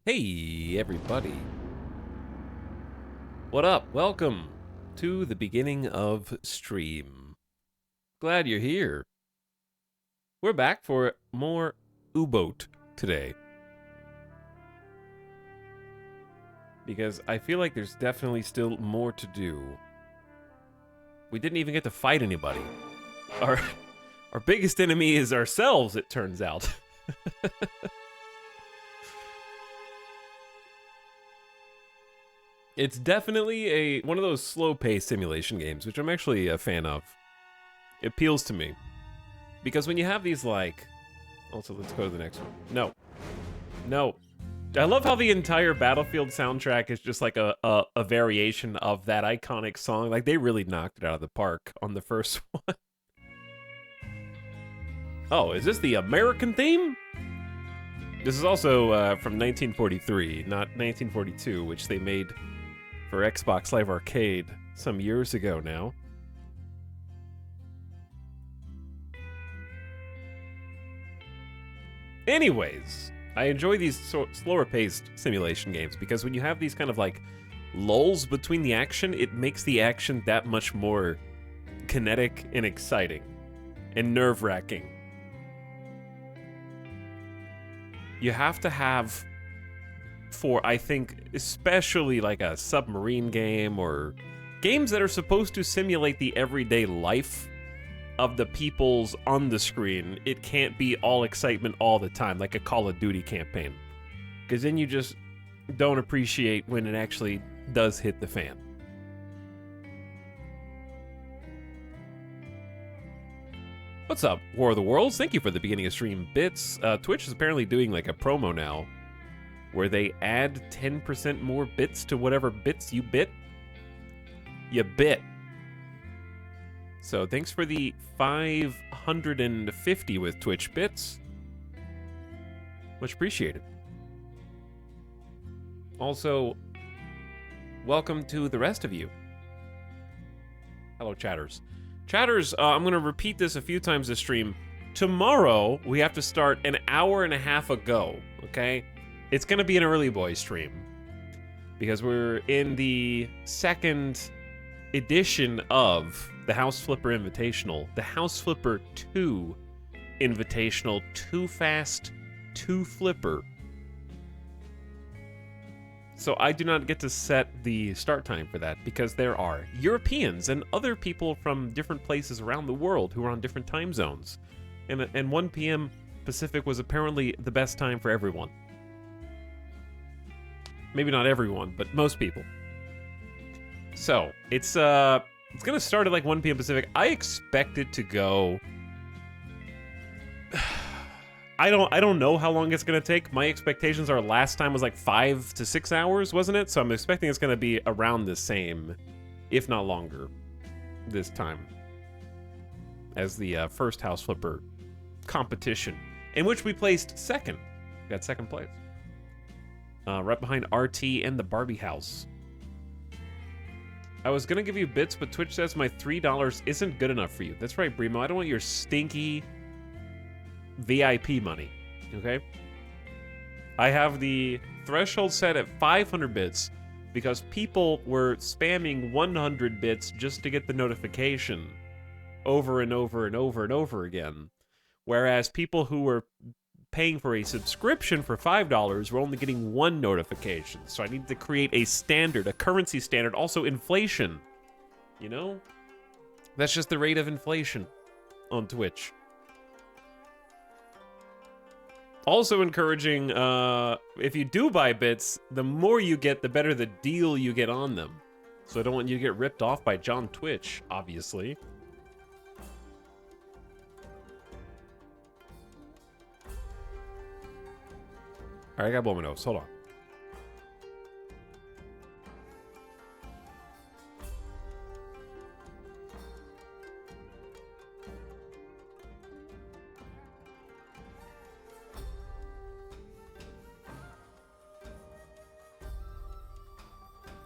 Hey, everybody. What up? Welcome to the beginning of stream. Glad you're here. We're back for more WEboat today. Because I feel like there's definitely still more to do. We didn't even get to fight anybody. Our biggest enemy is ourselves, it turns out. It's definitely one of those slow-paced simulation games, which I'm actually a fan of. It appeals to me. Because when you have these, like... Also, let's go to the next one. No. No. I love how the entire Battlefield soundtrack is just like a variation of that iconic song. Like, they really knocked it out of the park on the first one. Oh, is this the American theme? This is also from 1943, not 1942, which they made for Xbox Live Arcade some years ago now. Anyways, I enjoy these slower-paced simulation games because when you have these kind of like lulls between the action, it makes the action that much more kinetic and exciting and nerve-wracking. You have to have, for I think especially like a submarine game or games that are supposed to simulate the everyday life of the peoples on the screen, it can't be all excitement all the time, like a Call of Duty campaign. Because then you just don't appreciate when it actually does hit the fan. What's up, War of the Worlds? Thank you for the beginning of stream bits. Twitch is apparently doing like a promo now, where they add 10% more bits to whatever bits you bit. So thanks for the 550 with Twitch bits. Much appreciated. Also, welcome to the rest of you. Hello, chatters. Chatters, I'm going to repeat this a few times this stream. Tomorrow, we have to start an hour and a half ago, okay? It's going to be an early boy stream. Because we're in the second edition of the House Flipper Invitational, the House Flipper 2 Invitational, Too Fast, Too Flipper. So I do not get to set the start time for that because there are Europeans and other people from different places around the world who are on different time zones. And 1 p.m. Pacific was apparently the best time for everyone. Maybe not everyone, but most people. So, it's gonna start at like 1 p.m. Pacific. I expect it to go... I don't know how long it's gonna take. My expectations are last time was like 5 to 6 hours, wasn't it? So I'm expecting it's gonna be around the same, if not longer, this time as the first House Flipper competition, in which we placed second. We got second place. Right behind RT and the Barbie house. I was gonna give you bits, but Twitch says my $3 isn't good enough for you. That's right, Bremo. I don't want your stinky VIP money, okay? I have the threshold set at 500 bits because people were spamming 100 bits just to get the notification over and over and over and over again. Whereas people who were paying for a subscription for $5 were only getting one notification. So I need to create a standard, a currency standard, also inflation. You know? That's just the rate of inflation on Twitch. Also encouraging, if you do buy bits, the more you get, the better the deal you get on them. So I don't want you to get ripped off by John Twitch, obviously. Alright, I gotta blow my nose. Hold on.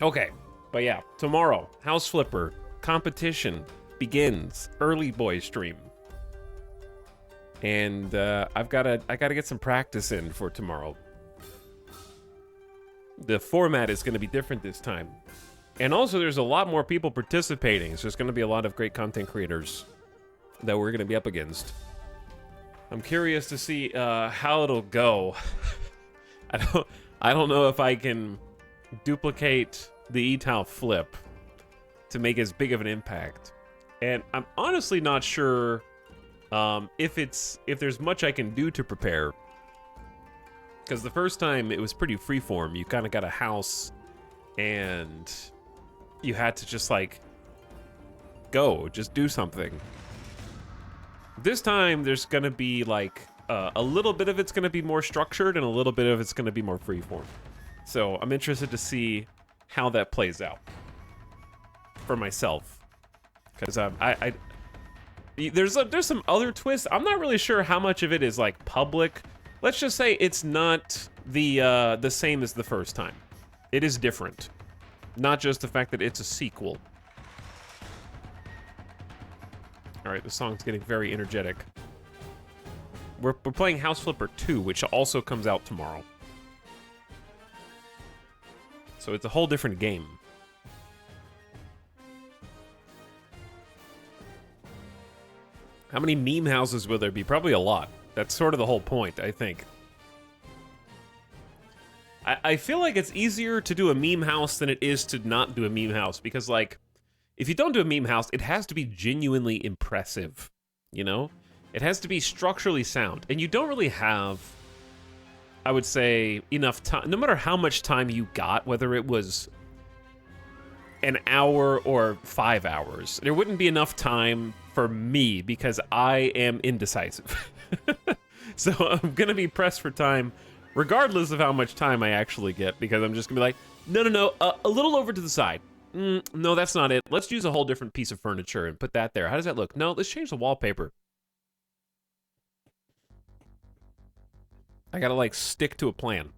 Okay, but yeah, tomorrow, House Flipper competition begins. Early boy stream. And I gotta get some practice in for tomorrow. The format is going to be different this time. And also, there's a lot more people participating, so there's going to be a lot of great content creators that we're going to be up against. I'm curious to see how it'll go. I don't know if I can duplicate the ETAL flip to make as big of an impact. And I'm honestly not sure if there's much I can do to prepare. Because the first time it was pretty freeform. You kind of got a house and you had to just like just do something. This time there's gonna be like a little bit of it's gonna be more structured and a little bit of it's gonna be more freeform. So I'm interested to see how that plays out for myself. Because there's some other twists. I'm not really sure how much of it is like public. Let's just say it's not the same as the first time. It is different. Not just the fact that it's a sequel. All right, the song's getting very energetic. We're playing House Flipper 2, which also comes out tomorrow. So it's a whole different game. How many meme houses will there be? Probably a lot. That's sort of the whole point, I think. I feel like it's easier to do a meme house than it is to not do a meme house, because, like, if you don't do a meme house, it has to be genuinely impressive, you know? It has to be structurally sound, and you don't really have, I would say, enough time. No matter how much time you got, whether it was an hour or 5 hours, there wouldn't be enough time for me because I am indecisive. So I'm gonna be pressed for time regardless of how much time I actually get, because I'm just gonna be like, no, a little over to the side. No, that's not it. Let's use a whole different piece of furniture and put that there. How does that look? No, let's change the wallpaper. I gotta like stick to a plan.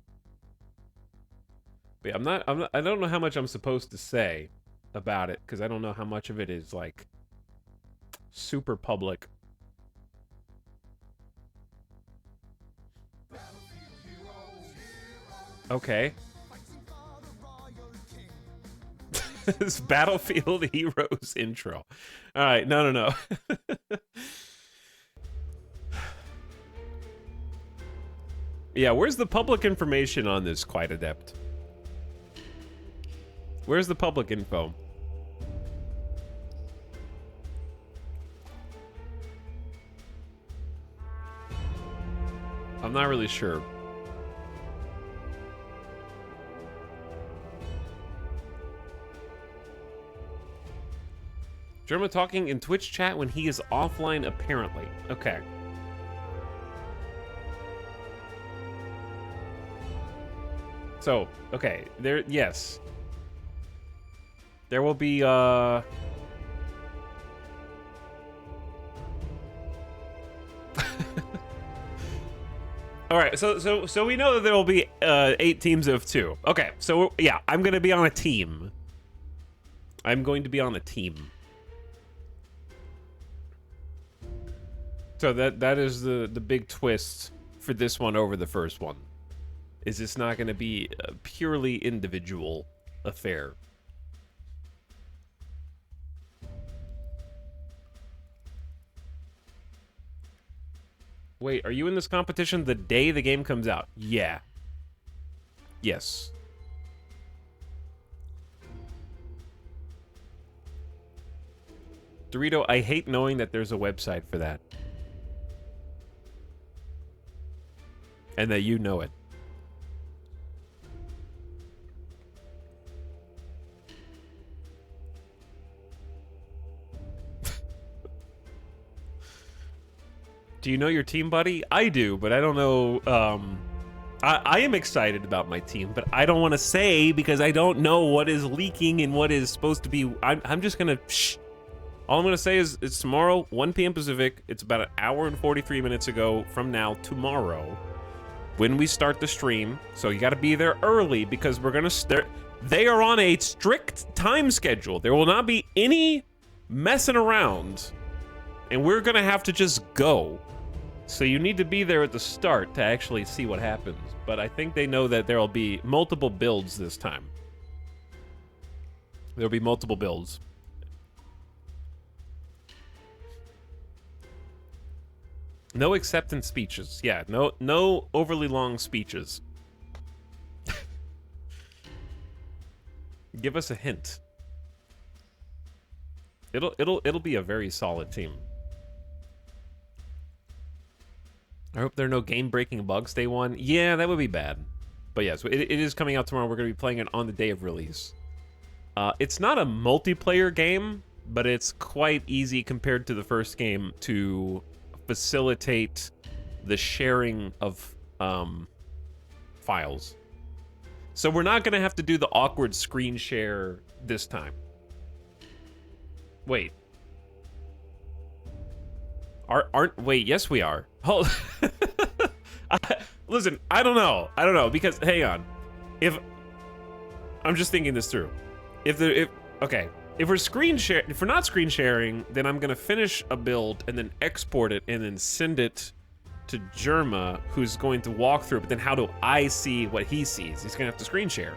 But yeah, I don't know how much I'm supposed to say about it, because I don't know how much of it is like super public. Okay. This Battlefield Heroes intro. All right, no. Yeah, where's the public information on this, Quite Adept? Where's the public info? I'm not really sure. Germa talking in Twitch chat when he is offline, apparently. Okay. So, okay, yes. There will be, All right, so we know that there will be 8 teams of 2. Okay, so yeah, I'm gonna be on a team. I'm going to be on a team. So that is the big twist for this one over the first one. Is it's not going to be a purely individual affair. Wait, are you in this competition the day the game comes out? Yeah. Yes. Dorito, I hate knowing that there's a website for that. And that you know it. Do you know your team, buddy? I do, but I don't know. I am excited about my team, but I don't want to say because I don't know what is leaking and what is supposed to be. I'm just going to... Shh. All I'm going to say is it's tomorrow, 1 p.m. Pacific. It's about an hour and 43 minutes ago from now, tomorrow, when we start the stream. So you got to be there early because we're going to... They are on a strict time schedule. There will not be any messing around. And we're going to have to just go. So you need to be there at the start to actually see what happens. But I think they know that there'll be multiple builds this time. There'll be multiple builds. No acceptance speeches. Yeah, no overly long speeches. Give us a hint. It'll be a very solid team. I hope there are no game-breaking bugs day one. Yeah, that would be bad. But yes, it is coming out tomorrow. We're going to be playing it on the day of release. It's not a multiplayer game, but it's quite easy compared to the first game to facilitate the sharing of files. So we're not going to have to do the awkward screen share this time. Wait. Wait, yes we are. Hold. Listen, I don't know because hang on. If I'm just thinking this through. If we're not screen sharing, then I'm gonna finish a build and then export it and then send it to Jerma, who's going to walk through it. But then how do I see what he sees? He's gonna have to screen share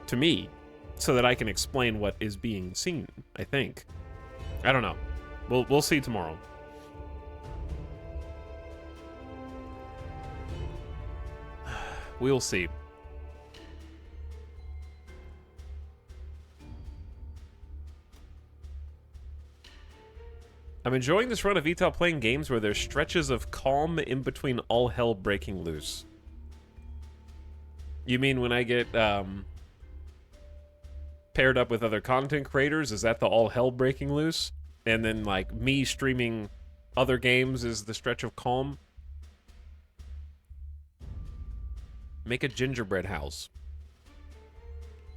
to me so that I can explain what is being seen. I think. I don't know. We'll see tomorrow. We'll see. I'm enjoying this run of Vital playing games where there's stretches of calm in between all hell breaking loose. You mean when I get paired up with other content creators? Is that the all hell breaking loose? And then like me streaming other games is the stretch of calm? Make a gingerbread house.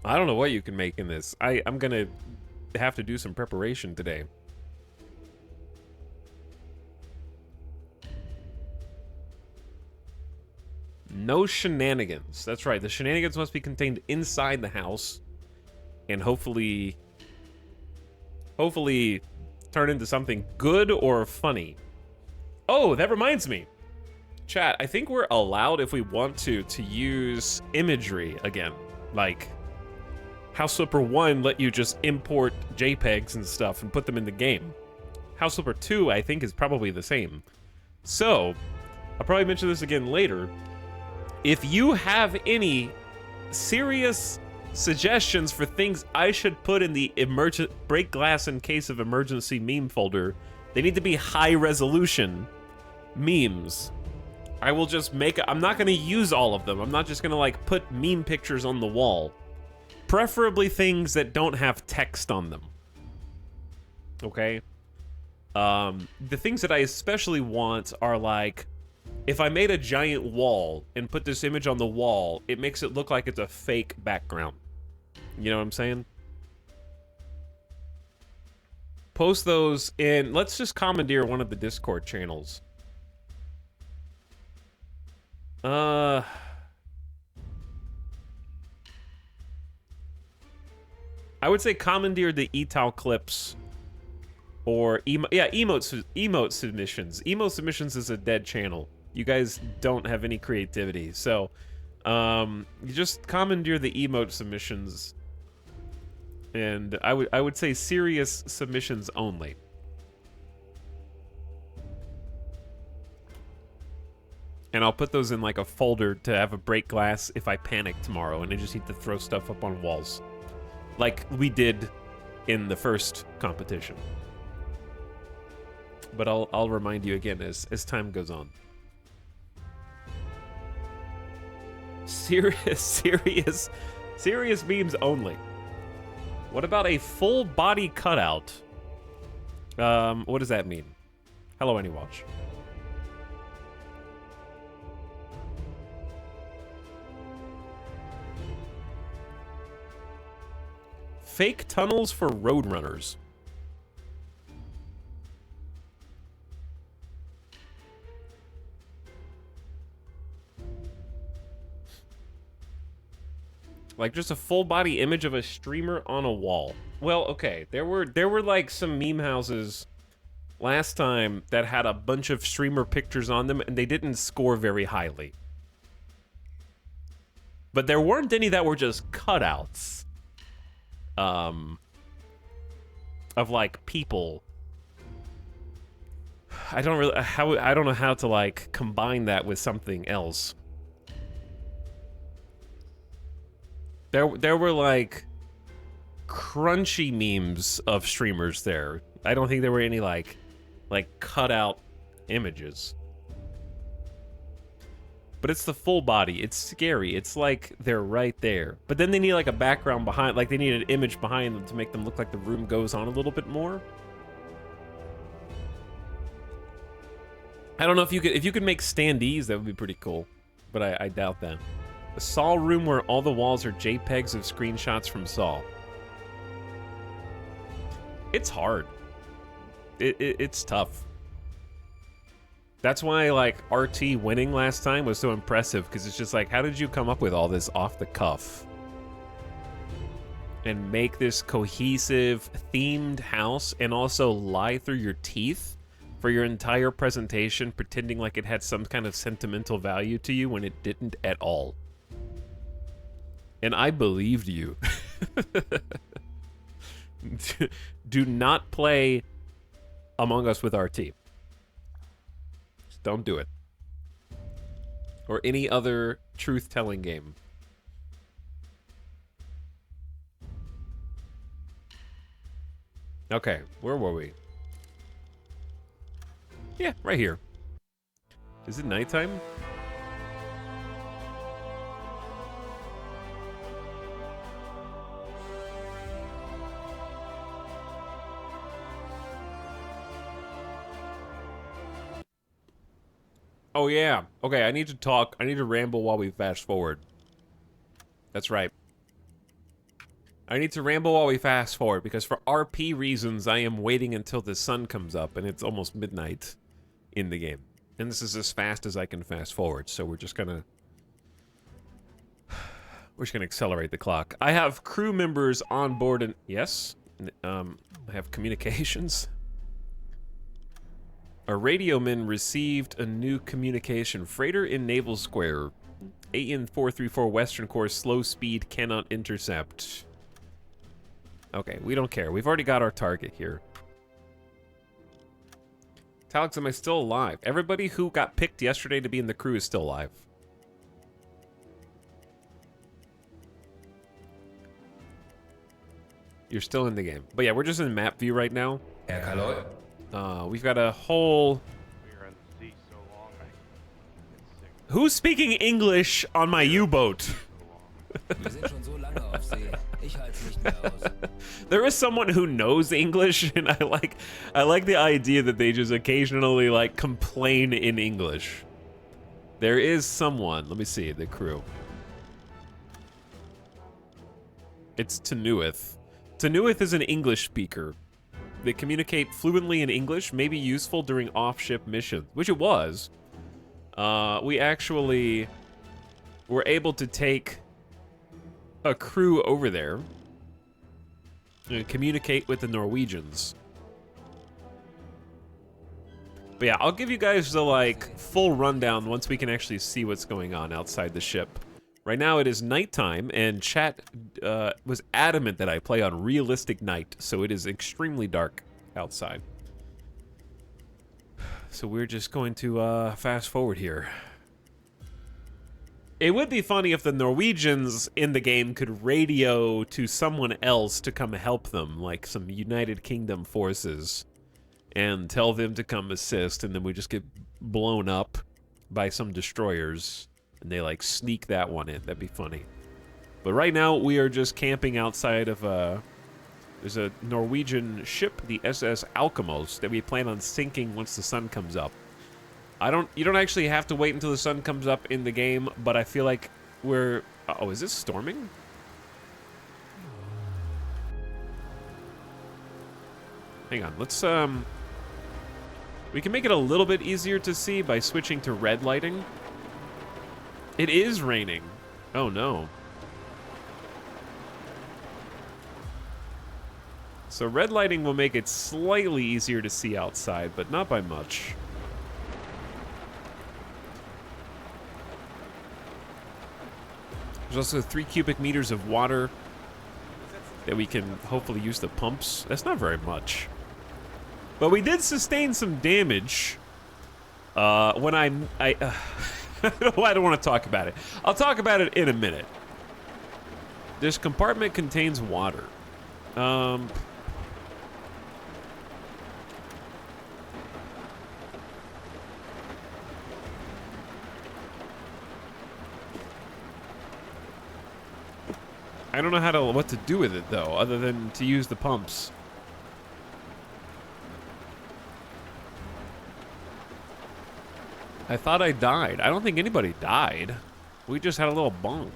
I don't know what you can make in this. I'm gonna have to do some preparation today. No shenanigans. That's right. The shenanigans must be contained inside the house. And hopefully turn into something good or funny. Oh, that reminds me. Chat, I think we're allowed, if we want to use imagery again. Like, House Flipper 1 let you just import JPEGs and stuff and put them in the game. House Flipper 2, I think, is probably the same. So, I'll probably mention this again later. If you have any serious suggestions for things I should put in the break glass in case of emergency meme folder, they need to be high resolution memes. I will just I'm not gonna use all of them. I'm not just gonna like put meme pictures on the wall. Preferably things that don't have text on them. Okay? The things that I especially want are like, if I made a giant wall and put this image on the wall, it makes it look like it's a fake background. You know what I'm saying? Post those in, let's just commandeer one of the Discord channels. I would say commandeer the ETAL clips or emote submissions. Emote submissions is a dead channel. You guys don't have any creativity, so you just commandeer the emote submissions, and I would say serious submissions only. And I'll put those in like a folder to have a break glass if I panic tomorrow and I just need to throw stuff up on walls, like we did in the first competition. But I'll remind you again as time goes on. Serious memes only. What about a full body cutout? What does that mean? Hello, AnyWatch. Fake tunnels for roadrunners. Like just a full body image of a streamer on a wall. Well, okay, there were like some meme houses last time that had a bunch of streamer pictures on them, and they didn't score very highly. But there weren't any that were just cutouts. Of like people. I don't know how to like combine that with something else. There were like crunchy memes of streamers there. I don't think there were any like cutout images. But it's the full body. It's scary. It's like they're right there. But then they need like a background behind, like they need an image behind them to make them look like the room goes on a little bit more. I don't know if you could make standees, that would be pretty cool. But I doubt that. A Saw room where all the walls are JPEGs of screenshots from Saw. It's hard. It's tough. That's why, like, RT winning last time was so impressive, because it's just like, how did you come up with all this off the cuff? And make this cohesive, themed house, and also lie through your teeth for your entire presentation, pretending like it had some kind of sentimental value to you when it didn't at all. And I believed you. Do not play Among Us with RT. Don't do it. Or any other truth-telling game. Okay, where were we? Yeah, right here. Is it nighttime? Oh, yeah. Okay, I need to talk. I need to ramble while we fast forward. That's right. I need to ramble while we fast forward, because for RP reasons, I am waiting until the sun comes up, and it's almost midnight in the game. And this is as fast as I can fast forward, so we're just gonna accelerate the clock. I have crew members on board, and yes, I have communications. A radioman received a new communication. Freighter in Naval Square. AN 434 Western course, slow speed, cannot intercept. Okay, we don't care. We've already got our target here. Talix, am I still alive? Everybody who got picked yesterday to be in the crew is still alive. You're still in the game. But yeah, we're just in map view right now. We've got a whole... Who's speaking English on my U-boat? There is someone who knows English, and I like the idea that they just occasionally like complain in English. There is someone. Let me see the crew. It's Tanuith. Tanuith is an English speaker. They communicate fluently in English, may be useful during off-ship missions, which it was. We actually were able to take a crew over there and communicate with the Norwegians. But yeah, I'll give you guys the like full rundown once we can actually see what's going on outside the ship. Right now it is nighttime, and chat was adamant that I play on realistic night, so it is extremely dark outside. So we're just going to fast forward here. It would be funny if the Norwegians in the game could radio to someone else to come help them, like some United Kingdom forces, and tell them to come assist, and then we just get blown up by some destroyers. And they, like, sneak that one in. That'd be funny. But right now, we are just camping outside of, there's a Norwegian ship, the SS Alkimos, that we plan on sinking once the sun comes up. You don't actually have to wait until the sun comes up in the game, but I feel like we're... Oh, is this storming? Hang on, let's, we can make it a little bit easier to see by switching to red lighting. It is raining. Oh no. So red lighting will make it slightly easier to see outside, but not by much. There's also 3 cubic meters of water that we can hopefully use the pumps. That's not very much. But we did sustain some damage when I don't want to talk about it. I'll talk about it in a minute. This compartment contains water. I don't know what to do with it though, other than to use the pumps. I thought I died. I don't think anybody died. We just had a little bunk.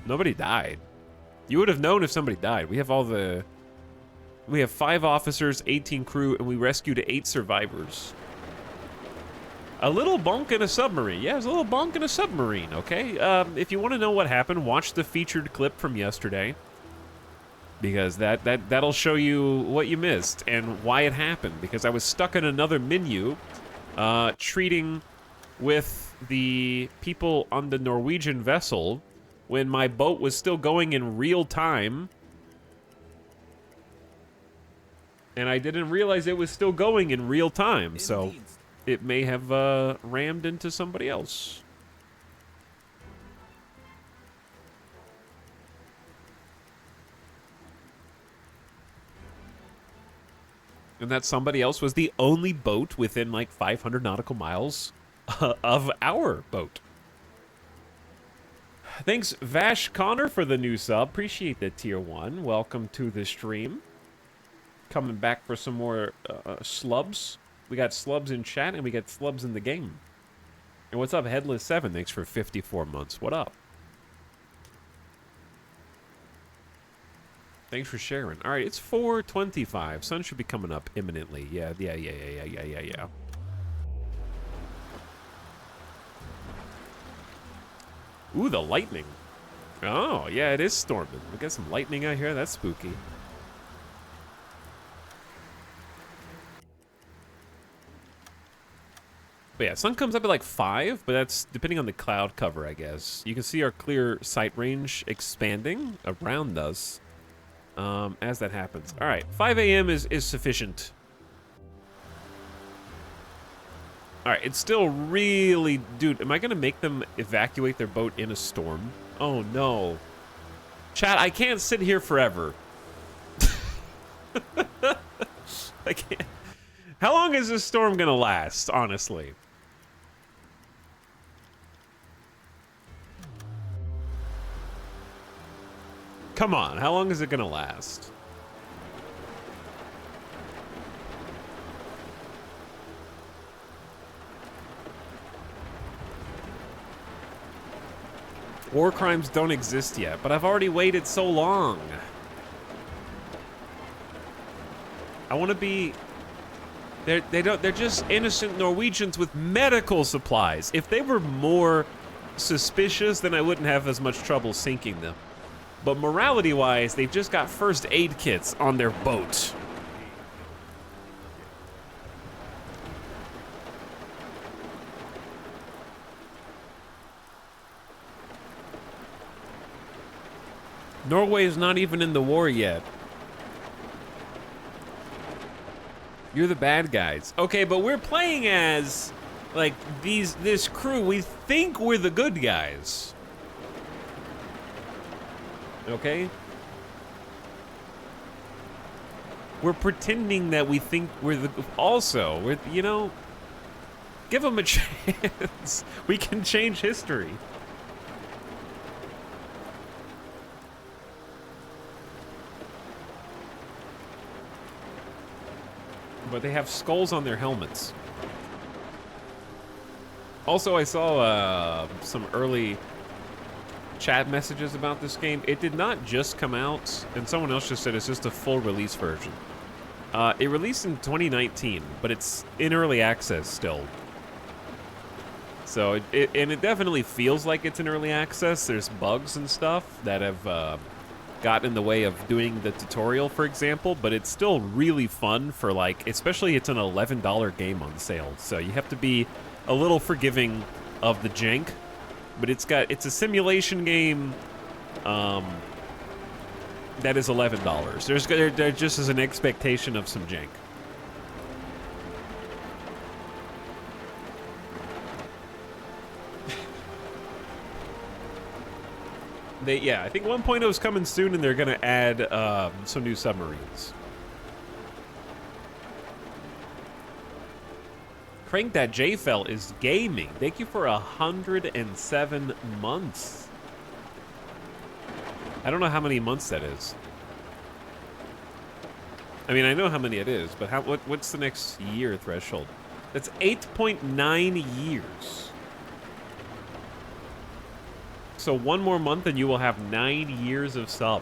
Nobody died. You would have known if somebody died. We have 5 officers, 18 crew, and we rescued 8 survivors. A little bunk in a submarine. Yeah, there's a little bunk in a submarine, okay? If you want to know what happened, watch the featured clip from yesterday. Because that'll show you what you missed and why it happened. Because I was stuck in another menu, treating with the people on the Norwegian vessel when my boat was still going in real time. And I didn't realize it was still going in real time, so it may have rammed into somebody else. And that somebody else was the only boat within like 500 nautical miles of our boat. Thanks, Vash Connor, for the new sub. Appreciate the tier 1. Welcome to the stream. Coming back for some more slubs. We got slubs in chat and we got slubs in the game. And what's up, Headless7? Thanks for 54 months. What up? Thanks for sharing. All right, it's 4:25. Sun should be coming up imminently. Yeah. Ooh, the lightning. Oh, yeah, it is storming. We got some lightning out here. That's spooky. But yeah, sun comes up at like 5, but that's depending on the cloud cover, I guess. You can see our clear sight range expanding around us as that happens. All right, 5 a.m. is sufficient. All right, it's still really... Dude, am I going to make them evacuate their boat in a storm? Oh, no. Chat, I can't sit here forever. I can't. How long is this storm going to last, honestly? Come on, how long is it going to last? War crimes don't exist yet, but I've already waited so long. I want to be... They're just innocent Norwegians with medical supplies. If they were more suspicious, then I wouldn't have as much trouble sinking them. But morality-wise, they've just got first aid kits on their boat. Norway is not even in the war yet. You're the bad guys. Okay, but we're playing as, like, this crew. We think we're the good guys. Okay? We're pretending that we think we're the... Also, we're, you know... Give them a chance. We can change history. But they have skulls on their helmets. Also, I saw some early chat messages about this game. It did not just come out, and someone else just said it's just a full release version. It released in 2019, but it's in early access still. So it definitely feels like it's in early access. There's bugs and stuff that have got in the way of doing the tutorial, for example, but it's still really fun for, like, especially it's an $11 game on sale, so you have to be a little forgiving of the jank, but it's a simulation game that is $11. There just is an expectation of some jank. Yeah, I think 1.0 is coming soon, and they're going to add some new submarines. Crank That J-Fell is gaming. Thank you for 107 months. I don't know how many months that is. I mean, I know how many it is, but what's the next year threshold? That's 8.9 years. So one more month and you will have 9 years of sub.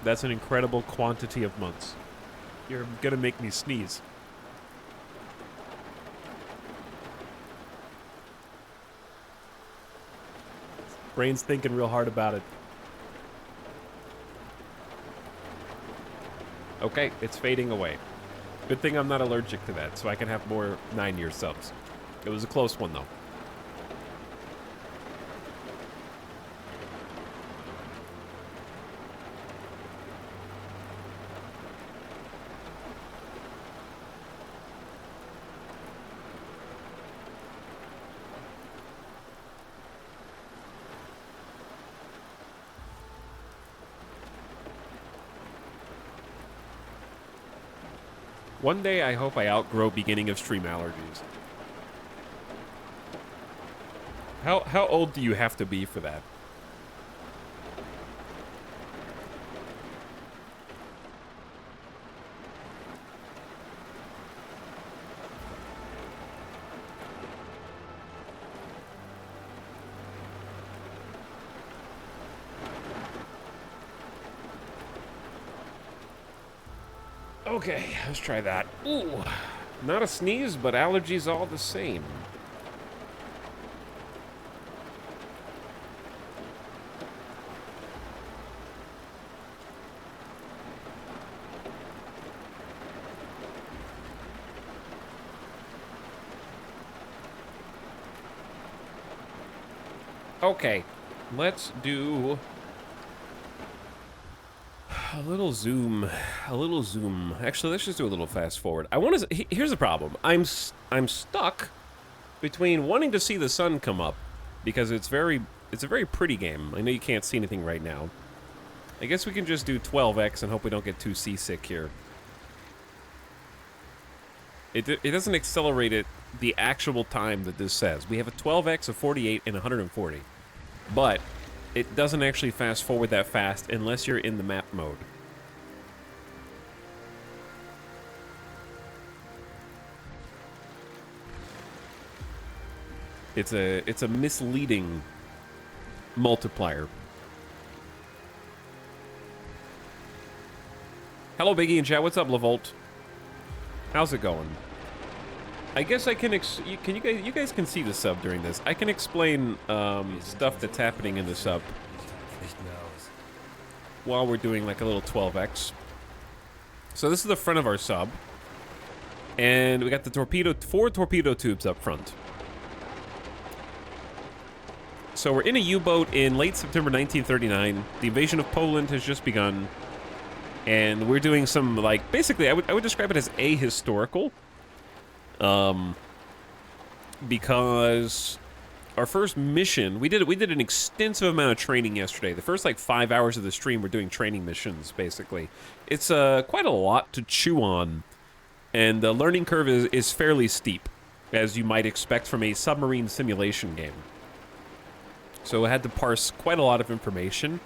That's an incredible quantity of months. You're gonna make me sneeze. Brain's thinking real hard about it. Okay, it's fading away. Good thing I'm not allergic to that, so I can have more 9-year subs. It was a close one, though. One day, I hope I outgrow beginning of stream allergies. How old do you have to be for that? Okay, let's try that. Ooh, not a sneeze, but allergies all the same. Okay, let's do a little zoom. Actually, let's just do a little fast forward. I want to. Here's the problem. I'm stuck between wanting to see the sun come up because it's a very pretty game. I know you can't see anything right now. I guess we can just do 12x and hope we don't get too seasick here. It doesn't accelerate it the actual time that this says. We have a 12x, a 48, and 140. But it doesn't actually fast forward that fast unless you're in the map mode. It's a misleading multiplier. Hello, Biggie and chat. What's up, Lavolt? How's it going? I guess I can. You guys can see the sub during this. I can explain stuff that's happening in the sub while we're doing like a little 12x. So this is the front of our sub, and we got the 4 torpedo tubes up front. So we're in a U-boat in late September 1939. The invasion of Poland has just begun, and we're doing some, like, basically I would describe it as ahistorical. Because our first mission, we did an extensive amount of training yesterday. The first like 5 hours of the stream, we're doing training missions. Basically, it's quite a lot to chew on, and the learning curve is fairly steep, as you might expect from a submarine simulation game. So I had to parse quite a lot of information,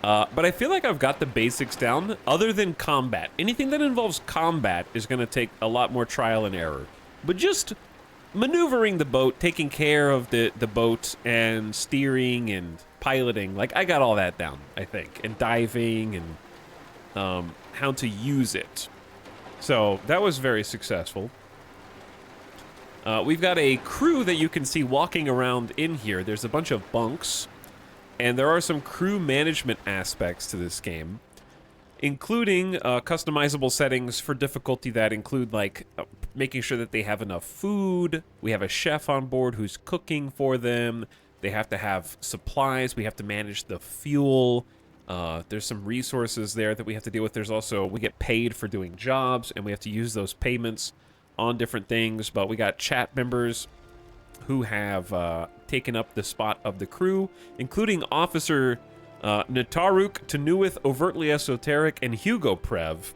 but I feel like I've got the basics down. Other than combat, anything that involves combat is going to take a lot more trial and error. But just maneuvering the boat, taking care of the boat, and steering and piloting, like, I got all that down, I think. And diving and how to use it. So that was very successful. We've got a crew that you can see walking around in here. There's a bunch of bunks, and there are some crew management aspects to this game, including customizable settings for difficulty that include, like, making sure that they have enough food. We have a chef on board who's cooking for them. They have to have supplies. We have to manage the fuel. There's some resources there that we have to deal with. There's also, we get paid for doing jobs, and we have to use those payments on different things. But we got chat members who have taken up the spot of the crew, including Officer Nataruk, Tenuith, Overtly Esoteric, and Hugo Prev.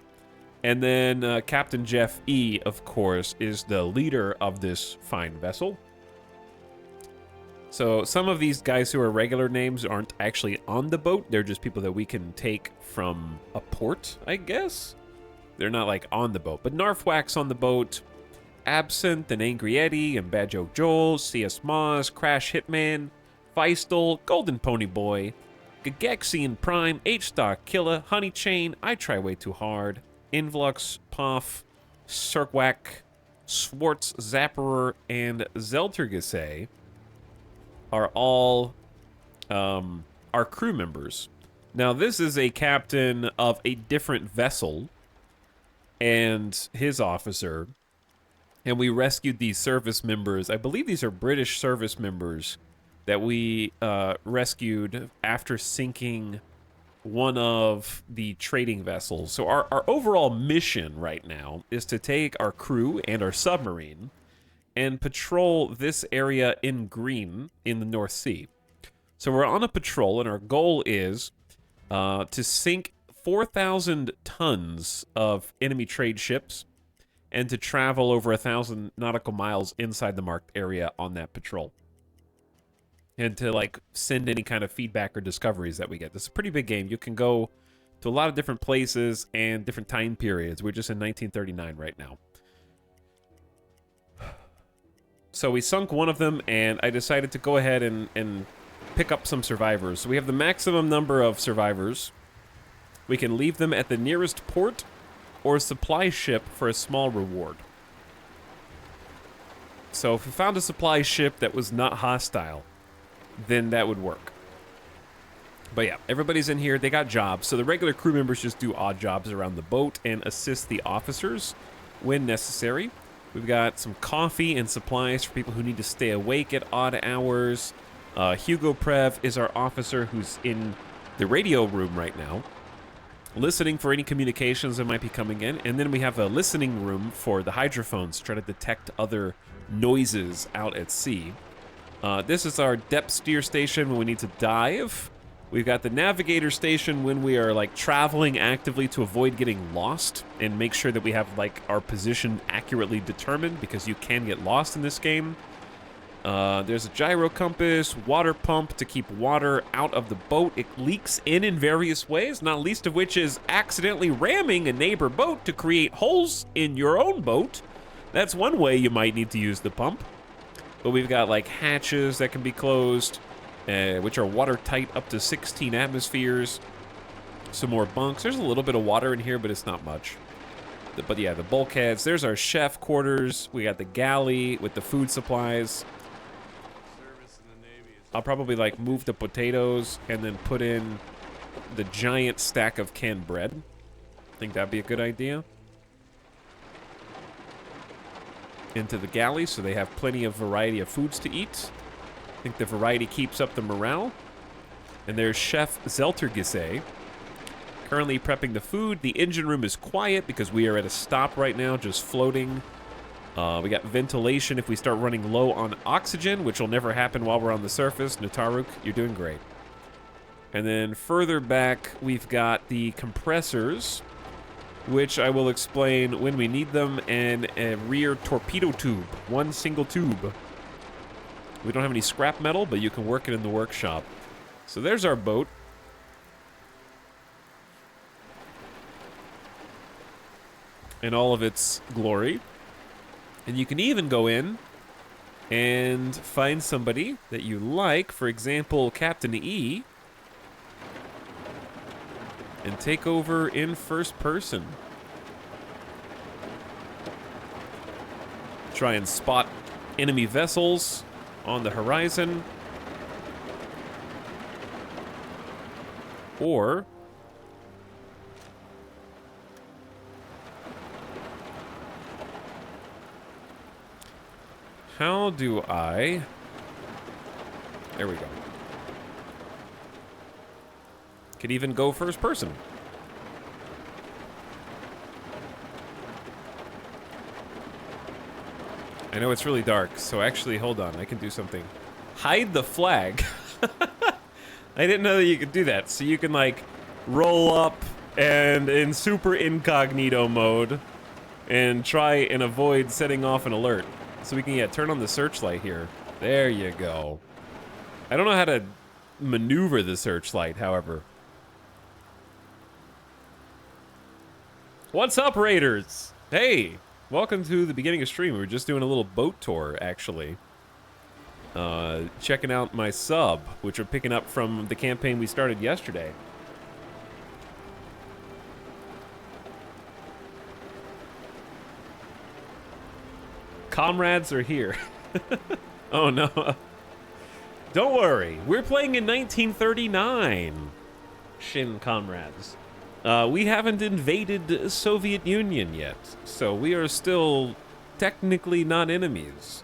And then Captain Jeff E., of course, is the leader of this fine vessel. So some of these guys who are regular names aren't actually on the boat. They're just people that we can take from a port, I guess. They're not, like, on the boat. But Narfwax on the boat, Absinthe and Angry Eddie and Bad Joke Joel, CS Moz, Crash Hitman, Feistel, Golden Pony Boy, Gagexian Prime, H-Star Killer, Honey Chain, I Try Way Too Hard, Influx, Poff, Cirquack, Swartz, Zapperer, and Zeltergase are all our crew members. Now, this is a captain of a different vessel and his officer, and we rescued these service members. I believe these are British service members that we rescued after sinking one of the trading vessels. So our overall mission right now is to take our crew and our submarine and patrol this area in green in the North Sea. So we're on a patrol, and our goal is to sink 4,000 tons of enemy trade ships and to travel over 1,000 nautical miles inside the marked area on that patrol. And to, like, send any kind of feedback or discoveries that we get. This is a pretty big game. You can go to a lot of different places and different time periods. We're just in 1939 right now. So we sunk one of them, and I decided to go ahead and pick up some survivors. So we have the maximum number of survivors. We can leave them at the nearest port or supply ship for a small reward. So if we found a supply ship that was not hostile, then that would work. But yeah, everybody's in here. They got jobs. So the regular crew members just do odd jobs around the boat and assist the officers when necessary. We've got some coffee and supplies for people who need to stay awake at odd hours. Hugo Prev is our officer who's in the radio room right now, listening for any communications that might be coming in. And then we have a listening room for the hydrophones to try to detect other noises out at sea. This is our depth steer station when we need to dive. We've got the navigator station when we are, like, traveling actively to avoid getting lost and make sure that we have, like, our position accurately determined, because you can get lost in this game. There's a gyro compass, water pump to keep water out of the boat. It leaks in various ways, not least of which is accidentally ramming a neighbor boat to create holes in your own boat. That's one way you might need to use the pump. But we've got, like, hatches that can be closed, which are watertight up to 16 atmospheres. Some more bunks. There's a little bit of water in here, but it's not much. But yeah, the bulkheads. There's our chef quarters. We got the galley with the food supplies. I'll probably, like, move the potatoes and then put in the giant stack of canned bread. I think that'd be a good idea. Into the galley, so they have plenty of variety of foods to eat. I think the variety keeps up the morale. And there's Chef Zeltergase, currently prepping the food. The engine room is quiet because we are at a stop right now, just floating. We got ventilation if we start running low on oxygen, which will never happen while we're on the surface. Nataruk, you're doing great. And then further back, we've got the compressors, which I will explain when we need them, and a rear torpedo tube. One single tube. We don't have any scrap metal, but you can work it in the workshop. So there's our boat. In all of its glory. And you can even go in and find somebody that you like, for example, Captain E, and take over in first person. Try and spot enemy vessels on the horizon. Or how do I... There we go. Could even go first person. I know it's really dark, so actually, hold on, I can do something. Hide the flag. I didn't know that you could do that. So you can, like, roll up and in super incognito mode and try and avoid setting off an alert. So we can, yeah, turn on the searchlight here. There you go. I don't know how to maneuver the searchlight, however. What's up, Raiders? Hey, welcome to the beginning of stream. We were just doing a little boat tour, actually. Checking out my sub, which we're picking up from the campaign we started yesterday. Comrades are here. Oh no. Don't worry, we're playing in 1939. Shin comrades. We haven't invaded the Soviet Union yet, so we are still technically not enemies.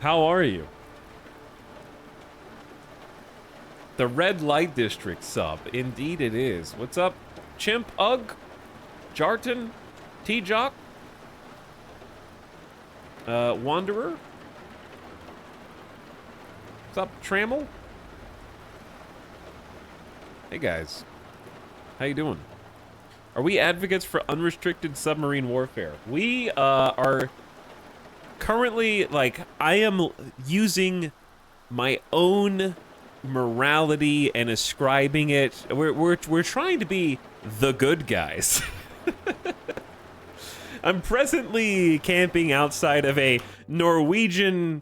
How are you? The Red Light District sub. Indeed it is. What's up? Chimp, Ugg, Jarton, T-Jock, Wanderer? What's up, Trammel? Hey guys. How you doing? Are we advocates for unrestricted submarine warfare? We are currently, like, I am using my own morality and ascribing it. We're trying to be the good guys. I'm presently camping outside of a Norwegian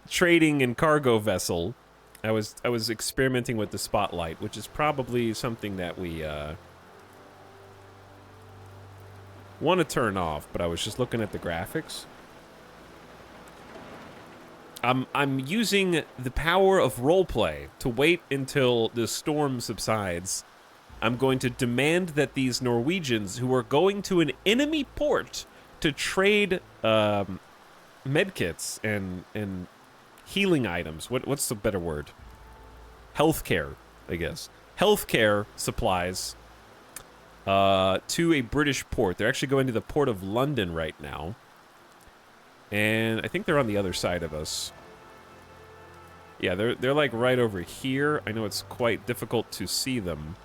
trading and cargo vessel. I was experimenting with the spotlight, which is probably something that we want to turn off, but I was just looking at the graphics. I'm using the power of roleplay to wait until the storm subsides. I'm going to demand that these Norwegians, who are going to an enemy port to trade medkits and healing items. What's the better word? Healthcare, I guess. Healthcare supplies to a British port. They're actually going to the port of London right now. And I think they're on the other side of us. Yeah, they're like right over here. I know it's quite difficult to see them.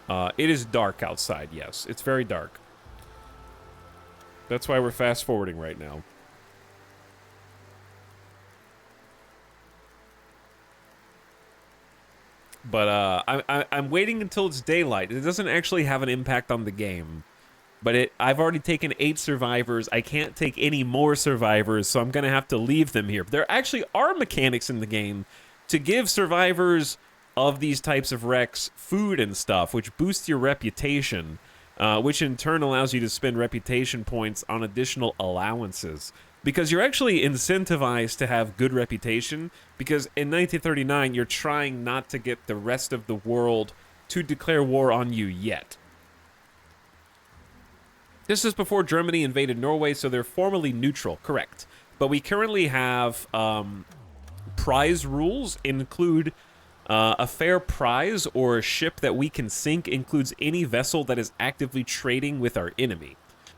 It is dark outside, yes. It's very dark. That's why we're fast forwarding right now. But I'm waiting until it's daylight. It doesn't actually have an impact on the game. But I've already taken 8 survivors. I can't take any more survivors, so I'm going to have to leave them here. There actually are mechanics in the game to give survivors of these types of wrecks food and stuff, which boosts your reputation, which in turn allows you to spend reputation points on additional allowances. Because you're actually incentivized to have good reputation, because in 1939, you're trying not to get the rest of the world to declare war on you yet. This is before Germany invaded Norway, so they're formally neutral, correct. But we currently have prize rules include a fair prize, or a ship that we can sink includes any vessel that is actively trading with our enemy.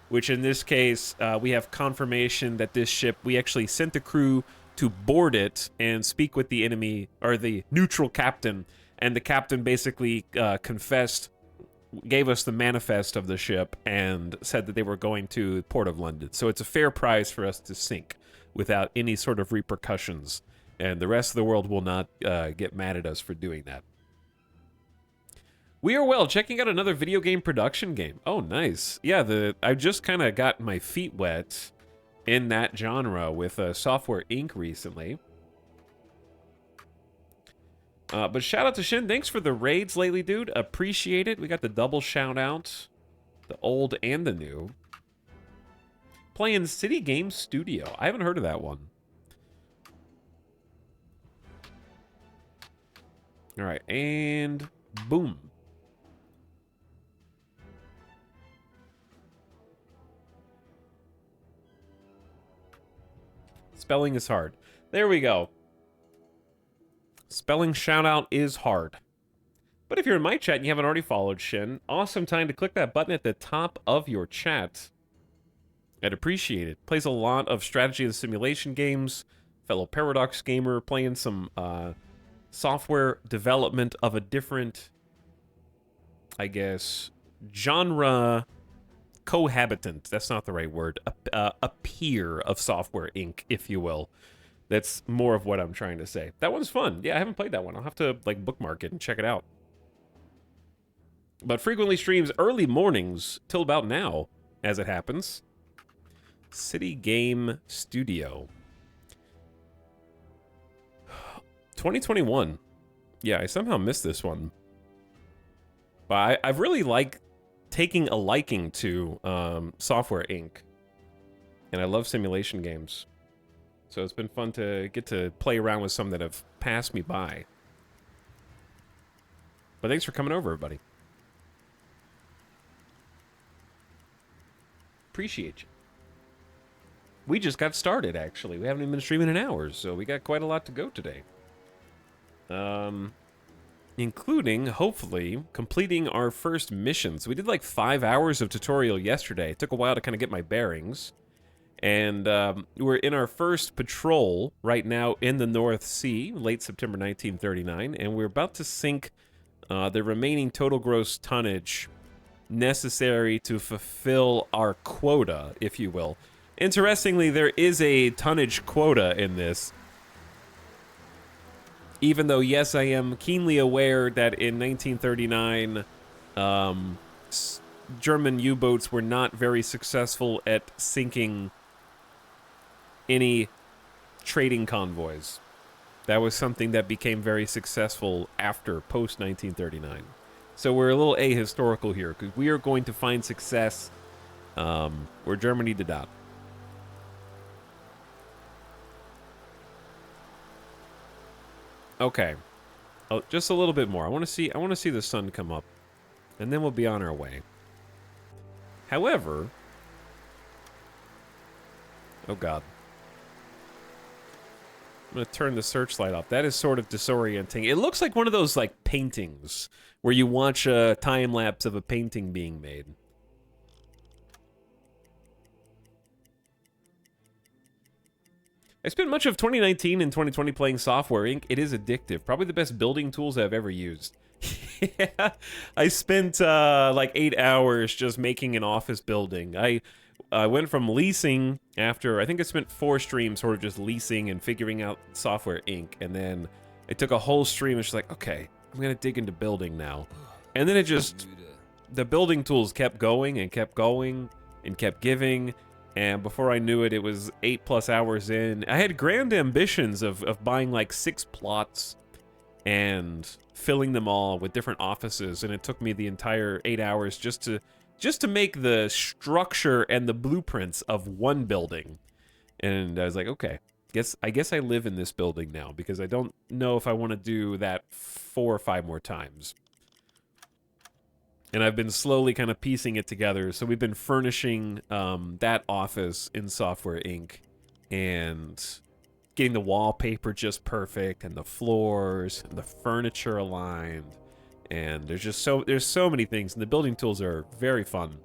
Which in this case, we have confirmation that this ship, we actually sent the crew to board it and speak with the enemy, or the neutral captain. And the captain basically confessed, gave us the manifest of the ship, and said that they were going to the Port of London. So it's a fair prize for us to sink without any sort of repercussions. And the rest of the world will not get mad at us for doing that. We are well, checking out another video game production game. Oh, nice. Yeah, I just kind of got my feet wet in that genre with Software Inc. recently. But shout out to Shin. Thanks for the raids lately, dude. Appreciate it. We got the double shout out. The old and the new. playing City Game Studio. I haven't heard of that one. All right, and boom. Spelling is hard. There we go. Spelling shout-out is hard. But if you're in my chat and you haven't already followed Shin, awesome time to click that button at the top of your chat. I'd appreciate it. Plays a lot of strategy and simulation games. Fellow Paradox gamer playing some software development of a different, I guess, genre cohabitant. That's not the right word. A peer of Software Inc., if you will. That's more of what I'm trying to say. That one's fun. Yeah, I haven't played that one. I'll have to like bookmark it and check it out. But frequently streams early mornings till about now, as it happens. City Game Studio. 2021. Yeah, I somehow missed this one. But I've really liked taking a liking to Software Inc. And I love simulation games. So it's been fun to get to play around with some that have passed me by. But thanks for coming over, everybody. Appreciate you. We just got started, actually. We haven't even been streaming in hours, so we got quite a lot to go today. Including, hopefully, completing our first missions. We did like 5 hours of tutorial yesterday. It took a while to kind of get my bearings. And we're in our first patrol right now in the North Sea, late September 1939, and we're about to sink the remaining total gross tonnage necessary to fulfill our quota, if you will. Interestingly, there is a tonnage quota in this. Even though, yes, I am keenly aware that in 1939, German U-boats were not very successful at sinking any trading convoys. That was something that became very successful after post-1939. So we're a little ahistorical here, because we are going to find success where Germany did not. Okay, oh, just a little bit more. I want to see the sun come up, and then we'll be on our way. However, oh God, I'm gonna turn the searchlight off. That is sort of disorienting. It looks like one of those like paintings where you watch a time lapse of a painting being made. I spent much of 2019 and 2020 playing Software Inc. It is addictive. Probably the best building tools I've ever used. Yeah, I spent like 8 hours just making an office building. I went from leasing after, I think I spent 4 streams sort of just leasing and figuring out Software Inc. And then I took a whole stream and just like, okay, I'm going to dig into building now. And then it just, the building tools kept going and kept giving. And before I knew it, it was 8+ hours in. I had grand ambitions of buying like 6 plots and filling them all with different offices. And it took me the entire 8 hours just to make the structure and the blueprints of one building. And I was like, okay, I guess I live in this building now, because I don't know if I want to do that 4 or 5 more times. And I've been slowly kind of piecing it together. So we've been furnishing that office in Software Inc. and getting the wallpaper just perfect, and the floors and the furniture aligned. And there's so many things, and the building tools are very fun.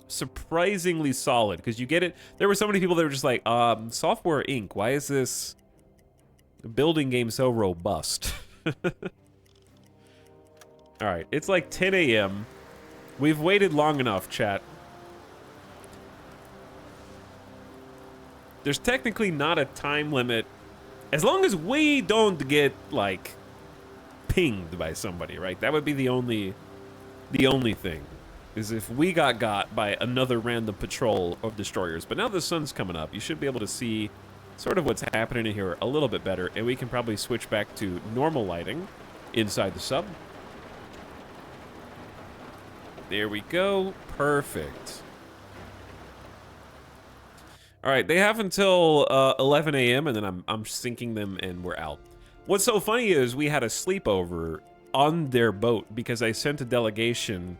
Surprisingly solid, because you get it. There were so many people that were just like, Software Inc., why is this building game so robust? All right, it's like 10 a.m. We've waited long enough, chat. There's technically not a time limit, as long as we don't get, like, pinged by somebody, right? That would be the only thing, is if we got by another random patrol of destroyers. But now the sun's coming up, you should be able to see sort of what's happening in here a little bit better, and we can probably switch back to normal lighting inside the sub. There we go. Perfect. All right, they have until 11 a.m. and then I'm sinking them and we're out. What's so funny is we had a sleepover on their boat because I sent a delegation.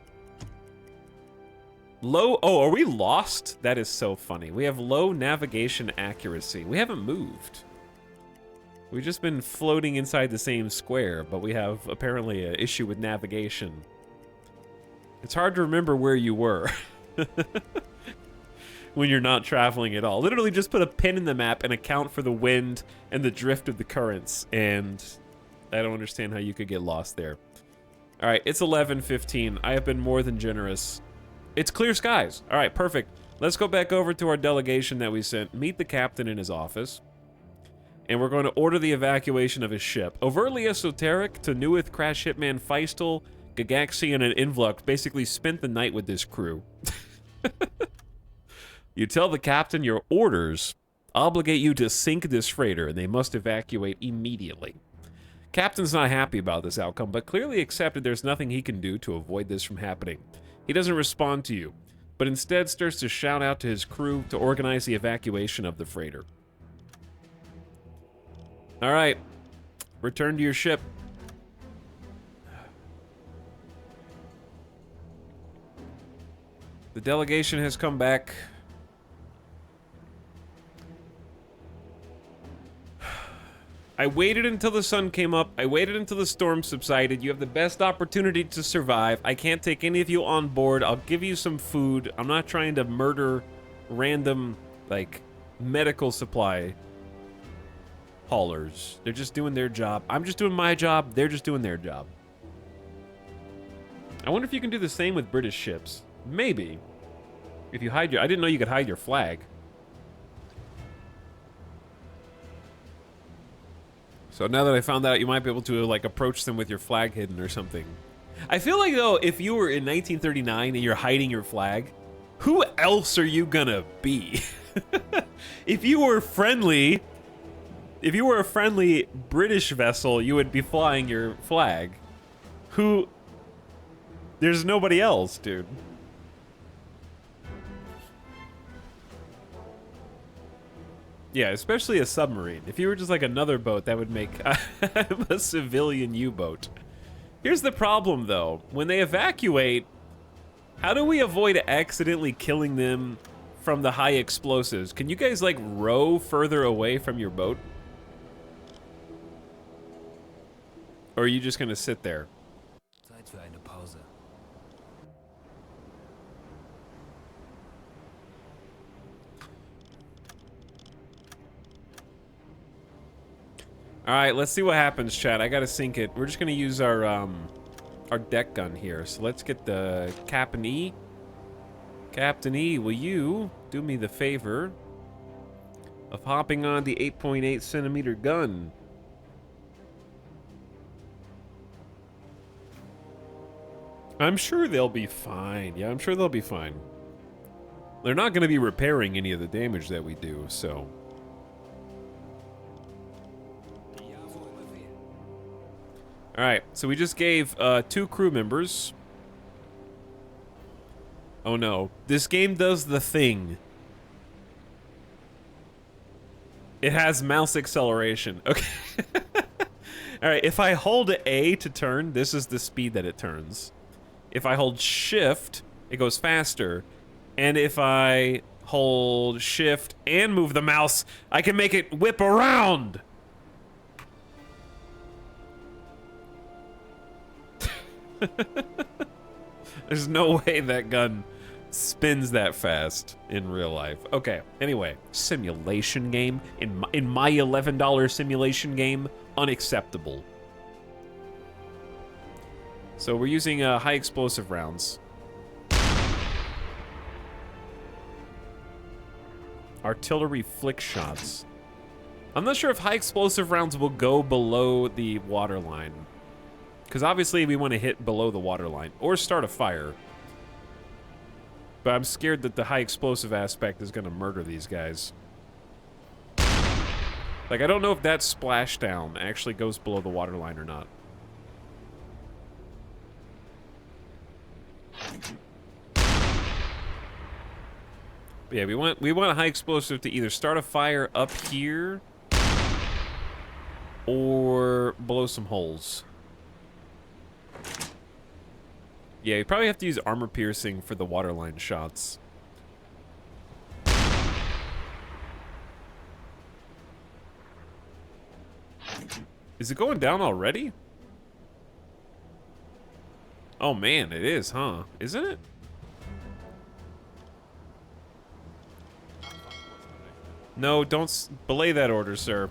Low, oh, are we lost? That is so funny. We have low navigation accuracy. We haven't moved. We've just been floating inside the same square, but we have apparently an issue with navigation. It's hard to remember where you were when you're not traveling at all. Literally just put a pin in the map and account for the wind and the drift of the currents, and I don't understand how you could get lost there. All right, it's 11:15. I have been more than generous. It's clear skies. All right, perfect. Let's go back over to our delegation that we sent, meet the captain in his office, and we're going to order the evacuation of his ship. Overtly esoteric, Tenuith, Crash Hitman, Feistel, Gagaxian, and Invlux basically spent the night with this crew. You tell the captain your orders obligate you to sink this freighter, and they must evacuate immediately. Captain's not happy about this outcome, but clearly accepted there's nothing he can do to avoid this from happening. He doesn't respond to you, but instead starts to shout out to his crew to organize the evacuation of the freighter. All right, return to your ship. The delegation has come back. I waited until the sun came up. I waited until the storm subsided. You have the best opportunity to survive. I can't take any of you on board. I'll give you some food. I'm not trying to murder random, like, medical supply haulers. They're just doing their job. I'm just doing my job. They're just doing their job. I wonder if you can do the same with British ships. Maybe. If you hide your... I didn't know you could hide your flag. So now that I found out, you might be able to, like, approach them with your flag hidden or something. I feel like, though, if you were in 1939 and you're hiding your flag, who else are you gonna be? If you were friendly... If you were a friendly British vessel, you would be flying your flag. Who... There's nobody else, dude. Yeah, especially a submarine. If you were just like another boat, that would make a civilian U-boat. Here's the problem, though. When they evacuate, how do we avoid accidentally killing them from the high explosives? Can you guys, like, row further away from your boat? Or are you just gonna sit there? Zeit für eine Pause. All right, let's see what happens, chat. I gotta sink it. We're just gonna use our deck gun here. So let's get the Captain E. Captain E, will you do me the favor of hopping on the 8.8 centimeter gun? I'm sure they'll be fine. Yeah, I'm sure they'll be fine. They're not gonna be repairing any of the damage that we do, so... Alright, so we just gave 2 crew members. Oh no, this game does the thing. It has mouse acceleration. Okay. Alright, if I hold A to turn, this is the speed that it turns. If I hold shift, it goes faster. And if I hold shift and move the mouse, I can make it whip around! There's no way that gun spins that fast in real life. Okay, anyway, simulation game. In my $11 simulation game, unacceptable. So we're using high explosive rounds. Artillery flick shots. I'm not sure if high explosive rounds will go below the waterline. Because obviously we want to hit below the waterline or start a fire. But I'm scared that the high explosive aspect is going to murder these guys. Like, I don't know if that splashdown actually goes below the waterline or not. Yeah, we want a high explosive to either start a fire up here or blow some holes. Yeah, you probably have to use armor piercing for the waterline shots. Is it going down already? Oh man, it is, huh? Isn't it? No, don't belay that order, sir.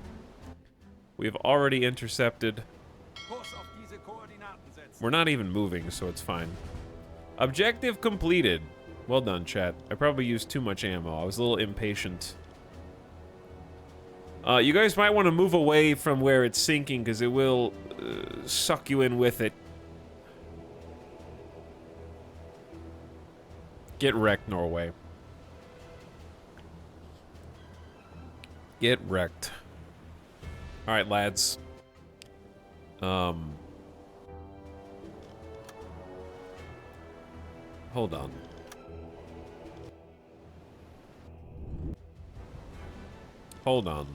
We have already intercepted. We're not even moving, so it's fine. Objective completed. Well done, chat. I probably used too much ammo. I was a little impatient. You guys might want to move away from where it's sinking, because it will suck you in with it. Get wrecked, Norway. Get wrecked. Alright, lads. Hold on. Hold on.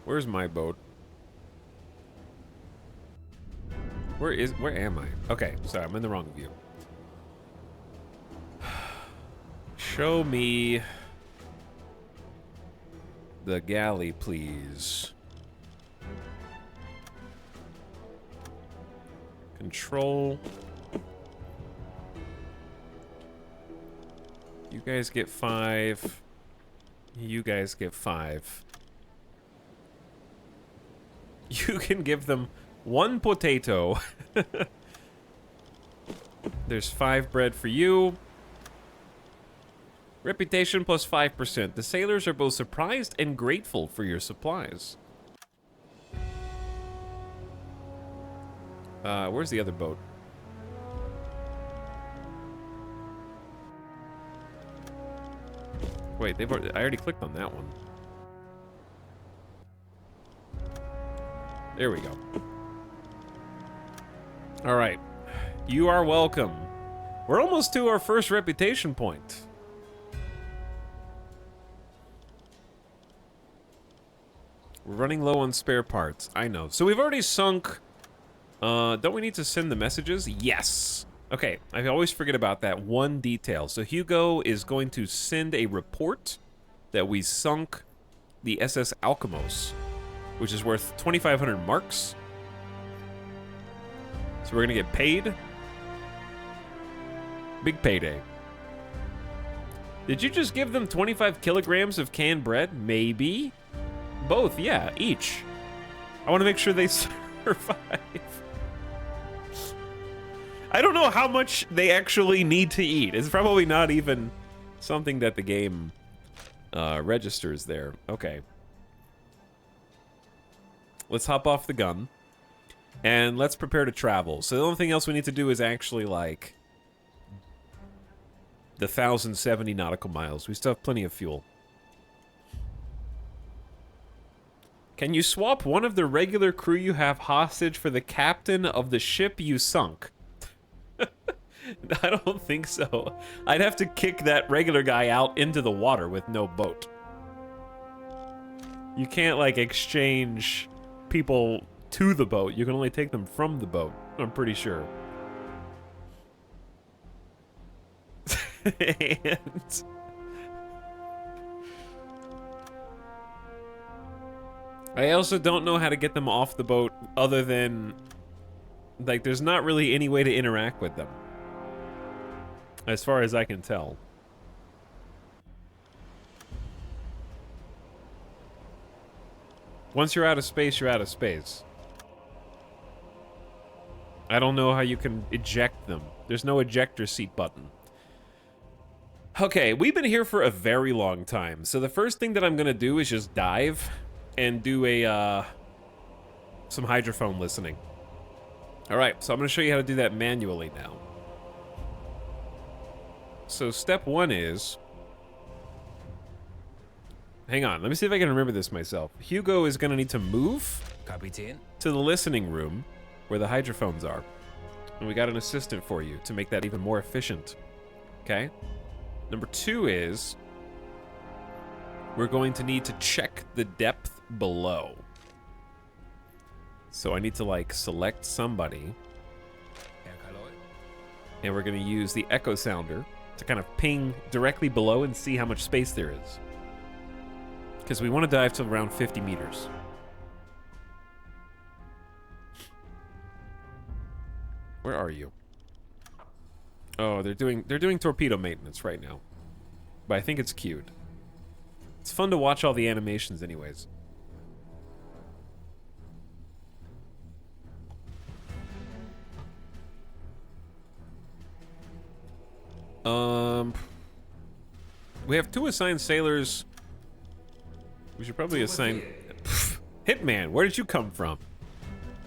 Where's my boat? Where am I? Okay, sorry, I'm in the wrong view. Show me the galley, please. Control. You guys get 5. You guys get 5. You can give them 1 potato. There's 5 bread for you. Reputation plus 5%. The sailors are both surprised and grateful for your supplies. Where's the other boat? Wait, I already clicked on that one. There we go. All right. You are welcome. We're almost to our first reputation point. We're running low on spare parts. I know. So we've already sunk. Don't we need to send the messages? Yes. Okay, I always forget about that one detail. So Hugo is going to send a report that we sunk the SS Alchemos, which is worth 2,500 marks. So we're gonna get paid. Big payday. Did you just give them 25 kilograms of canned bread? Maybe. Both, yeah, each. I want to make sure they survive. I don't know how much they actually need to eat. It's probably not even something that the game registers there. Okay. Let's hop off the gun. And let's prepare to travel. So the only thing else we need to do is actually, like, the 1,070 nautical miles. We still have plenty of fuel. Can you swap one of the regular crew you have hostage for the captain of the ship you sunk? I don't think so. I'd have to kick that regular guy out into the water with no boat. You can't, like, exchange people to the boat. You can only take them from the boat, I'm pretty sure. And I also don't know how to get them off the boat other than, like, there's not really any way to interact with them, as far as I can tell. Once you're out of space, you're out of space. I don't know how you can eject them. There's no ejector seat button. Okay, we've been here for a very long time, so the first thing that I'm gonna do is just dive and do a, some hydrophone listening. Alright, so I'm gonna show you how to do that manually now. So step 1 is... Hang on, let me see if I can remember this myself. Hugo is gonna need to move Kapitän? to the listening room where the hydrophones are. And we got an assistant for you to make that even more efficient. Okay? Number 2 is we're going to need to check the depth below. So I need to, like, select somebody. And we're going to use the echo sounder to kind of ping directly below and see how much space there is. Because we want to dive to around 50 meters. Where are you? Oh, they're doing torpedo maintenance right now. But I think it's cute. It's fun to watch all the animations anyways. We have 2 assigned sailors. We should probably assign... Hitman, where did you come from?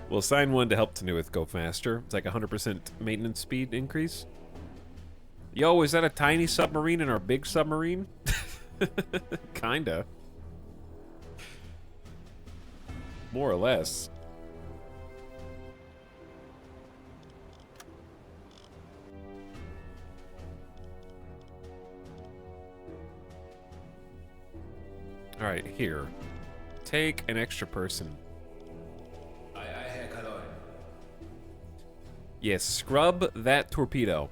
We'll assign one to help Tanuith go faster. It's like 100% maintenance speed increase. Yo, is that a tiny submarine in our big submarine? Kinda. More or less. All right, here. Take an extra person. Yes, scrub that torpedo.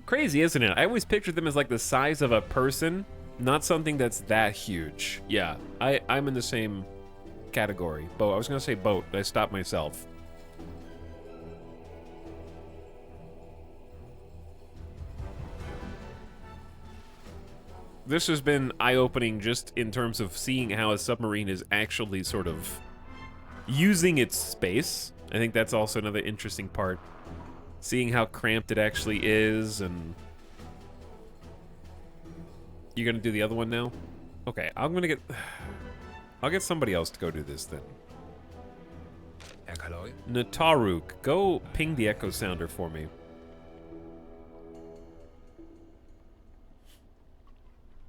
Crazy, isn't it? I always pictured them as like the size of a person, not something that's that huge. Yeah, I'm in the same category. I was gonna say boat, but I stopped myself. This has been eye-opening just in terms of seeing how a submarine is actually sort of using its space. I think that's also another interesting part. Seeing how cramped it actually is, and... You're gonna do the other one now? Okay, I'm gonna get... I'll get somebody else to go do this then. Nataruk, go ping the echo sounder for me.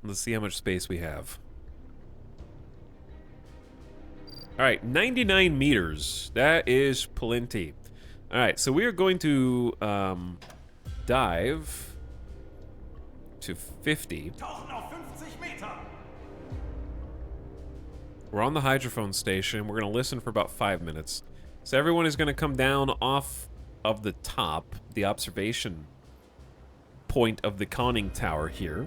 Let's see how much space we have. All right, 99 meters. That is plenty. All right, so we are going to dive to 50. We're on the hydrophone station. We're going to listen for about 5 minutes. So everyone is going to come down off of the top, the observation point of the conning tower here.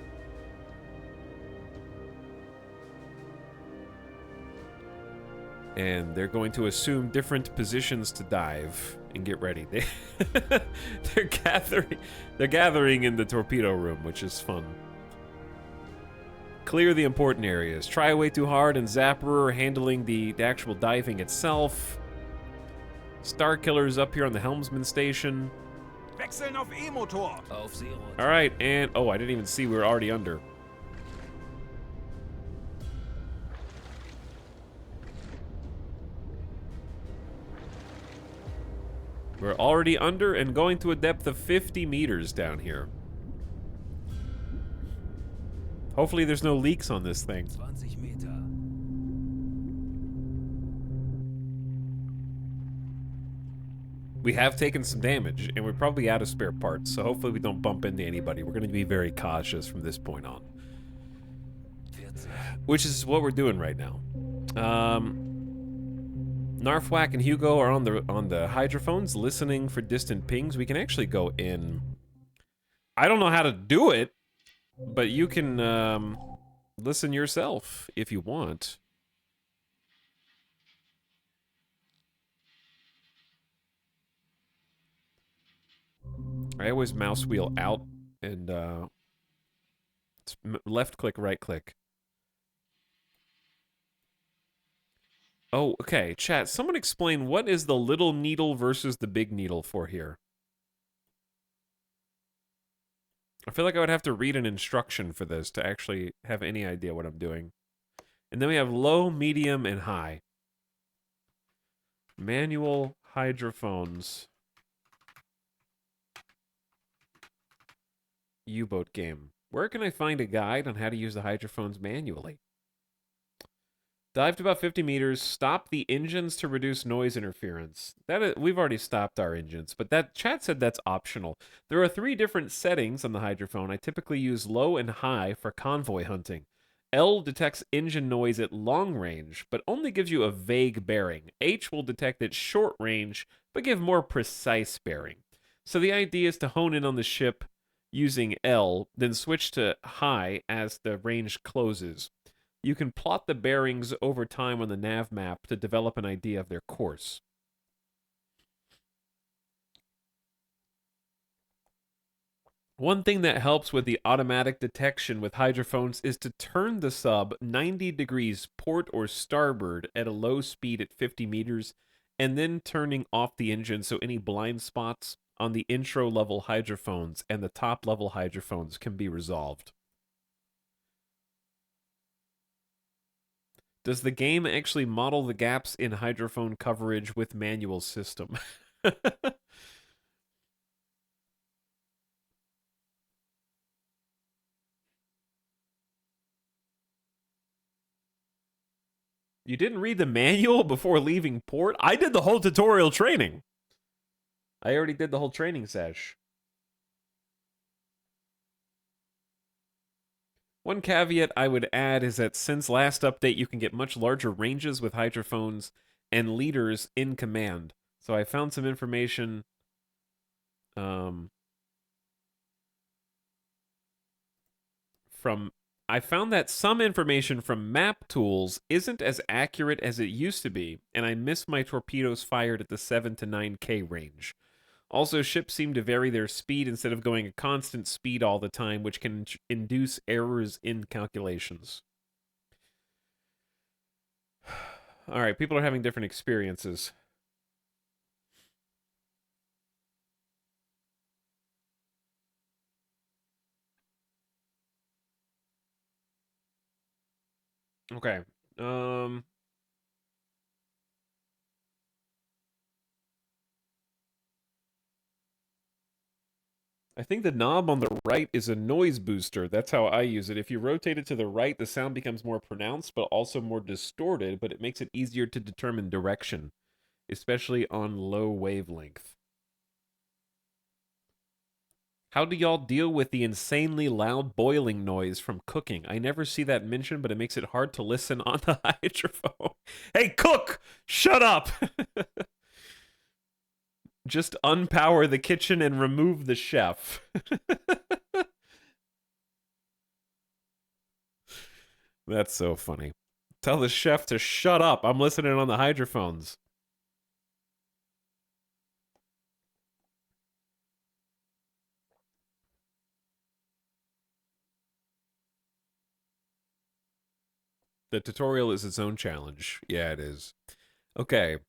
And they're going to assume different positions to dive and get ready. They're gathering in the torpedo room, which is fun. Clear the important areas. Try way too hard and Zapper handling the actual diving itself. Star Killer's up here on the helmsman station. Wechseln auf E-Motor. Auf Zero. All right, and oh, I didn't even see we were already under. We're already under and going to a depth of 50 meters down here. Hopefully there's no leaks on this thing. 20 Meter. We have taken some damage, and we're probably out of spare parts, so hopefully we don't bump into anybody. We're going to be very cautious from this point on. 40. Which is what we're doing right now. Narfwhack and Hugo are on the hydrophones, listening for distant pings. We can actually go in. I don't know how to do it, but you can listen yourself if you want. I always mouse wheel out and it's left click, right click. Oh, okay, chat, someone explain what is the little needle versus the big needle for here? I feel like I would have to read an instruction for this to actually have any idea what I'm doing. And then we have low, medium, and high. Manual hydrophones. U-boat game. Where can I find a guide on how to use the hydrophones manually? Dive to about 50 meters. Stop the engines to reduce noise interference. We've already stopped our engines, but that chat said that's optional. There are 3 different settings on the hydrophone. I typically use low and high for convoy hunting. L detects engine noise at long range, but only gives you a vague bearing. H will detect at short range, but give more precise bearing. So the idea is to hone in on the ship using L, then switch to high as the range closes. You can plot the bearings over time on the nav map to develop an idea of their course. One thing that helps with the automatic detection with hydrophones is to turn the sub 90 degrees port or starboard at a low speed at 50 meters, and then turning off the engine so any blind spots on the intro level hydrophones and the top level hydrophones can be resolved. Does the game actually model the gaps in hydrophone coverage with manual system? You didn't read the manual before leaving port? I did the whole tutorial training. I already did the whole training sesh. One caveat I would add is that since last update, you can get much larger ranges with hydrophones and leaders in command. So I found some information I found that some information from map tools isn't as accurate as it used to be, and I missed my torpedoes fired at the 7 to 9K range. Also, ships seem to vary their speed instead of going a constant speed all the time, which can induce errors in calculations. All right, people are having different experiences. Okay. I think the knob on the right is a noise booster. That's how I use it. If you rotate it to the right, the sound becomes more pronounced, but also more distorted, but it makes it easier to determine direction, especially on low wavelength. How do y'all deal with the insanely loud boiling noise from cooking? I never see that mentioned, but it makes it hard to listen on the hydrophone. Hey, cook! Shut up! Just unpower the kitchen and remove the chef. That's so funny. Tell the chef to shut up. I'm listening on the hydrophones. The tutorial is its own challenge. Yeah, it is. Okay.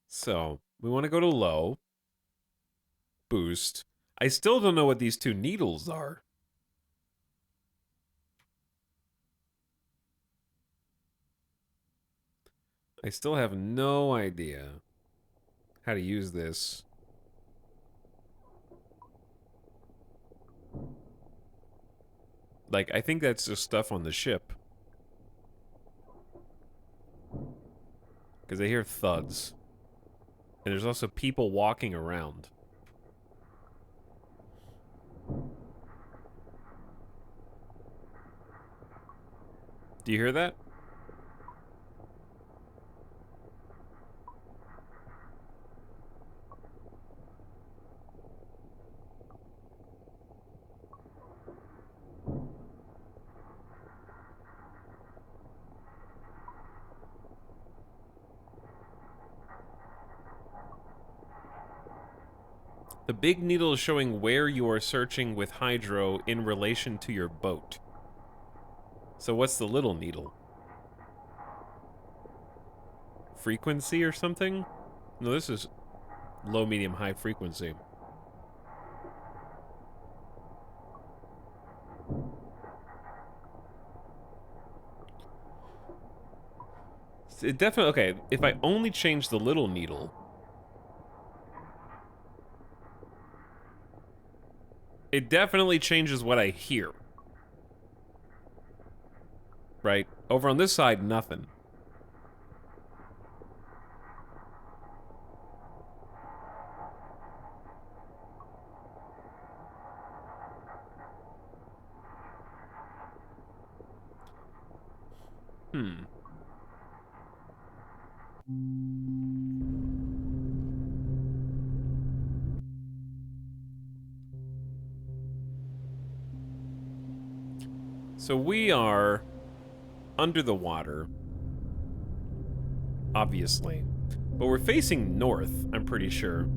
So, we want to go to low. Boost. I still don't know what these 2 needles are. I still have no idea how to use this. Like, I think that's just stuff on the ship. Because I hear thuds. And there's also people walking around. Do you hear that? The big needle is showing where you are searching with hydro in relation to your boat. So what's the little needle? Frequency or something? No, this is low, medium, high frequency. It definitely, okay, if I only change the little needle, it definitely changes what I hear. right? Over on this side, nothing. Hmm. So we are under the water, obviously. But we're facing north, I'm pretty sure.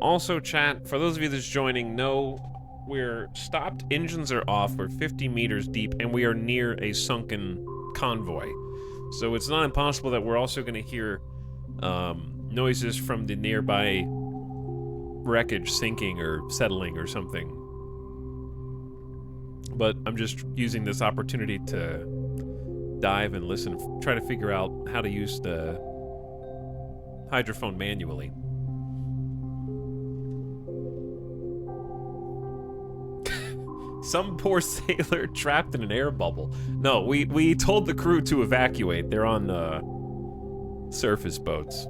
Also, chat, for those of you that's joining, no, we're stopped, engines are off, we're 50 meters deep, and we are near a sunken convoy. So it's not impossible that we're also going to hear noises from the nearby wreckage sinking or settling or something. But I'm just using this opportunity to dive and listen, try to figure out how to use the hydrophone manually. Some poor sailor trapped in an air bubble. No, we told the crew to evacuate. They're on surface boats.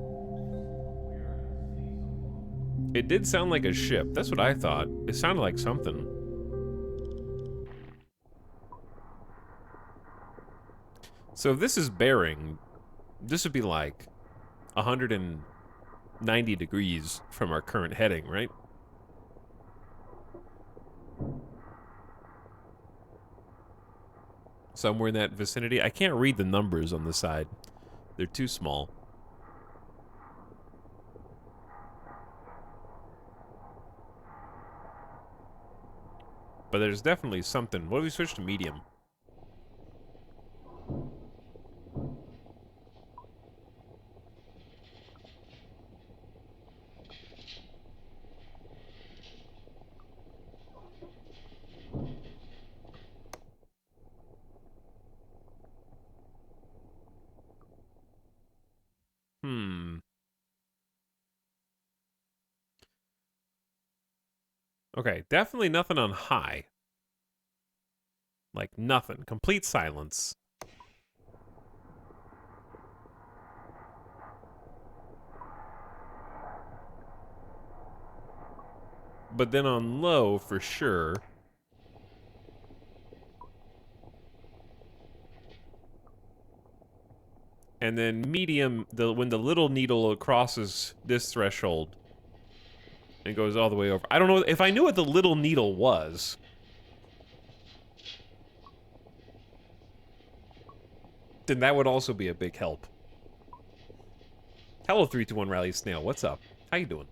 It did sound like a ship. That's what I thought. It sounded like something. So if this is bearing, this would be like 190 degrees from our current heading, right? Somewhere in that vicinity. I can't read the numbers on the side. They're too small. But there's definitely something. What if we switch to medium? Okay, definitely nothing on high. Like, nothing. Complete silence. But then on low, for sure. And then medium, when the little needle crosses this threshold and goes all the way over. I don't know if I knew what the little needle was. Then that would also be a big help. Hello, 321 Rally Snail. What's up? How you doing?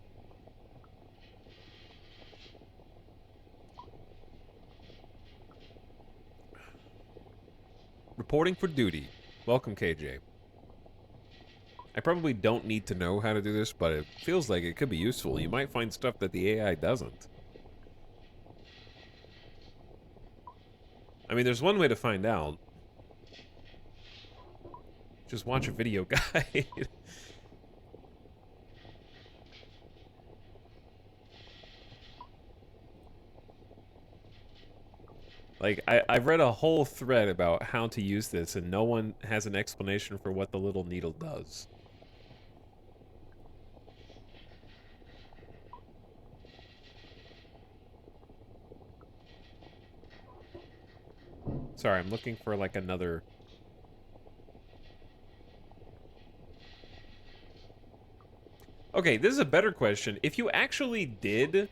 Reporting for duty. Welcome, KJ. I probably don't need to know how to do this, but it feels like it could be useful. You might find stuff that the AI doesn't. I mean, there's one way to find out. Just watch a video guide. Like, I've read a whole thread about how to use this, and no one has an explanation for what the little needle does. Sorry, I'm looking for, like, another... Okay, this is a better question. If you actually did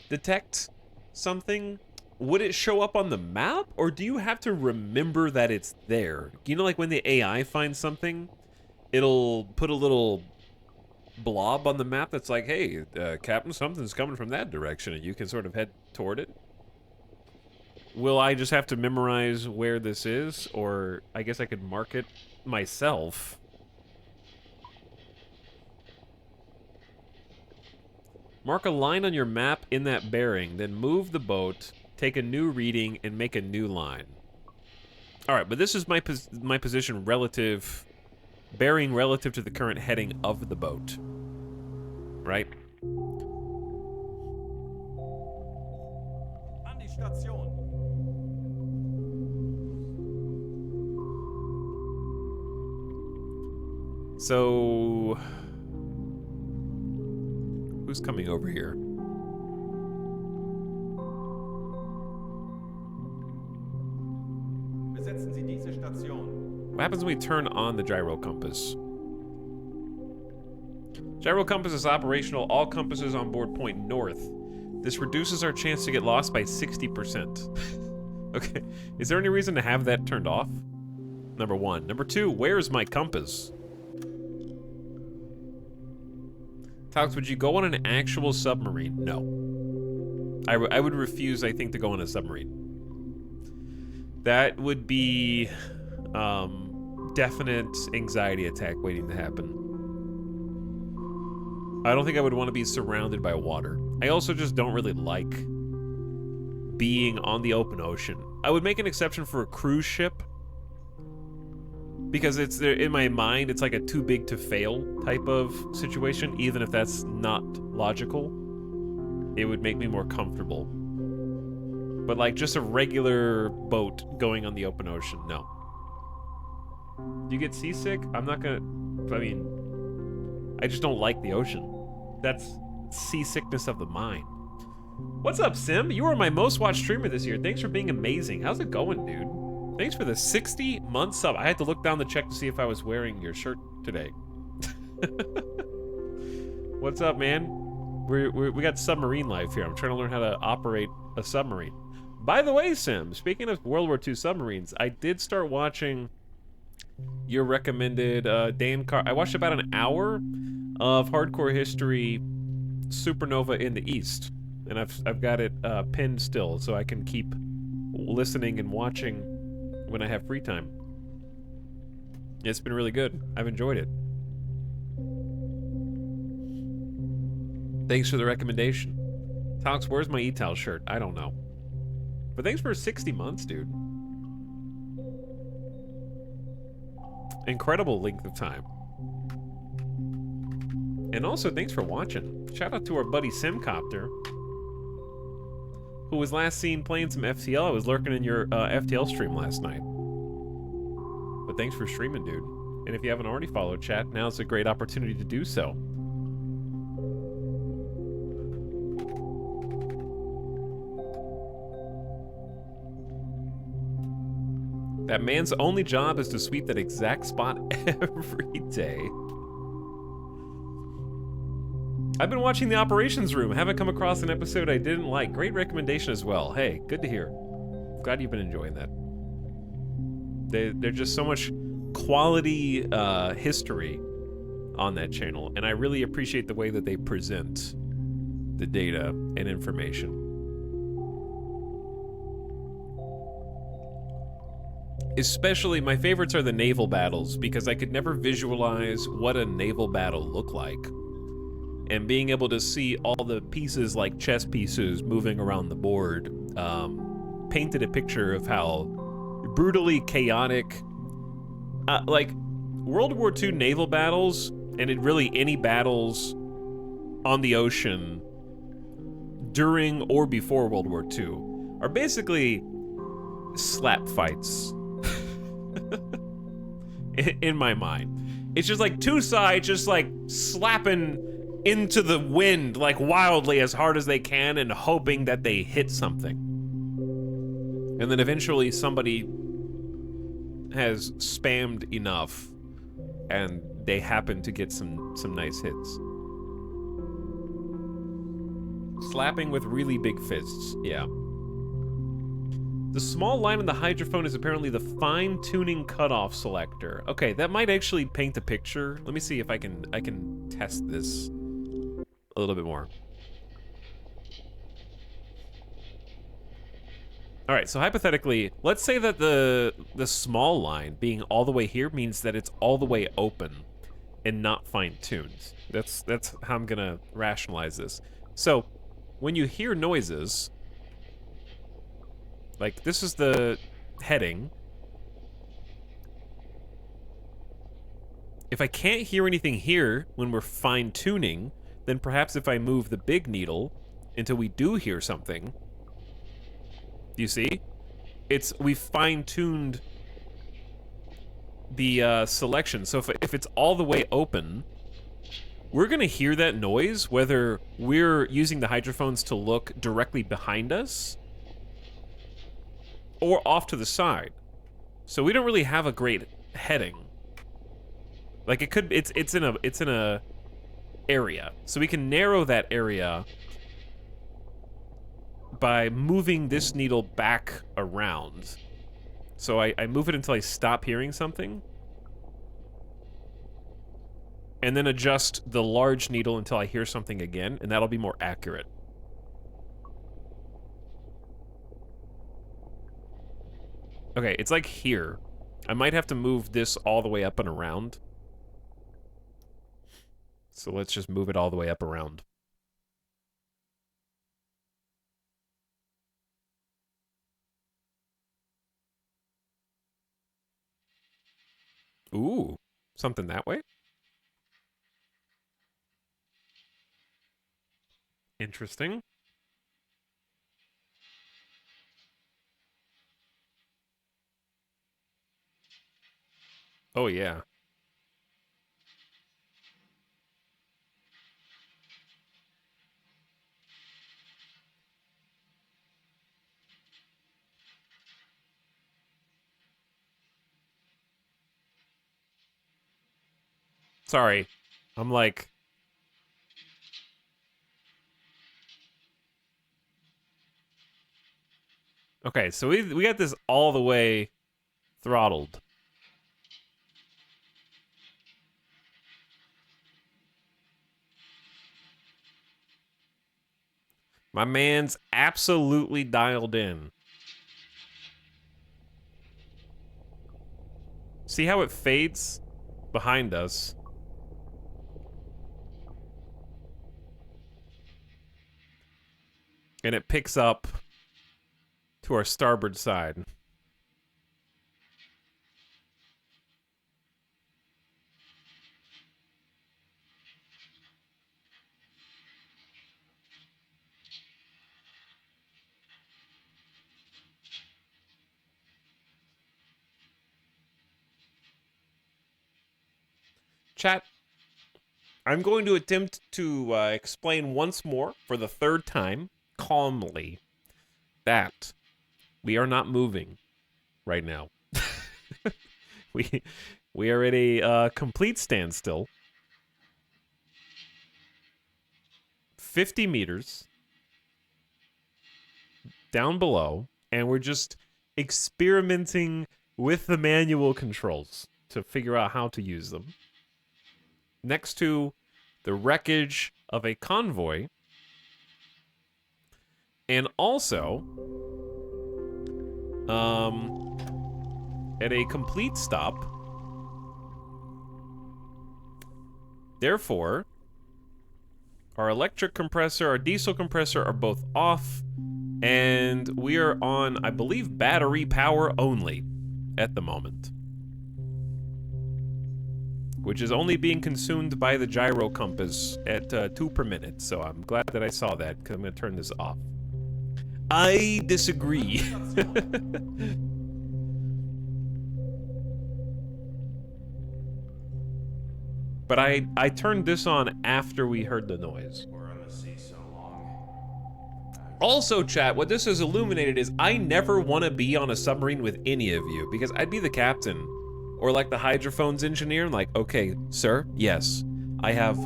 detect something, would it show up on the map, or do you have to remember that it's there? You know, like when the AI finds something, it'll put a little blob on the map that's like, hey, Captain, something's coming from that direction, and you can sort of head toward it. Will I just have to memorize where this is, or I guess I could mark it myself? Mark a line on your map in that bearing, then move the boat, take a new reading, and make a new line. Alright, but this is my position relative... bearing relative to the current heading of the boat. Right? Station. So, who's coming over here? Besetzen Sie diese Station. What happens when we turn on the gyro compass? Gyro compass is operational. All compasses on board point north. This reduces our chance to get lost by 60%. Okay, is there any reason to have that turned off? Number one. Number two, where's my compass? Tox, would you go on an actual submarine? No. I would refuse, I think, to go on a submarine. That would be definite anxiety attack waiting to happen. I don't think I would want to be surrounded by water. I also just don't really like being on the open ocean. I would make an exception for a cruise ship because it's there in my mind. It's like a too big to fail type of situation. Even if that's not logical, it would make me more comfortable. But like just a regular boat going on the open ocean, no. Do you get seasick? I'm not gonna. I mean, I just don't like the ocean. That's seasickness of the mind. What's up, Sim? You are my most watched streamer this year. Thanks for being amazing. How's it going, dude? Thanks for the 60-month sub. I had to look down the check to see if I was wearing your shirt today. What's up, man? We got submarine life here. I'm trying to learn how to operate a submarine. By the way, Sim, speaking of World War II submarines, I did start watching your recommended Dan Carr. I watched about an hour of Hardcore History Supernova in the East, and I've got it pinned still, so I can keep listening and watching when I have free time. It's been really good. I've enjoyed it. Thanks for the recommendation. Tox, where's my E-Tal shirt? I don't know. But thanks for 60 months, dude. Incredible length of time. And also, thanks for watching. Shout out to our buddy Simcopter, who was last seen playing some FTL. I was lurking in your FTL stream last night. But thanks for streaming, dude. And if you haven't already followed chat, now's a great opportunity to do so. That man's only job is to sweep that exact spot every day. I've been watching The Operations Room. Haven't come across an episode I didn't like. Great recommendation as well. Hey, good to hear. Glad you've been enjoying that. They're just so much quality history on that channel, and I really appreciate the way that they present the data and information. Especially, my favorites are the naval battles, because I could never visualize what a naval battle looked like. And being able to see all the pieces, like chess pieces, moving around the board, painted a picture of how brutally chaotic, like, World War II naval battles, and really any battles on the ocean during or before World War II, are basically slap fights. In my mind, it's just like two sides just like slapping into the wind like wildly as hard as they can and hoping that they hit something, and then eventually somebody has spammed enough and they happen to get some nice hits. Slapping with really big fists. Yeah. The small line on the hydrophone is apparently the fine-tuning cutoff selector. Okay, that might actually paint a picture. Let me see if I can test this a little bit more. All right, so hypothetically, let's say that the small line being all the way here means that it's all the way open and not fine-tuned. That's how I'm gonna rationalize this. So, when you hear noises, like, this is the heading. If I can't hear anything here when we're fine-tuning, then perhaps if I move the big needle until we do hear something, Do you see? We fine-tuned the selection. So if it's all the way open, we're gonna hear that noise whether we're using the hydrophones to look directly behind us or off to the side. So we don't really have a great heading. Like it could, it's in a area. So we can narrow that area by moving this needle back around. So I move it until I stop hearing something. And then adjust the large needle until I hear something again, and that'll be more accurate. Okay, it's like here. I might have to move this all the way up and around. So let's just move it all the way up around. Ooh, something that way? Interesting. Oh, yeah. Sorry. I'm like... Okay, so we got this all the way throttled. My man's absolutely dialed in. See how it fades behind us? And it picks up to our starboard side. Chat, I'm going to attempt to explain once more, for the third time, calmly, that we are not moving right now. we are at a complete standstill. 50 meters down below, and we're just experimenting with the manual controls to figure out how to use them. Next to the wreckage of a convoy, and also at a complete stop. Therefore, our electric compressor, our diesel compressor are both off, and we are on, I believe, battery power only at the moment, which is only being consumed by the gyro compass at 2 per minute. So I'm glad that I saw that, because I'm going to turn this off. I disagree. But I turned this on after we heard the noise. We're on the sea so long. Also, chat, what this has illuminated is I never want to be on a submarine with any of you, because I'd be the captain, or like the hydrophones engineer, and like, okay, sir, yes, I have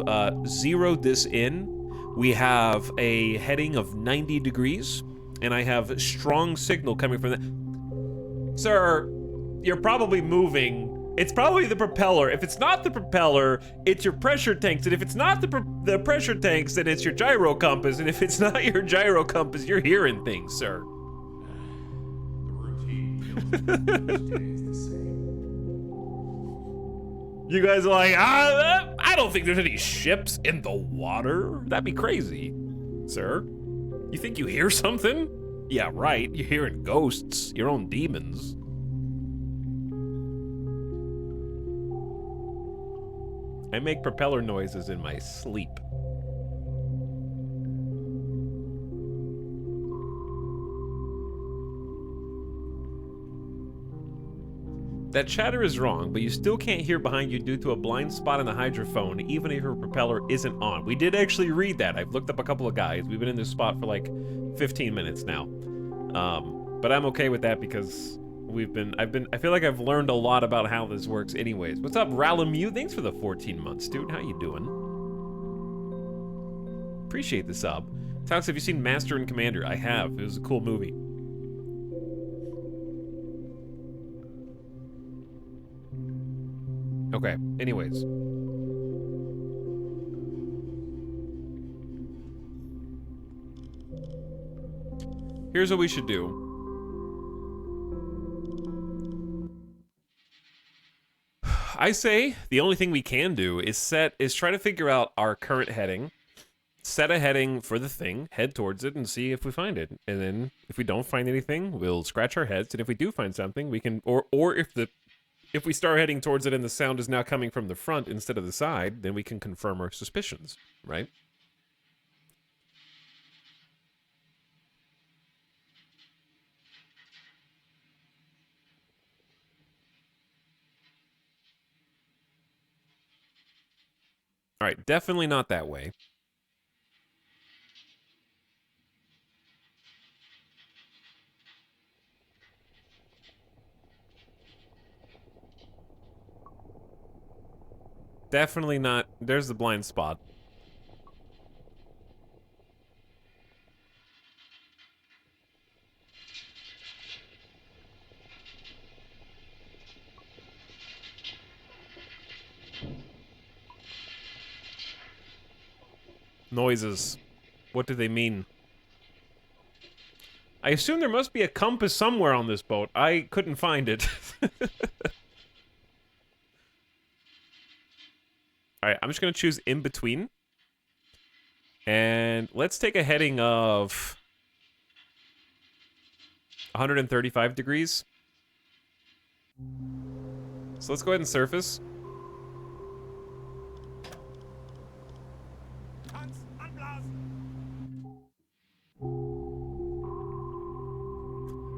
zeroed this in. We have a heading of 90 degrees, and I have strong signal coming from that. Sir, you're probably moving. It's probably the propeller. If it's not the propeller, it's your pressure tanks. And if it's not the pressure tanks, then it's your gyro compass. And if it's not your gyro compass, you're hearing things, sir. The routine stays the same. You guys are like, I don't think there's any ships in the water. That'd be crazy. Sir, you think you hear something? Yeah, right. You're hearing ghosts, your own demons. I make propeller noises in my sleep. That chatter is wrong, but you still can't hear behind you due to a blind spot in the hydrophone, even if your propeller isn't on. We did actually read that. I've looked up a couple of guys. We've been in this spot for like 15 minutes now. But I'm okay with that because I feel like I've learned a lot about how this works anyways. What's up, Ralamu? Thanks for the 14 months, dude. How you doing? Appreciate the sub. Talks, have you seen Master and Commander? I have. It was a cool movie. Okay, anyways. Here's what we should do. I say the only thing we can do is try to figure out our current heading, set a heading for the thing, head towards it, and see if we find it. And then if we don't find anything, we'll scratch our heads. And if we do find something, we can, or if we start heading towards it and the sound is now coming from the front instead of the side, then we can confirm our suspicions, right? All right, definitely not that way. Definitely not. There's the blind spot. Noises. What do they mean? I assume there must be a compass somewhere on this boat. I couldn't find it. Alright, I'm just going to choose in between. And let's take a heading of 135 degrees. So let's go ahead and surface.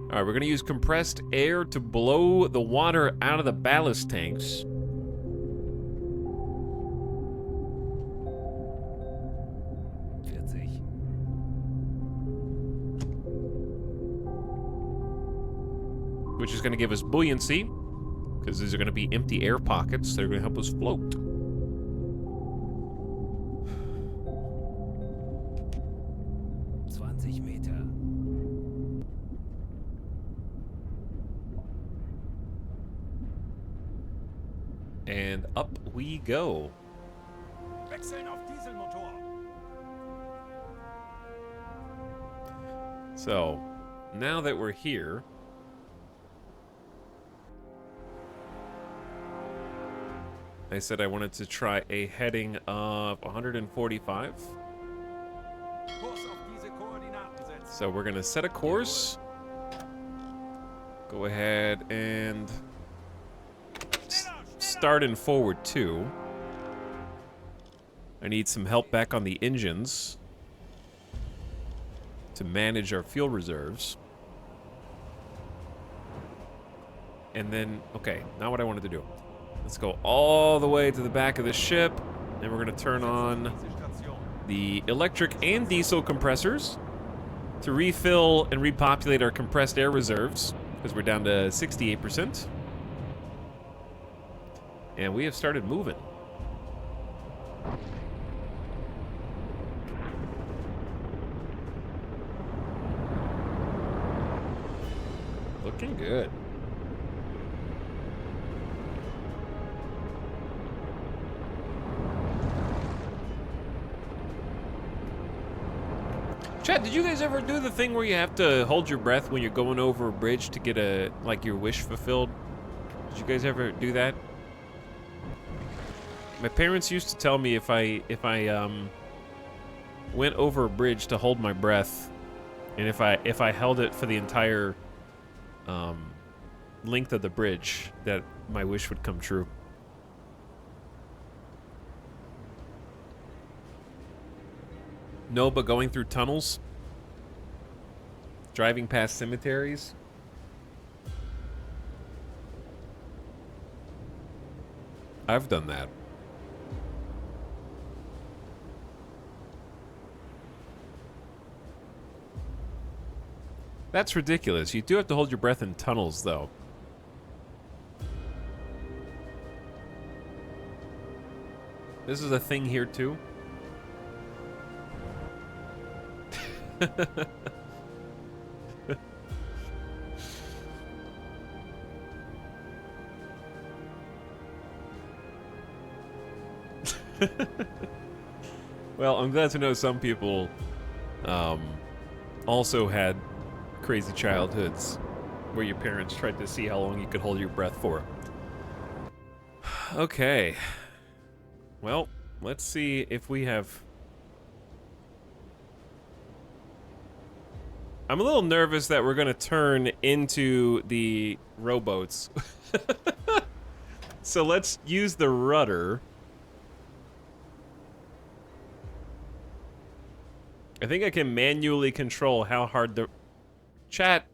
Alright, we're going to use compressed air to blow the water out of the ballast tanks. Which is going to give us buoyancy, because these are going to be empty air pockets that are going to help us float. And up we go. So, now that we're here, I said I wanted to try a heading of 145. So we're going to set a course. Go ahead and start in forward 2. I need some help back on the engines to manage our fuel reserves. And then, okay, now what I wanted to do. Let's go all the way to the back of the ship, and we're going to turn on the electric and diesel compressors to refill and repopulate our compressed air reserves, because we're down to 68%. And we have started moving. Looking good. Chat, did you guys ever do the thing where you have to hold your breath when you're going over a bridge to get your wish fulfilled? Did you guys ever do that? My parents used to tell me if I went over a bridge to hold my breath, and if I held it for the entire length of the bridge, that my wish would come true. No, but going through tunnels, driving past cemeteries. I've done that. That's ridiculous. You do have to hold your breath in tunnels, though. This is a thing here, too. Well, I'm glad to know some people also had crazy childhoods where your parents tried to see how long you could hold your breath for. Okay. Well, let's see if we have... I'm a little nervous that we're gonna turn into the rowboats. So let's use the rudder. I think I can manually control how hard the... Chat.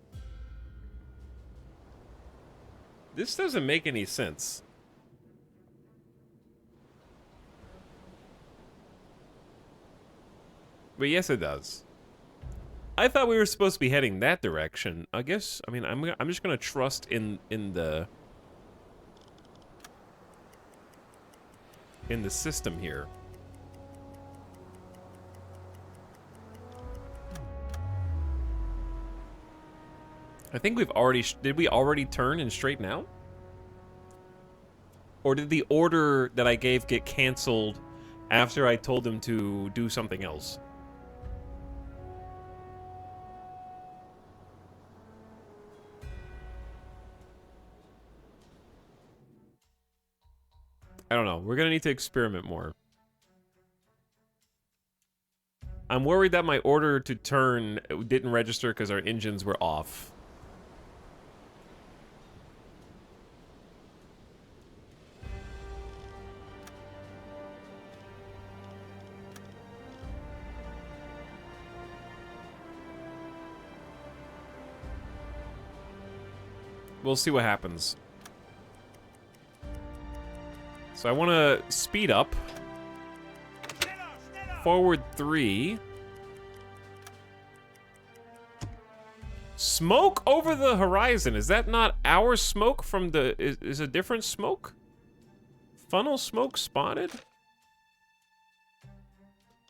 This doesn't make any sense. But yes, it does. I thought we were supposed to be heading that direction. I guess, I mean, I'm just gonna trust in the system here. I think we've already... Did we already turn and straighten out? Or did the order that I gave get canceled after I told them to do something else? I don't know. We're gonna need to experiment more. I'm worried that my order to turn didn't register because our engines were off. We'll see what happens. So I want to speed up. Forward 3. Smoke over the horizon. Is that not our smoke from the... Is a different smoke? Funnel smoke spotted?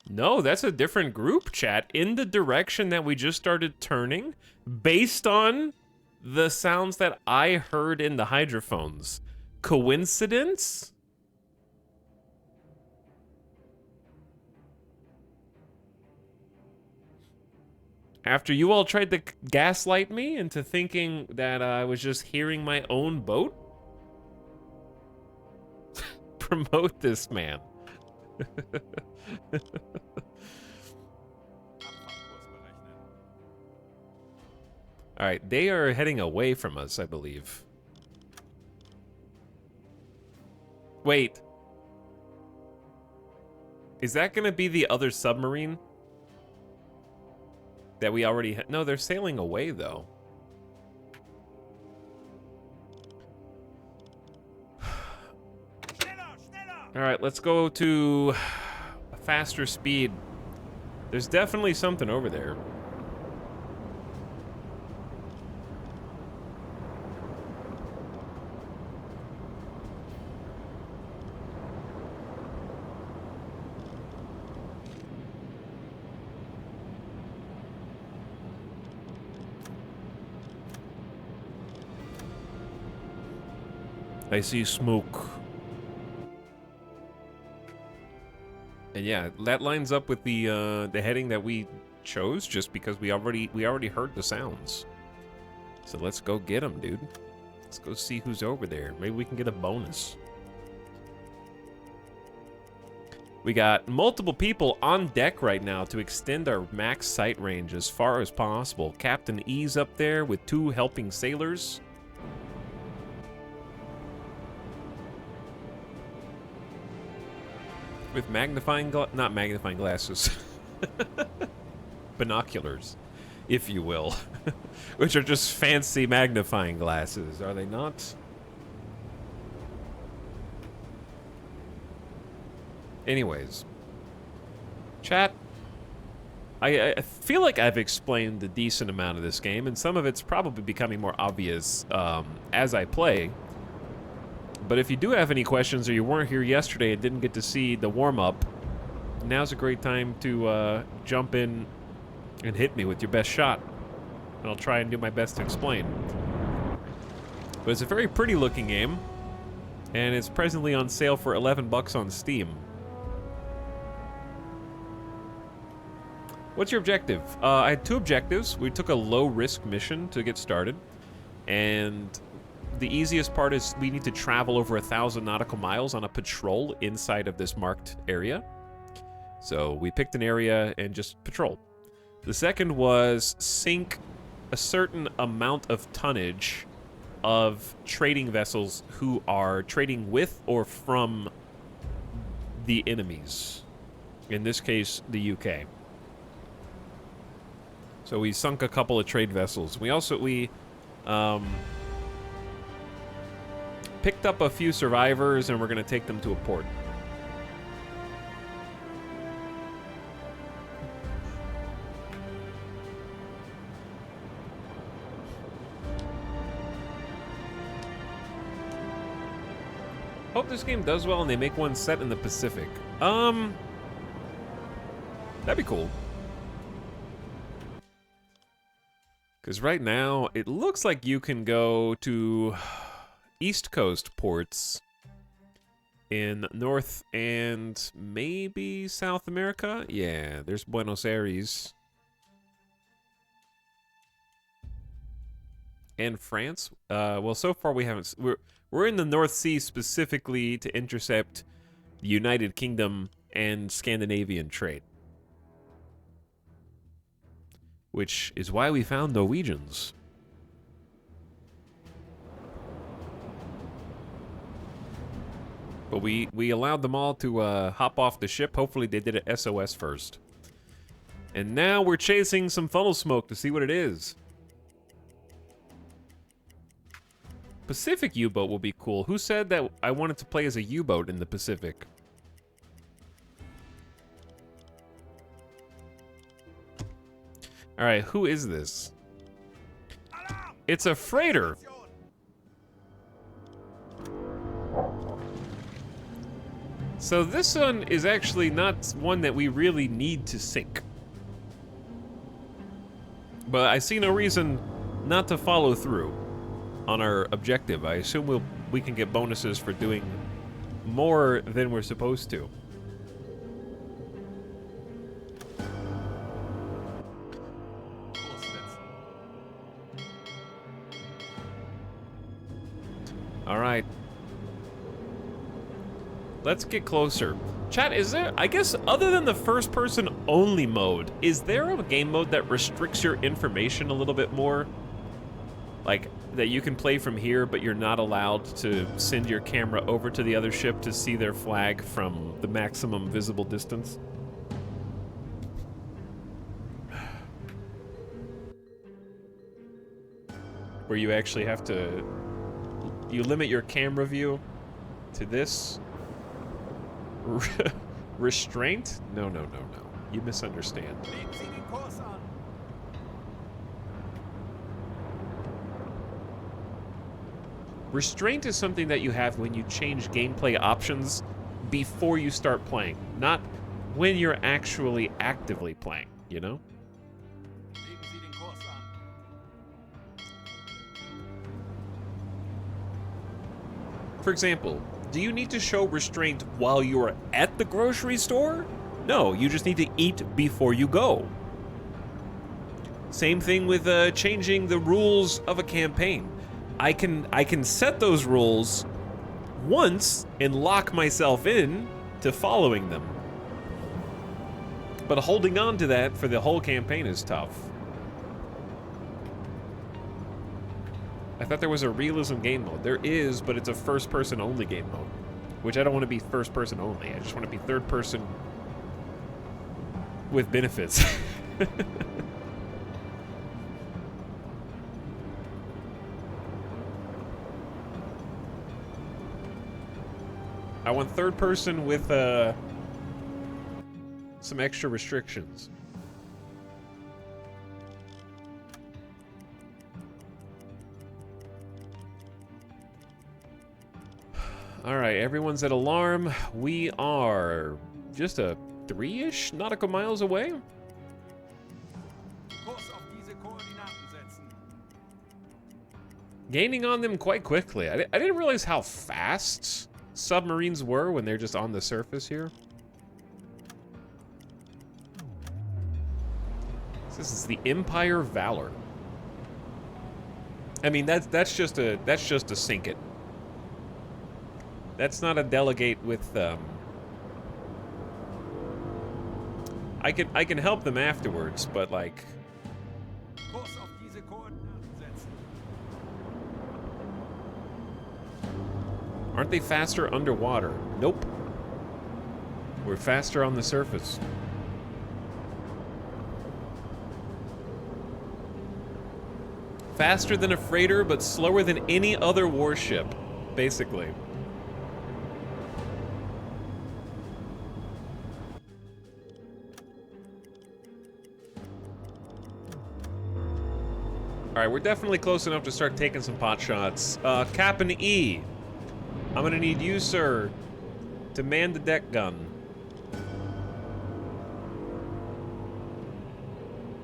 No, that's a different group, chat. In the direction that we just started turning, based on the sounds that I heard in the hydrophones. Coincidence? After you all tried to gaslight me into thinking that I was just hearing my own boat? Promote this man. Alright, they are heading away from us, I believe. Wait. Is that gonna be the other submarine? That we already had? No, they're sailing away, though. Alright, let's go to a faster speed. There's definitely something over there. I see smoke. And yeah, that lines up with the heading that we chose just because we already heard the sounds. So let's go get them, dude. Let's go see who's over there. Maybe we can get a bonus. We got multiple people on deck right now to extend our max sight range as far as possible. Captain E's up there with 2 helping sailors. With not magnifying glasses. Binoculars, if you will. Which are just fancy magnifying glasses, are they not? Anyways. Chat. I feel like I've explained a decent amount of this game, and some of it's probably becoming more obvious as I play. But if you do have any questions, or you weren't here yesterday and didn't get to see the warm-up, now's a great time to jump in and hit me with your best shot. And I'll try and do my best to explain. But it's a very pretty looking game, and it's presently on sale for 11 bucks on Steam. What's your objective? I had 2 objectives. We took a low-risk mission to get started, and the easiest part is we need to travel over 1,000 nautical miles on a patrol inside of this marked area. So we picked an area and just patrol. The second was sink a certain amount of tonnage of trading vessels who are trading with or from the enemies. In this case, the UK. So we sunk a couple of trade vessels. We also, picked up a few survivors, and we're gonna take them to a port. Hope this game does well and they make one set in the Pacific. That'd be cool. Because right now, it looks like you can go to East Coast ports in North and maybe South America? Yeah, there's Buenos Aires. And France? Well, so far we haven't... We're in the North Sea specifically to intercept the United Kingdom and Scandinavian trade. Which is why we found Norwegians. But we allowed them all to hop off the ship. Hopefully they did it SOS first. And now we're chasing some funnel smoke to see what it is. Pacific U-boat will be cool. Who said that I wanted to play as a U-boat in the Pacific? Alright, who is this? It's a freighter! So this one is actually not one that we really need to sink. But I see no reason not to follow through on our objective. I assume we can get bonuses for doing more than we're supposed to. Alright. Let's get closer. Chat, is there, I guess, other than the first-person only mode, is there a game mode that restricts your information a little bit more? Like, that you can play from here, but you're not allowed to send your camera over to the other ship to see their flag from the maximum visible distance? Where you actually have to... You limit your camera view to this? Restraint? No. You misunderstand. Restraint is something that you have when you change gameplay options before you start playing, not when you're actually actively playing, you know? For example, do you need to show restraint while you're at the grocery store? No, you just need to eat before you go. Same thing with changing the rules of a campaign. I can set those rules once and lock myself in to following them. But holding on to that for the whole campaign is tough. I thought there was a realism game mode. There is, but it's a first-person only game mode. Which I don't want to be first-person only. I just want to be third-person with benefits. I want third-person with some extra restrictions. All right, everyone's at alarm. We are just a 3-ish nautical miles away. Gaining on them quite quickly. I didn't realize how fast submarines were when they're just on the surface here. This is the Empire Valor. I mean, that's just a sink it. That's not a delegate with I can help them afterwards, but like aren't they faster underwater? Nope. We're faster on the surface. Faster than a freighter, but slower than any other warship, basically. Alright, we're definitely close enough to start taking some pot shots. Captain E, I'm gonna need you, sir, to man the deck gun.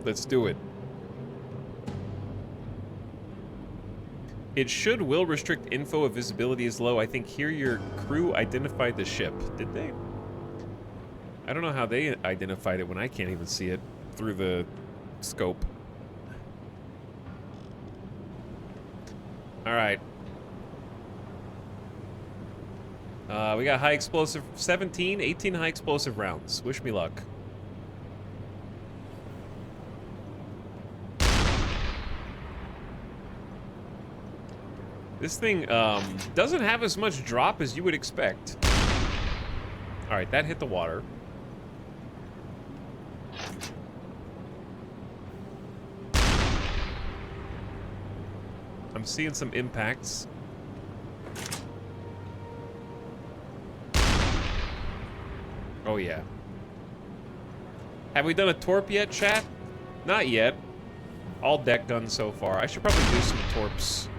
Let's do it. It will restrict info if visibility is low. I think here your crew identified the ship. Did they? I don't know how they identified it when I can't even see it through the scope. All right. We got high explosive 17, 18 high explosive rounds. Wish me luck. This thing doesn't have as much drop as you would expect. All right, that hit the water. I'm seeing some impacts. Oh yeah. Have we done a torp yet, chat? Not yet. All deck guns so far. I should probably do some torps.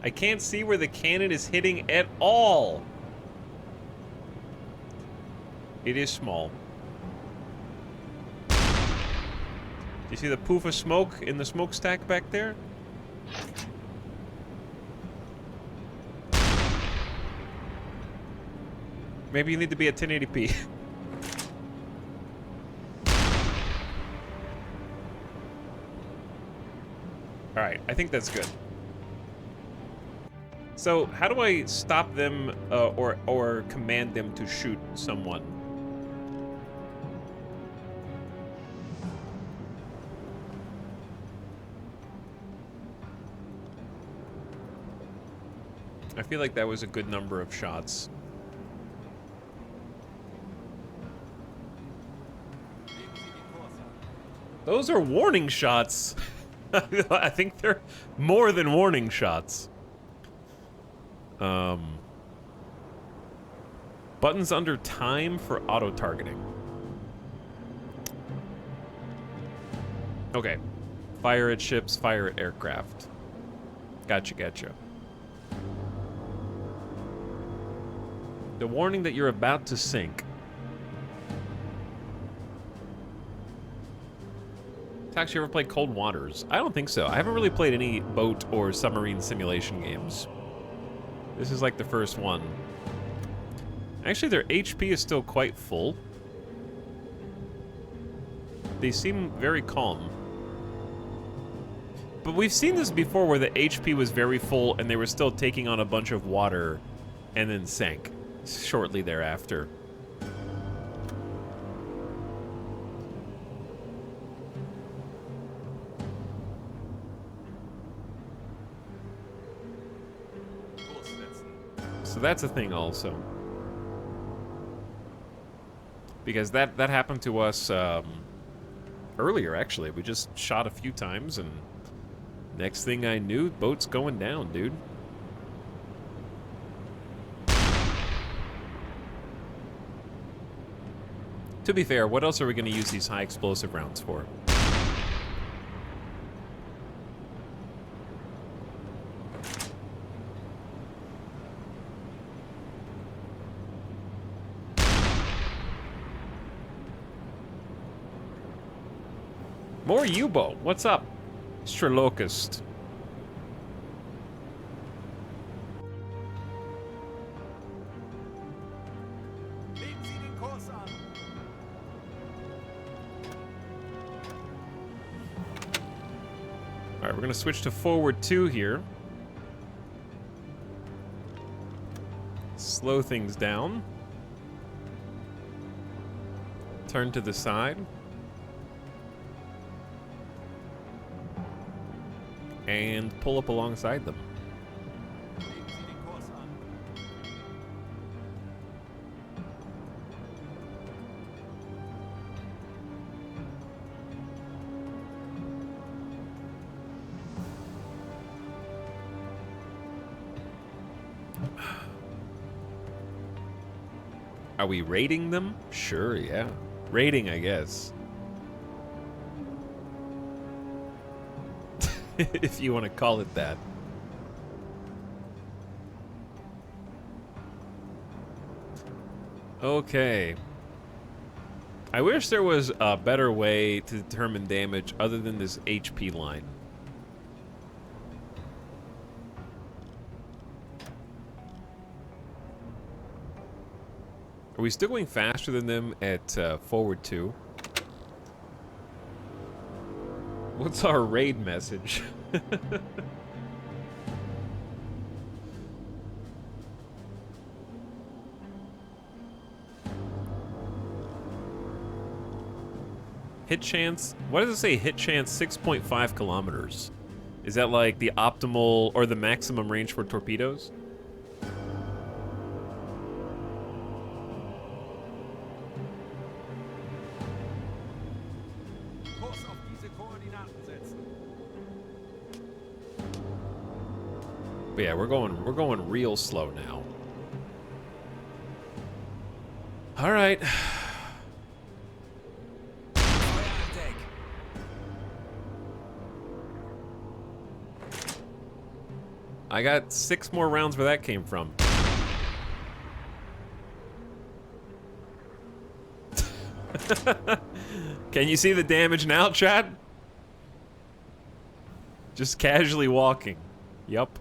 I can't see where the cannon is hitting at all. It is small. Do you see the poof of smoke in the smokestack back there? Maybe you need to be at 1080p. All right, I think that's good. So, how do I stop them or command them to shoot someone? I feel like that was a good number of shots. Those are warning shots. I think they're more than warning shots. Buttons under time for auto-targeting. Okay. Fire at ships, fire at aircraft. Gotcha, gotcha. The warning that you're about to sink. Tax, you ever played Cold Waters? I don't think so. I haven't really played any boat or submarine simulation games. This is like the first one. Actually, their HP is still quite full. They seem very calm. But we've seen this before where the HP was very full and they were still taking on a bunch of water and then sank shortly thereafter. So that's a thing also. Because that happened to us earlier, actually. We just shot a few times, and next thing I knew, boat's going down, dude. To be fair, what else are we going to use these high explosive rounds for? More U-boat. What's up? Strelocust. Alright, we're gonna switch to forward 2 here. Slow things down. Turn to the side. And pull up alongside them. Are we rating them? Sure, yeah. Rating, I guess. If you want to call it that. Okay. I wish there was a better way to determine damage other than this HP line. Are we still going faster than them at forward 2? What's our raid message? Hit chance, what does it say? Hit chance 6.5 kilometers. Is that like the optimal or the maximum range for torpedoes? But yeah, we're going real slow now. All right. I got 6 more rounds where that came from. Can you see the damage now, chat? Just casually walking. Yup.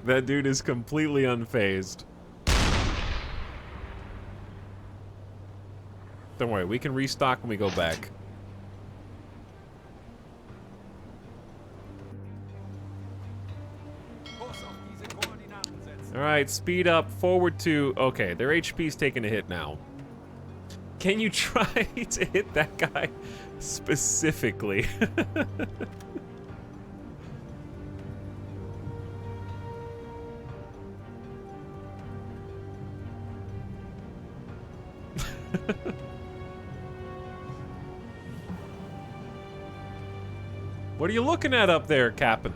That dude is completely unfazed. Don't worry, we can restock when we go back. Alright, speed up, forward 2. Okay, their HP's taking a hit now. Can you try to hit that guy specifically? What are you looking at up there, Captain?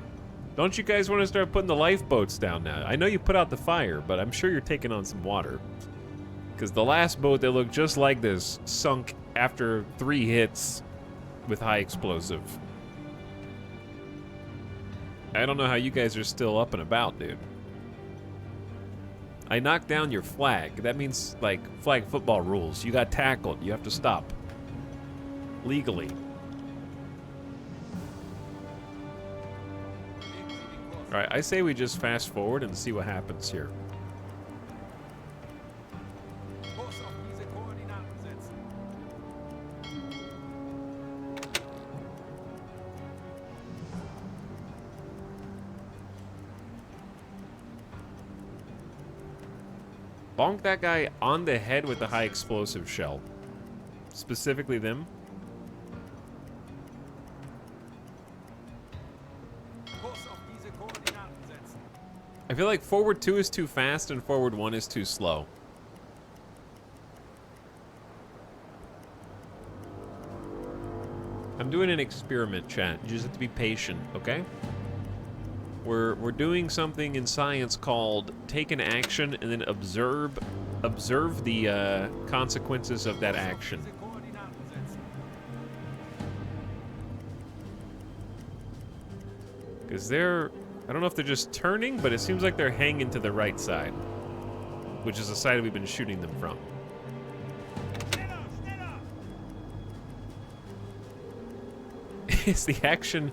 Don't you guys want to start putting the lifeboats down now? I know you put out the fire, but I'm sure you're taking on some water. Because the last boat that looked just like this sunk after 3 hits with high explosive. I don't know how you guys are still up and about, dude. I knocked down your flag. That means, like, flag football rules. You got tackled. You have to stop. Legally. Alright, I say we just fast forward and see what happens here. Bonk that guy on the head with the high explosive shell. Specifically them. I feel like forward 2 is too fast and forward 1 is too slow. I'm doing an experiment, chat. You just have to be patient, okay? We're doing something in science called take an action and then observe the consequences of that action. Because they're, I don't know if they're just turning, but it seems like they're hanging to the right side, which is the side we've been shooting them from. Is the action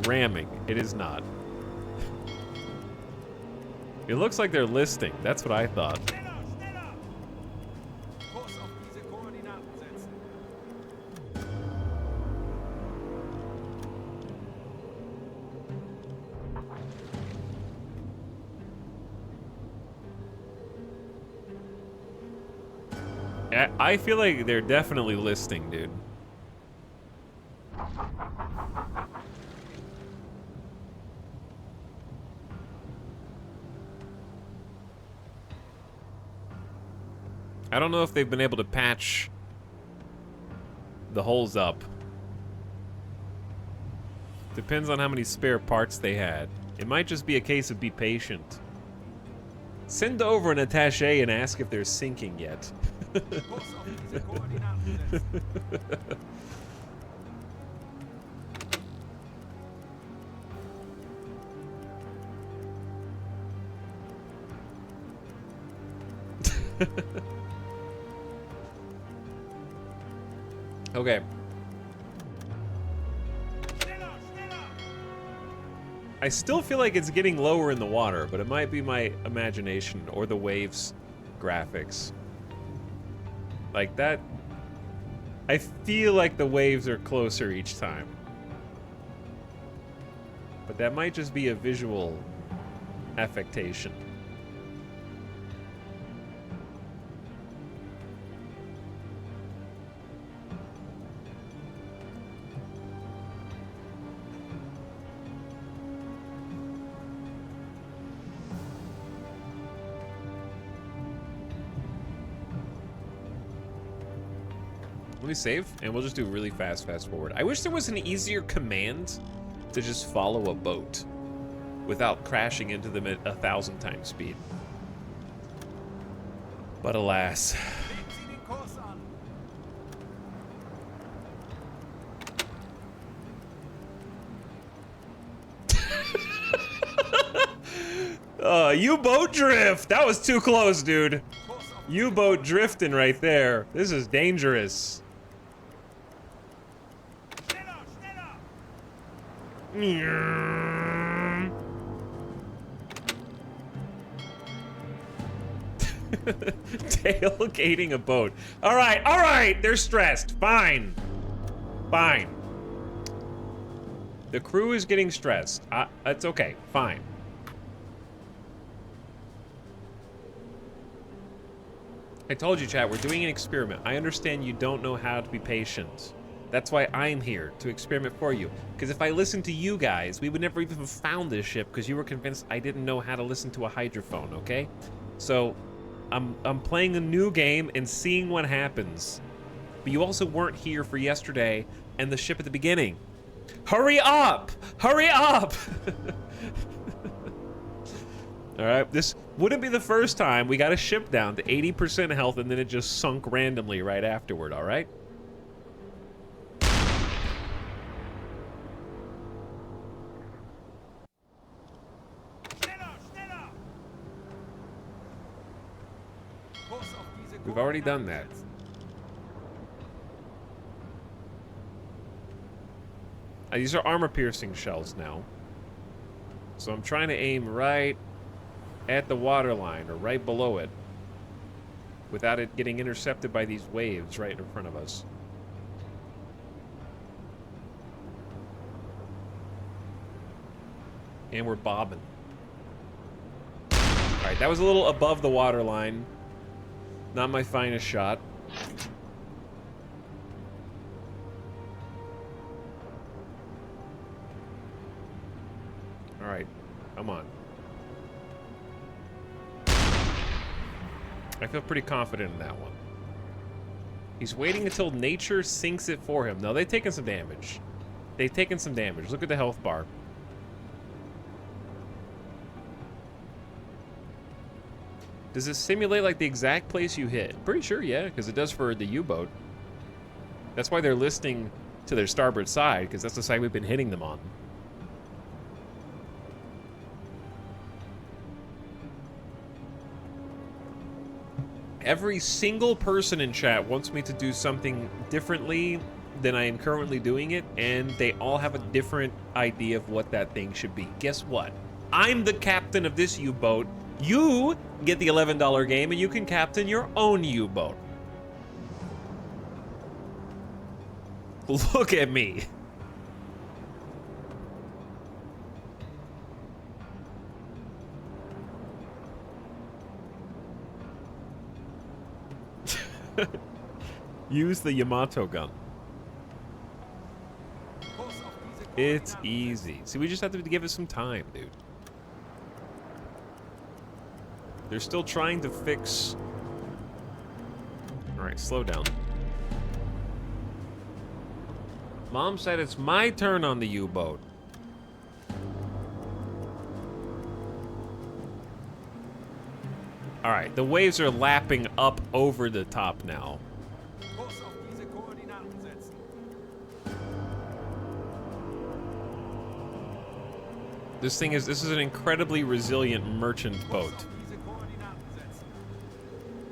ramming? It is not. It looks like they're listing. That's what I thought. I feel like they're definitely listing, dude. I don't know if they've been able to patch the holes up. Depends on how many spare parts they had. It might just be a case of be patient. Send over an attaché and ask if they're sinking yet. Okay. I still feel like it's getting lower in the water, but it might be my imagination or the waves graphics. Like that, I feel like the waves are closer each time. But that might just be a visual affectation. Let me save, and we'll just do really fast forward. I wish there was an easier command to just follow a boat without crashing into them at 1,000 times speed. But alas. U-boat drift! That was too close, dude. U-boat drifting right there. This is dangerous. Tailgating a boat. All right, they're stressed. Fine. The crew is getting stressed. It's okay, fine. I told you, chat, we're doing an experiment. I understand you don't know how to be patient. That's why I'm here, to experiment for you. Because if I listened to you guys, we would never even have found this ship because you were convinced I didn't know how to listen to a hydrophone, okay? So, I'm playing a new game and seeing what happens. But you also weren't here for yesterday and the ship at the beginning. Hurry up! Hurry up! Alright, this wouldn't be the first time we got a ship down to 80% health and then it just sunk randomly right afterward, alright? We've already done that. These are armor-piercing shells now. So I'm trying to aim right at the waterline, or right below it, without it getting intercepted by these waves right in front of us. And we're bobbing. Alright, that was a little above the waterline. Not my finest shot. Alright, come on. I feel pretty confident in that one. He's waiting until nature sinks it for him. No, they've taken some damage. They've taken some damage. Look at the health bar. Does it simulate like the exact place you hit? Pretty sure, yeah, because it does for the U-boat. That's why they're listening to their starboard side, because that's the side we've been hitting them on. Every single person in chat wants me to do something differently than I am currently doing it, and they all have a different idea of what that thing should be. Guess what? I'm the captain of this U-boat. You get the $11 game, and you can captain your own U-boat. Look at me. Use the Yamato gun. It's easy. See, we just have to give it some time, dude. They're still trying to fix... Alright, slow down. Mom said it's my turn on the U-boat. Alright, the waves are lapping up over the top now. This is an incredibly resilient merchant boat.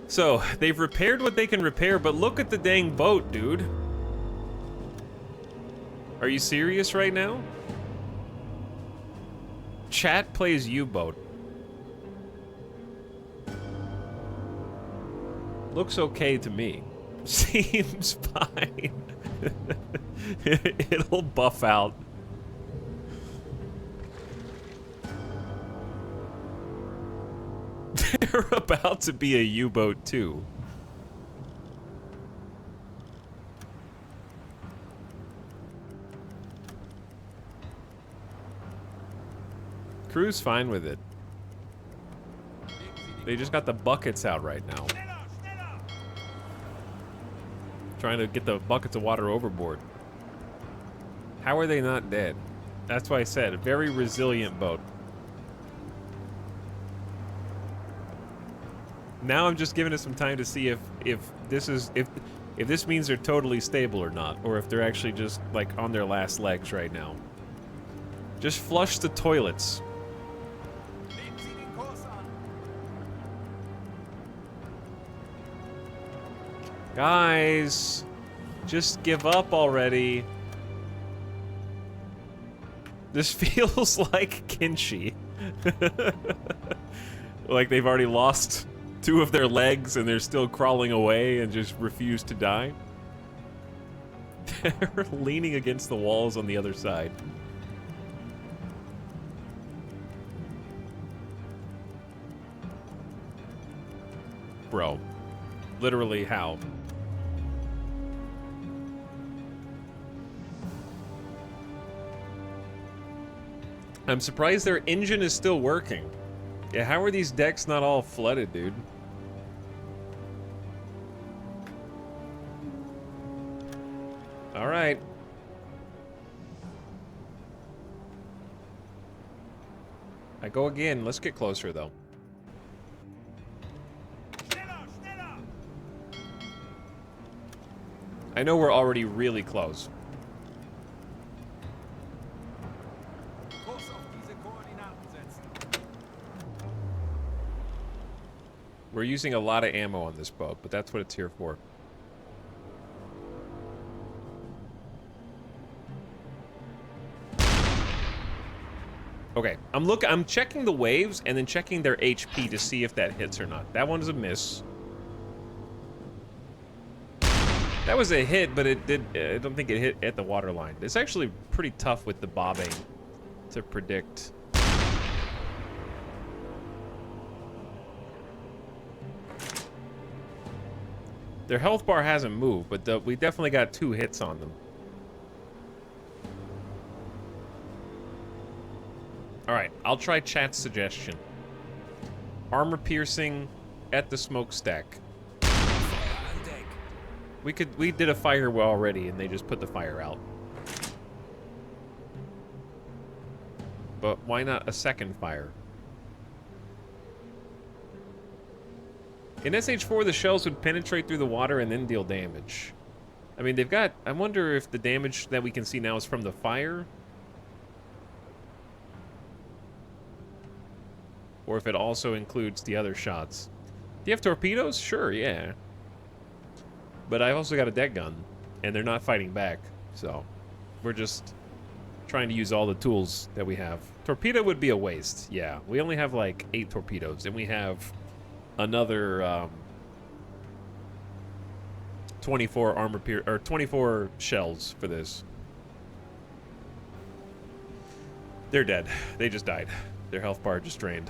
So, they've repaired what they can repair, but look at the dang boat, dude. Are you serious right now? Chat plays U-boat. Looks okay to me. Seems fine. It'll buff out. They're about to be a U-boat too. Crew's fine with it. They just got the buckets out right now. Trying to get the buckets of water overboard. How are they not dead? That's why I said, a very resilient boat. Now I'm just giving it some time to see if this means they're totally stable or not, or if they're actually just like on their last legs right now. Just flush the toilets. Guys, just give up already. This feels like Kinshi. Like they've already lost 2 of their legs and they're still crawling away and just refuse to die. They're leaning against the walls on the other side. Bro, literally how? I'm surprised their engine is still working. Yeah, how are these decks not all flooded, dude? All right. I go again. Let's get closer, though. I know we're already really close. We're using a lot of ammo on this boat, but that's what it's here for. Okay, I'm checking the waves and then checking their HP to see if that hits or not. That one's a miss. That was a hit, but it did. I don't think it hit at the water line. It's actually pretty tough with the bobbing to predict. Their health bar hasn't moved, but we definitely got 2 hits on them. Alright, I'll try chat's suggestion. Armor piercing at the smokestack. We did a fire already and they just put the fire out. But why not a second fire? In SH4, the shells would penetrate through the water and then deal damage. I mean, they've got... I wonder if the damage that we can see now is from the fire. Or if it also includes the other shots. Do you have torpedoes? Sure, yeah. But I've also got a deck gun. And they're not fighting back. So, we're just trying to use all the tools that we have. Torpedo would be a waste, yeah. We only have like 8 torpedoes. And we have another 24 armor or 24 shells for this. They're dead. They just died. Their health bar just drained.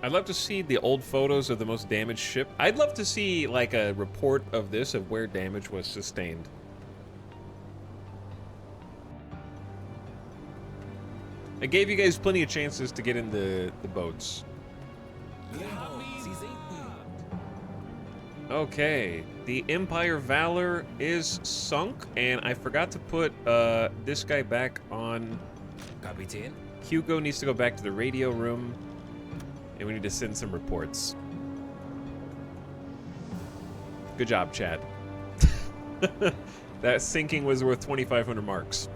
I'd love to see the old photos of the most damaged ship. I'd love to see like a report of this, of where damage was sustained. I gave you guys plenty of chances to get in the boats. Okay, the Empire Valor is sunk, and I forgot to put this guy back on. Kapitän? Hugo needs to go back to the radio room, and we need to send some reports. Good job, Chad. That sinking was worth 2,500 marks.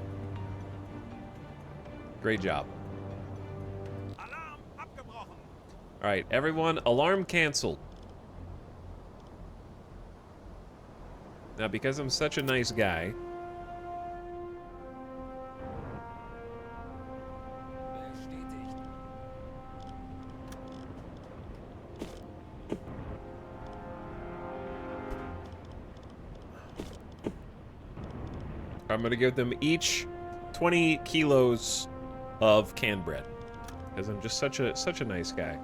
Great job. All right, everyone, alarm canceled. Now, because I'm such a nice guy, I'm gonna give them each 20 kilos of canned bread, because I'm just such a nice guy.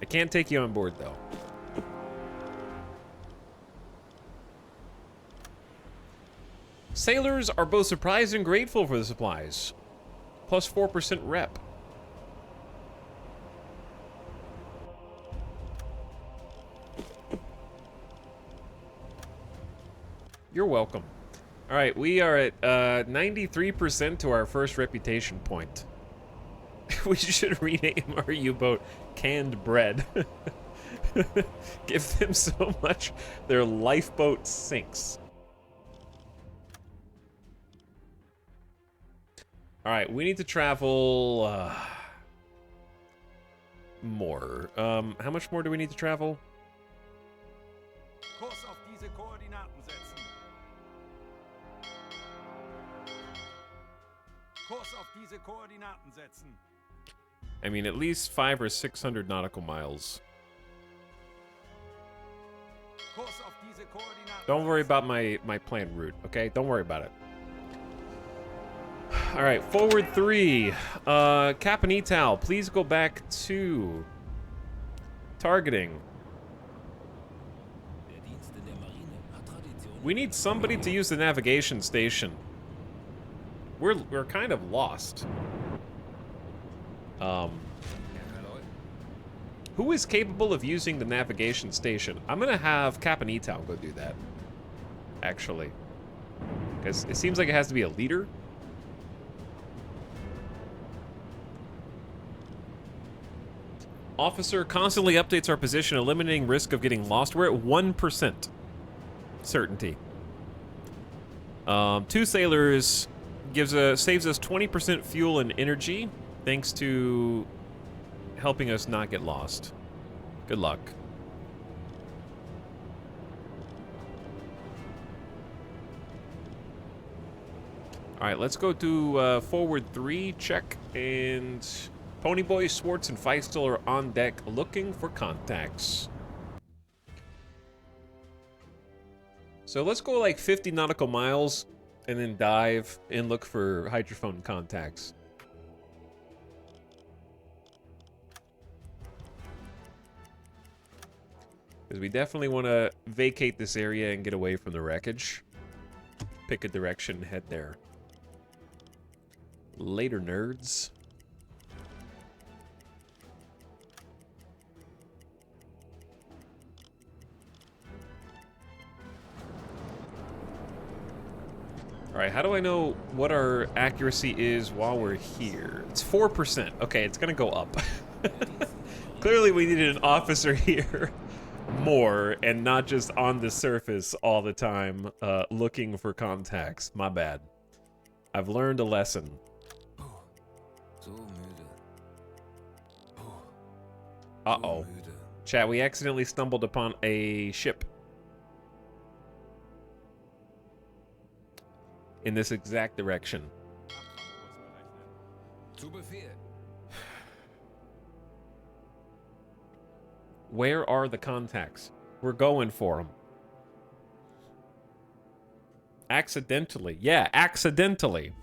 I can't take you on board though. Sailors are both surprised and grateful for the supplies. Plus 4% rep. You're welcome. All right, we are at 93% to our first reputation point. We should rename our U-boat Canned Bread. Give them so much, their lifeboat sinks. All right, we need to travel more. How much more do we need to travel? Kurs auf diese Koordinaten setzen. Kurs auf diese Koordinaten setzen. I mean, at least 500 or 600 nautical miles. Kurs auf diese Koordinaten. Don't worry about my planned route, okay? Don't worry about it. All right, forward 3. Captain Etal, please go back to targeting. Der Dienst in der Marine hat Tradition. We need somebody to use the navigation station. We're kind of lost. Who is capable of using the navigation station? I'm gonna have Captain Etal go do that, actually, because it seems like it has to be a leader. Officer constantly updates our position, eliminating risk of getting lost. We're at 1% certainty. 2 sailors saves us 20% fuel and energy, thanks to helping us not get lost. Good luck. All right, let's go to forward 3, check, and Ponyboy, Swartz, and Feistel are on deck looking for contacts. So let's go like 50 nautical miles and then dive and look for hydrophone contacts. Because we definitely want to vacate this area and get away from the wreckage. Pick a direction, head there. Later, nerds. Alright, how do I know what our accuracy is while we're here? It's 4%. Okay, it's gonna go up. Clearly we needed an officer here more and not just on the surface all the time looking for contacts. My bad. I've learned a lesson. So müde. Uh-oh. Chat, we accidentally stumbled upon a ship. In this exact direction. Zu Befehl. Where are the contacts? We're going for them. Accidentally. Yeah, accidentally.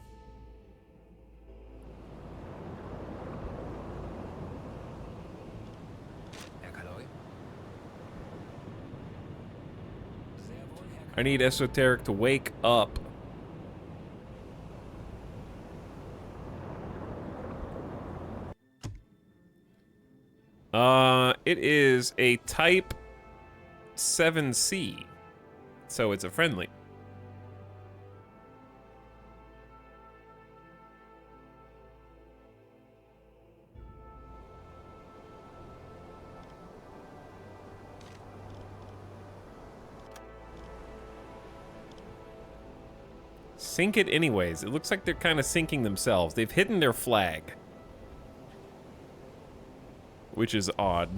Herr Kaloi? I need Esoteric to wake up. It is a Type 7C, so it's a friendly. Sink it anyways. It looks like they're kind of sinking themselves. They've hidden their flag. Which is odd.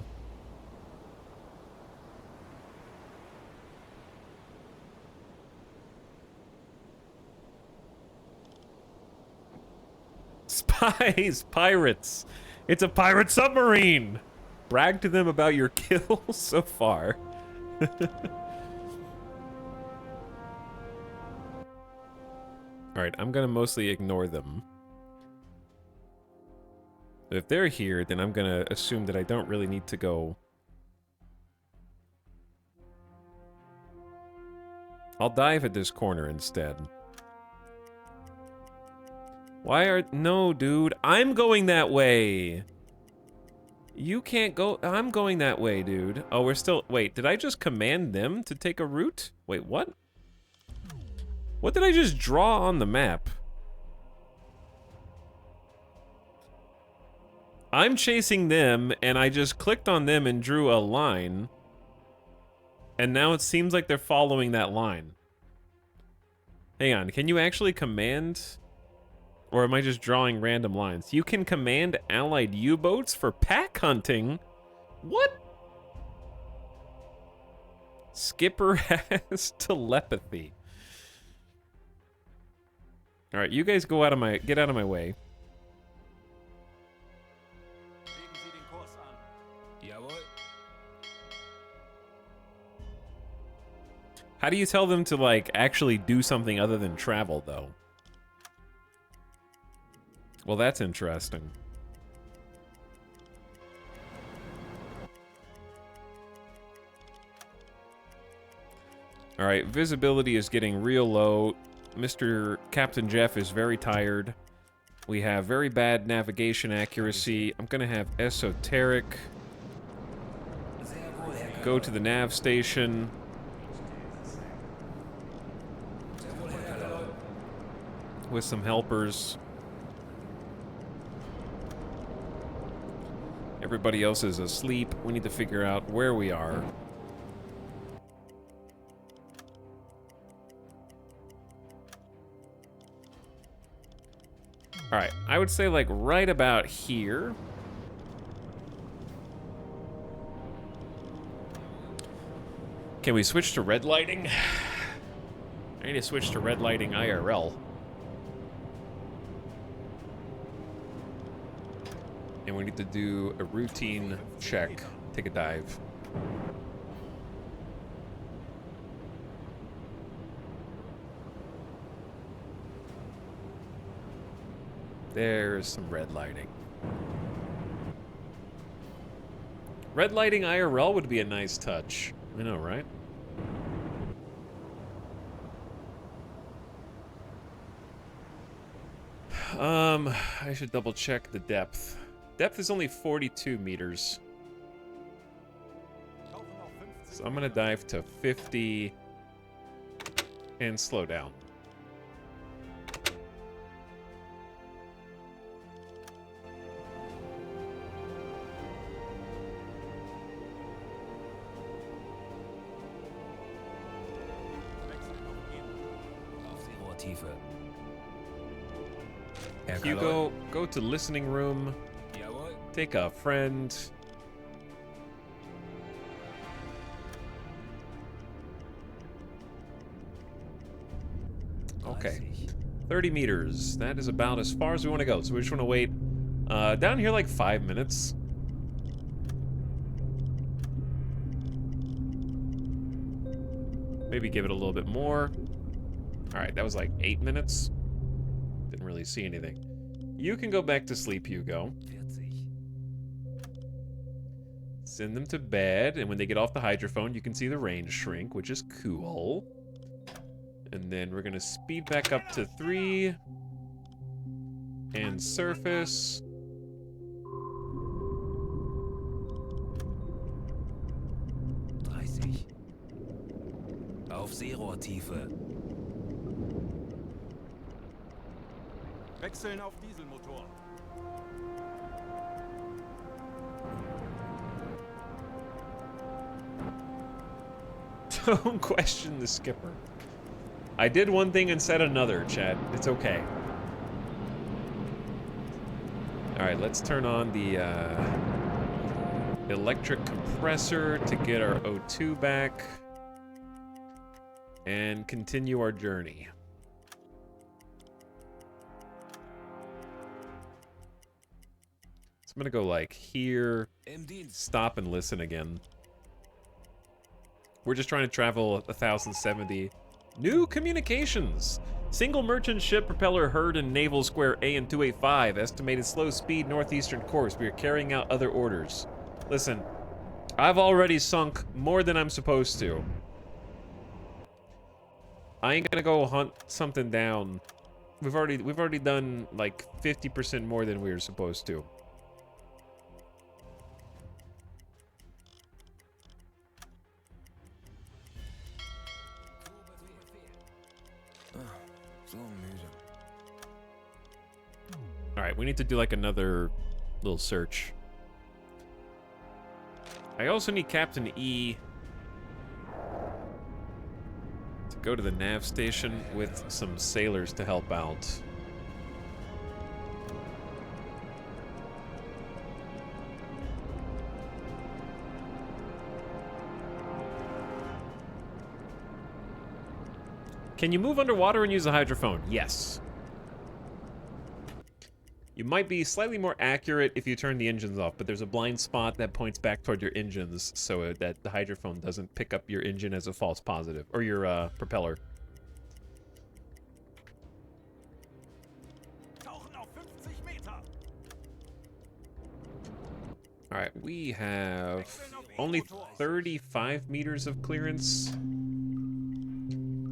Spies! Pirates! It's a pirate submarine! Brag to them about your kills so far. Alright, I'm gonna mostly ignore them. If they're here, then I'm gonna assume that I don't really need to go. I'll dive at this corner instead. Why are... No, dude. I'm going that way. You can't go... I'm going that way, dude. Oh, we're still... Wait, did I just command them to take a route? Wait, what? What did I just draw on the map? I'm chasing them, and I just clicked on them and drew a line. And now it seems like they're following that line. Hang on, can you actually command... Or am I just drawing random lines? You can command allied U-boats for pack hunting? What? Skipper has telepathy. Alright, you guys go out of my... Get out of my way. Legen Sie den Kurs an. Jawohl. How do you tell them to, like, actually do something other than travel, though? Well, that's interesting. Alright, visibility is getting real low. Mr. Captain Jeff is very tired. We have very bad navigation accuracy. I'm gonna have Esoteric go to the nav station. With some helpers. Everybody else is asleep. We need to figure out where we are. Alright, I would say like right about here. Can we switch to red lighting? I need to switch to red lighting IRL. And we need to do a routine check. Take a dive. There's some red lighting. Red lighting IRL would be a nice touch. I know, right? I should double check the depth. Depth is only 42 meters. So I'm gonna dive to 50 and slow down. Zero-Tiefe. Herr Hugo, go to listening room. Jawohl. Take a friend. Okay. 30. 30 meters. That is about as far as we want to go. So we just want to wait down here like 5 minutes. Maybe give it a little bit more. All right, that was like 8 minutes. Didn't really see anything. You can go back to sleep, Hugo. 40. Send them to bed, and when they get off the hydrophone, you can see the range shrink, which is cool. And then we're gonna speed back up to 3. And surface. Auf Zero-Tiefe. Wechseln auf Dieselmotor. Don't question the skipper. I did one thing and said another, Chad. It's okay. Alright, let's turn on the electric compressor to get our O2 back. And continue our journey. So I'm gonna go like here, Im Dienst. stop and listen again. We're just trying to travel 1070. New communications. Single merchant ship propeller heard in Naval Square A and 285. Estimated slow speed northeastern course. We are carrying out other orders. Listen, I've already sunk more than I'm supposed to. I ain't gonna go hunt something down. We've already done like 50% more than we were supposed to. So müde. All right, we need to do like another little search. I also need Captain E to go to the nav station with some sailors to help out. Can you move underwater and use a hydrophone? Yes. You might be slightly more accurate if you turn the engines off, but there's a blind spot that points back toward your engines so that the hydrophone doesn't pick up your engine as a false positive, or your propeller. Tauchen auf 50 Meter. All right, we have only 35 meters of clearance,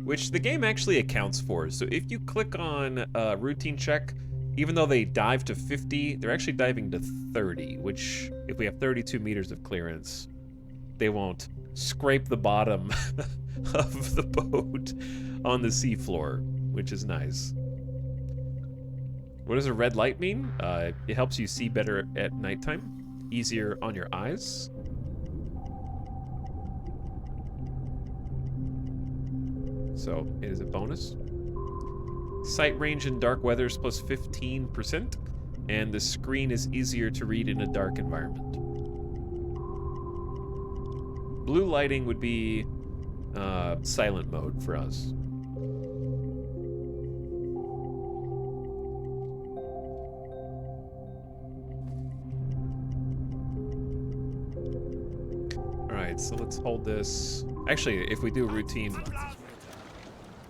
which the game actually accounts for. So if you click on routine check, even though they dive to 50, they're actually diving to 30, which if we have 32 meters of clearance, they won't scrape the bottom of the boat on the seafloor, which is nice. What does a red light mean? It helps you see better at nighttime, easier on your eyes. So it is a bonus. Sight range in dark weather is plus 15%, and the screen is easier to read in a dark environment. Blue lighting would be silent mode for us. Alright, so let's hold this. Actually, if we do a routine,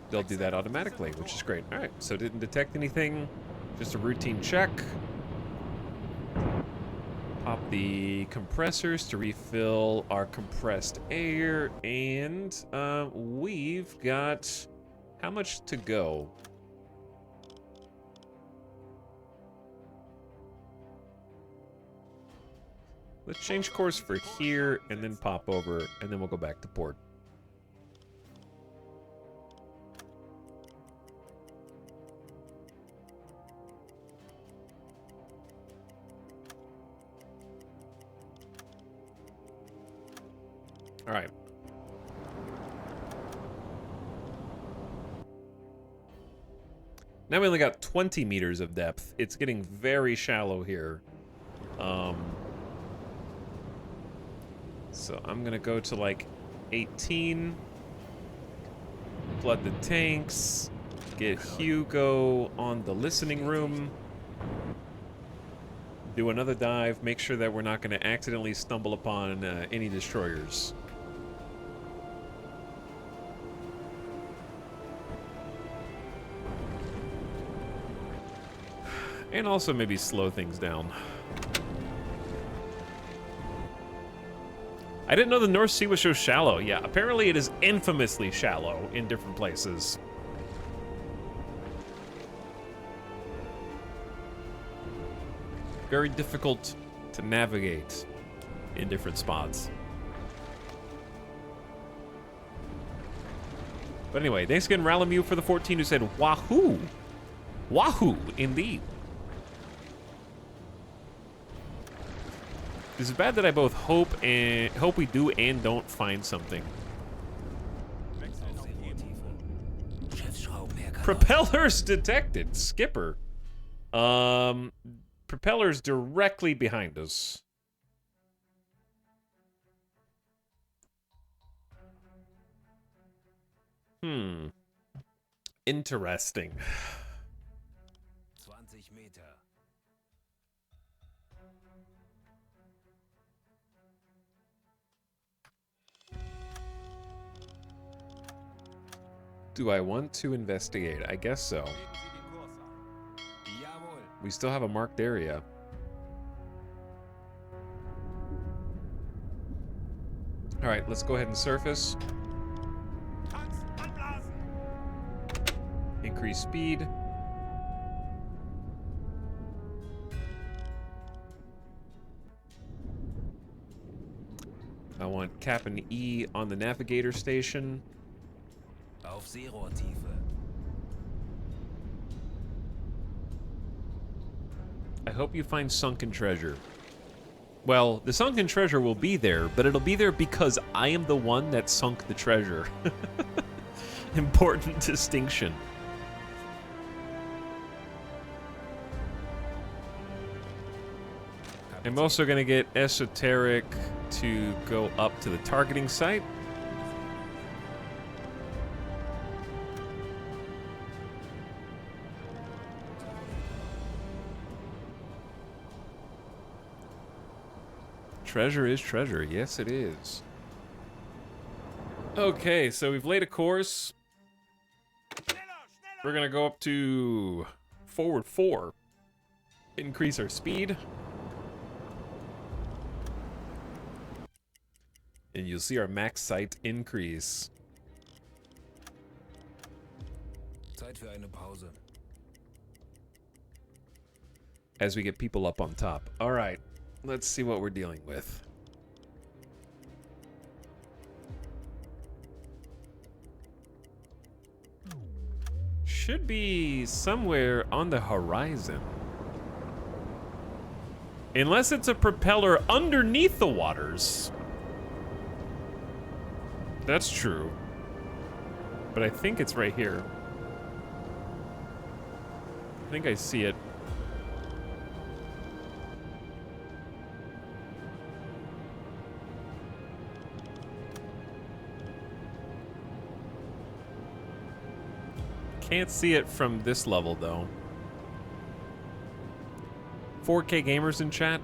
they'll do that automatically, which is great. All right, so didn't detect anything. Just a routine check. Pop the compressors to refill our compressed air, and we've got how much to go? Let's change course for here, and then pop over, and then we'll go back to port. All right. Now we only got 20 meters of depth. It's getting very shallow here. So I'm gonna go to like 18. Flood the tanks. Get Hugo on the listening room. Do another dive. Make sure that we're not gonna accidentally stumble upon any destroyers. And also maybe slow things down. I didn't know the North Sea was so shallow. Yeah, apparently it is infamously shallow in different places. Very difficult to navigate in different spots. But anyway, thanks again, Ralamu, for the 14 who said, Wahoo! Wahoo, indeed. This is bad that I both hope we do and don't find something. Propellers detected. Skipper. Propellers directly behind us. Interesting. 20 Meter. Do I want to investigate? I guess so. Legen Sie den Kurs an. Jawohl. We still have a marked area. All right, let's go ahead and surface. Tanks anblasen. Increase speed. I want Cap and E on the navigator station. Auf Seerohrtiefe. I hope you find sunken treasure. Well, the sunken treasure will be there, but it'll be there because I am the one that sunk the treasure. Important distinction. I'm also going to get Esoteric to go up to the targeting site. Treasure is treasure. Yes, it is. Okay, so we've laid a course. We're going to go up to forward 4. Increase our speed. And you'll see our max sight increase. Zeit für eine Pause. As we get people up on top. All right, let's see what we're dealing with. Should be somewhere on the horizon. Unless it's a propeller underneath the waters. That's true. But I think it's right here. I think I see it. Can't see it from this level, though. 4K gamers in chat?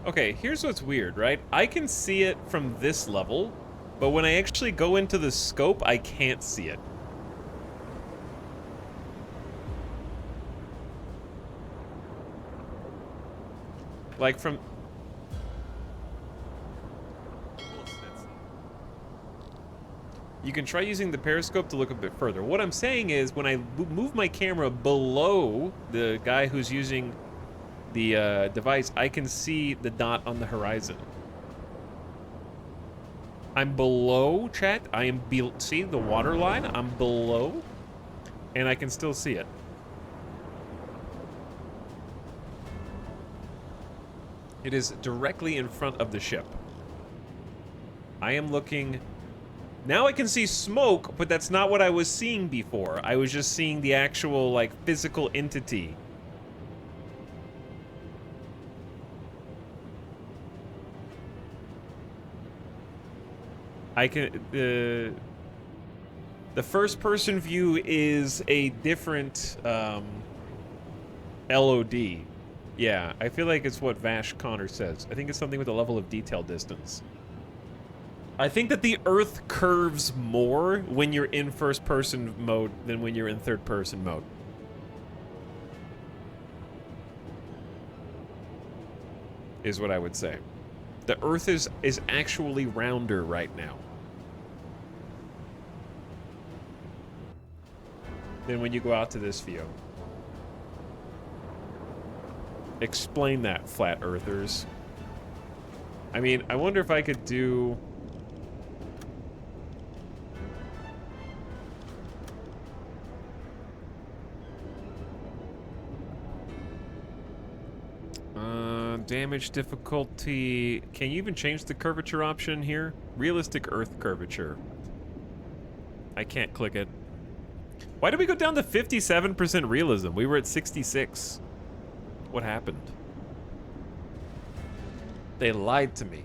Okay, here's what's weird, right? I can see it from this level, but when I actually go into the scope, I can't see it. Like from... You can try using the periscope to look a bit further. What I'm saying is, when I move my camera below the guy who's using the device, I can see the dot on the horizon. I'm below, chat. I am see the water line. I'm below, and I can still see it. It is directly in front of the ship. I am looking... Now I can see smoke, but that's not what I was seeing before. I was just seeing the actual, like, physical entity. I can... the first-person view is a different, LOD. Yeah, I feel like it's what Vash Connor says. I think it's something with a level of detail distance. I think that the Earth curves more when you're in first-person mode than when you're in third-person mode. Is what I would say. The Earth is actually rounder right now than when you go out to this view. Explain that, flat earthers. I mean, I wonder if I could do... damage difficulty... Can you even change the curvature option here? Realistic Earth curvature. I can't click it. Why did we go down to 57% realism? We were at 66. What happened? They lied to me.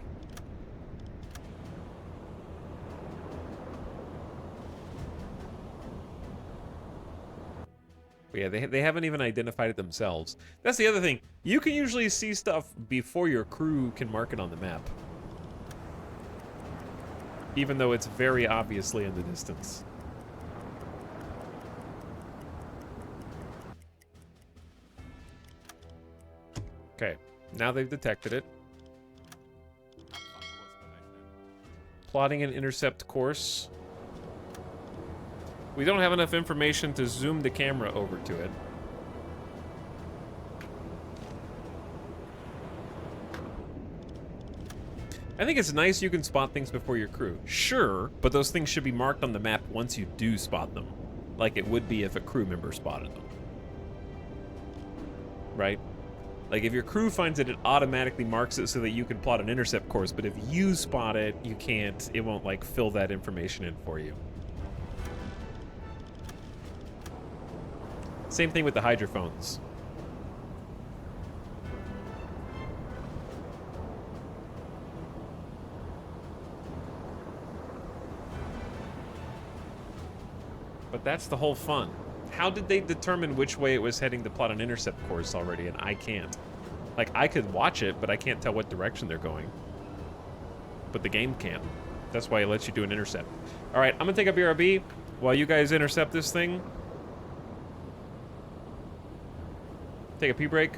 But yeah, they haven't even identified it themselves. That's the other thing. You can usually see stuff before your crew can mark it on the map. Even though it's very obviously in the distance. Okay, now they've detected it. Plotting an intercept course. We don't have enough information to zoom the camera over to it. I think it's nice you can spot things before your crew. Sure, but those things should be marked on the map once you do spot them. Like it would be if a crew member spotted them. Right? Like, if your crew finds it, it automatically marks it so that you can plot an intercept course, but if you spot it, you can't, it won't, like, fill that information in for you. Same thing with the hydrophones. But that's the whole fun. How did they determine which way it was heading to plot an intercept course already, and I can't? Like, I could watch it, but I can't tell what direction they're going. But the game can. That's why it lets you do an intercept. All right, I'm gonna take a BRB while you guys intercept this thing. Take a pee break.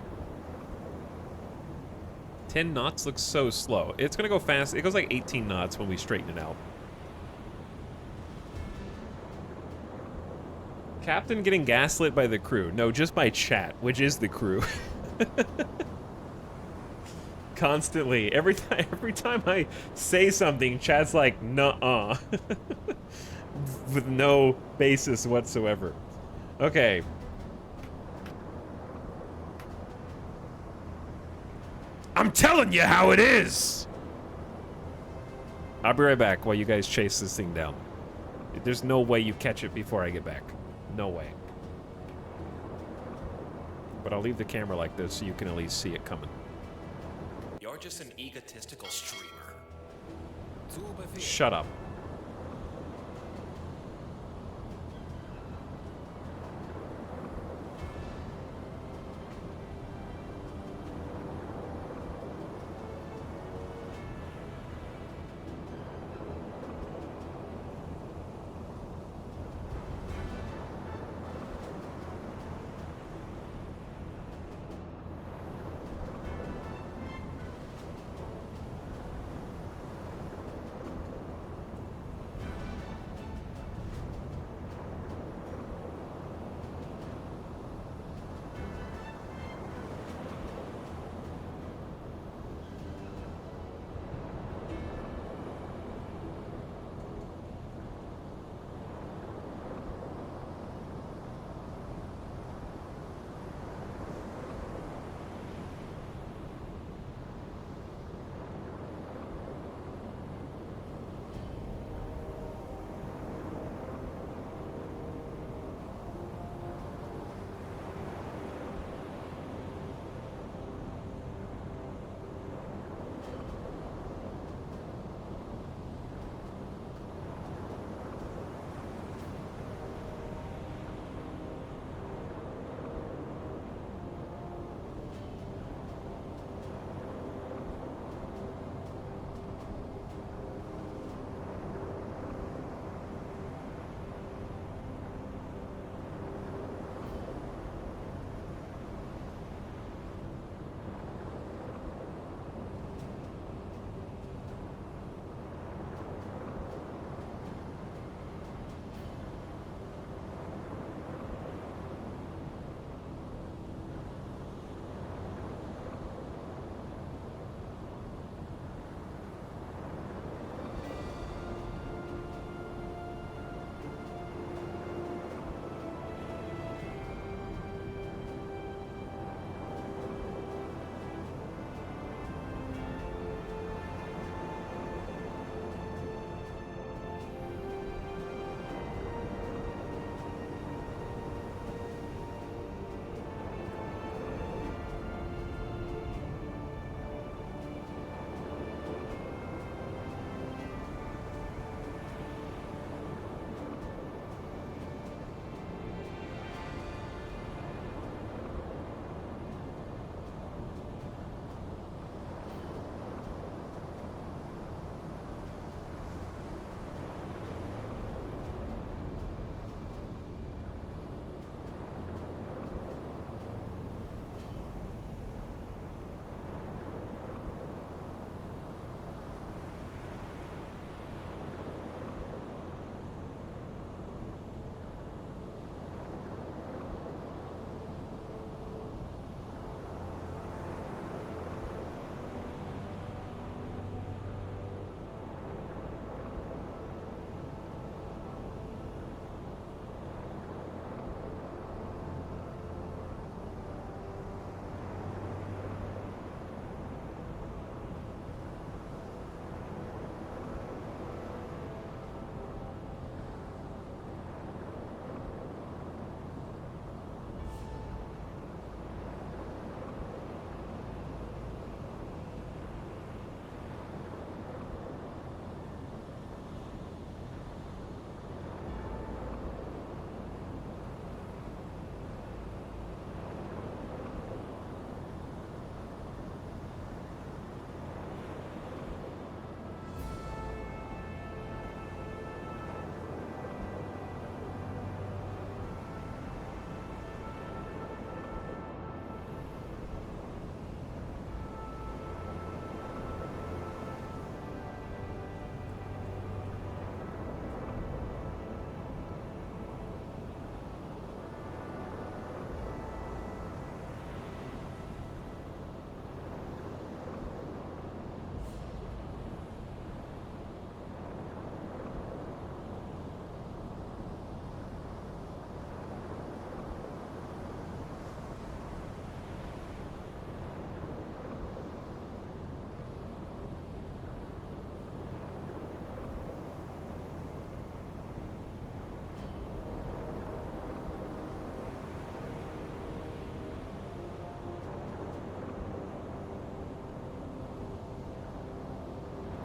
10 knots looks so slow. It's gonna go fast. It goes like 18 knots when we straighten it out. Captain getting gaslit by the crew. No, just by chat, which is the crew. Constantly. Every time I say something, chat's like, nuh-uh. With no basis whatsoever. Okay. I'm telling you how it is! I'll be right back while you guys chase this thing down. There's no way you catch it before I get back. No way. But I'll leave the camera like this so you can at least see it coming. You're just an egotistical streamer. Shut up.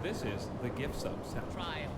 This is the gift sub sound. Trial.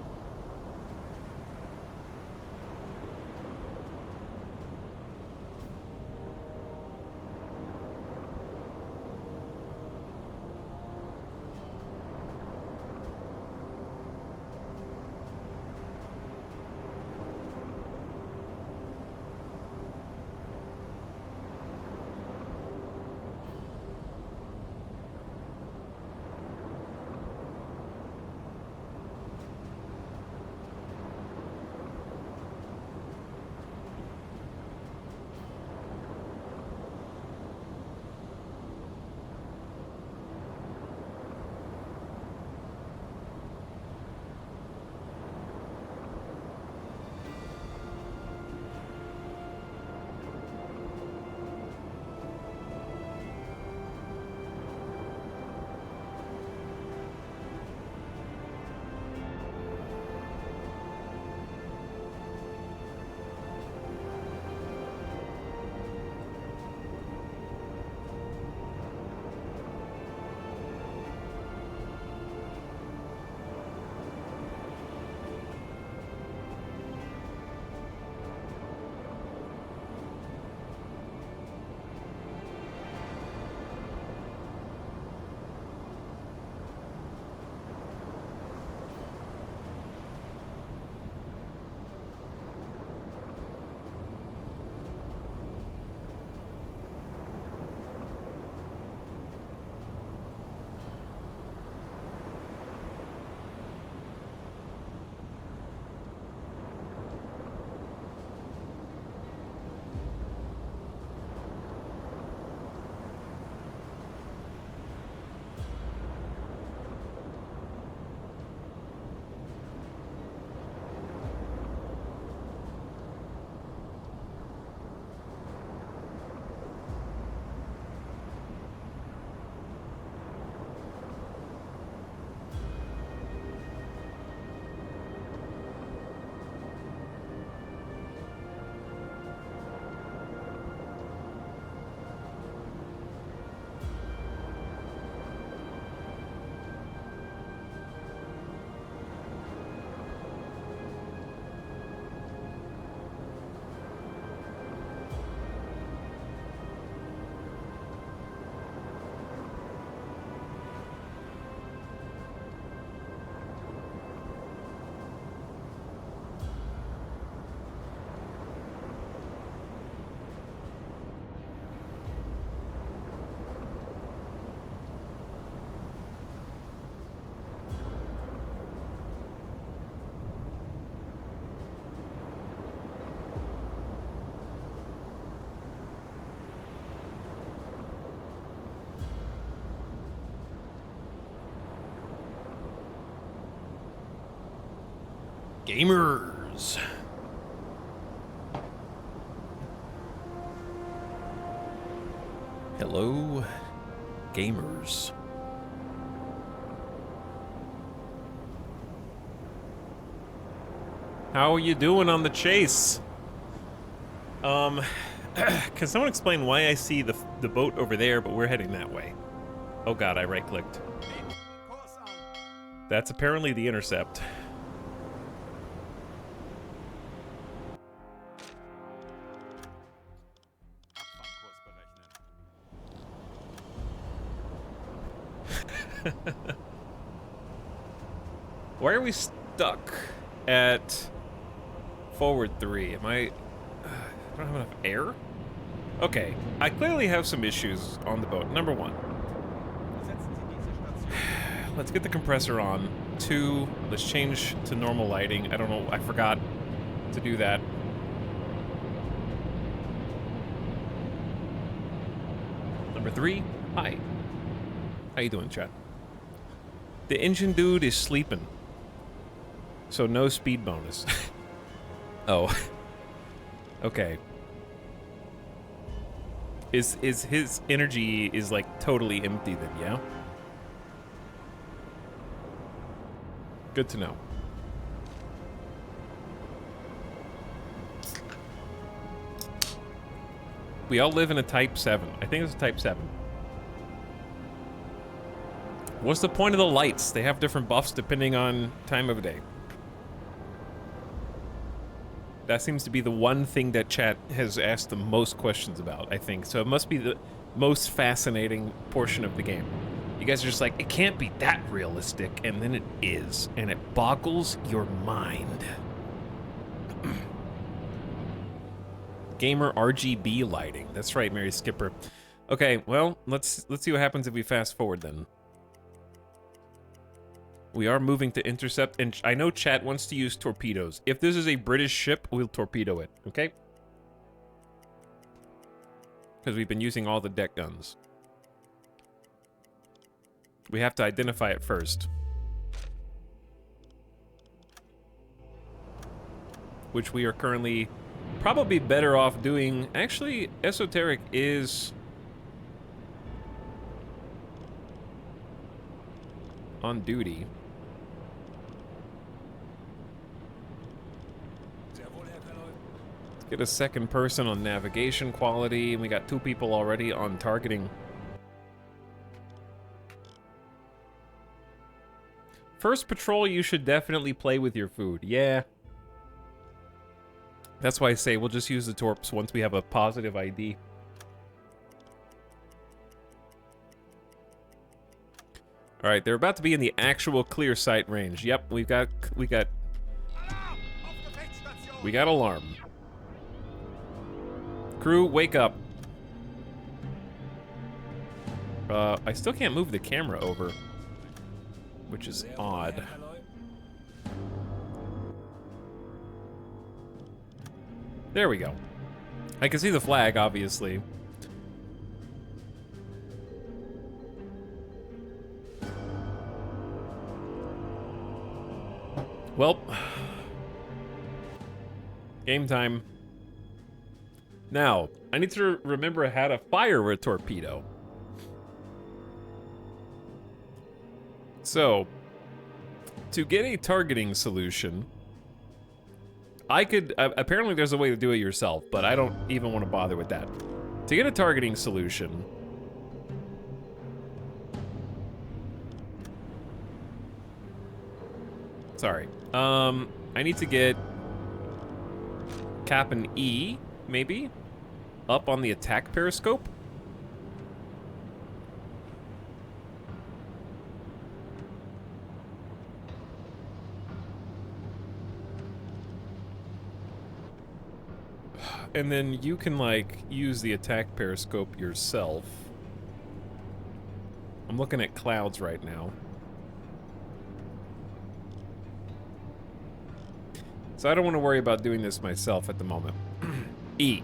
Gamers. Hello, gamers. How are you doing on the chase? Can someone explain why I see the boat over there, but we're heading that way? Oh god, I right-clicked. Kurs an. That's apparently the intercept. Abfahrkurs berechnen. Why are we stuck at forward 3? Am I don't have enough air? Okay, I clearly have some issues on the boat. Number 1, Besetzen Sie diese Station. let's get the compressor on. 2, let's change to normal lighting. I don't know, I forgot to do that. Number 3, hi. How you doing, chat? The engine dude is sleeping. So no speed bonus. Oh. Okay. Is his energy is like totally empty then, yeah? Good to know. We all live in a Type 7. I think it's a Type 7. What's the point of the lights? They have different buffs depending on time of day. That seems to be the one thing that chat has asked the most questions about, I think. So it must be the most fascinating portion of the game. You guys are just like, it can't be that realistic, and then it is. And it boggles your mind. Gamer RGB lighting. That's right, Mary Skipper. Okay, well, let's see what happens if we fast forward then. We are moving to intercept, and I know chat wants to use torpedoes. If this is a British ship, we'll torpedo it, okay? Because we've been using all the deck guns. We have to identify it first. Which we are currently probably better off doing. Actually, Esoteric is on duty. Let's get a second person on navigation quality, and we got 2 people already on targeting. First patrol, you should definitely play with your food. Yeah. That's why I say we'll just use the torps once we have a positive ID. All right, they're about to be in the actual clear sight range. Yep, we got alarm. Crew, wake up. I still can't move the camera over, which is odd. There we go. I can see the flag, obviously. Well, game time. Now, I need to remember how to fire a torpedo. So, to get a targeting solution, I could, apparently there's a way to do it yourself, but I don't even want to bother with that. To get a targeting solution, sorry, I need to get Cap and E, maybe, up on the attack periscope. And then you can, like, use the attack periscope yourself. I'm looking at clouds right now. So I don't want to worry about doing this myself at the moment. E.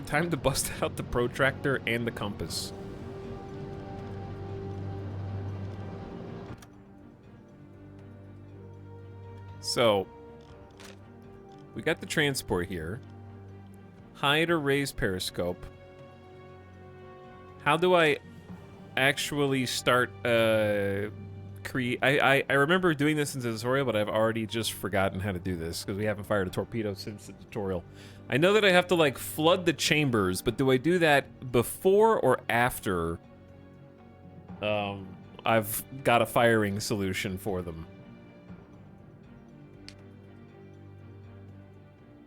Time to bust out the protractor and the compass. So, we got the transport here. Hide or raise periscope. How do I actually start create? I remember doing this in the tutorial, but I've already just forgotten how to do this because we haven't fired a torpedo since the tutorial. I know that I have to, like, flood the chambers, but do I do that before or after I've got a firing solution for them?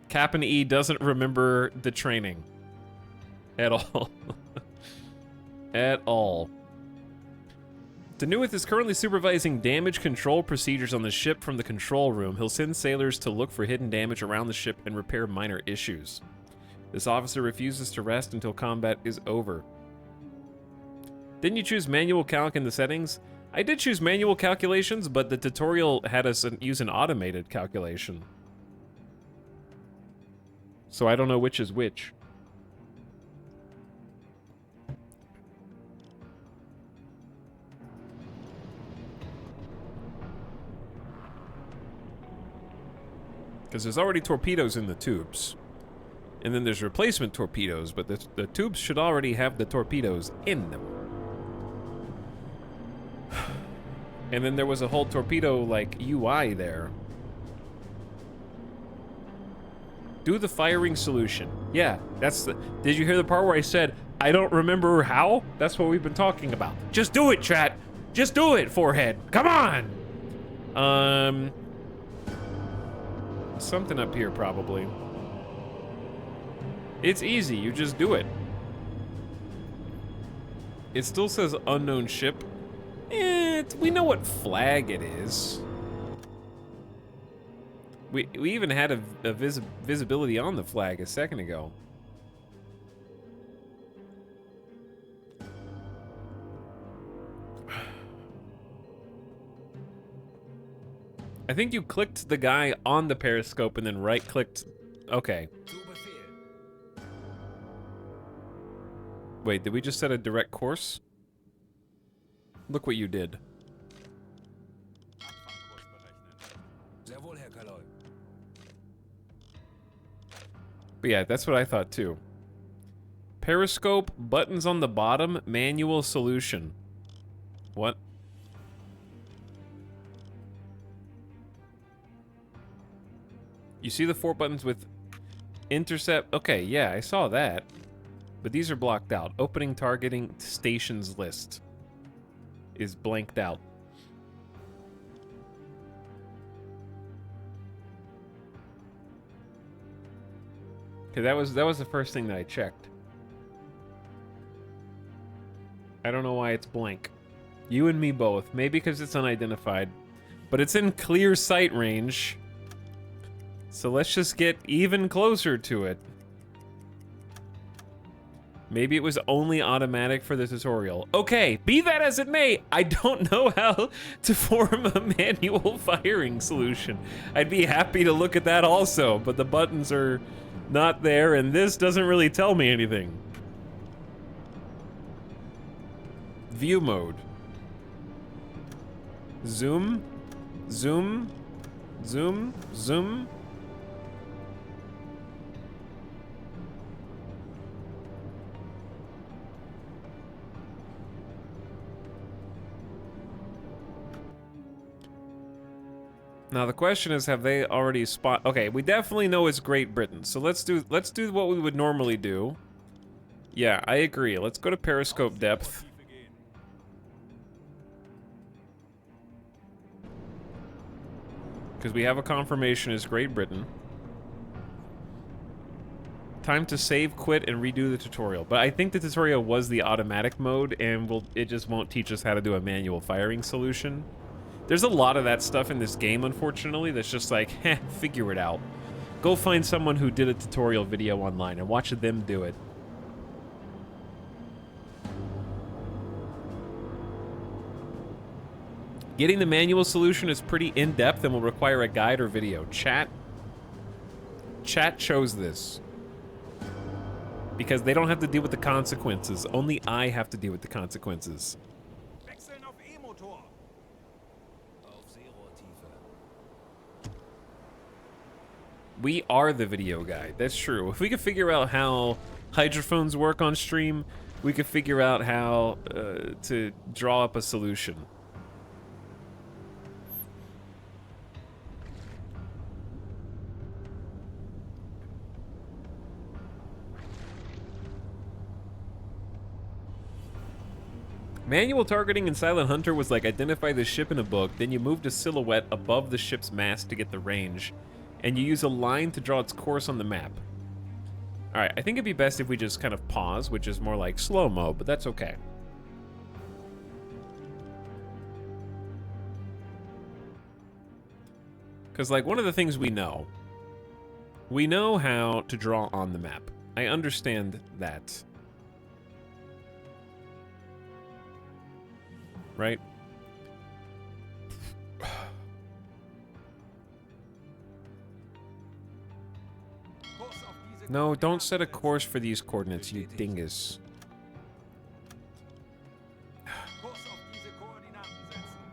Cap and E doesn't remember the training at all. At all. Denuith is currently supervising damage control procedures on the ship from the control room. He'll send sailors to look for hidden damage around the ship and repair minor issues. This officer refuses to rest until combat is over. Didn't you choose manual calc in the settings? I did choose manual calculations, but the tutorial had us use an automated calculation. So I don't know which is which. Because there's already torpedoes in the tubes. And then there's replacement torpedoes, but the tubes should already have the torpedoes in them. And then there was a whole torpedo, like, UI there. Do the firing solution. Yeah, that's the... Did you hear the part where I said, I don't remember how? That's what we've been talking about. Just do it, chat! Just do it, forehead. Come on. Something up here probably. It's easy. You just do it. It still says unknown ship. We know what flag it is. We even had a visibility on the flag a second ago. I think you clicked the guy on the periscope and then right-clicked. Okay. Wait, did we just set a direct course? Look what you did. But yeah, that's what I thought too. Periscope, buttons on the bottom, manual solution. What? You see the 4 buttons with intercept? Okay, yeah, I saw that. But these are blocked out. Opening targeting stations list is blanked out. Okay, that was the first thing that I checked. I don't know why it's blank. You and me both. Maybe because it's unidentified. But it's in clear sight range. So let's just get even closer to it. Maybe it was only automatic for the tutorial. Okay, be that as it may, I don't know how to form a manual firing solution. I'd be happy to look at that also, but the buttons are not there, and this doesn't really tell me anything. View mode. Zoom. Zoom. Zoom. Zoom. Now the question is, have they already spot? Okay, we definitely know it's Great Britain, so let's do what we would normally do. Yeah, I agree. Let's go to periscope depth. Because we have a confirmation is Great Britain. Time to save, quit, and redo the tutorial. But I think the tutorial was the automatic mode, and it just won't teach us how to do a manual firing solution. There's a lot of that stuff in this game, unfortunately, that's just like, heh, figure it out. Go find someone who did a tutorial video online and watch them do it. Getting the manual solution is pretty in-depth and will require a guide or video. Chat chose this. Because they don't have to deal with the consequences. Only I have to deal with the consequences. Wechseln auf E-Motor. We are the video guide. That's true. If we could figure out how hydrophones work on stream, we could figure out how to draw up a solution. Manual targeting in Silent Hunter was like identify the ship in a book, then you moved a silhouette above the ship's mast to get the range, and you use a line to draw its course on the map. Alright, I think it'd be best if we just kind of pause, which is more like slow-mo, but that's okay. Because, like, one of the things we know how to draw on the map. I understand that. Right? No, don't set a course for these coordinates, you dingus.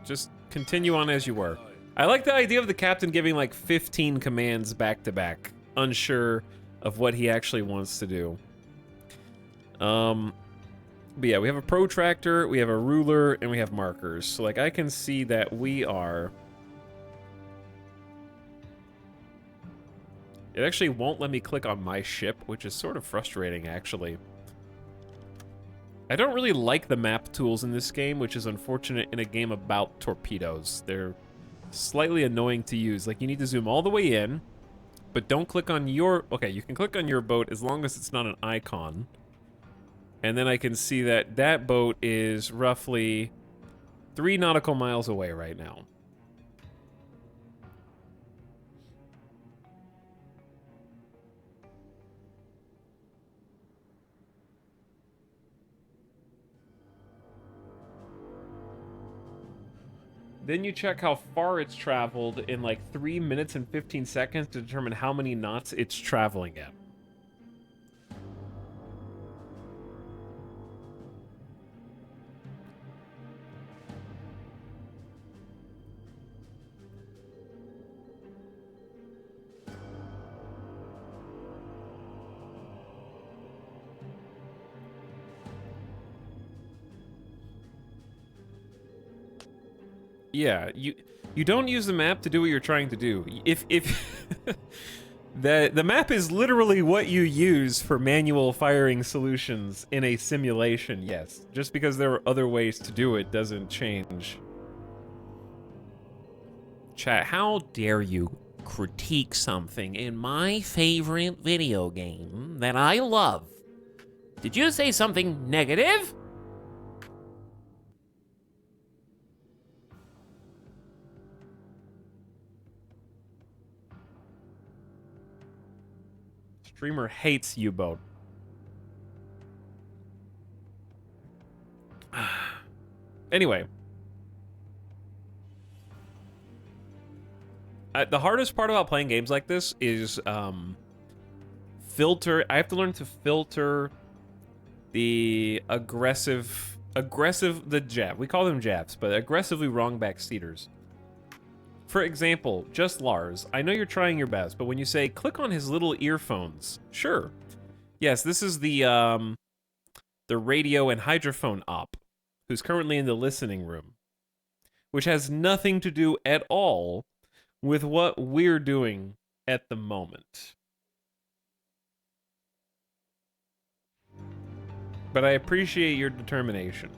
Just continue on as you were. I like the idea of the captain giving like 15 commands back to back, unsure of what he actually wants to do. But yeah, we have a protractor, we have a ruler, and we have markers. So like I can see that we are... It actually won't let me click on my ship, which is sort of frustrating, actually. I don't really like the map tools in this game, which is unfortunate in a game about torpedoes. They're slightly annoying to use. Like, you need to zoom all the way in, but don't click on your... Okay, you can click on your boat as long as it's not an icon. And then I can see that that boat is roughly 3 nautical miles away right now. Then you check how far it's traveled in like 3 minutes and 15 seconds to determine how many knots it's traveling at. Yeah, you don't use the map to do what you're trying to do. If the map is literally what you use for manual firing solutions in a simulation, yes. Just because there are other ways to do it doesn't change. Chat, how dare you critique something in my favorite video game that I love? Did you say something negative? Streamer hates WEboat. Anyway. The hardest part about playing games like this is filter. I have to learn to filter the the jab. We call them jabs, but aggressively wrong backseaters. For example, just Lars, I know you're trying your best, but when you say, click on his little earphones, sure. Yes, this is the radio and hydrophone op, who's currently in the listening room, which has nothing to do at all with what we're doing at the moment. But I appreciate your determination.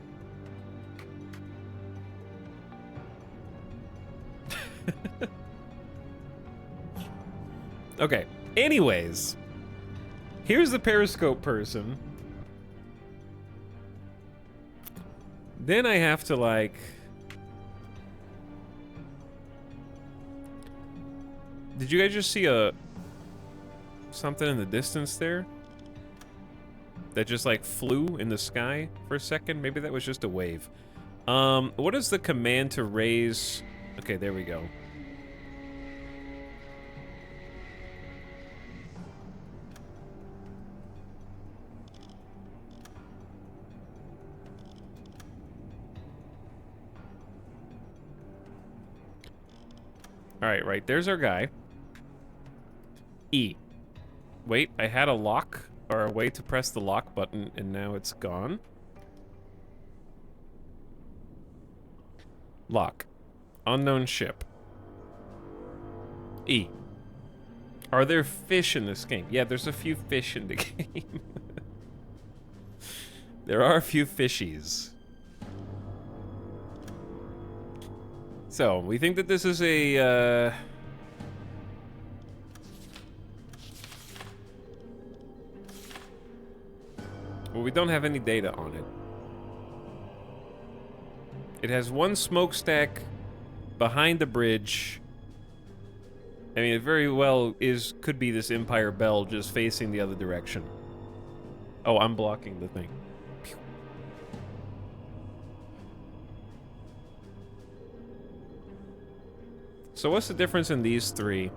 Okay, anyways, here's the Periscope person. Then I have to, like... Did you guys just see something in the distance there? That just, like, flew in the sky for a second? Maybe that was just a wave. What is the command to raise... Okay, there we go. Alright, right, there's our guy. E. Wait, I had a lock, or a way to press the lock button, and now it's gone. Lock. Unknown ship. E. Are there fish in this game? Yeah, there's a few fish in the game. There are a few fishies. So, we think that this is a, well, we don't have any data on it. It has one smokestack behind the bridge. I mean, it very well could be this Empire Bell just facing the other direction. Oh, I'm blocking the thing. So what's the difference in these three?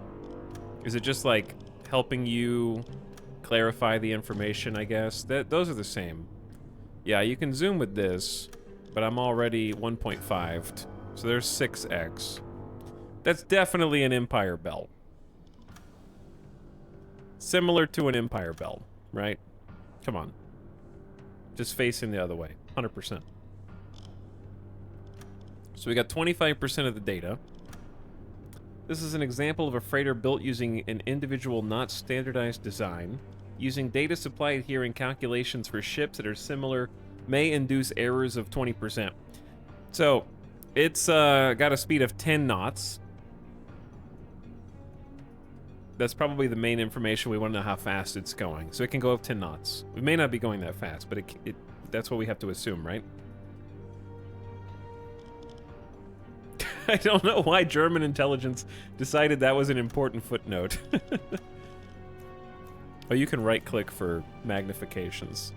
Is it just like helping you clarify the information, I guess? Those are the same. Yeah, you can zoom with this, but I'm already 1.5'd, so there's 6x. That's definitely an Empire Bell. Similar to an Empire Bell, right? Come on. Just facing the other way, 100%. So we got 25% of the data. This is an example of a freighter built using an individual, not standardized design, using data supplied here in calculations for ships that are similar may induce errors of 20%. So, it's got a speed of 10 knots. That's probably the main information. We want to know how fast it's going. So it can go up 10 knots. We may not be going that fast, but that's what we have to assume, right? I don't know why German intelligence decided that was an important footnote. Oh, you can right-click for magnifications.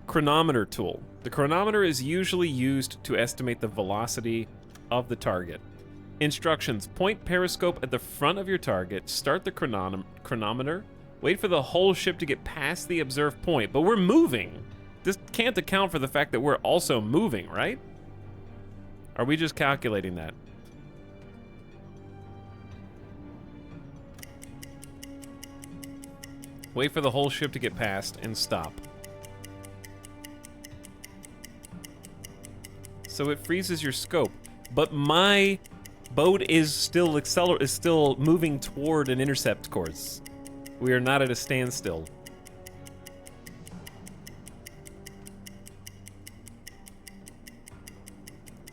Chronometer tool. The chronometer is usually used to estimate the velocity of the target. Instructions. Point periscope at the front of your target, start the chronometer, wait for the whole ship to get past the observed point. But we're moving. This can't account for the fact that we're also moving, right? Are we just calculating that? Wait for the whole ship to get past and stop. So it freezes your scope. But my boat is still moving toward an intercept course. We are not at a standstill.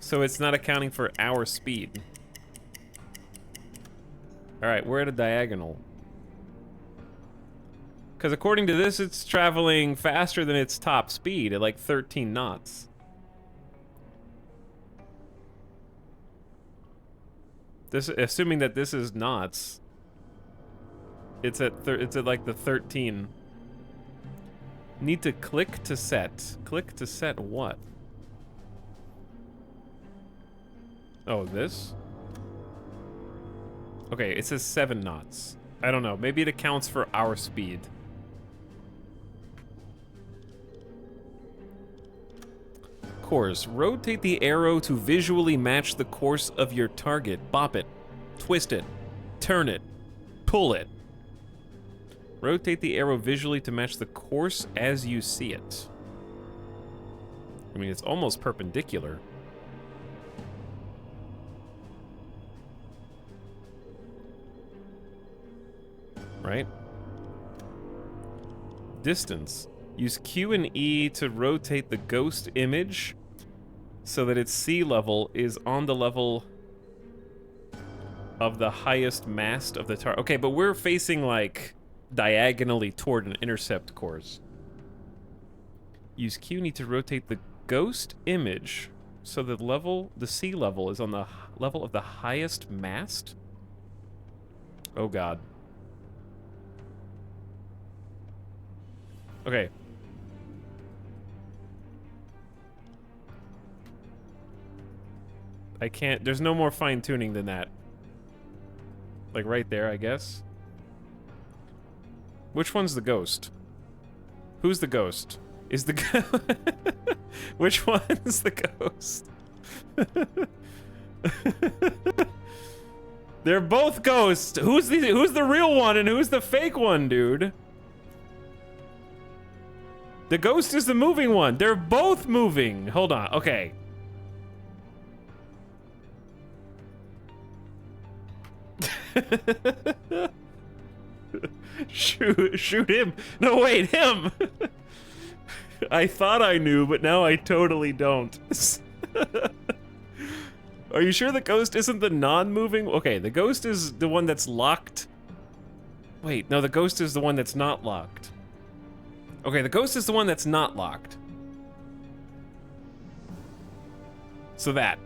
So it's not accounting for our speed. All right, we're at a diagonal. Because according to this, it's traveling faster than its top speed at like 13 knots. This, assuming that this is knots, it's at like the 13. Need to click to set. Click to set what? Oh, this? Okay, it says 7 knots. I don't know. Maybe it accounts for our speed. Course. Rotate the arrow to visually match the course of your target. Bop it. Twist it. Turn it. Pull it. Rotate the arrow visually to match the course as you see it. I mean, it's almost perpendicular. Right? Distance. Use Q and E to rotate the ghost image so that its sea level is on the level of the highest mast of the target. Okay, but we're facing like diagonally toward an intercept course. Use Q and E to rotate the ghost image so that the sea level is on the level of the highest mast. Oh God. Okay. I can't, there's no more fine-tuning than that. Like right there, I guess. Which one's the ghost? Who's the ghost? Is the which one's the ghost? They're both ghosts. Who's the real one and who's the fake one, dude? The ghost is the moving one. They're both moving. Hold on. Okay. Shoot him. No, wait, him. I thought I knew, but now I totally don't. Are you sure the ghost isn't the non-moving? Okay, the ghost is the one that's locked. Wait, no, the ghost is the one that's not locked. Okay, the ghost is the one that's not locked. So that.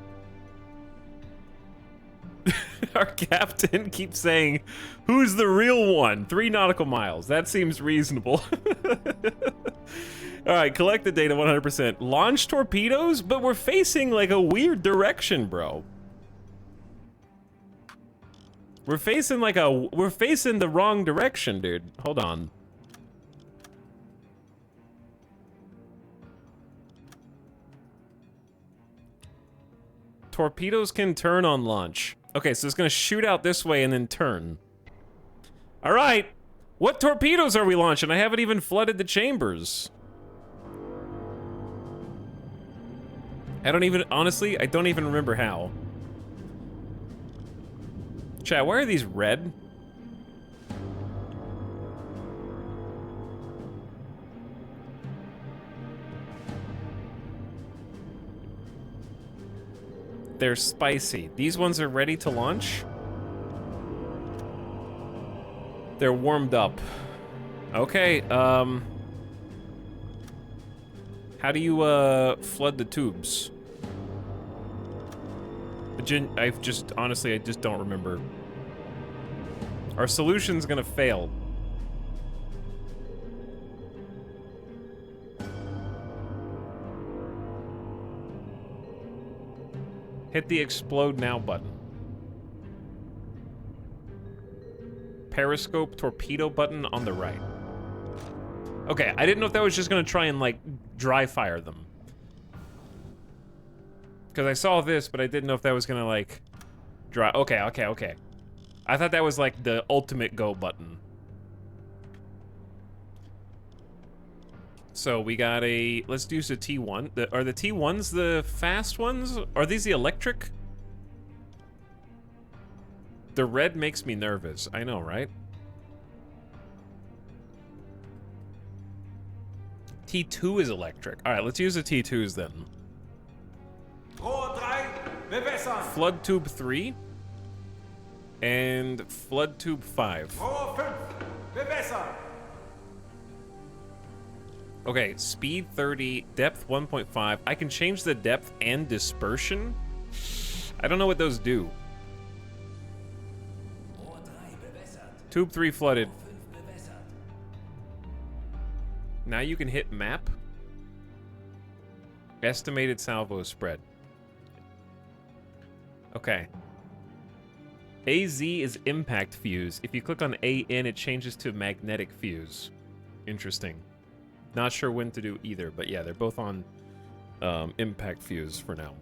Our captain keeps saying, who's the real one? 3 nautical miles. That seems reasonable. All right, collect the data 100%. Launch torpedoes? But we're facing like a weird direction, bro. We're facing the wrong direction, dude. Hold on. Torpedoes can turn on launch. Okay, so it's gonna shoot out this way and then turn. All right, what torpedoes are we launching? I haven't even flooded the chambers. Honestly, I don't even remember how. Chat, why are these red? They're spicy. These ones are ready to launch. They're warmed up. Okay, how do you, flood the tubes? Honestly, I just don't remember. Our solution's gonna fail. Hit the explode now button. Periscope torpedo button on the right. Okay, I didn't know if that was just gonna try and, like, dry fire them. Because I saw this, but I didn't know if that was gonna, like, dry. Okay, okay, okay. I thought that was, like, the ultimate go button. So we got a, let's use a T1. Are the T1s the fast ones? Are these the electric? The red makes me nervous. I know, right? T2 is electric. All right, let's use the T2s then. Rohr 3, bewässern. Flood tube 3 and flood tube 5. Rohr 5, bewässern. Okay, speed 30, depth 1.5. I can change the depth and dispersion. I don't know what those do. Tube 3 flooded. Now you can hit map. Estimated salvo spread. Okay. AZ is impact fuse. If you click on AN, it changes to magnetic fuse. Interesting. Not sure when to do either, but yeah, they're both on impact fuse for now.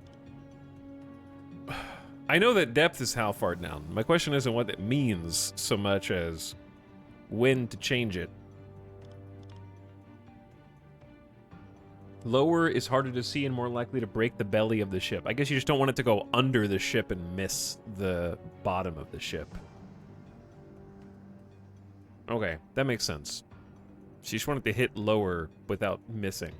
I know that depth is how far down. My question isn't what it means so much as when to change it. Lower is harder to see and more likely to break the belly of the ship. I guess you just don't want it to go under the ship and miss the bottom of the ship. Okay, that makes sense. She just wanted to hit lower without missing.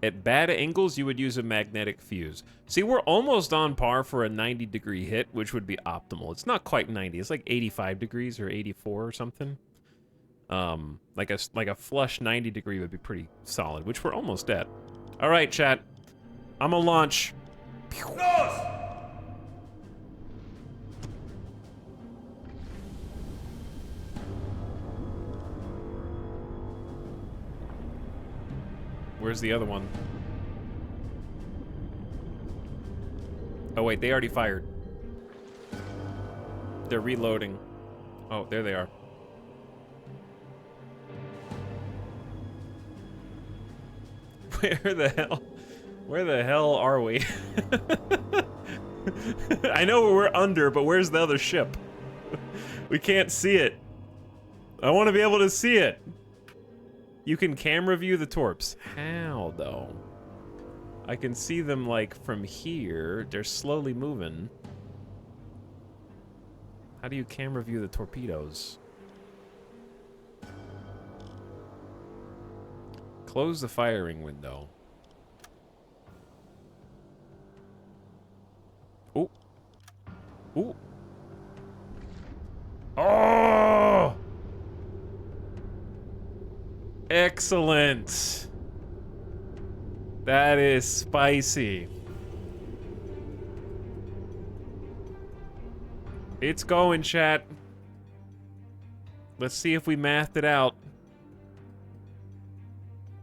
At bad angles, you would use a magnetic fuse. See, we're almost on par for a 90-degree hit, which would be optimal. It's not quite 90. It's like 85 degrees or 84 or something. Like a flush 90-degree would be pretty solid, which we're almost at. All right, chat. I'm gonna launch. Los! Where's the other one? Oh, wait, they already fired. They're reloading. Oh, there they are. Where the hell are we? I know we're under, but where's the other ship? We can't see it. I want to be able to see it. You can camera view the torps. How, though? I can see them, like, from here. They're slowly moving. How do you camera view the torpedoes? Close the firing window. Ooh. Ooh. Oh! Excellent. That is spicy. It's going, chat. Let's see if we mathed it out.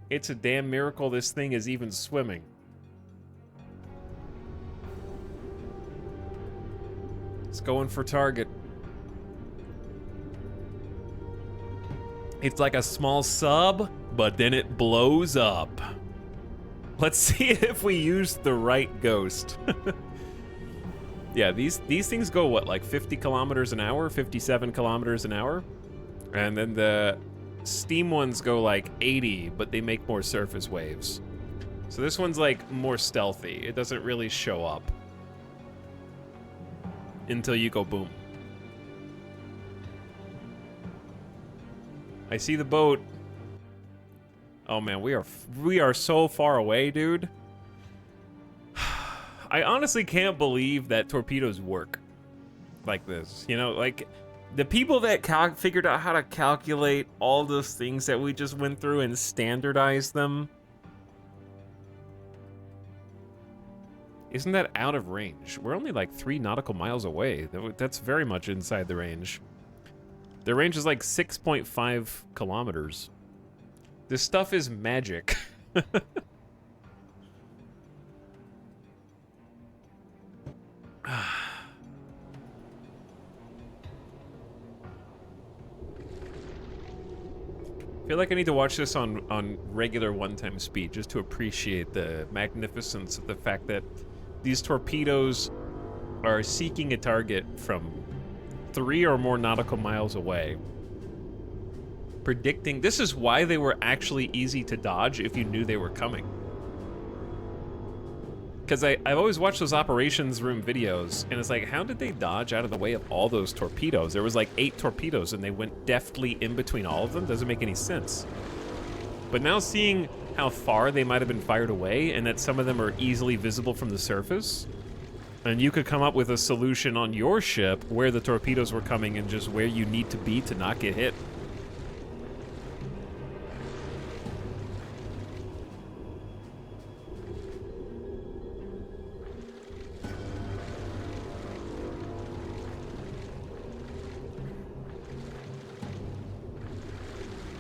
It's a damn miracle this thing is even swimming. It's going for target. It's like a small sub, but then it blows up. Let's see if we use the right ghost. Yeah, these things go, what, like 50 kilometers an hour, 57 kilometers an hour? And then the Steam ones go like 80, but they make more surface waves. So this one's like more stealthy. It doesn't really show up until you go boom. I see the boat. Oh man, we are so far away, dude. I honestly can't believe that torpedoes work like this. You know, like the people that figured out how to calculate all those things that we just went through and standardize them. Isn't that out of range? We're only like 3 nautical miles away. That's very much inside the range. The range is like 6.5 kilometers. This stuff is magic. I feel like I need to watch this on regular one-time speed just to appreciate the magnificence of the fact that these torpedoes are seeking a target from 3 or more nautical miles away. Predicting, this is why they were actually easy to dodge if you knew they were coming. Because I've always watched those operations room videos, and it's like, how did they dodge out of the way of all those torpedoes? There was like 8 torpedoes, and they went deftly in between all of them. Doesn't make any sense. But now seeing how far they might have been fired away, and that some of them are easily visible from the surface, and you could come up with a solution on your ship where the torpedoes were coming and just where you need to be to not get hit.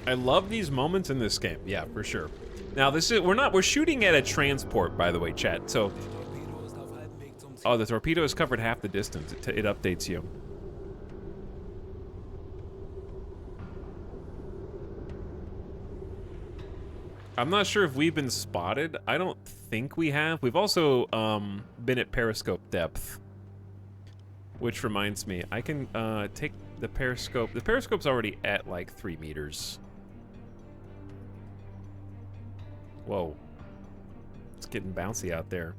I love these moments in this game, yeah, for sure. Now we're shooting at a transport, by the way, chat, so. Oh, the torpedo has covered half the distance, it updates you. I'm not sure if we've been spotted. I don't think we have. We've also been at periscope depth. Which reminds me, I can take the periscope. The periscope's already at like 3 meters. Whoa. It's getting bouncy out there.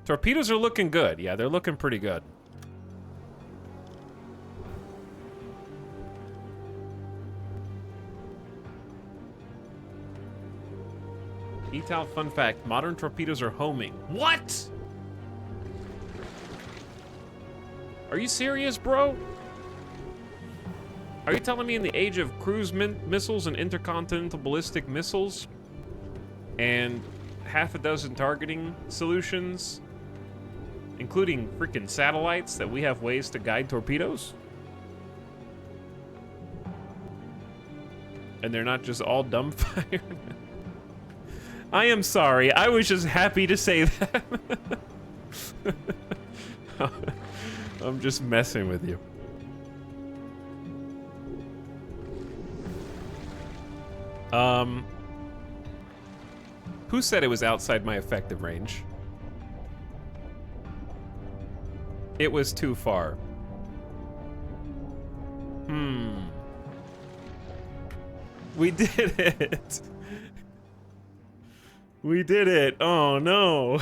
Torpedoes are looking good. Yeah, they're looking pretty good. ETAL fun fact, modern torpedoes are homing. What? Are you serious, bro? Are you telling me in the age of cruise missiles and intercontinental ballistic missiles and half a dozen targeting solutions, including freaking satellites, that we have ways to guide torpedoes? And they're not just all dumbfired? I am sorry, I was just happy to say that. I'm just messing with you. Who said it was outside my effective range? It was too far. We did it. We did it. Oh no.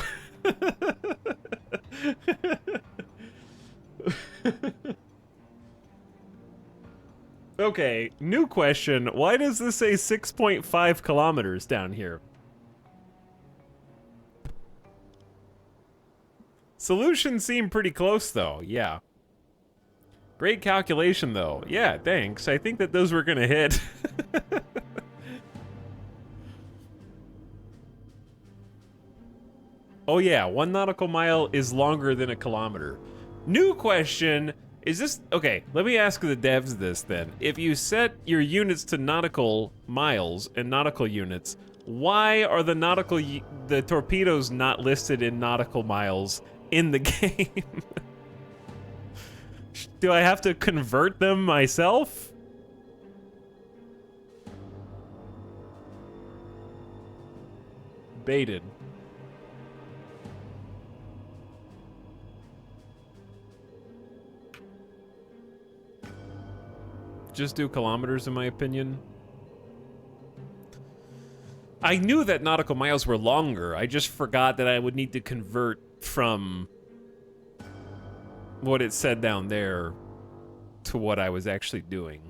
Okay, new question. Why does this say 6.5 kilometers down here? Solutions seem pretty close though, yeah. Great calculation though. Yeah, thanks. I think that those were gonna hit. Oh yeah, 1 nautical mile is longer than a kilometer. New question, is this, okay, let me ask the devs this then. If you set your units to nautical miles and nautical units, why are the torpedoes not listed in nautical miles in the game? Do I have to convert them myself? Baited. Just do kilometers, in my opinion. I knew that nautical miles were longer. I just forgot that I would need to convert from what it said down there to what I was actually doing.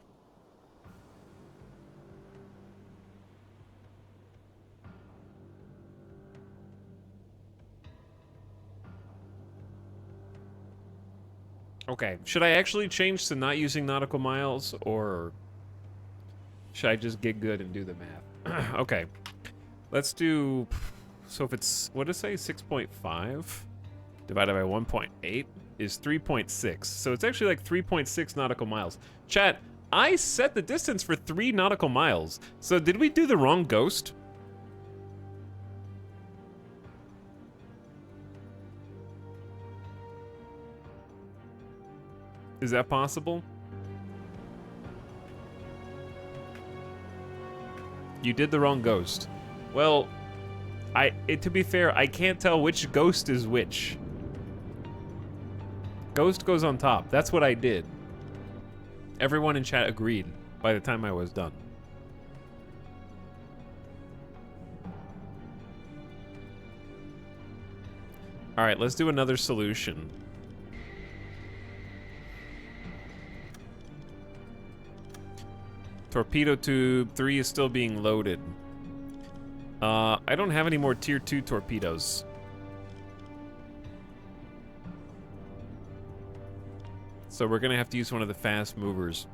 Okay, should I actually change to not using nautical miles, or should I just get good and do the math? Okay, let's do, so if it's, what did it say, 6.5 divided by 1.8 is 3.6. So it's actually like 3.6 nautical miles. Chat, I set the distance for 3 nautical miles. So did we do the wrong ghost? Is that possible? You did the wrong ghost. Well, to be fair, I can't tell which ghost is which. Ghost goes on top. That's what I did. Everyone in chat agreed by the time I was done. All right, let's do another solution. Torpedo tube 3 is still being loaded. I don't have any more tier 2 torpedoes. So we're gonna have to use one of the fast movers.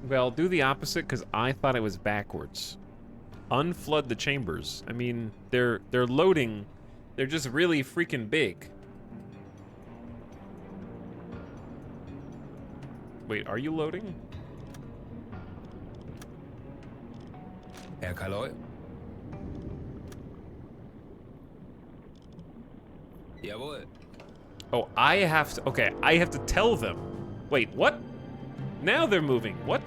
Well, do the opposite, because I thought it was backwards. Unflood the chambers. I mean, they're loading. They're just really freaking big. Wait, are you loading? Herr Kaloy? Jawohl. Oh, I have to, okay, I have to tell them. Wait, what? Now they're moving, what?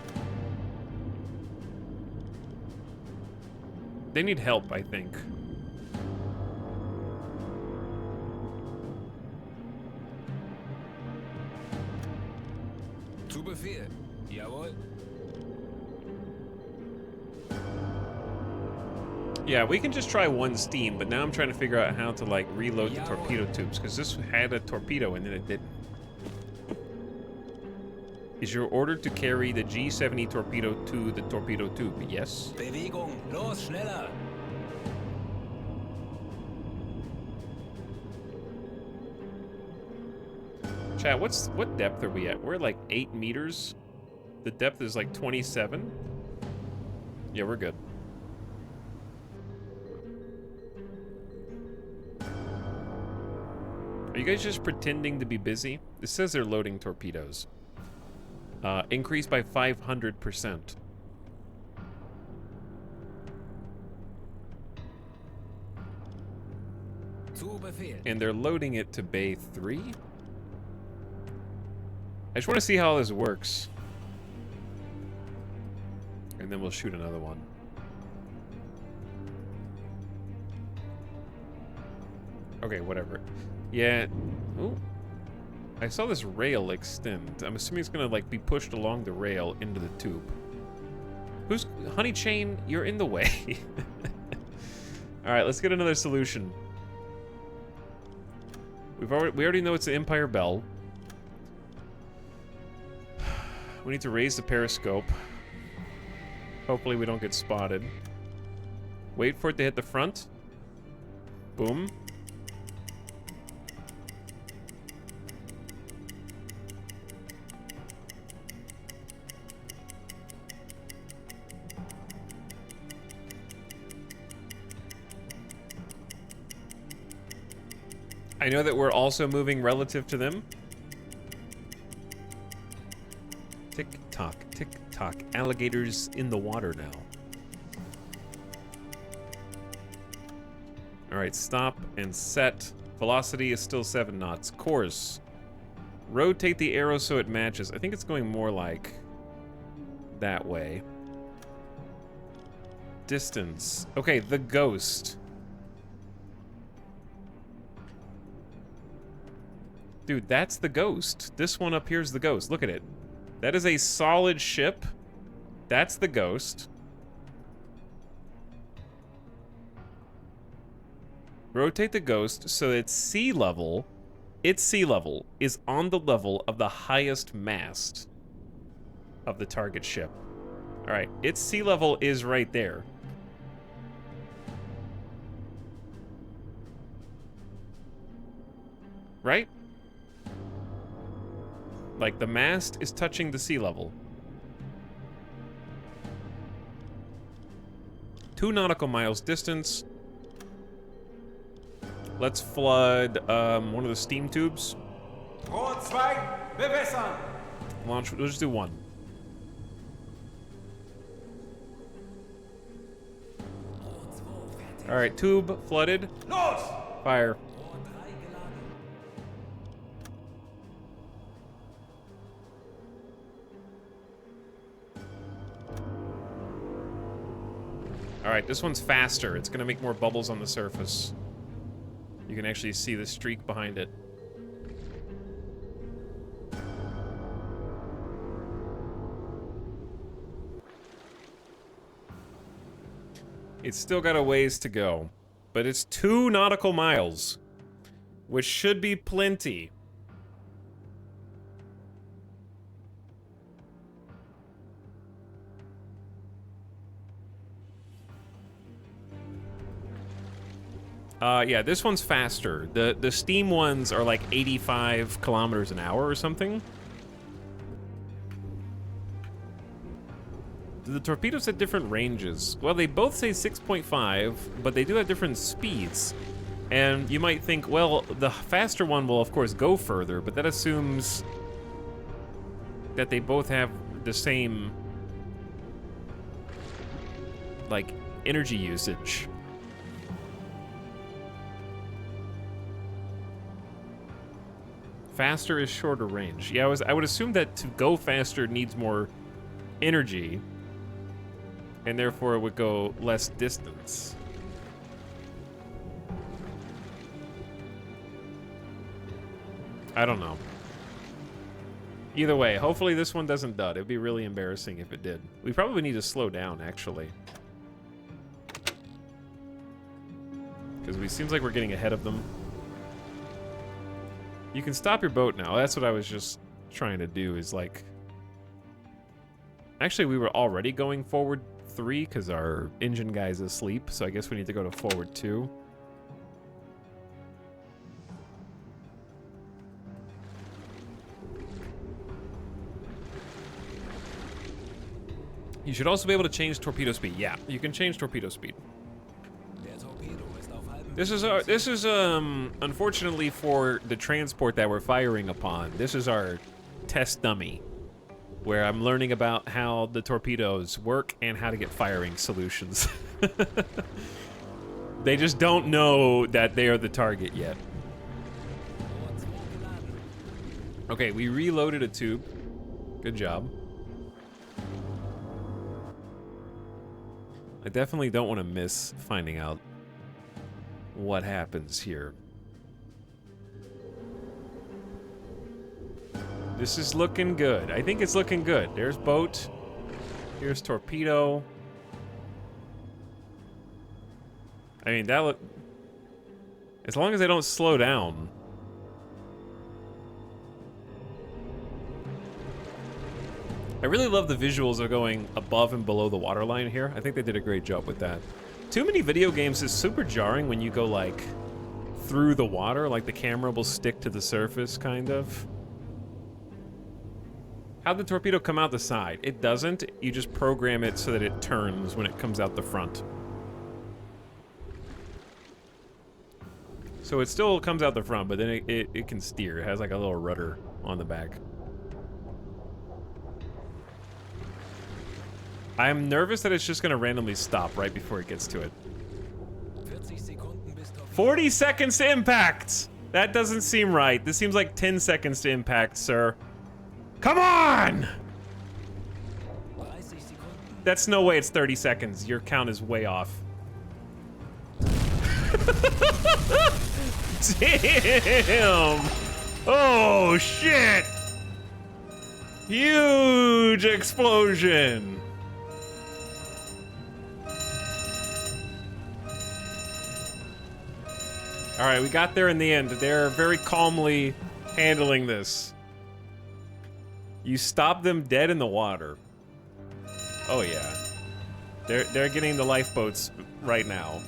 They need help, I think. Zu Befehl. Jawohl. Yeah, we can just try one steam, but now I'm trying to figure out how to, like, reload the torpedo tubes, because this had a torpedo and then it didn't. Is your order to carry the G70 torpedo to the torpedo tube? Yes. Bewegung. Los, schneller. Chat, what depth are we at? We're at like 8 meters. The depth is like 27. Yeah, we're good. Are you guys just pretending to be busy? It says they're loading torpedoes. Increased by 500%. Zu Befehl. And they're loading it to Bay 3? I just want to see how this works. And then we'll shoot another one. Okay, whatever. Yeah. Ooh. I saw this rail extend. I'm assuming it's gonna like be pushed along the rail into the tube. Who's Honey Chain? You're in the way. All right, let's get another solution. We already know it's the Empire Bell. We need to raise the periscope. Hopefully we don't get spotted. Wait for it to hit the front. Boom. I know that we're also moving relative to them. Tick-tock, tick-tock. Alligators in the water now. All right, stop and set. Velocity is still 7 knots. Course. Rotate the arrow so it matches. I think it's going more like that way. Distance. Okay, the ghost. Dude, that's the ghost. This one up here is the ghost. Look at it. That is a solid ship. That's the ghost. Rotate the ghost so its sea level is on the level of the highest mast of the target ship. All right, its sea level is right there. right? Like, the mast is touching the sea level. 2 nautical miles distance. Let's flood one of the steam tubes. Rohr 2, bewässern! Launch, we'll just do 1. Alright, tube flooded. Los! Fire. Alright, this one's faster. It's gonna make more bubbles on the surface. You can actually see the streak behind it. It's still got a ways to go, but it's 2 nautical miles, which should be plenty. Yeah, this one's faster. The steam ones are like 85 kilometers an hour or something. The torpedoes at different ranges. Well, they both say 6.5, but they do have different speeds. And you might think, well, the faster one will, of course, go further, but that assumes that they both have the same, like, energy usage. Faster is shorter range. Yeah, I would assume that to go faster needs more energy, and therefore it would go less distance. I don't know. Either way, hopefully this one doesn't dud. It'd be really embarrassing if it did. We probably need to slow down, actually. Because it seems like we're getting ahead of them. You can stop your boat now. That's what I was just trying to do, is like... Actually, we were already going forward 3 because our engine guy's asleep, so I guess we need to go to forward 2. You should also be able to change torpedo speed. Yeah, you can change torpedo speed. This is unfortunately for the transport that we're firing upon. This is our test dummy, where I'm learning about how the torpedoes work and how to get firing solutions. They just don't know that they are the target yet. Okay, we reloaded a tube. Good job. I definitely don't want to miss finding out what happens here. This is looking good. I think it's looking good. There's boat. Here's torpedo. I mean, that look... As long as they don't slow down. I really love the visuals of going above and below the waterline here. I think they did a great job with that. Too many video games is super jarring when you go, like, through the water. Like, the camera will stick to the surface, kind of. How'd the torpedo come out the side? It doesn't. You just program it so that it turns when it comes out the front. So it still comes out the front, but then it can steer. It has, like, a little rudder on the back. I'm nervous that it's just gonna randomly stop right before it gets to it. 40 seconds to impact! That doesn't seem right. This seems like 10 seconds to impact, sir. Come on! That's no way it's 30 seconds. Your count is way off. Damn! Oh, shit! Huge explosion! All right, we got there in the end. They're very calmly handling this. You stop them dead in the water. Oh yeah. They're getting the lifeboats right now.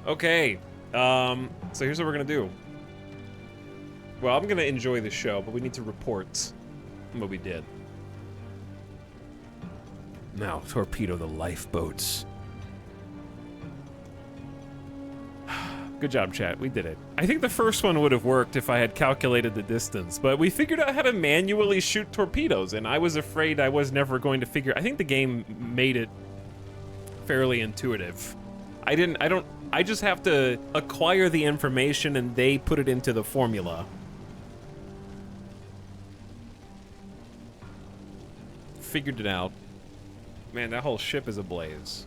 Okay. So here's what we're gonna do. Well, I'm gonna enjoy the show, but we need to report what we did. Now, torpedo the lifeboats. Good job, chat. We did it. I think the first one would have worked if I had calculated the distance, but we figured out how to manually shoot torpedoes, and I was afraid I was never going to figure... I think the game made it fairly intuitive. I just have to acquire the information and they put it into the formula. Figured it out. Man, that whole ship is ablaze.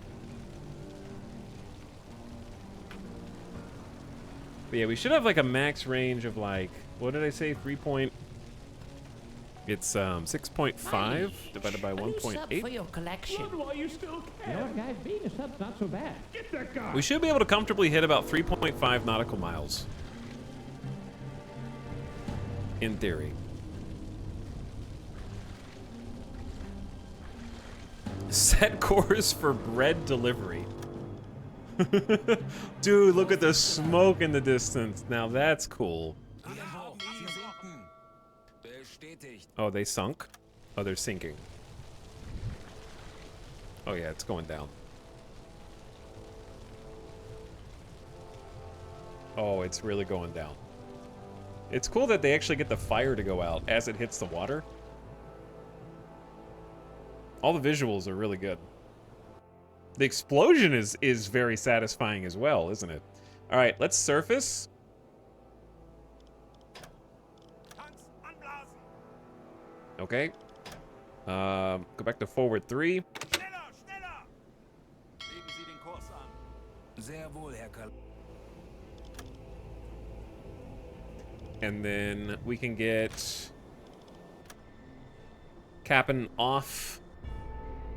But yeah, we should have like a max range of like, what did I say? 3 point... It's 6.5 divided by 1.8. For your collection. Why you still care? You know what, guys? Being a sub's not so bad. Get that guy. We should be able to comfortably hit about 3.5 nautical miles. In theory. Set course for bread delivery. Dude, look at the smoke in the distance. Now that's cool. Oh, they sunk? Oh, they're sinking. Oh yeah, it's going down. Oh, it's really going down. It's cool that they actually get the fire to go out as it hits the water. All the visuals are really good. The explosion is very satisfying as well, isn't it? All right, let's surface. Okay. Go back to forward 3. Legen Sie den Kurs an. Sehr wohl, Herr Kal. And then we can get capping off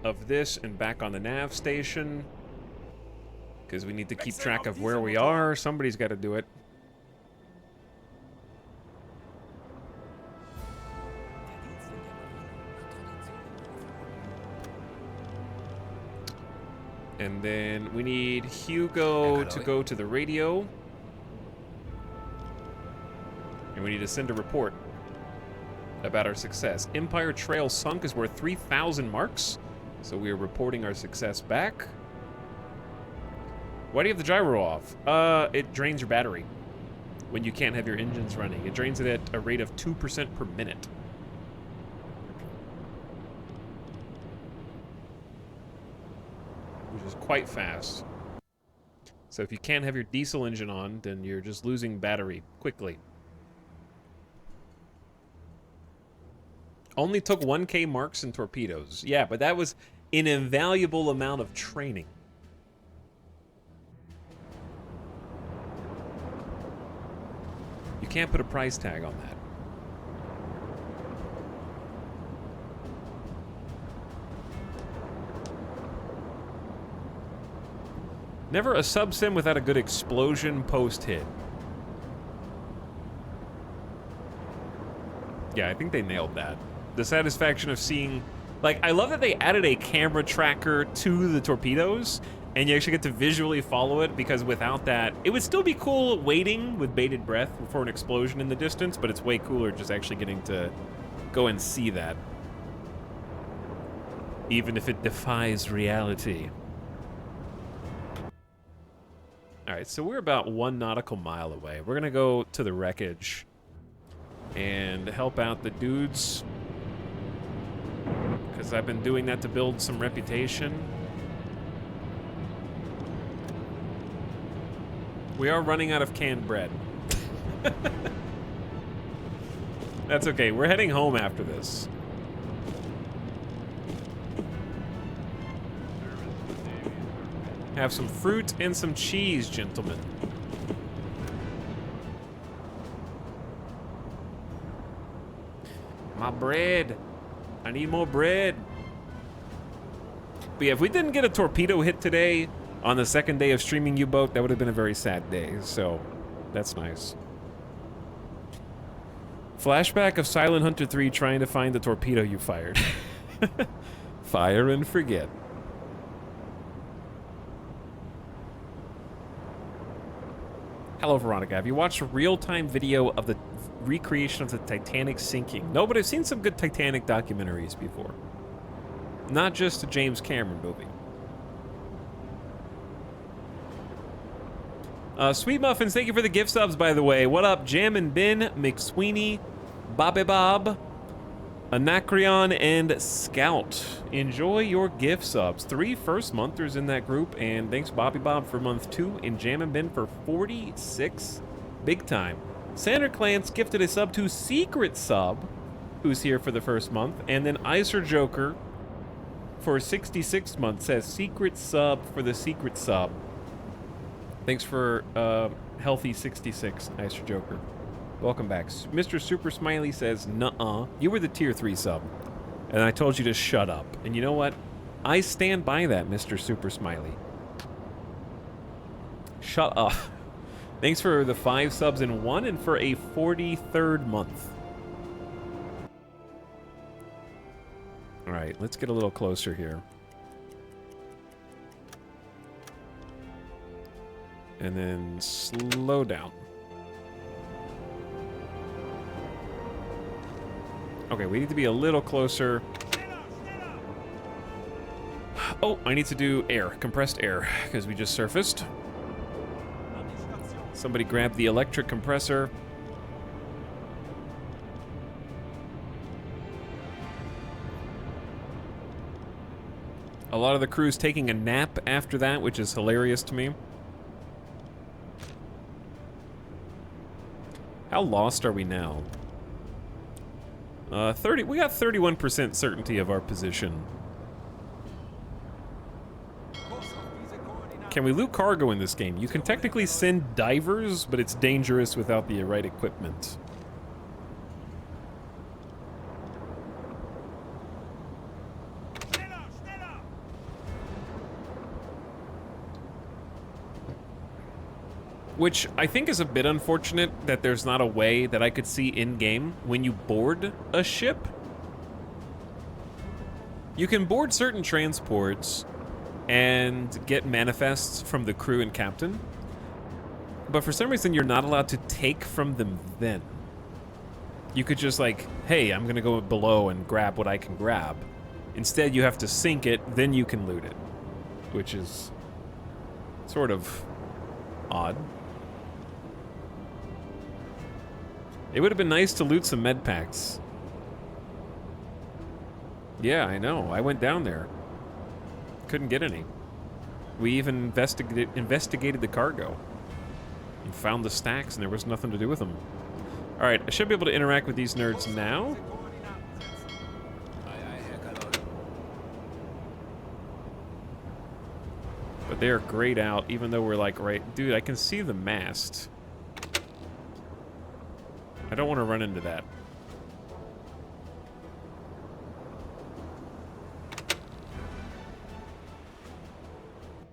of this and back on the nav station. Because we need to keep track of where we are. Somebody's got to do it. And then we need Hugo to go to the radio. And we need to send a report about our success. Empire Trail sunk is worth 3,000 marks. So we are reporting our success back. Why do you have the gyro off? It drains your battery when you can't have your engines running. It drains it at a rate of 2% per minute. Which is quite fast. So if you can't have your diesel engine on, then you're just losing battery quickly. Only took 1K marks in torpedoes. Yeah, but that was an invaluable amount of training. You can't put a price tag on that. Never a sub-sim without a good explosion post-hit. Yeah, I think they nailed that. The satisfaction of seeing... Like, I love that they added a camera tracker to the torpedoes, and you actually get to visually follow it, because without that... It would still be cool waiting with bated breath for an explosion in the distance, but it's way cooler just actually getting to go and see that. Even if it defies reality. Alright, so we're about 1 nautical mile away. We're gonna go to the wreckage and help out the dudes, because I've been doing that to build some reputation. We are running out of canned bread. That's okay. We're heading home after this. Have some fruit and some cheese, gentlemen. My bread. I need more bread. But yeah, if we didn't get a torpedo hit today on the second day of streaming WEboat, that would have been a very sad day. So that's nice. Flashback of Silent Hunter 3 trying to find the torpedo you fired. Fire and forget. Hello, Veronica. Have you watched a real-time video of the recreation of the Titanic sinking? No, but I've seen some good Titanic documentaries before. Not just a James Cameron movie. Sweet Muffins, thank you for the gift subs, by the way. What up, Jam and Bin, McSweeney, Bobby Bob, Anacreon, and Scout. Enjoy your gift subs. 3 first monthers in that group, and thanks Bobby Bob for month 2, and Jam and Bin for 46. Big time. Sandra Clance gifted a sub to Secret Sub, who's here for the first month, and then Icer Joker for 66 months says Secret Sub for the Secret Sub. Thanks for healthy 66, Icer Joker. Welcome back. Mr. Super Smiley says, nuh-uh. You were the tier 3 sub, and I told you to shut up. And you know what? I stand by that, Mr. Super Smiley. Shut up. Thanks for the 5 subs in 1 and for a 43rd month. All right, let's get a little closer here. And then slow down. Okay, we need to be a little closer. Oh, I need to do air, compressed air, because we just surfaced. Somebody grab the electric compressor. A lot of the crew's taking a nap after that, which is hilarious to me. How lost are we now? 30. We got 31% certainty of our position. Can we loot cargo in this game? You can technically send divers, but it's dangerous without the right equipment. Which I think is a bit unfortunate that there's not a way that I could see in-game when you board a ship. You can board certain transports and get manifests from the crew and captain, but for some reason you're not allowed to take from them then. You could just like, hey, I'm gonna go below and grab what I can grab. Instead you have to sink it, then you can loot it, which is sort of odd. It would have been nice to loot some med packs. Yeah, I know. I went down there. Couldn't get any. We even investigated the cargo and found the stacks, and there was nothing to do with them. All right, I should be able to interact with these nerds now. But they're grayed out, even though we're like right... Dude, I can see the mast. I don't want to run into that.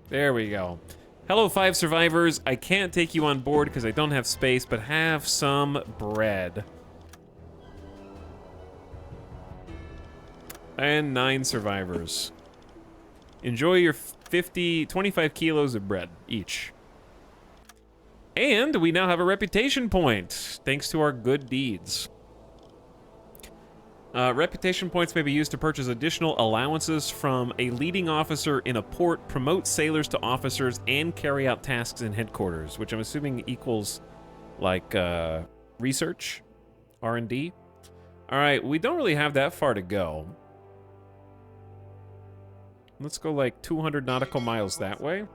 There we go. Hello, 5 survivors. I can't take you on board because I don't have space, but have some bread. And 9 survivors. Enjoy your 25 kilos of bread each. And we now have a reputation point, thanks to our good deeds. Reputation points may be used to purchase additional allowances from a leading officer in a port, promote sailors to officers, and carry out tasks in headquarters, which I'm assuming equals, like, research, R&D. All right, we don't really have that far to go. Let's go like 200 nautical miles that way.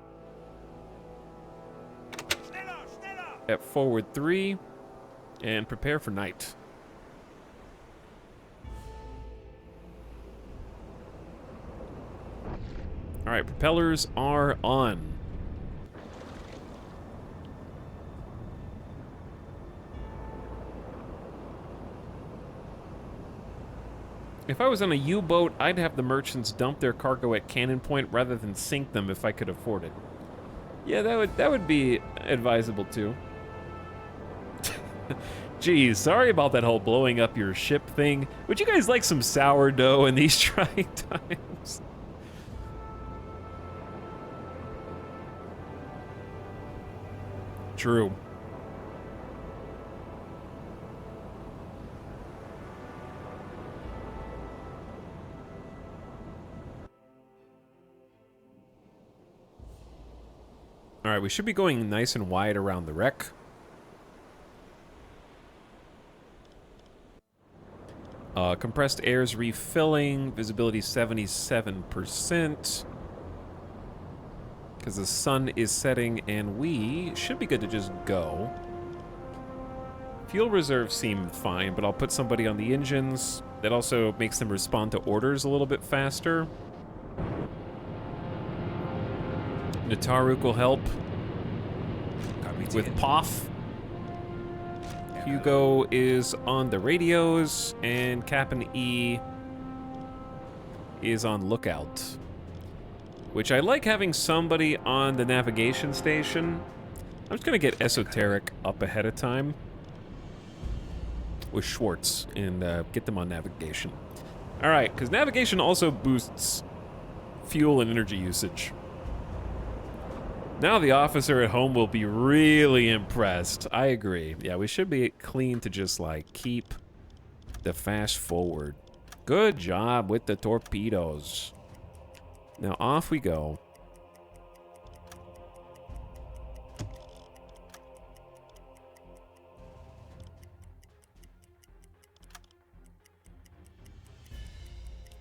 At forward 3, and prepare for night. All right, propellers are on. If I was on a U-boat, I'd have the merchants dump their cargo at Cannon Point rather than sink them if I could afford it. Yeah, that would be advisable too. Geez, sorry about that whole blowing up your ship thing. Would you guys like some sourdough in these trying times? True. All right, we should be going nice and wide around the wreck. Compressed air's refilling. Visibility 77%. Because the sun is setting and we should be good to just go. Fuel reserves seem fine, but I'll put somebody on the engines. That also makes them respond to orders a little bit faster. Nataruk will help with POF. Hugo is on the radios, and Captain E is on lookout. Which I like having somebody on the navigation station. I'm just gonna get Esoteric up ahead of time with Schwartz and get them on navigation. All right, because navigation also boosts fuel and energy usage. Now the officer at home will be really impressed. I agree. Yeah, we should be clean to just, like, keep the fast forward. Good job with the torpedoes. Now off we go.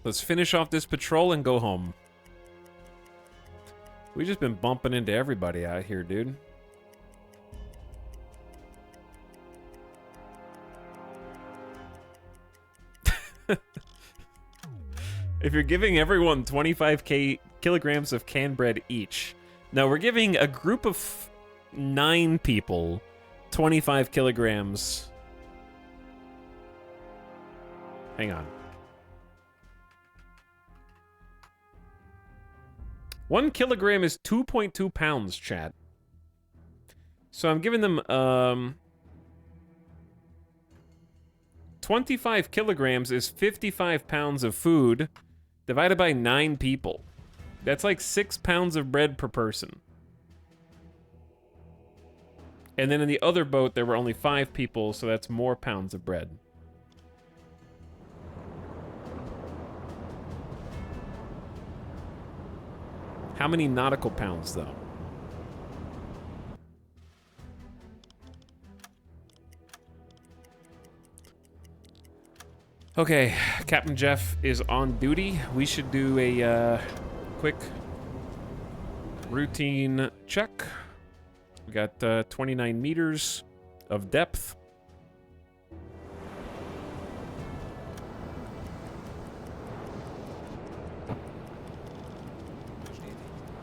Let's finish off this patrol and go home. We just been bumping into everybody out here, dude. If you're giving everyone 25 kilograms of canned bread each. No, we're giving a group of 9 people 25 kilograms. Hang on. 1 kilogram is 2.2 pounds, chat. So I'm giving them, 25 kilograms is 55 pounds of food divided by 9 people. That's like 6 pounds of bread per person. And then in the other boat, there were only 5 people, so that's more pounds of bread. How many nautical pounds, though? Okay, Captain Jeff is on duty. We should do a quick routine check. We got 29 meters of depth.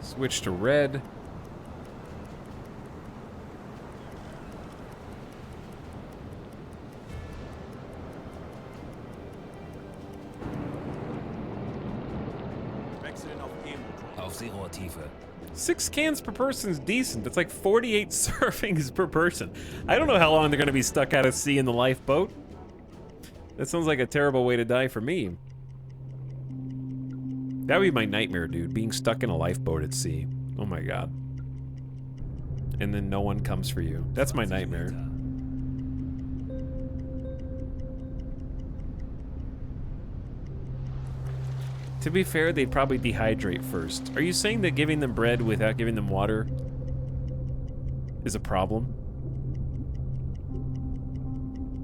Switch to red. Auf Seerohrtiefe. 6 cans per person is decent. That's like 48 servings per person. I don't know how long they're gonna be stuck out at sea in the lifeboat. That sounds like a terrible way to die for me. That would be my nightmare, dude. Being stuck in a lifeboat at sea. Oh my god. And then no one comes for you. That's my nightmare. To be fair, they'd probably dehydrate first. Are you saying that giving them bread without giving them water is a problem?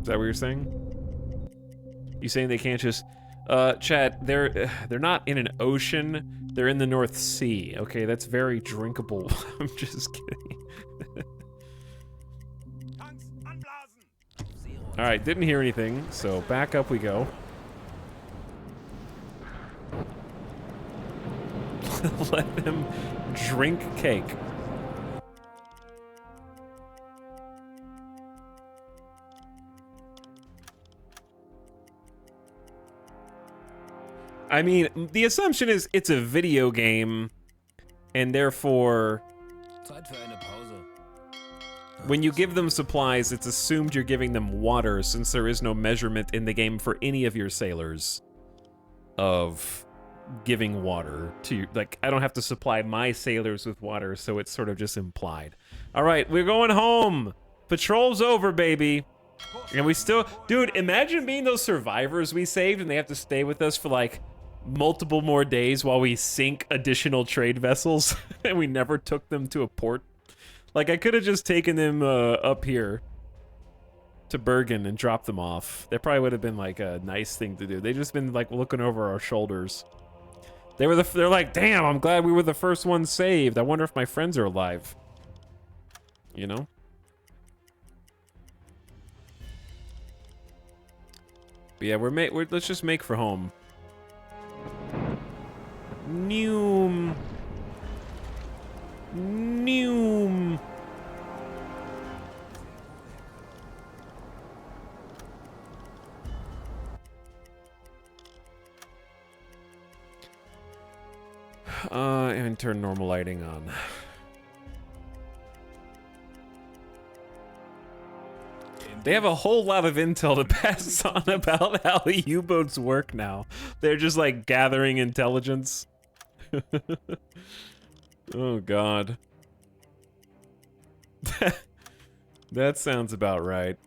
Is that what you're saying? You saying they can't just... Chad, they're not in an ocean. They're in the North Sea. Okay, that's very drinkable. I'm just kidding. All right, didn't hear anything, so back up we go. Let them drink cake. I mean, the assumption is it's a video game, and therefore, Zeit für eine Pause. when you give them supplies, it's assumed you're giving them water, since there is no measurement in the game for any of your sailors of giving water to, like, I don't have to supply my sailors with water, so it's sort of just implied. All right, we're going home. Patrol's over, baby. And we still, dude, imagine being those survivors we saved and they have to stay with us for like multiple more days while we sink additional trade vessels and we never took them to a port. Like, I could have just taken them up here to Bergen and dropped them off. That probably would have been like a nice thing to do. They just been like looking over our shoulders. They're like, damn, I'm glad we were the first ones saved. I wonder if my friends are alive. You know? But yeah, let's just make for home. Noom. Noom. And turn normal lighting on. They have a whole lot of intel to pass on about how the U-boats work now. They're just like gathering intelligence. Oh god. That sounds about right.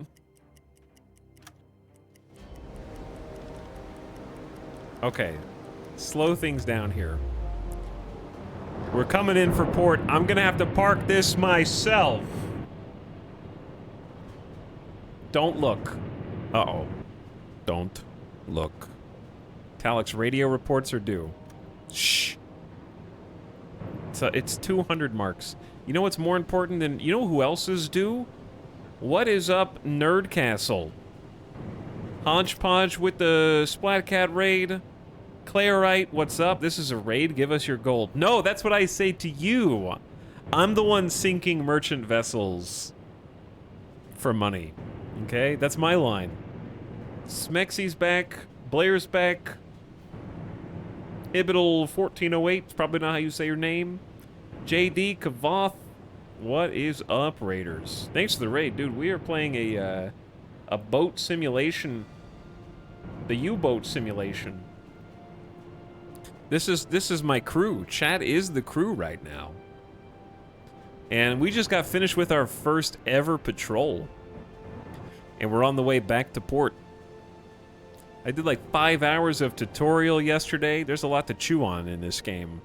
Okay. Slow things down here. We're coming in for port. I'm gonna have to park this myself. Don't look. Uh-oh. Don't look. Talik's radio reports are due. Shh. So it's 200 marks. You know what's more important than... You know who else is due? What is up, Nerdcastle? Hodgepodge with the Splatcat raid? Clairite, what's up? This is a raid. Give us your gold. No, that's what I say to you. I'm the one sinking merchant vessels for money. Okay? That's my line. Smexy's back. Blair's back. Ibital 1408. It's probably not how you say your name. JD Kavoth. What is up, Raiders? Thanks for the raid, dude. We are playing a boat simulation. The U-boat simulation. This is my crew. Chat is the crew right now. And we just got finished with our first ever patrol. And we're on the way back to port. I did like 5 hours of tutorial yesterday. There's a lot to chew on in this game.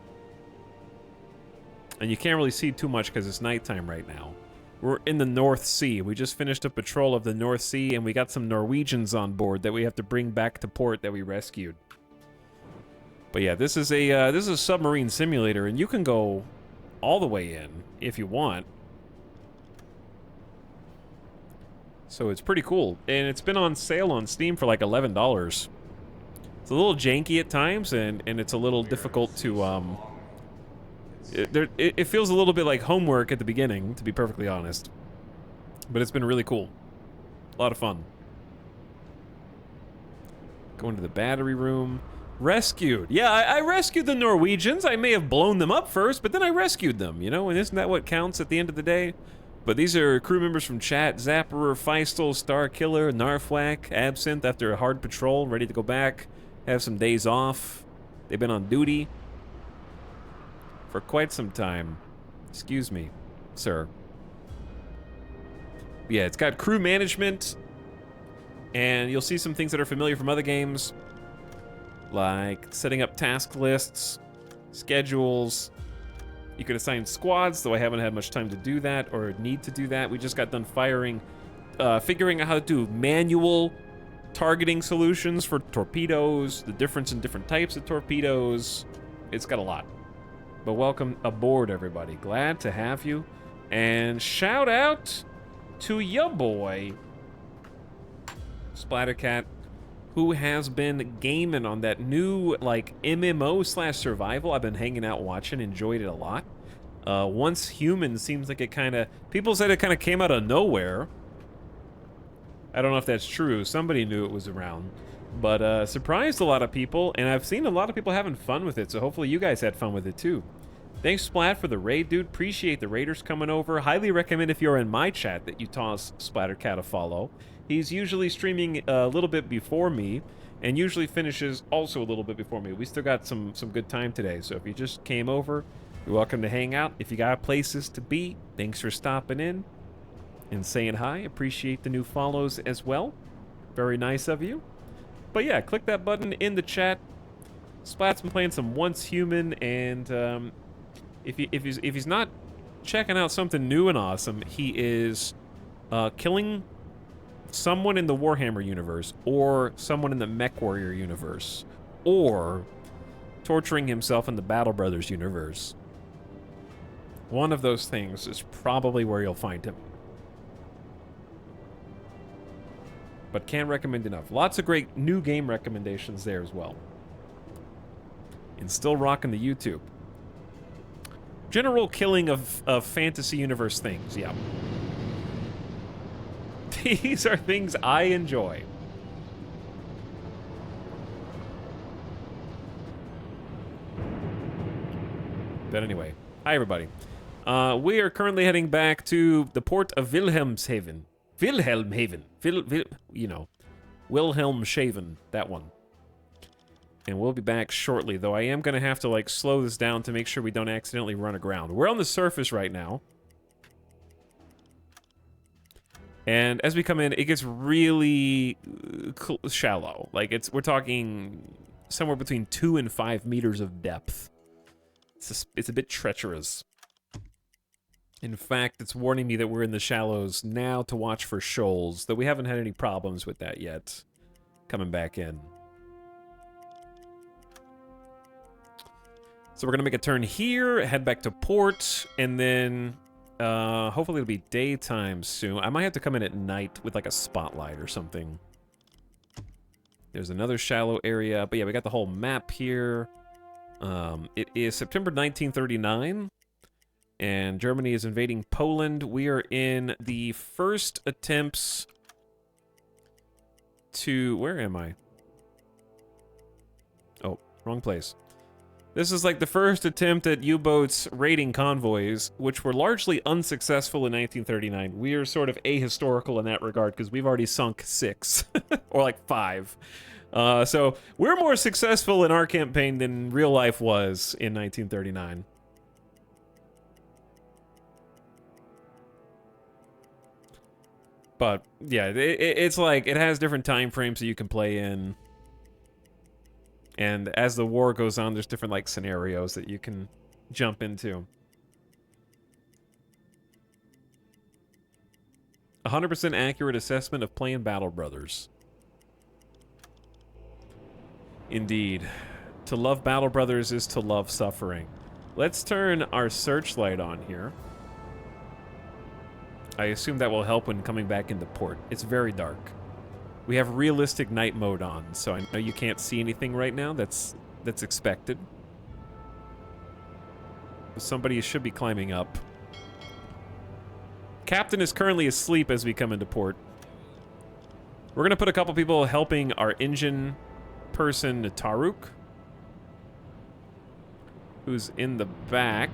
And you can't really see too much because it's nighttime right now. We're in the North Sea. We just finished a patrol of the North Sea, and we got some Norwegians on board that we have to bring back to port that we rescued. But yeah, this is a submarine simulator, and you can go all the way in if you want. So it's pretty cool, and it's been on sale on Steam for like $11. It's a little janky at times, and it's a little difficult to it feels a little bit like homework at the beginning, to be perfectly honest. But it's been really cool. A lot of fun. Going to the battery room. Rescued. Yeah, I rescued the Norwegians. I may have blown them up first, but then I rescued them, you know? And isn't that what counts at the end of the day? But these are crew members from chat. Zapperer, Feistel, Star Killer, Narfwak, Absinthe after a hard patrol, ready to go back. Have some days off. They've been on duty for quite some time. Excuse me, sir. Yeah, it's got crew management, and you'll see some things that are familiar from other games, like setting up task lists, schedules. You could assign squads, though I haven't had much time to do that or need to do that. We just got done figuring out how to do manual targeting solutions for torpedoes, the difference in different types of torpedoes. It's got a lot. But welcome aboard, everybody. Glad to have you. And shout out to ya boy, Splattercat, who has been gaming on that new, like, MMO/survival. I've been hanging out watching, enjoyed it a lot. Once Human seems like it kind of... People said it kind of came out of nowhere. I don't know if that's true. Somebody knew it was around. But surprised a lot of people, and I've seen a lot of people having fun with it, so hopefully you guys had fun with it too. Thanks, Splat, for the raid, dude. Appreciate the raiders coming over. Highly recommend if you're in my chat that you toss Splattercat a follow. He's usually streaming a little bit before me, and usually finishes also a little bit before me. We still got some good time today, so if you just came over, you're welcome to hang out. If you got places to be, thanks for stopping in and saying hi. Appreciate the new follows as well. Very nice of you. But yeah, click that button in the chat. Splat's been playing some Once Human, and if he's not checking out something new and awesome. He is killing someone in the Warhammer universe, or someone in the MechWarrior universe, or torturing himself in the Battle Brothers universe. One of those things is probably where you'll find him. But can't recommend enough. Lots of great new game recommendations there as well. And still rocking the YouTube. General killing of fantasy universe things, yeah. These are things I enjoy. But anyway, hi everybody. We are currently heading back to the port of Wilhelmshaven. Wilhelmshaven, that one. And we'll be back shortly, though I am going to have to, like, slow this down to make sure we don't accidentally run aground. We're on the surface right now. And as we come in, it gets really shallow. Like, we're talking somewhere between 2 and 5 meters of depth. It's a bit treacherous. In fact, it's warning me that we're in the shallows now to watch for shoals, though we haven't had any problems with that yet. Coming back in. So we're going to make a turn here, head back to port, and then hopefully it'll be daytime soon. I might have to come in at night with like a spotlight or something. There's another shallow area, but yeah, we got the whole map here. It is September 1939, and Germany is invading Poland. We are in the first attempts to... Where am I? Oh, wrong place. This is like the first attempt at U-boats raiding convoys, which were largely unsuccessful in 1939. We are sort of ahistorical in that regard because we've already sunk 6, or like 5. So we're more successful in our campaign than real life was in 1939. But yeah, it's like it has different time frames that you can play in. And as the war goes on, there's different, like, scenarios that you can jump into. 100% accurate assessment of playing Battle Brothers. Indeed. To love Battle Brothers is to love suffering. Let's turn our searchlight on here. I assume that will help when coming back into port. It's very dark. We have realistic night mode on, so I know you can't see anything right now. That's expected. Somebody should be climbing up. Captain is currently asleep as we come into port. We're gonna put a couple people helping our engine person, Taruk, who's in the back.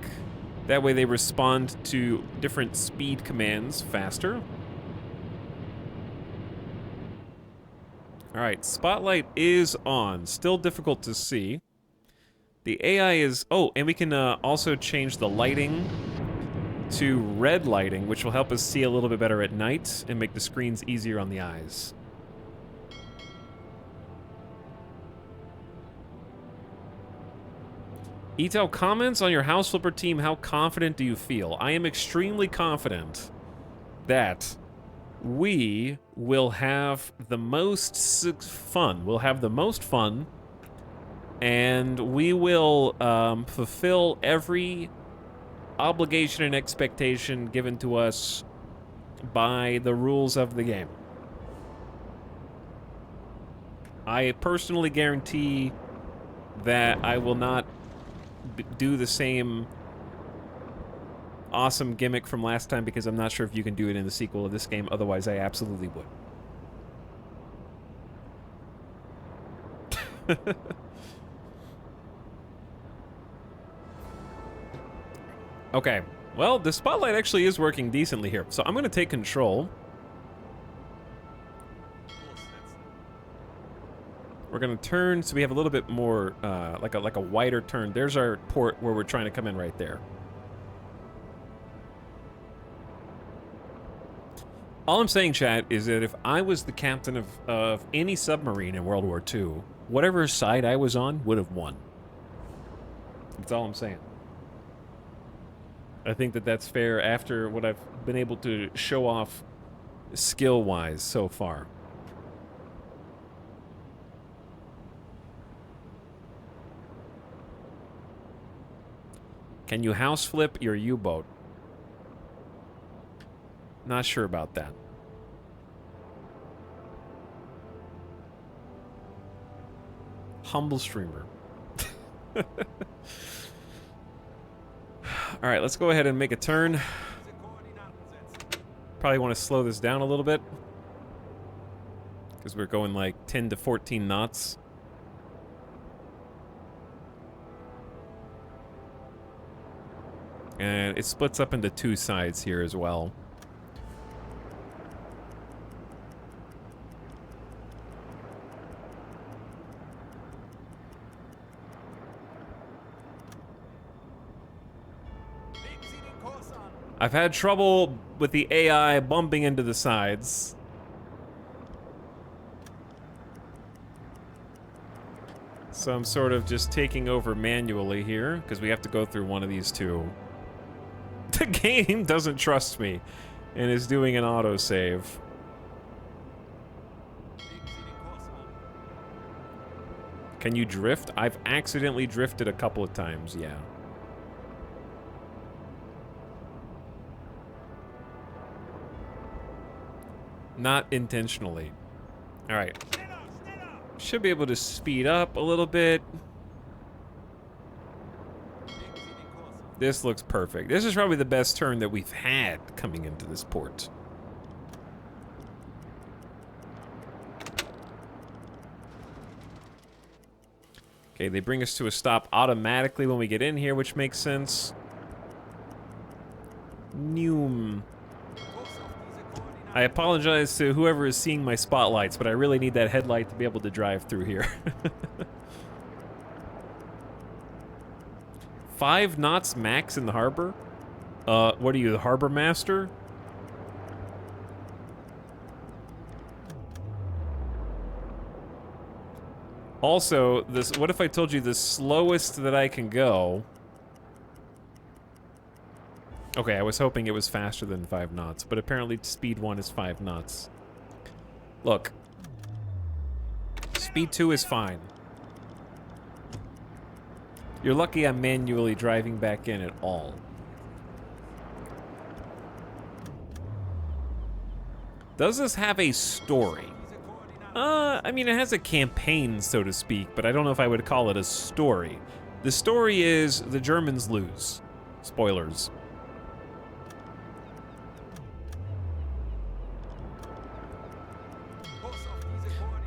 That way they respond to different speed commands faster. Alright, spotlight is on. Still difficult to see. The AI is... Oh, and we can also change the lighting to red lighting, which will help us see a little bit better at night and make the screens easier on the eyes. Ito, comments on your House Flipper team. How confident do you feel? I am extremely confident that we will have the most fun. We'll have the most fun, and we will fulfill every obligation and expectation given to us by the rules of the game. I personally guarantee that I will not do the same awesome gimmick from last time, because I'm not sure if you can do it in the sequel of this game. Otherwise, I absolutely would. Okay, well, the spotlight actually is working decently here, so I'm going to take control. We're going to turn so we have a little bit more, like a wider turn. There's our port where we're trying to come in right there. All I'm saying, chat, is that if I was the captain of any submarine in World War II, whatever side I was on would have won. That's all I'm saying. I think that that's fair after what I've been able to show off skill-wise so far. Can you house flip your U-boat? Not sure about that. Humble streamer. All right, let's go ahead and make a turn. Probably want to slow this down a little bit because we're going like 10 to 14 knots. And it splits up into two sides here as well. I've had trouble with the AI bumping into the sides. So I'm sort of just taking over manually here, because we have to go through one of these two. The game doesn't trust me, and is doing an autosave. Can you drift? I've accidentally drifted a couple of times, yeah. Not intentionally. All right. Should be able to speed up a little bit. This looks perfect. This is probably the best turn that we've had coming into this port. Okay, they bring us to a stop automatically when we get in here, which makes sense. Noom. I apologize to whoever is seeing my spotlights, but I really need that headlight to be able to drive through here. 5 knots max in the harbor? What are you, the harbor master? Also, this. What if I told you the slowest that I can go... Okay, I was hoping it was faster than 5 knots, but apparently speed 1 is 5 knots. Look. Speed 2 is fine. You're lucky I'm manually driving back in at all. Does this have a story? I mean, it has a campaign, so to speak, but I don't know if I would call it a story. The story is the Germans lose. Spoilers.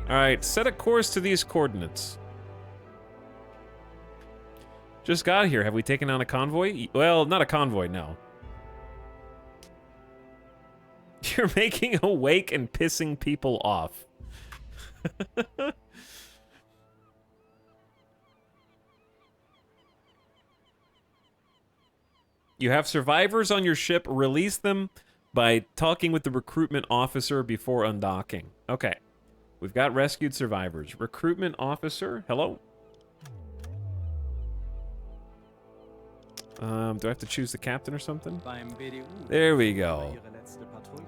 Alright, set a course to these coordinates. Just got here. Have we taken on a convoy? Well, not a convoy, no. You're making a wake and pissing people off. You have survivors on your ship. Release them by talking with the recruitment officer before undocking. Okay. We've got rescued survivors. Recruitment officer, hello? Do I have to choose the captain or something? There we go.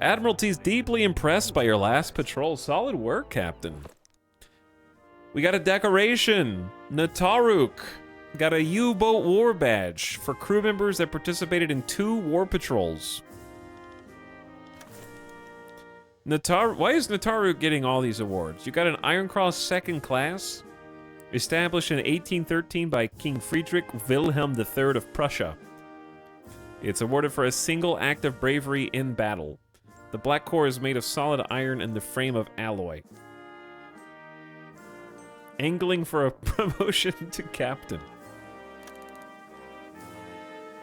Admiralty's deeply impressed by your last patrol. Solid work, Captain. We got a decoration. Nataruk. Got a U-boat war badge for crew members that participated in 2 war patrols. Why is Nataruk getting all these awards? You got an Iron Cross 2nd class, established in 1813 by King Friedrich Wilhelm III of Prussia. It's awarded for a single act of bravery in battle. The black core is made of solid iron and the frame of alloy. Angling for a promotion to captain.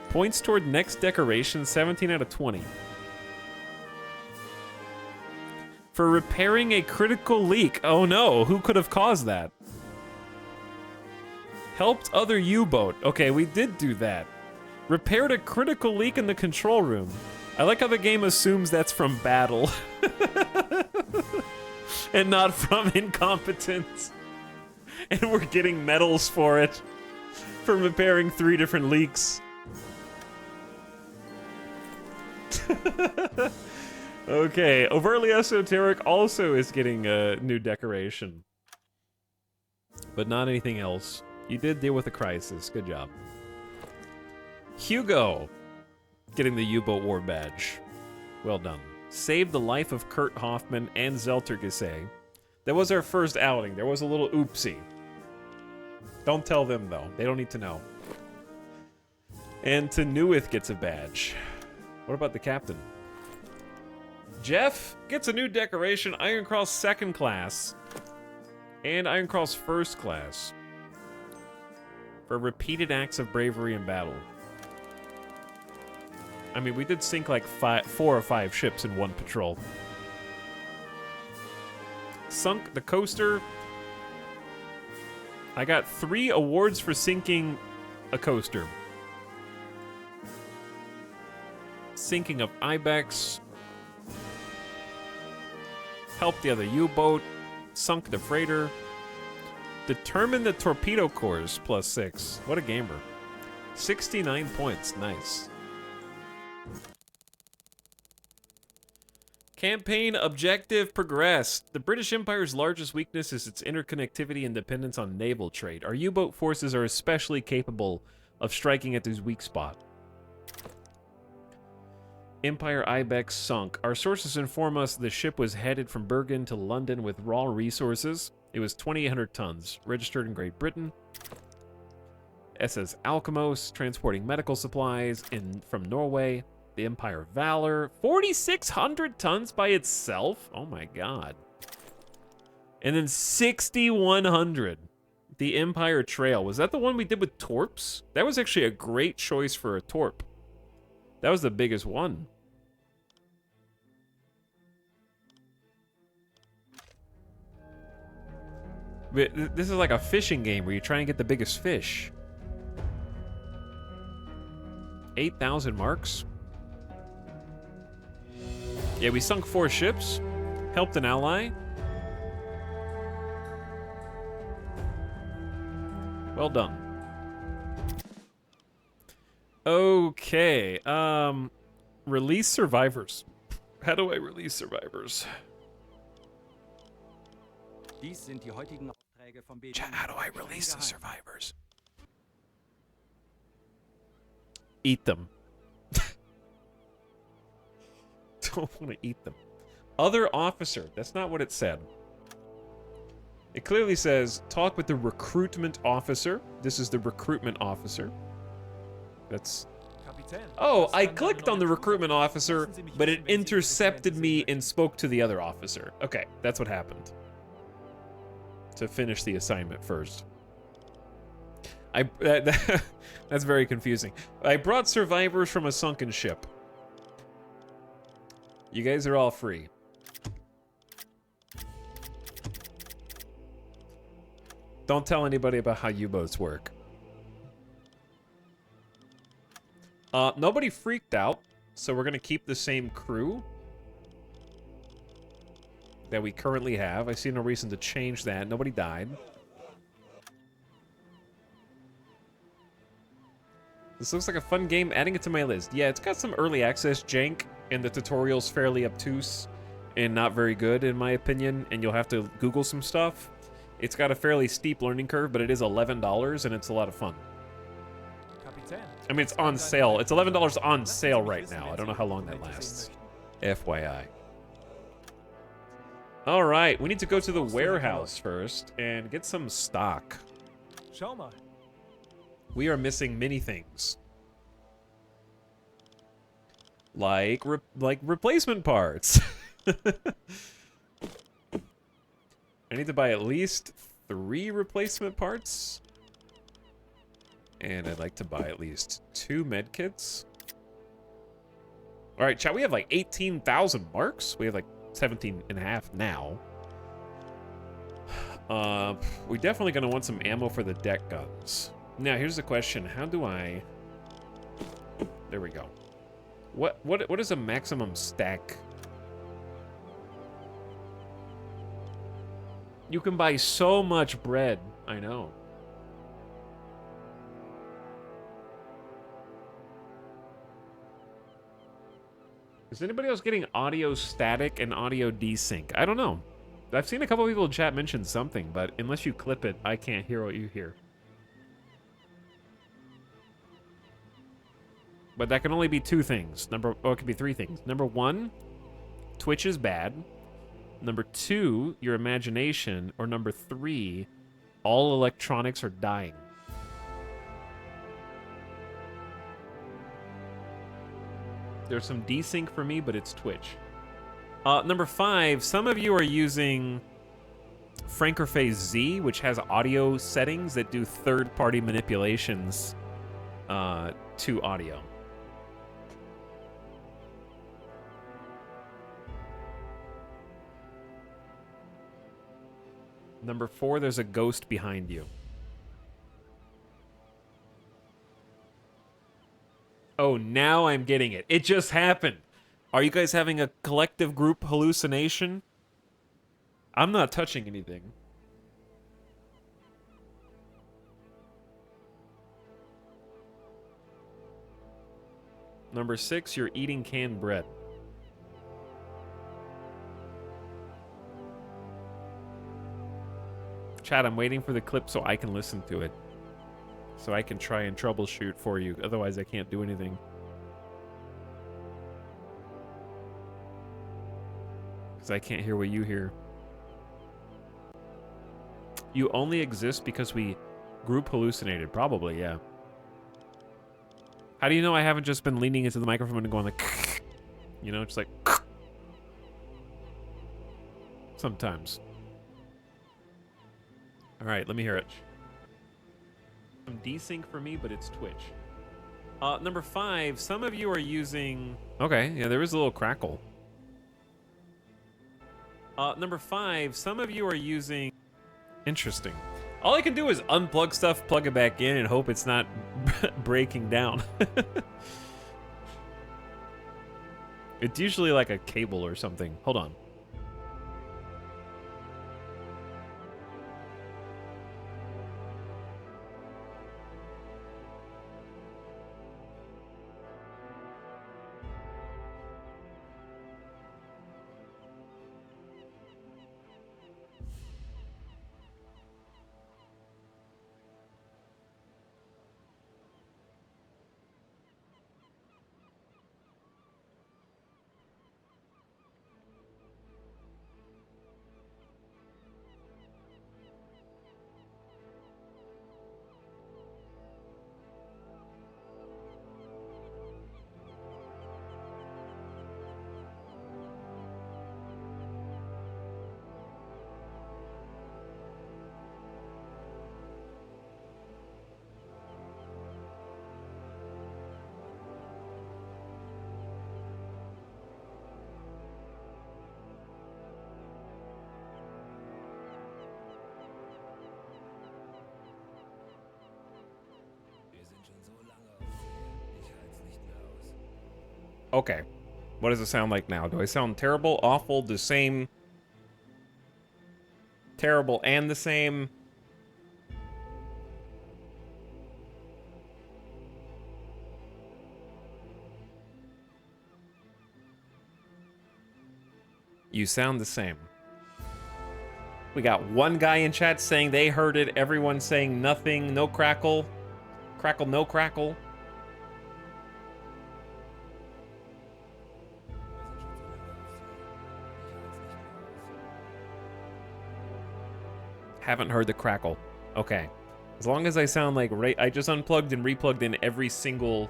Points toward next decoration, 17 out of 20. For repairing a critical leak. Oh no, who could have caused that? Helped other U-boat. Okay, we did do that. Repaired a critical leak in the control room. I like how the game assumes that's from battle. And not from incompetence. And we're getting medals for it. For repairing 3 different leaks. Okay, overtly esoteric also is getting a new decoration, but not anything else. You did deal with a crisis. Good job. Hugo getting the U-boat war badge. Well done. Saved the life of Kurt Hoffman and Zeltergese. That was our first outing. There was a little oopsie. Don't tell them, though. They don't need to know. And Tanuith gets a badge. What about the captain? Jeff gets a new decoration, Iron Cross second class. And Iron Cross first class. For repeated acts of bravery in battle. I mean, we did sink like 4 or 5 ships in one patrol. Sunk the coaster. I got 3 awards for sinking a coaster. Sinking of Ibex. Helped the other U-boat. Sunk the freighter. Determined the torpedo cores +6. What a gamer. 69 points. Nice. Campaign objective progressed. The British Empire's largest weakness is its interconnectivity and dependence on naval trade. Our U-boat forces are especially capable of striking at this weak spot. Empire Ibex sunk. Our sources inform us the ship was headed from Bergen to London with raw resources. It was 2,800 tons, registered in Great Britain. SS Alkimos, transporting medical supplies from Norway. The Empire Valor, 4,600 tons by itself? Oh my god. And then 6,100. The Empire Trail. Was that the one we did with torps? That was actually a great choice for a torp. That was the biggest one. This is like a fishing game where you try and get the biggest fish. 8,000 marks. Yeah, we sunk 4 ships. Helped an ally. Well done. Okay. Release survivors. How do I release survivors? Chat, how do I release the survivors? Eat them. Don't want to eat them. Other officer. That's not what it said. It clearly says, talk with the recruitment officer. This is the recruitment officer. That's... Oh, I clicked on the recruitment officer, but it intercepted me and spoke to the other officer. Okay, that's what happened. To finish the assignment first. That's very confusing. I brought survivors from a sunken ship. You guys are all free. Don't tell anybody about how U-boats work. Nobody freaked out, so we're gonna keep the same crew that we currently have. I see no reason to change that. Nobody died. This looks like a fun game. Adding it to my list. Yeah, it's got some early access jank, and the tutorial's fairly obtuse and not very good, in my opinion, and you'll have to Google some stuff. It's got a fairly steep learning curve, but it is $11, and it's a lot of fun. I mean, it's on sale. It's $11 on sale right now. I don't know how long that lasts. FYI. All right, we need to go to the warehouse first and get some stock. We are missing many things. Like replacement parts. I need to buy at least 3 replacement parts. And I'd like to buy at least 2 medkits. All right, chat, we have like 18,000 marks. We have like 17.5 now. We're definitely gonna want some ammo for the deck guns. Now, here's the question. How do I... There we go. What is a maximum stack? You can buy so much bread. I know. Is anybody else getting audio static and audio desync? I don't know. I've seen a couple people in chat mention something, but unless you clip it, I can't hear what you hear. But that can only be two things. It could be three things. Number one, Twitch is bad. Number two, your imagination. Or number three, all electronics are dying. There's some desync for me, but it's Twitch. Number five, some of you are using Frankerphase Z, which has audio settings that do third-party manipulations to audio. Number four, there's a ghost behind you. Oh, now I'm getting it. It just happened. Are you guys having a collective group hallucination? I'm not touching anything. Number six, you're eating canned bread. Chat, I'm waiting for the clip so I can listen to it. So I can try and troubleshoot for you. Otherwise, I can't do anything. Because I can't hear what you hear. You only exist because we group hallucinated. Probably, yeah. How do you know I haven't just been leaning into the microphone and going like... You know, just like... Sometimes. Alright, let me hear it. Some desync for me, but it's Twitch. Number five, some of you are using... Okay, yeah, there is a little crackle. Number five, some of you are using... Interesting. All I can do is unplug stuff, plug it back in, and hope it's not breaking down. It's usually like a cable or something. Hold on. Okay. What does it sound like now? Do I sound terrible, awful, the same? Terrible and the same? You sound the same. We got one guy in chat saying they heard it, everyone saying nothing, no crackle. Crackle, no crackle. Haven't heard the crackle. Okay. As long as I sound like I just unplugged and replugged in every single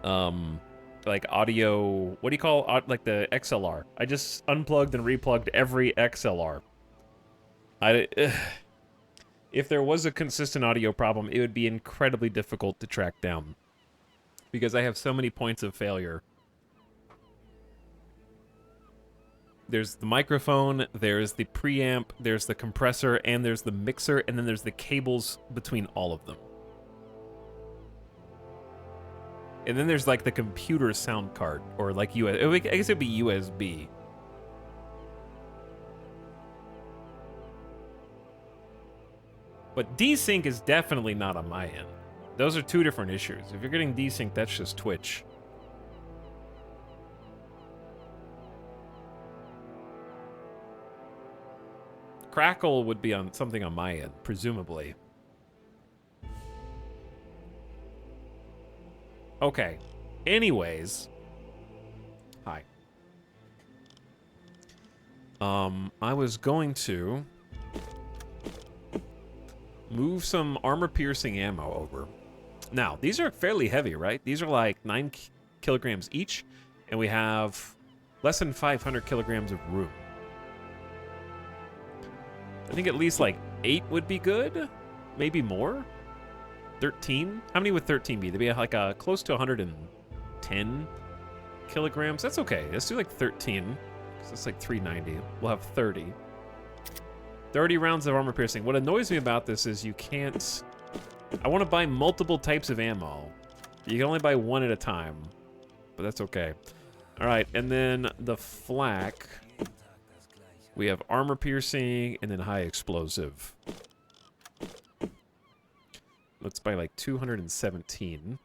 like audio, what do you call like the XLR? I just unplugged and replugged every XLR. If there was a consistent audio problem, it would be incredibly difficult to track down because I have so many points of failure. There's the microphone, there's the preamp, there's the compressor, and there's the mixer, and then there's the cables between all of them. And then there's like the computer sound card, or like I guess it'd be USB. But desync is definitely not on my end. Those are two different issues. If you're getting desync, that's just Twitch. crackle would be on something on my end, presumably. Okay. Anyways. Hi. I was going to move some armor-piercing ammo over. Now, these are fairly heavy, right? These are like 9 kilograms each, and we have less than 500 kilograms of room. I think at least like 8 would be good. Maybe more. 13? How many would 13 be? They'd be like close to 110 kilograms. That's okay. Let's do like 13. Because it's like 390. We'll have 30. 30 rounds of armor piercing. What annoys me about this is you can't... I want to buy multiple types of ammo. You can only buy one at a time. But that's okay. Alright, and then the flak. We have armor piercing and then high explosive. Let's buy like 217.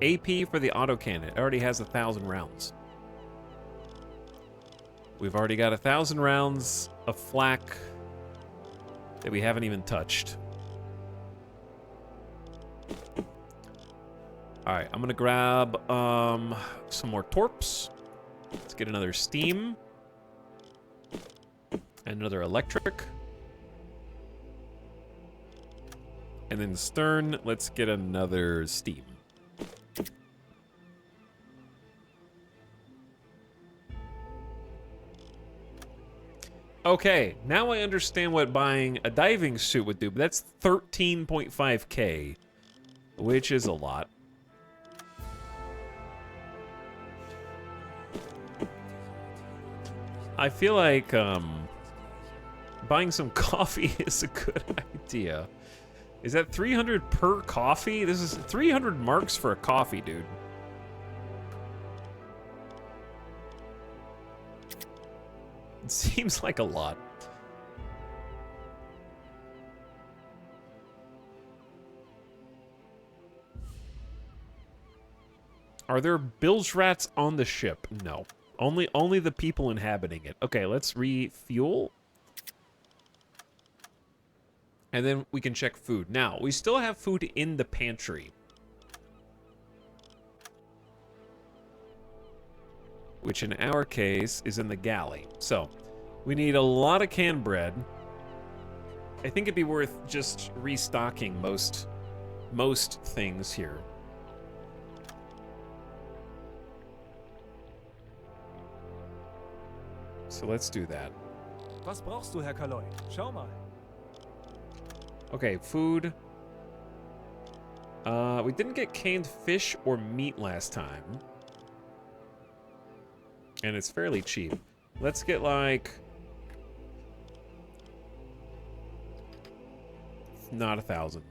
AP for the autocannon. It already has 1,000 rounds. We've already got 1,000 rounds of flak that we haven't even touched. Alright, I'm gonna grab some more torps. Let's get another steam. And another electric. And then stern, let's get another steam. Okay, now I understand what buying a diving suit would do, but that's 13.5k, which is a lot. I feel like buying some coffee is a good idea. Is that 300 per coffee? This is 300 marks for a coffee, dude. It seems like a lot. Are there bilge rats on the ship? No. Only the people inhabiting it. Okay, let's refuel. And then we can check food. Now, we still have food in the pantry. Which in our case is in the galley. So, we need a lot of canned bread. I think it'd be worth just restocking most things here. So let's do that. Was brauchst du, Herr Kaloi? Schau mal. Okay, food. We didn't get canned fish or meat last time. And it's fairly cheap. Let's get like... Not 1,000.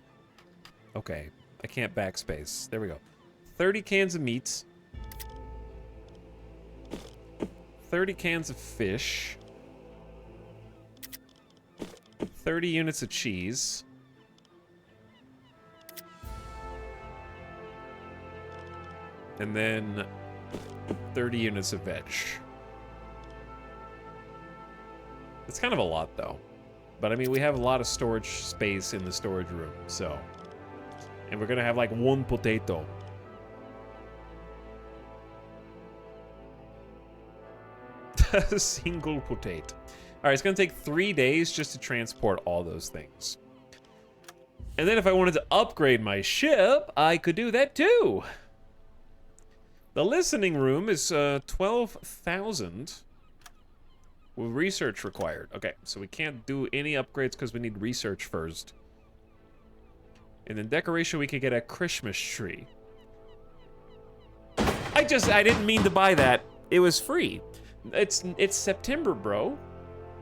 Okay, I can't backspace. There we go. 30 cans of meats. 30 cans of fish. 30 units of cheese. And then 30 units of veg. It's kind of a lot, though. But, I mean, we have a lot of storage space in the storage room, so... And we're gonna have, like, 1 potato. A single potato. Alright, it's gonna take 3 days just to transport all those things. And then if I wanted to upgrade my ship, I could do that, too! The listening room is 12,000 with research required. Okay, so we can't do any upgrades because we need research first. And then decoration, we could get a Christmas tree. I didn't mean to buy that. It was free. It's September, bro.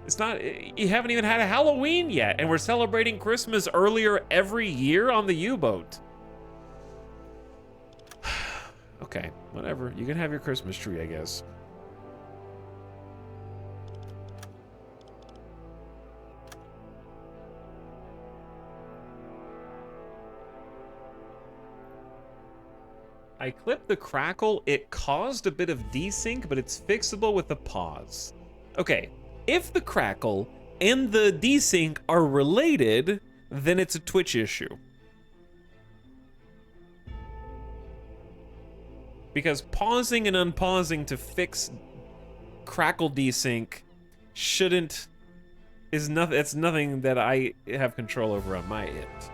It's not, you haven't even had a Halloween yet, and we're celebrating Christmas earlier every year on the U-boat. Okay, whatever. You can have your Christmas tree, I guess. I clipped the crackle. It caused a bit of desync, but it's fixable with a pause. Okay, if the crackle and the desync are related, then it's a Twitch issue. Because pausing and unpausing to fix crackle desync shouldn't... it's nothing that I have control over on my end.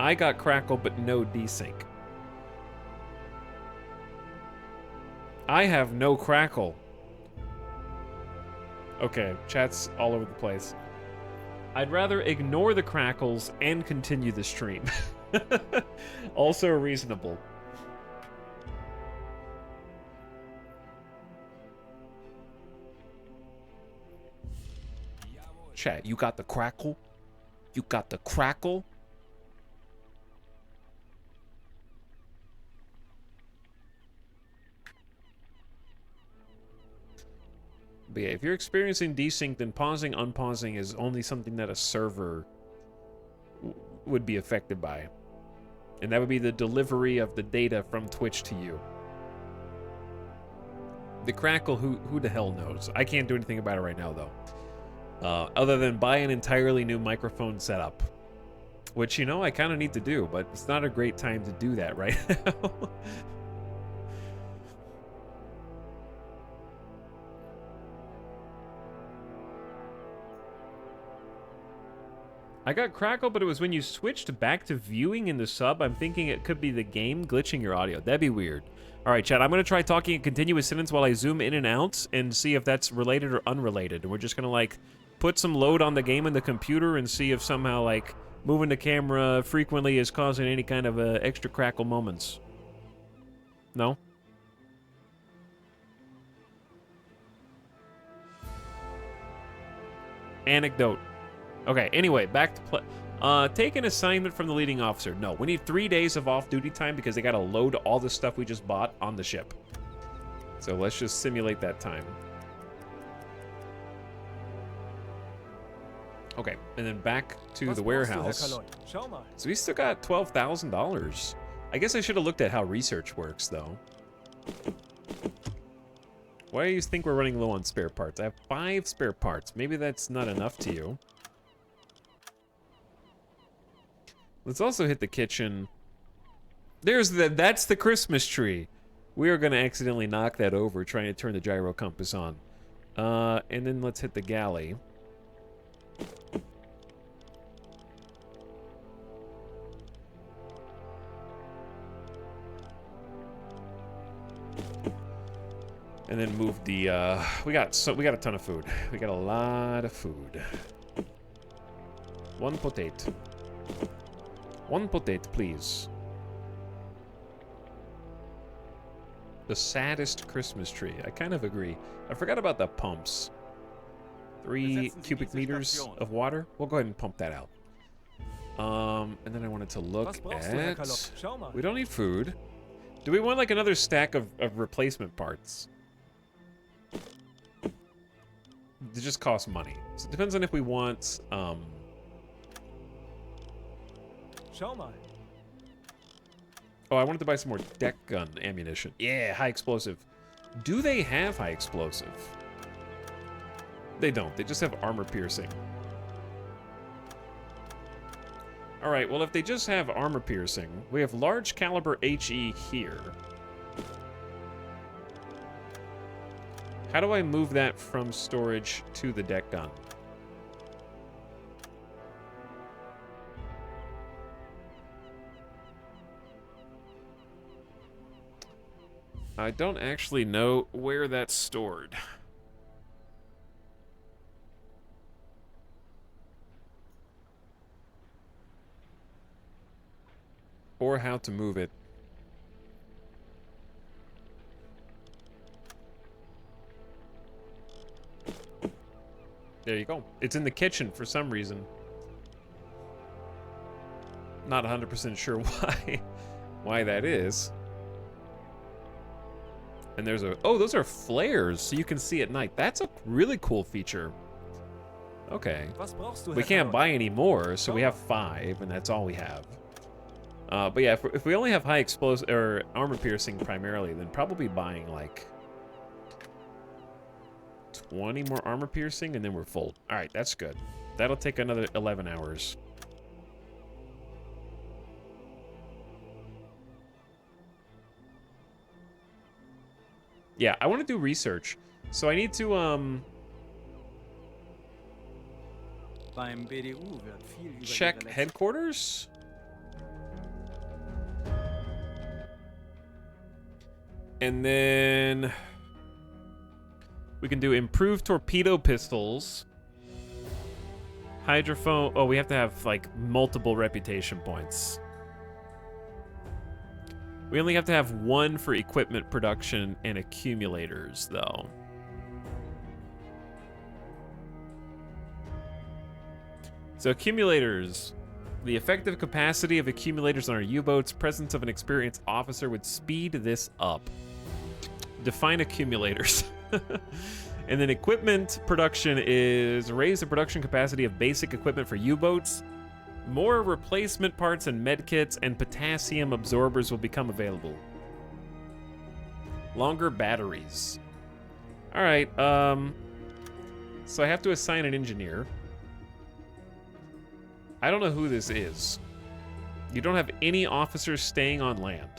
I got crackle, but no desync. I have no crackle. Okay, chat's all over the place. I'd rather ignore the crackles and continue the stream. Also reasonable. Chat, you got the crackle? You got the crackle? But yeah, if you're experiencing desync, then pausing, unpausing is only something that a server would be affected by. And that would be the delivery of the data from Twitch to you. The crackle, who the hell knows? I can't do anything about it right now, though. Other than buy an entirely new microphone setup. Which, you know, I kind of need to do, but it's not a great time to do that right now. I got crackle, but it was when you switched back to viewing in the sub. I'm thinking it could be the game glitching your audio. That'd be weird. All right, chat, I'm going to try talking in continuous sentence while I zoom in and out and see if that's related or unrelated. And we're just going to, like, put some load on the game in the computer and see if somehow, like, moving the camera frequently is causing any kind of extra crackle moments. No? Anecdote. Okay, anyway, back to play. Take an assignment from the leading officer. No, we need 3 days of off-duty time because they gotta load all the stuff we just bought on the ship. So let's just simulate that time. Okay, and then back to the warehouse. So we still got $12,000. I guess I should have looked at how research works, though. Why do you think we're running low on spare parts? I have 5 spare parts. Maybe that's not enough to you. Let's also hit the kitchen. That's the Christmas tree. We are going to accidentally knock that over trying to turn the gyro compass on. And then let's hit the galley. And then move the we got a ton of food. We got a lot of food. 1 potato. 1 potato, please. The saddest Christmas tree. I kind of agree. I forgot about the pumps. 3 cubic meters of water. We'll go ahead and pump that out. And then I wanted to look at... We don't need food. Do we want like another stack of replacement parts? It just costs money. So it depends on if we want... Oh, I wanted to buy some more deck gun ammunition. Yeah, high explosive. Do they have high explosive? They don't. They just have armor piercing. All right, well, if they just have armor piercing, we have large caliber HE here. How do I move that from storage to the deck gun? I don't actually know where that's stored. Or how to move it. There you go. It's in the kitchen for some reason. Not 100% sure why that is. And there's a... Oh, those are flares, so you can see at night. That's a really cool feature. Okay. We can't buy any more, so we have 5, and that's all we have. But yeah, if we only have high explosive or armor piercing primarily, then probably buying like 20 more armor piercing, and then we're full. All right, that's good. That'll take another 11 hours. Yeah, I want to do research. So I need to, Beim BDU wird viel über check ihre letzte headquarters. And then we can do improved torpedo pistols. Hydrophone. Oh, we have to have like multiple reputation points. We only have to have one for equipment production and accumulators, though. So accumulators. The effective capacity of accumulators on our U-boats, presence of an experienced officer would speed this up. Define accumulators. And then equipment production is raise the production capacity of basic equipment for U-boats. More replacement parts and medkits and potassium absorbers will become available. Longer batteries. All right, so I have to assign an engineer. I don't know who this is. You don't have any officers staying on land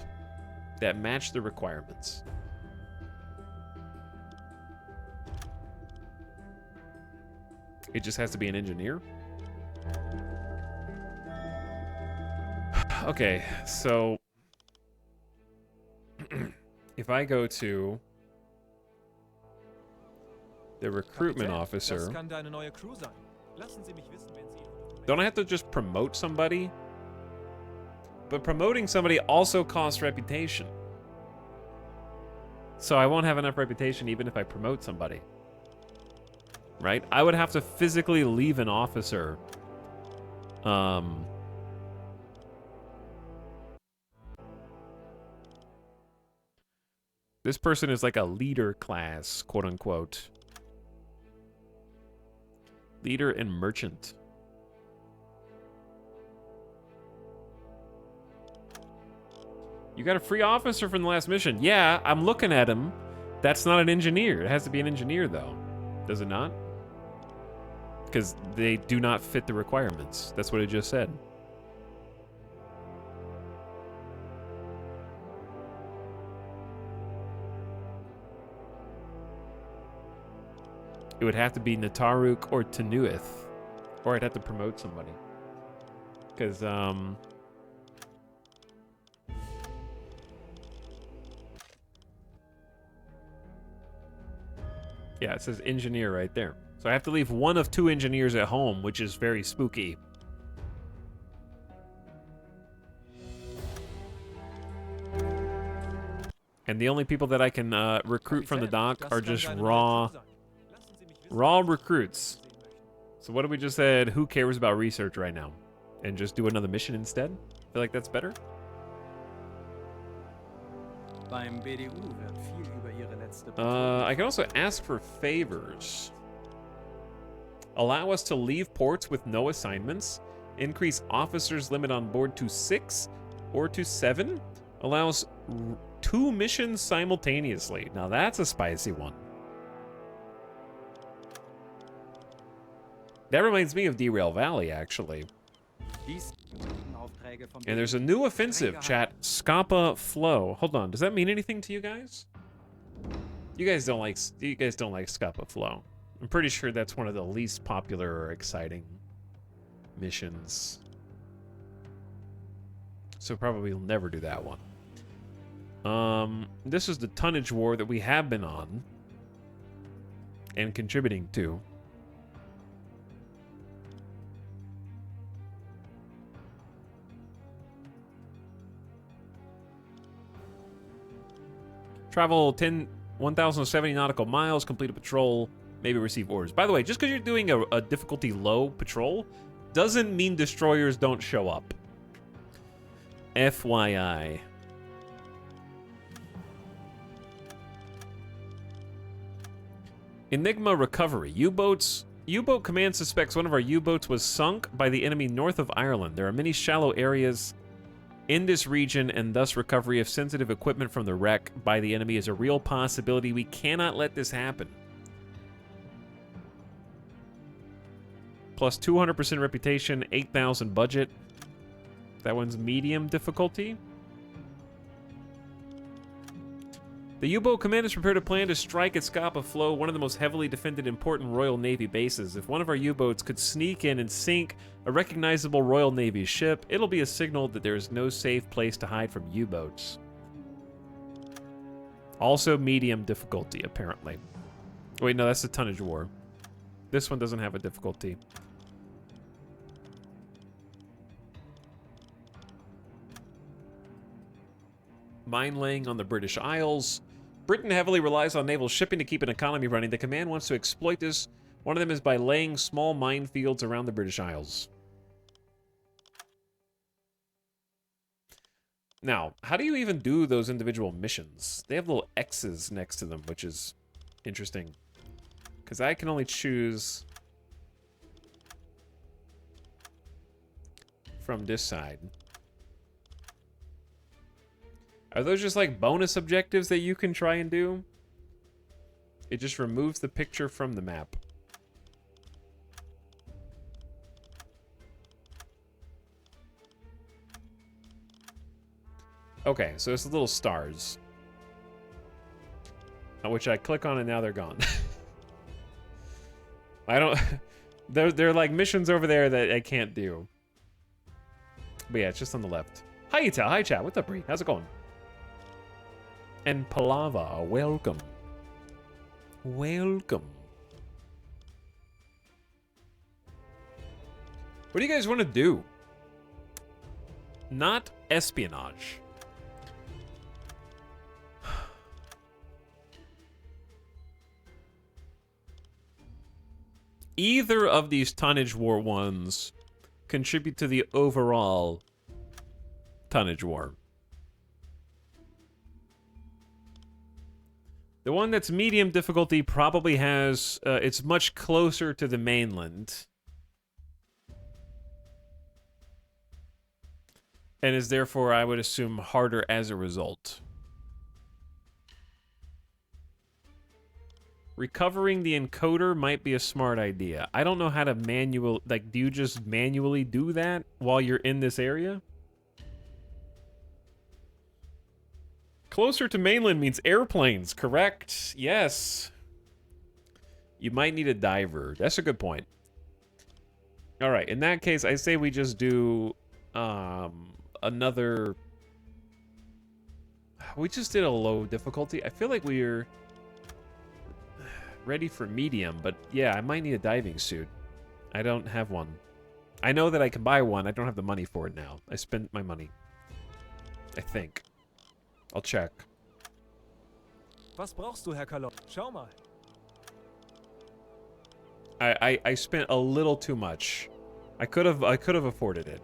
that match the requirements. It just has to be an engineer. Okay, so if I go to the recruitment officer, Das kann deine neue Crew sein. Lassen Sie mich wissen, wenn Sie... don't I have to just promote somebody? But promoting somebody also costs reputation. So I won't have enough reputation even if I promote somebody. Right? I would have to physically leave an officer. This person is like a leader class, quote unquote. Leader and merchant. You got a free officer from the last mission. Yeah, I'm looking at him. That's not an engineer. It has to be an engineer, though. Does it not? Because they do not fit the requirements. That's what it just said. It would have to be Nataruk or Tanuith. Or I'd have to promote somebody. Because, yeah, it says engineer right there. So I have to leave one of two engineers at home, which is very spooky. And the only people that I can recruit from the dock are just raw recruits. So what if we just said, who cares about research right now? And just do another mission instead? Feel like that's better? Beim BDU wird viel über ihre letzte I can also ask for favors. Allow us to leave ports with no assignments. Increase officers limit on board to 6 or to 7. Allows 2 missions simultaneously. Now that's a spicy one. That reminds me of Derail Valley, actually. And there's a new offensive, chat. Scapa Flow. Hold on, does that mean anything to you guys? You guys don't like Scapa Flow. I'm pretty sure that's one of the least popular or exciting missions. So probably we'll never do that one. This is the tonnage war that we have been on and contributing to. Travel 1,070 nautical miles, complete a patrol, maybe receive orders. By the way, just because you're doing a difficulty low patrol doesn't mean destroyers don't show up. FYI. Enigma recovery. U-boat command suspects one of our U-boats was sunk by the enemy north of Ireland. There are many shallow areas in this region, and thus recovery of sensitive equipment from the wreck by the enemy is a real possibility. We cannot let this happen. Plus 200% reputation, 8,000 budget. That one's medium difficulty. The U-boat command has prepared a plan to strike at Scapa Flow, one of the most heavily defended important Royal Navy bases. If one of our U-boats could sneak in and sink a recognizable Royal Navy ship, it'll be a signal that there is no safe place to hide from U-boats. Also medium difficulty, apparently. Wait, no, that's the tonnage war. This one doesn't have a difficulty. Mine laying on the British Isles. Britain heavily relies on naval shipping to keep an economy running. The command wants to exploit this. One of them is by laying small minefields around the British Isles. Now, how do you even do those individual missions? They have little X's next to them, which is interesting. Because I can only choose from this side. Are those just like bonus objectives that you can try and do? It just removes the picture from the map. Okay, so it's the little stars. Which I click on and now they're gone. I don't... They're like missions over there that I can't do. But yeah, it's just on the left. Hi, Ital. Hi, chat. What's up, Bree? How's it going? And Palava, welcome. Welcome. What do you guys want to do? Not espionage. Either of these tonnage war ones contribute to the overall tonnage war. The one that's medium difficulty probably has, it's much closer to the mainland. And is therefore, I would assume, harder as a result. Recovering the encoder might be a smart idea. I don't know how to do you just manually do that while you're in this area? Closer to mainland means airplanes, correct? Yes. You might need a diver. That's a good point. All right, in that case, I say we just do another... We just did a low difficulty. I feel like we're ready for medium, but yeah, I might need a diving suit. I don't have one. I know that I can buy one. I don't have the money for it now. I spent my money. I think. I'll check. Was brauchst du, Herr Kalon? Schau mal. I spent a little too much. I could have afforded it.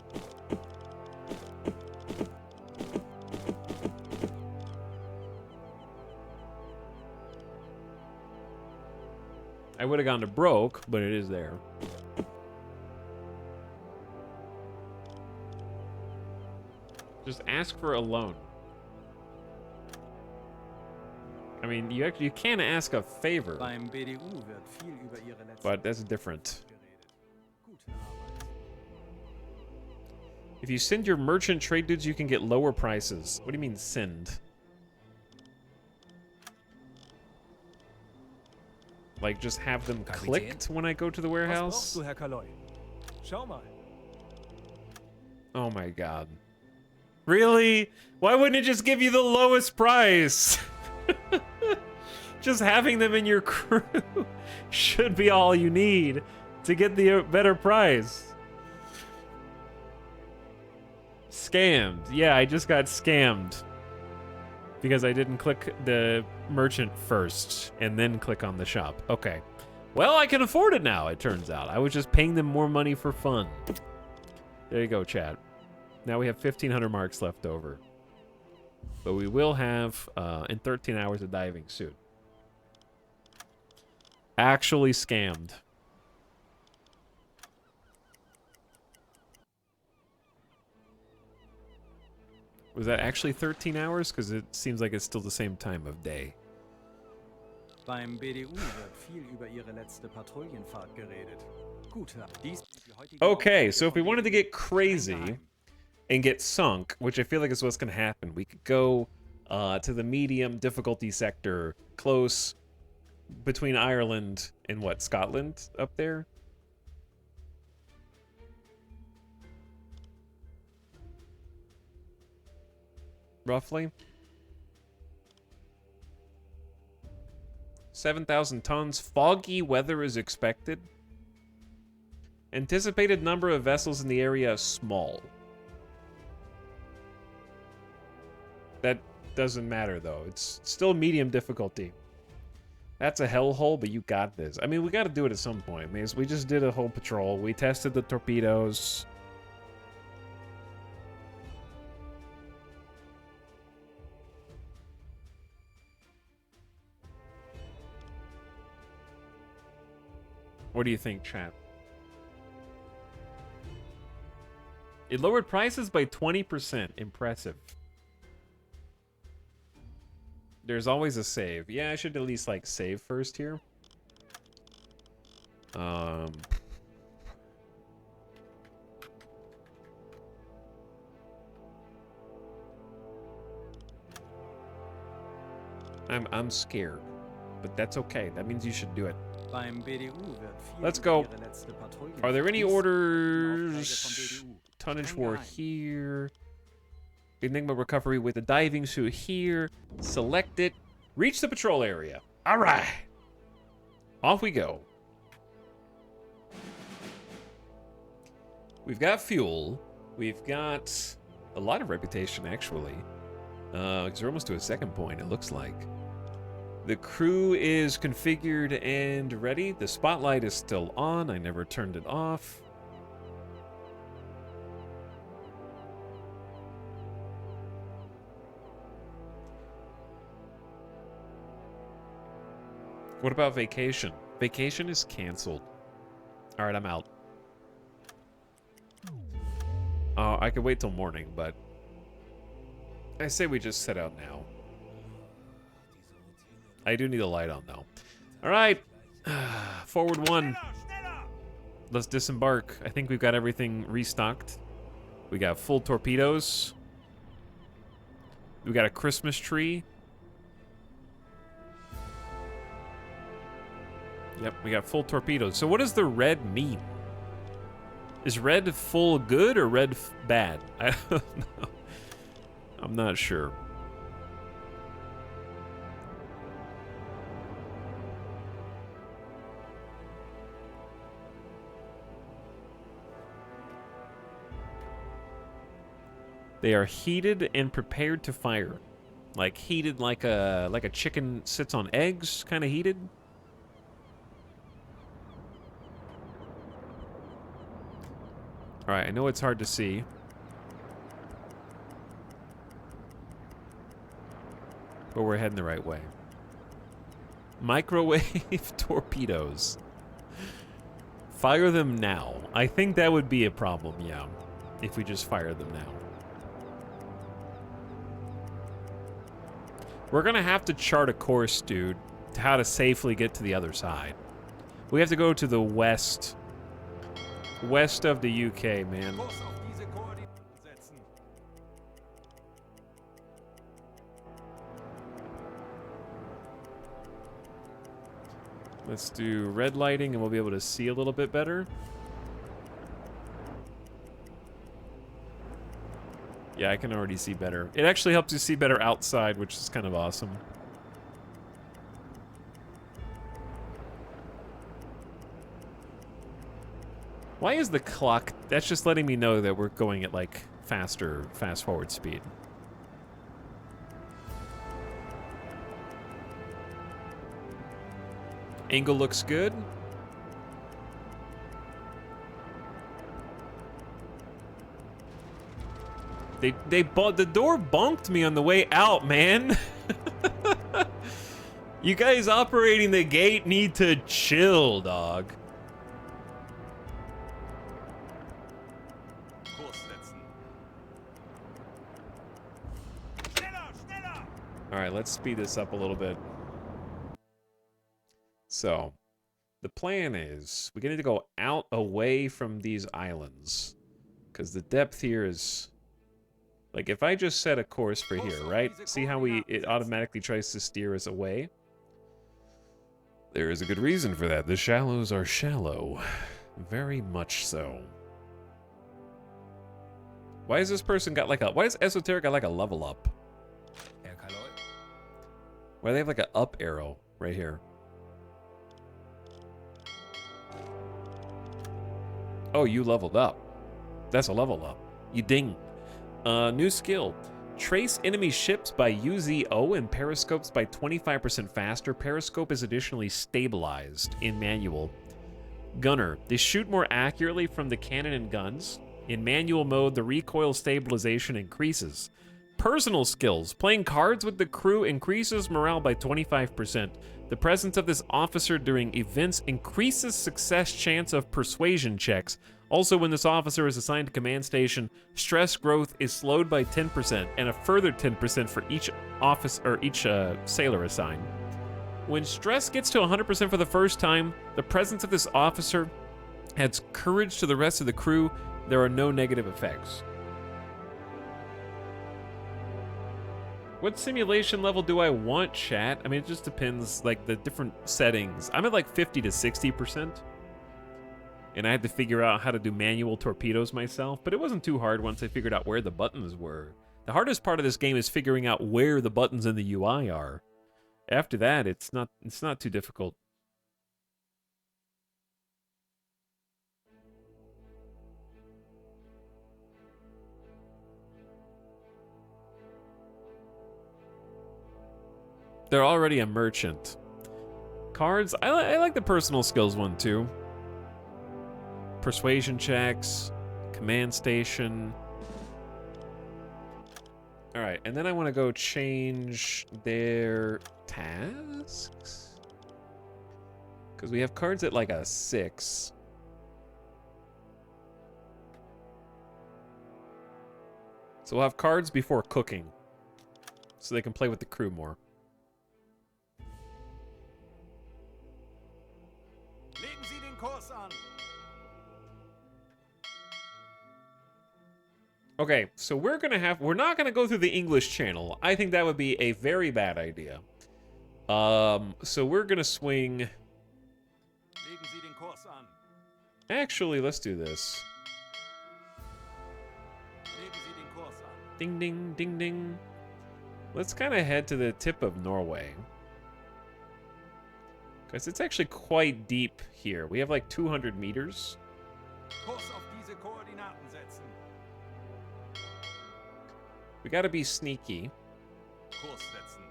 I would have gone to broke, but it is there. Just ask for a loan. I mean, you can ask a favor, Beim BDU wird viel über ihre letzten but that's different. geredet. Gute Arbeit. If you send your merchant trade dudes, you can get lower prices. What do you mean send? Like just have them clicked when I go to the Was warehouse? brauchst du, Herr Kaloi? Schau mal. Oh my god. Really? Why wouldn't it just give you the lowest price? Just having them in your crew should be all you need to get the better price. Scammed. Yeah, I just got scammed. Because I didn't click the merchant first and then click on the shop. Okay. Well, I can afford it now, it turns out. I was just paying them more money for fun. There you go, chat. Now we have 1,500 marks left over. But we will have, in 13 hours, a diving suit. Actually scammed. Was that actually 13 hours? Because it seems like it's still the same time of day. Beim BDU wird viel über ihre letzte Patrouillenfahrt geredet. Gut, dies sind die heutigen Okay, Aufträge so if we von wanted to BDU. get crazy Streng and get sunk, which I feel like is what's going to happen, we could go to the medium difficulty sector, close between Ireland and what, Scotland up there? Roughly. 7,000 tons. Foggy weather is expected. Anticipated number of vessels in the area small. That doesn't matter, though. It's still medium difficulty. That's a hellhole, but you got this. I mean, we got to do it at some point. I mean, we just did a whole patrol. We tested the torpedoes. What do you think, chat? It lowered prices by 20%. Impressive. There's always a save. Yeah, I should at least, like, save first here. I'm scared, but that's okay. That means you should do it. Beim BDU wird viel Let's über go. ihre letzte Patrouillenfahrt. Are there any Dies sind die orders? Aufträge vom BDU. Tonnage Streng war geheim. here. Enigma recovery with a diving suit here. Select it. Reach the patrol area. All right. Off we go. We've got fuel. We've got a lot of reputation, actually. Because we're almost to a second point, it looks like. The crew is configured and ready. The spotlight is still on. I never turned it off. What about vacation? Vacation is canceled. All right, I'm out. I could wait till morning, but I say we just set out now. I do need a light on, though. All right. Forward one. Let's disembark. I think we've got everything restocked. We got full torpedoes. We got a Christmas tree. Yep, we got full torpedoes. So what does the red mean? Is red full good or red bad? I don't know. I'm not sure. They are heated and prepared to fire. Like heated like a chicken sits on eggs, kind of heated. All right, I know it's hard to see. But we're heading the right way. Microwave torpedoes. Fire them now. I think that would be a problem, yeah. If we just fire them now. We're gonna have to chart a course, dude, to how to safely get to the other side. We have to go to the west. West of the UK, man. Kurs auf diese Koordinaten setzen. Let's do red lighting and we'll be able to see a little bit better. Yeah, I can already see better. It actually helps you see better outside, which is kind of awesome. Why is the clock... That's just letting me know that we're going at, like, fast forward speed. Angle looks good. The door bumped me on the way out, man. You guys operating the gate need to chill, dog. Kurs setzen. Alright, let's speed this up a little bit. So, the plan is we need to go out away from these islands. Because the depth here is... Like, if I just set a course for here, right? See how it automatically tries to steer us away? There is a good reason for that. The shallows are shallow. Very much so. Why has this person got like a... Why does Esoteric got like a level up? Why do they have like an up arrow right here? Oh, you leveled up. That's a level up. You ding. New skill. Trace enemy ships by UZO and periscopes by 25% faster. Periscope is additionally stabilized in manual. Gunner. They shoot more accurately from the cannon and guns. In manual mode, the recoil stabilization increases. Personal skills. Playing cards with the crew increases morale by 25%. The presence of this officer during events increases success chance of persuasion checks. Also, when this officer is assigned to command station, stress growth is slowed by 10% and a further 10% for each sailor assigned. When stress gets to 100% for the first time, the presence of this officer adds courage to the rest of the crew. There are no negative effects. What simulation level do I want, chat? I mean, it just depends, like, the different settings. I'm at like 50 to 60%. And I had to figure out how to do manual torpedoes myself, but it wasn't too hard once I figured out where the buttons were. The hardest part of this game is figuring out where the buttons in the UI are. After that, it's not too difficult. They're already a merchant. Cards, I like the personal skills one too. Persuasion checks, command station. All right, and then I want to go change their tasks. Because we have cards at like a 6. So we'll have cards before cooking. So they can play with the crew more. Legen Sie den Kurs an. Okay, so we're not gonna go through the English channel. I think that would be a very bad idea. So we're gonna swing. Legen Sie den Kurs an. Actually, let's do this. Legen Sie den Kurs an. Ding, ding, ding, ding. Let's kind of head to the tip of Norway. Because it's actually quite deep here. We have like 200 meters. Kurs auf diese Koordinaten setzen. We gotta be sneaky. Kurs setzen.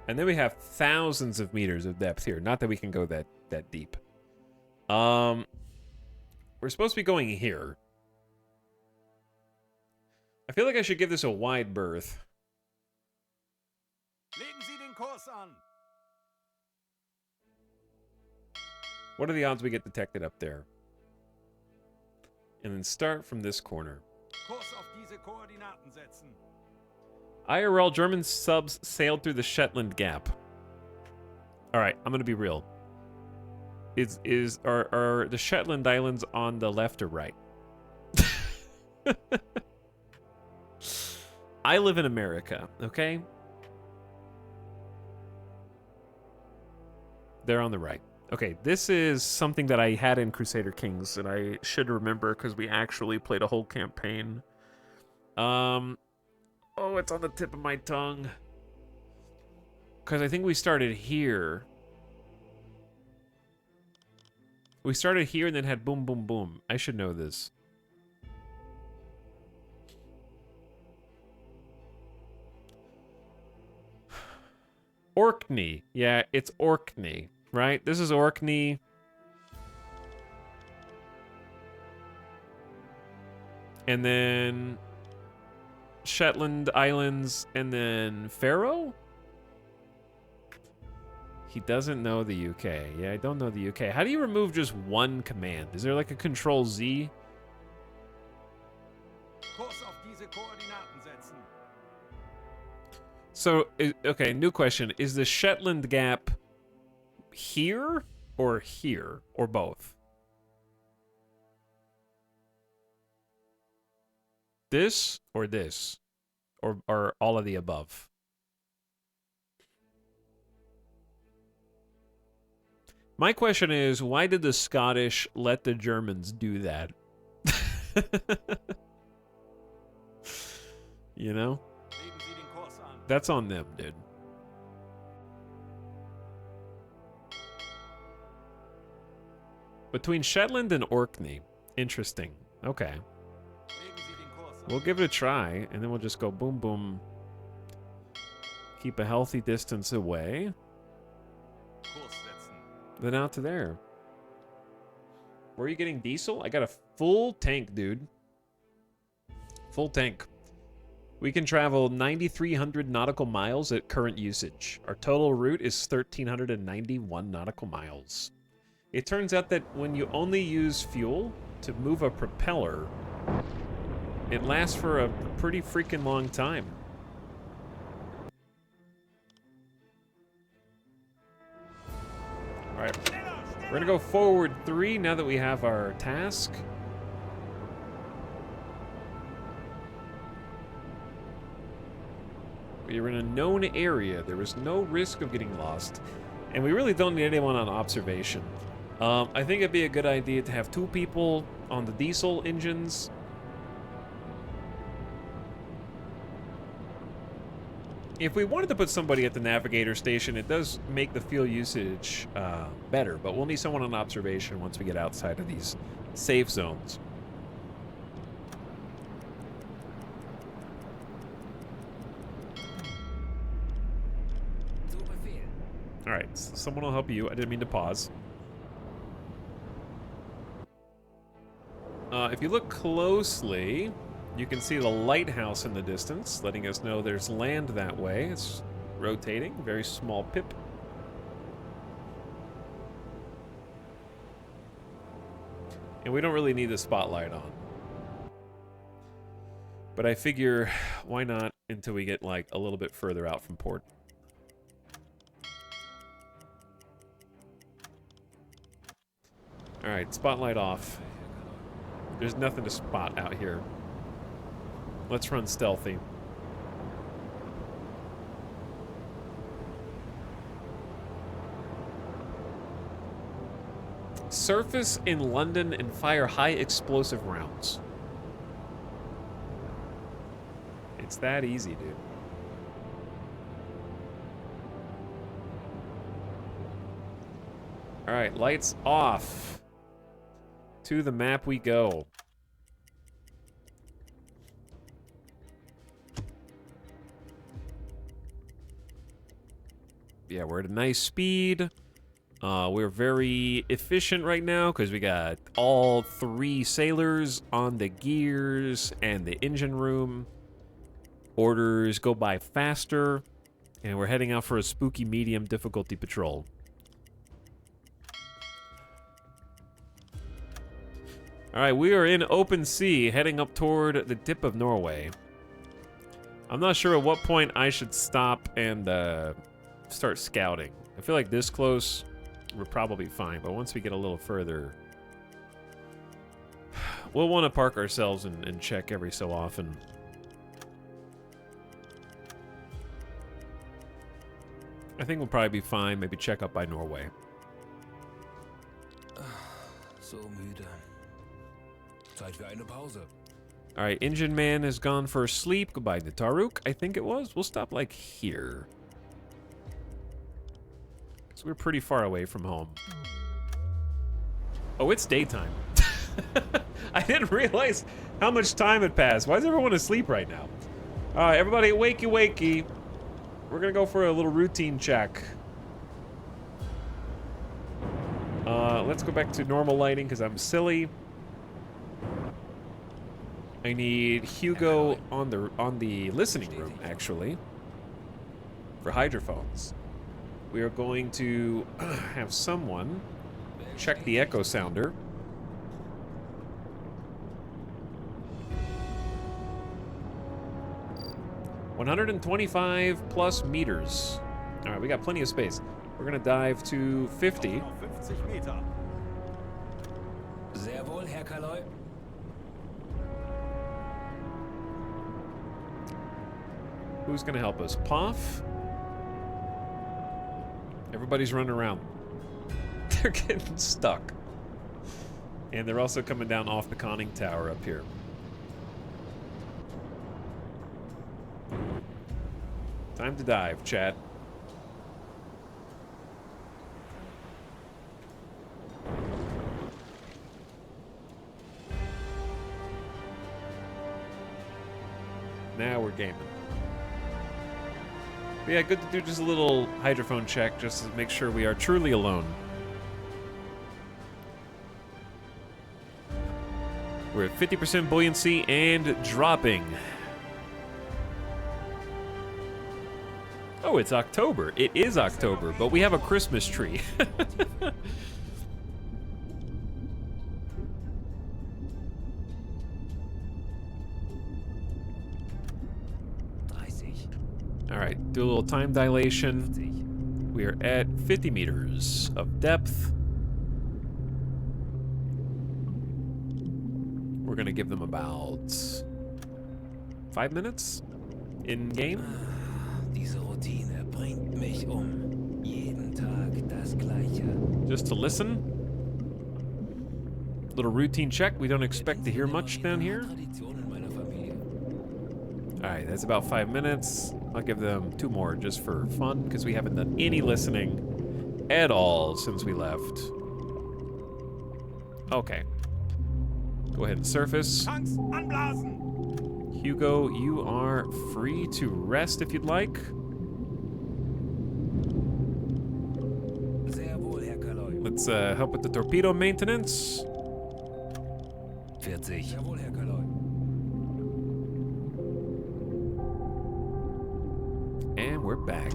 And then we have thousands of meters of depth here. Not that we can go that deep. We're supposed to be going here. I feel like I should give this a wide berth. Legen Sie den Kurs an. What are the odds we get detected up there? And then start from this corner. Kurs auf diese Koordinaten setzen. IRL German subs sailed through the Shetland Gap. All right, I'm gonna be real. Are the Shetland Islands on the left or right? I live in America, okay? They're on the right. Okay, this is something that I had in Crusader Kings that I should remember because we actually played a whole campaign. Oh, it's on the tip of my tongue. Because I think we started here. We started here and then had boom, boom, boom. I should know this. Orkney. Yeah, it's Orkney, right? This is Orkney. And then Shetland Islands, and then Faroe? He doesn't know the UK. Yeah, I don't know the UK. How do you remove just one command? Is there like a Control Z? Kurs auf diese Koordinaten setzen. So, okay, new question. Is the Shetland Gap here or here? Or both? This or this? Or all of the above? My question is, why did the Scottish let the Germans do that? You know? Legen Sie den Kurs an. That's on them, dude. Between Shetland and Orkney. Interesting. Okay. Legen Sie den Kurs an. We'll give it a try, and then we'll just go boom, boom. Keep a healthy distance away. Kurs setzen. Then out to there. Where are you getting diesel? I got a full tank, dude. Full tank. We can travel 9,300 nautical miles at current usage. Our total route is 1,391 nautical miles. It turns out that when you only use fuel to move a propeller, it lasts for a pretty freaking long time. Alright. We're gonna go forward 3 now that we have our task. We are in a known area. There is no risk of getting lost. And we really don't need anyone on observation. I think it'd be a good idea to have 2 people on the diesel engines. If we wanted to put somebody at the navigator station, it does make the fuel usage better. But we'll need someone on observation once we get outside of these safe zones. Alright, someone will help you. I didn't mean to pause. If you look closely, you can see the lighthouse in the distance, letting us know there's land that way. It's rotating, very small pip. And we don't really need the spotlight on. But I figure, why not until we get, like, a little bit further out from port. Alright, spotlight off. There's nothing to spot out here. Let's run stealthy. Surface in London and fire high explosive rounds. It's that easy, dude. Alright, lights off. To the map we go. Yeah, we're at a nice speed. We're very efficient right now because we got all 3 sailors on the gears and the engine room. Orders go by faster. And we're heading out for a spooky medium difficulty patrol. Alright, we are in open sea, heading up toward the tip of Norway. I'm not sure at what point I should stop and start scouting. I feel like this close, we're probably fine, but once we get a little further, we'll want to park ourselves and check every so often. I think we'll probably be fine, maybe check up by Norway. So müde. Zeit für eine Pause. Alright, engine man has gone for sleep. Goodbye to Taruk, I think it was. We'll stop like here. So we're pretty far away from home. Oh, it's daytime. I didn't realize how much time had passed. Why is everyone asleep right now? Alright, everybody wakey wakey. We're gonna go for a little routine check. Let's go back to normal lighting because I'm silly. I need Hugo on the listening room, actually, for hydrophones. We are going to have someone check the echo sounder. 125 plus meters. All right, we got plenty of space. We're gonna dive to 50. Noch 50 Meter. Sehr wohl, Herr Kaloi. Who's gonna help us? Poff? Everybody's running around. They're getting stuck. And they're also coming down off the conning tower up here. Time to dive, chat. Now we're gaming. But yeah, good to do just a little hydrophone check just to make sure we are truly alone. We're at 50% buoyancy and dropping. Oh, it's October. It is October, but we have a Christmas tree. 30. All right, do a little time dilation. We are at 50 meters of depth. We're gonna give them about 5 minutes in game. Diese Routine bringt mich Jeden Tag das Gleiche. Just to listen. Little routine check. We don't expect to hear much down here. Traditionen meiner Familie. All right, that's about 5 minutes. I'll give them 2 more just for fun because we haven't done any listening at all since we left. Okay. Go ahead and surface. Tanks anblasen. Hugo, you are free to rest if you'd like. Sehr wohl, Herr Kaloi. Let's help with the torpedo maintenance. 40. Sehr wohl, Herr Kaloi. And we're back.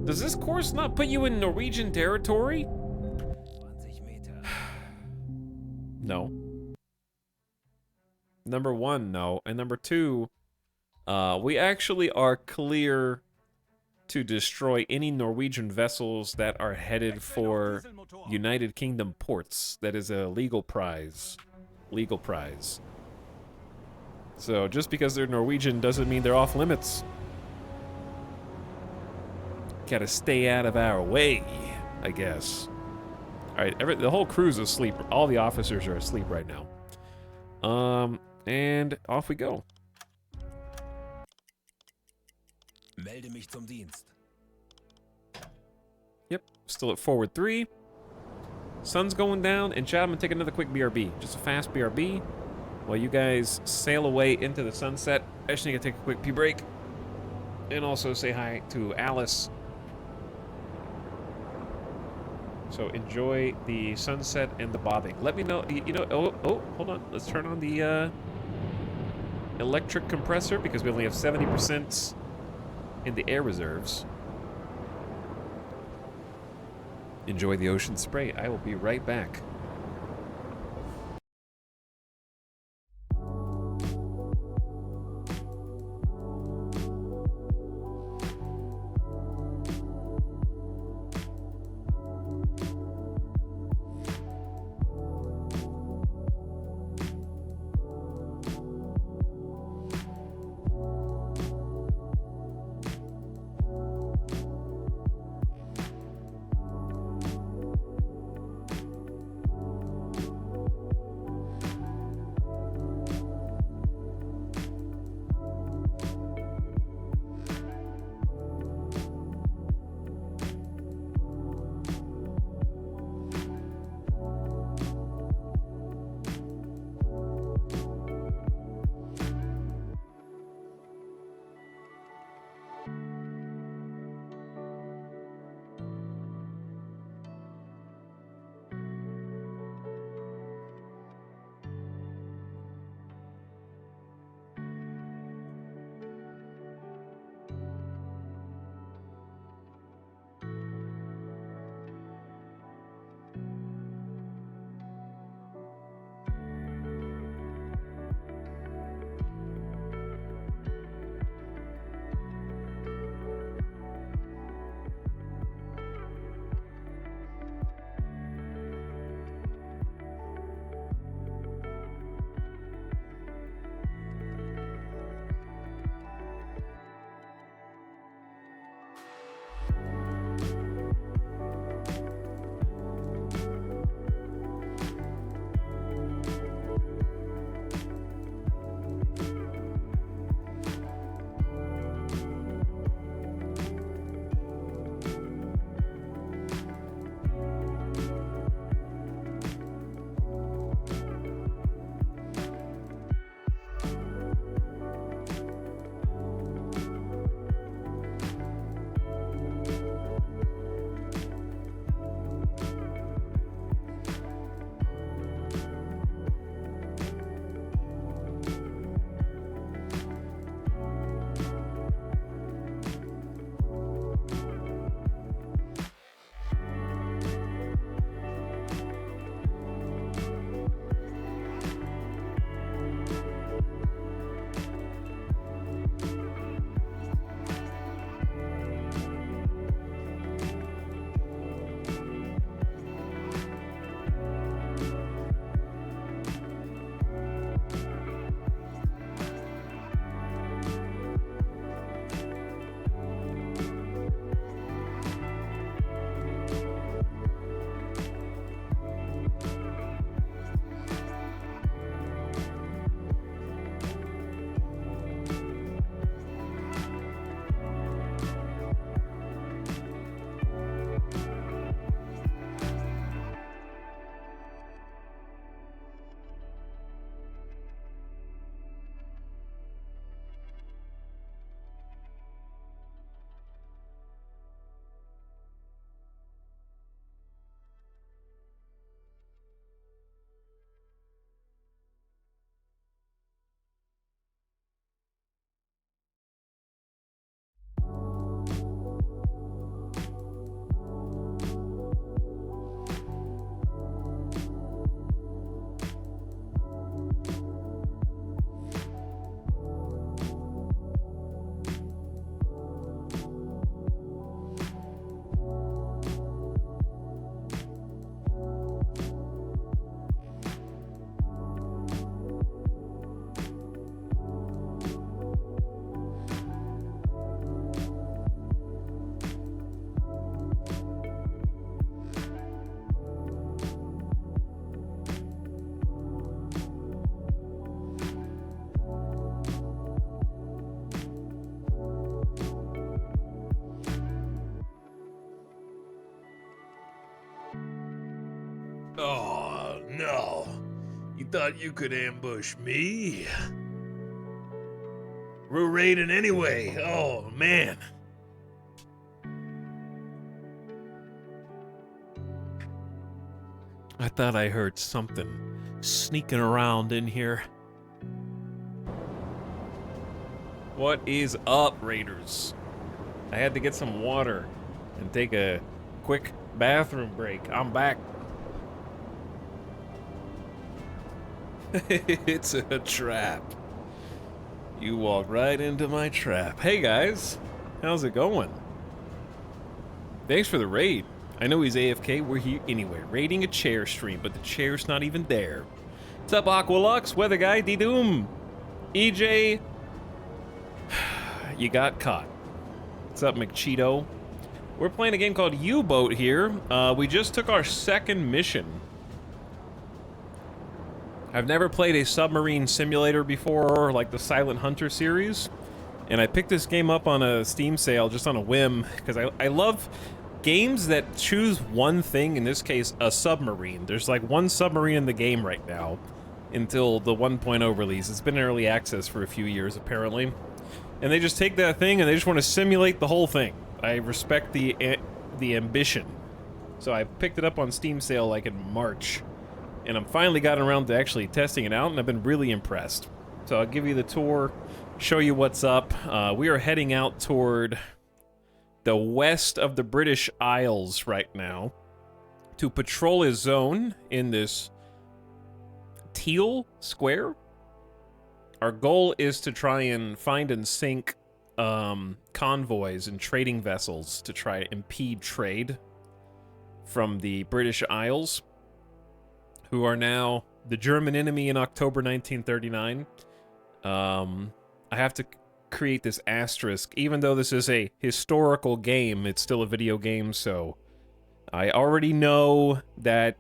Does this course not put you in Norwegian territory? 20 Meter. No. Number 1, no. And number 2, we actually are clear to destroy any Norwegian vessels that are headed for United Kingdom ports. That is a legal prize. Legal prize. So just because they're Norwegian doesn't mean they're off limits. Gotta stay out of our way, I guess. All right, the whole crew's asleep. All the officers are asleep right now. And off we go. Melde mich zum Dienst. Yep, still at forward 3. Sun's going down, and Chad, I'm gonna take another quick BRB. Just a fast BRB. While you guys sail away into the sunset, I just need to take a quick pee break. And also say hi to Alice. So enjoy the sunset and the bobbing. Let me know, hold on. Let's turn on the electric compressor because we only have 70% in the air reserves. Enjoy the ocean spray. I will be right back. thought you could ambush me. We're raiding anyway. Oh, man. I thought I heard something sneaking around in here. What is up, Raiders? I had to get some water and take a quick bathroom break. I'm back. It's a trap. You walked right into my trap. Hey guys, how's it going? Thanks for the raid. I know he's AFK, we're here anyway, raiding a chair stream, but the chair's not even there. What's up, Aqualux, Weather Guy, D-Doom, EJ? You got caught. What's up, McCheeto? We're playing a game called WEboat here. We just took our second mission. I've never played a submarine simulator before, like the Silent Hunter series, and I picked this game up on a Steam sale just on a whim, because I love games that choose one thing, in this case, a submarine. There's like one submarine in the game right now, until the 1.0 release. It's been in early access for a few years, apparently. And they just take that thing and they just want to simulate the whole thing. I respect the ambition. So I picked it up on Steam sale like in March. And I'm finally gotten around to actually testing it out, and I've been really impressed. So I'll give you the tour, show you what's up. We are heading out toward the west of the British Isles right now to patrol a zone in this teal square. Our goal is to try and find and sink convoys and trading vessels to try to impede trade from the British Isles, who are now the German enemy in October 1939. I have to create this asterisk. Even though this is a historical game, it's still a video game, so I already know that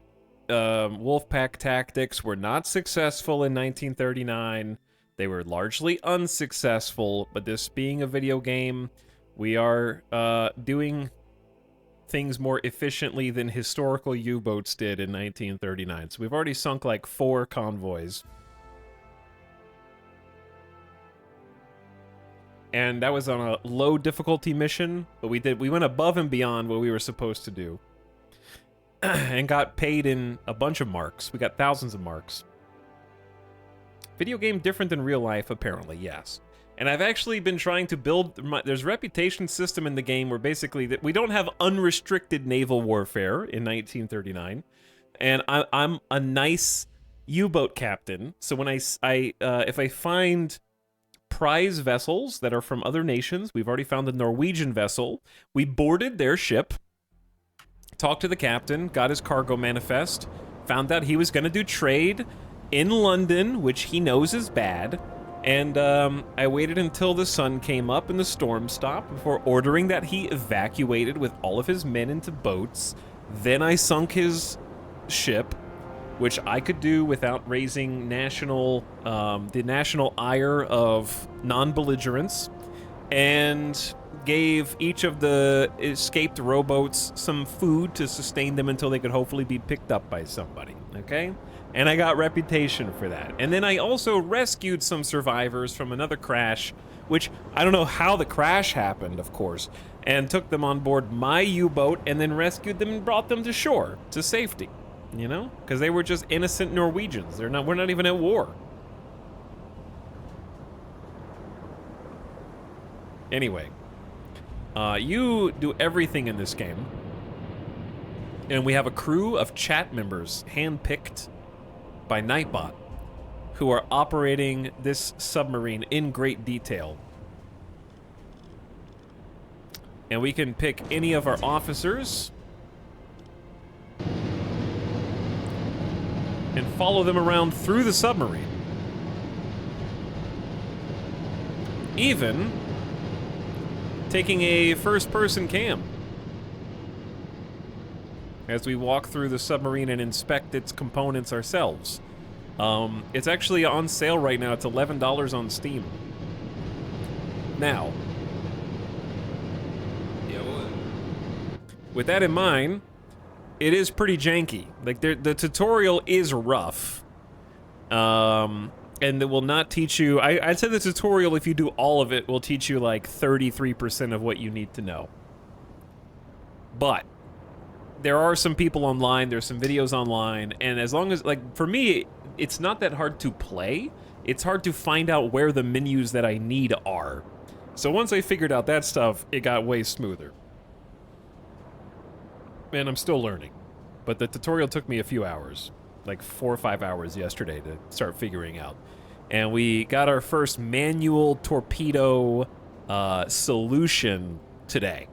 Wolfpack tactics were not successful in 1939. They were largely unsuccessful, but this being a video game, we are doing things more efficiently than historical U-boats did in 1939. So we've already sunk like 4 convoys. And that was on a low difficulty mission, but we went above and beyond what we were supposed to do. And got paid in a bunch of marks. We got thousands of marks. Video game different than real life, apparently, yes. And I've actually been trying to build... there's a reputation system in the game where basically that we don't have unrestricted naval warfare in 1939. And I'm a nice U-boat captain. So when if I find prize vessels that are from other nations, we've already found a Norwegian vessel. We boarded their ship, talked to the captain, got his cargo manifest, found out he was going to do trade in London, which he knows is bad. And I waited until the sun came up and the storm stopped before ordering that he evacuated with all of his men into boats. Then I sunk his ship, which I could do without raising the national ire of non-belligerents, and gave each of the escaped rowboats some food to sustain them until they could hopefully be picked up by somebody, okay? And I got reputation for that. And then I also rescued some survivors from another crash, which I don't know how the crash happened, of course, and took them on board my U-boat and then rescued them and brought them to shore, to safety, you know? Because they were just innocent Norwegians. We're not even at war. Anyway, you do everything in this game. And we have a crew of chat members, handpicked by Nightbot, who are operating this submarine in great detail. And we can pick any of our officers and follow them around through the submarine. Even taking a first-person cam as we walk through the submarine and inspect its components ourselves. It's actually on sale right now. It's $11 on Steam. Now, with that in mind, it is pretty janky. Like, the tutorial is rough, And it will not teach you. I'd say the tutorial, if you do all of it, will teach you like 33% of what you need to know. But there are some people online, there's some videos online, and as long as, like, for me, it's not that hard to play. It's hard to find out where the menus that I need are. So once I figured out that stuff, it got way smoother. And I'm still learning. But the tutorial took me a few hours, like 4 or 5 hours yesterday to start figuring out. And we got our first manual torpedo solution today.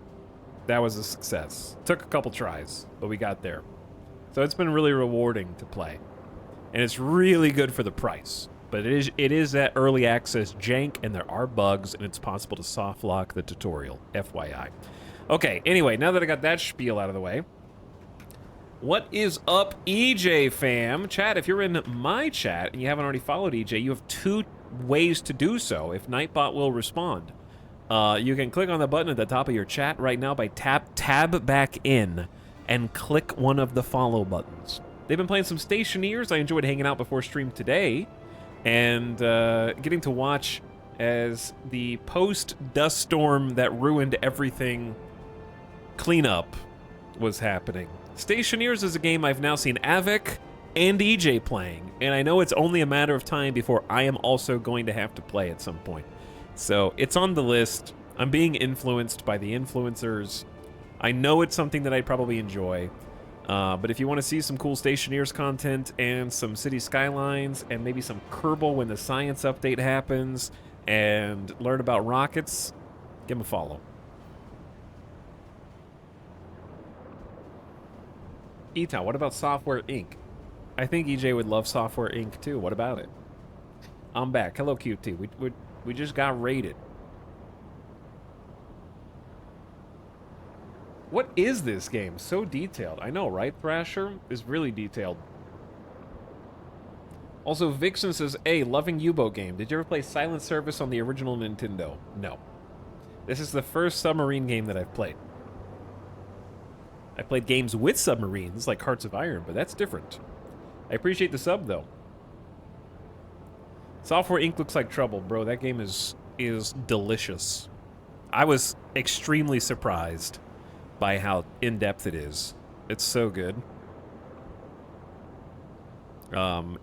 That was a success. Took a couple tries, but we got there. So it's been really rewarding to play. And it's really good for the price. But it is that early access jank, and there are bugs, and it's possible to soft lock the tutorial, FYI. Okay, anyway, now that I got that spiel out of the way, what is up, EJ fam? Chat, if you're in my chat and you haven't already followed EJ, you have 2 ways to do so if Nightbot will respond. You can click on the button at the top of your chat right now by tab back in and click one of the follow buttons. They've been playing some Stationeers. I enjoyed hanging out before stream today and getting to watch as the post-dust storm that ruined everything cleanup was happening. Stationeers is a game I've now seen Avik and EJ playing, and I know it's only a matter of time before I am also going to have to play at some point. So it's on the list. I'm being influenced by the influencers. I know it's something that I'd probably enjoy. But if you want to see some cool Stationeers content and some City Skylines and maybe some Kerbal when the science update happens and learn about rockets, give them a follow. Eta, what about Software Inc? I think EJ would love Software Inc too. What about it? I'm back. Hello, QT. We just got raided. What is this game? So detailed. I know, right? Thrasher is really detailed. Also, Vixen says, hey, loving U-boat game. Did you ever play Silent Service on the original Nintendo? No. This is the first submarine game that I've played. I played games with submarines, like Hearts of Iron, but that's different. I appreciate the sub, though. Software Inc. looks like trouble, bro. That game is delicious. I was extremely surprised by how in-depth it is. It's so good.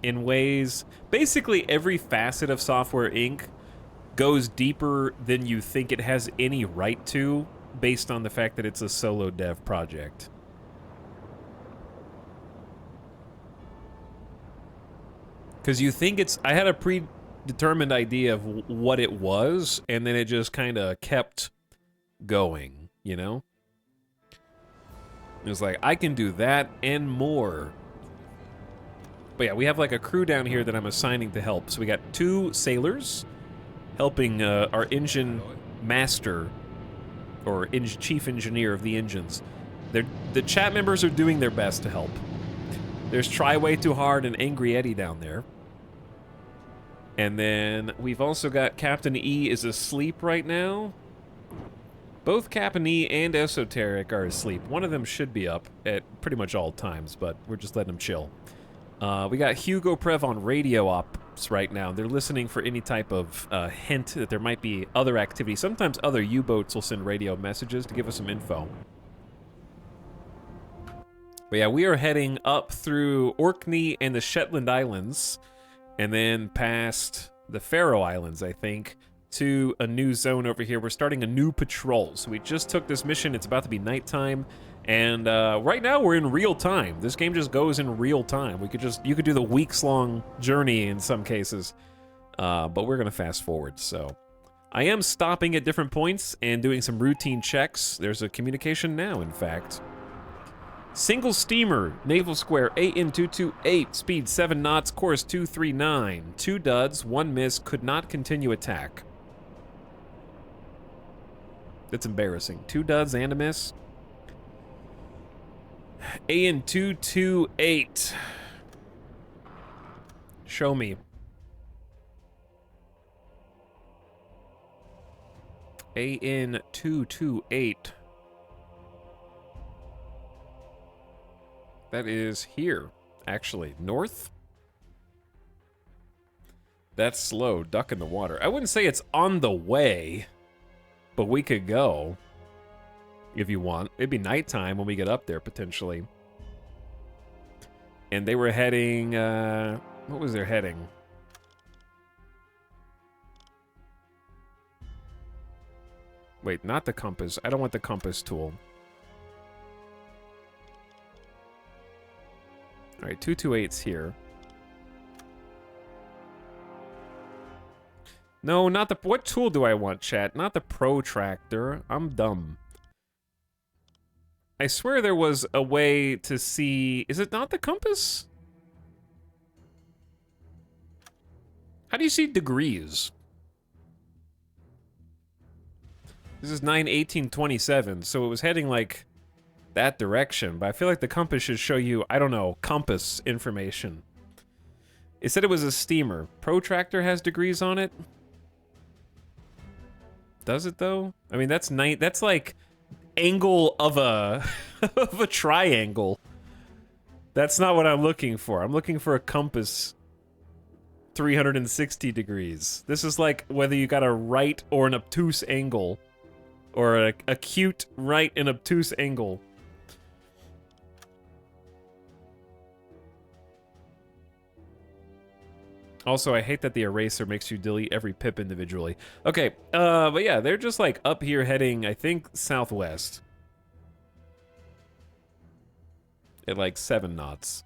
In ways... Basically, every facet of Software Inc. goes deeper than you think it has any right to, based on the fact that it's a solo dev project. Because you think it's... I had a predetermined idea of what it was, and then it just kind of kept going, you know? It was like, I can do that and more. But yeah, we have like a crew down here that I'm assigning to help. So we got 2 sailors helping our engine master, or chief engineer of the engines. The chat members are doing their best to help. There's Try Way Too Hard and Angry Eddie down there. And then we've also got Captain E is asleep right now. Both Captain E and Esoteric are asleep. One of them should be up at pretty much all times, but we're just letting them chill. We got Hugo Prev on radio ops right now. They're listening for any type of hint that there might be other activity. Sometimes other U-boats will send radio messages to give us some info. But yeah, we are heading up through Orkney and the Shetland Islands, and then past the Faroe Islands, I think, to a new zone over here. We're starting a new patrol. So we just took this mission. It's about to be nighttime. And right now we're in real time. This game just goes in real time. You could do the weeks-long journey in some cases. But we're gonna fast forward, so. I am stopping at different points and doing some routine checks. There's a communication now, in fact. Single steamer, naval square AN228, speed 7 knots, course 239. 2 duds, 1 miss, could not continue attack. That's embarrassing. 2 duds and a miss. AN228. Show me. AN228. That is here, actually. North? That's slow. Duck in the water. I wouldn't say it's on the way, but we could go if you want. It'd be nighttime when we get up there, potentially. And they were heading, what was their heading? Wait, not the compass. I don't want the compass tool. All right, 228's here. No, not the... What tool do I want, chat? Not the protractor. I'm dumb. I swear there was a way to see... Is it not the compass? How do you see degrees? This is 9/18/27, so it was heading like that direction, but I feel like the compass should show you, I don't know, compass information. It said it was a steamer. Protractor has degrees on it? Does it though? I mean, that's like angle of a of a triangle. That's not what I'm looking for. I'm looking for a compass 360 degrees. This is like whether you got a right or an obtuse angle. Or an acute right and obtuse angle. Also, I hate that the eraser makes you delete every pip individually. Okay, but yeah, they're just like up here heading, I think, southwest. At like 7 knots.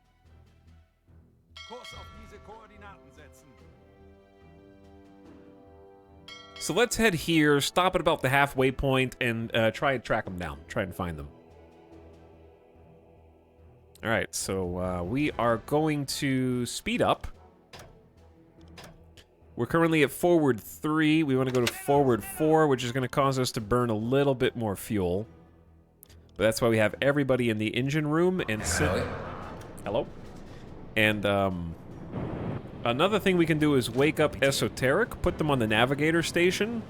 So let's head here, stop at about the halfway point, and try and track them down. Try and find them. All right, so we are going to speed up. We're currently at forward 3. We want to go to forward 4, which is going to cause us to burn a little bit more fuel. But that's why we have everybody in the engine room and sit... Hello? And, another thing we can do is wake up Esoteric, put them on the navigator station.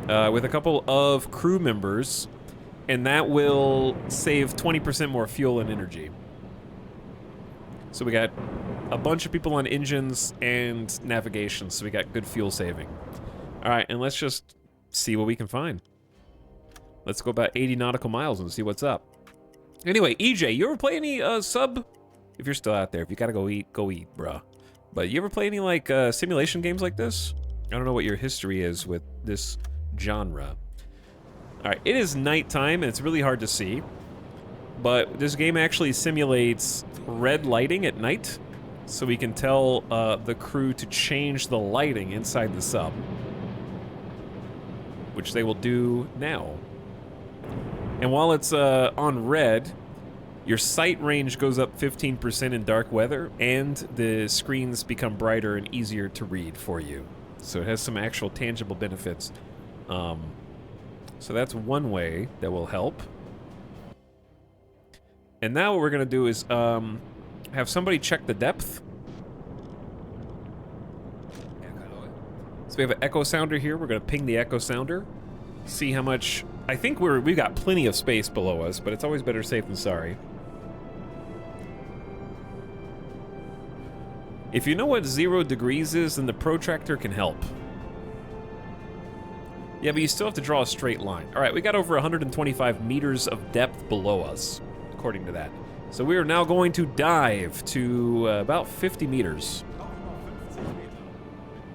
With a couple of crew members, and that will save 20% more fuel and energy. So we got a bunch of people on engines and navigation, so we got good fuel saving. All right, and let's just see what we can find. Let's go about 80 nautical miles and see what's up. Anyway, EJ, you ever play any sub? If you're still out there, if you gotta go eat, bruh. But you ever play any like simulation games like this? I don't know what your history is with this genre. All right, it is nighttime and it's really hard to see. But this game actually simulates red lighting at night, so we can tell the crew to change the lighting inside the sub, which they will do now. And while it's on red, your sight range goes up 15% in dark weather, and the screens become brighter and easier to read for you. So it has some actual tangible benefits. So that's one way that will help. And now what we're going to do is have somebody check the depth. So we have an echo sounder here. We're going to ping the echo sounder. See how much... I think we've got plenty of space below us, but it's always better safe than sorry. If you know what 0 degrees is, then the protractor can help. Yeah, but you still have to draw a straight line. All right, we got over 125 meters of depth below us, according to that. So we are now going to dive to about 50 meters.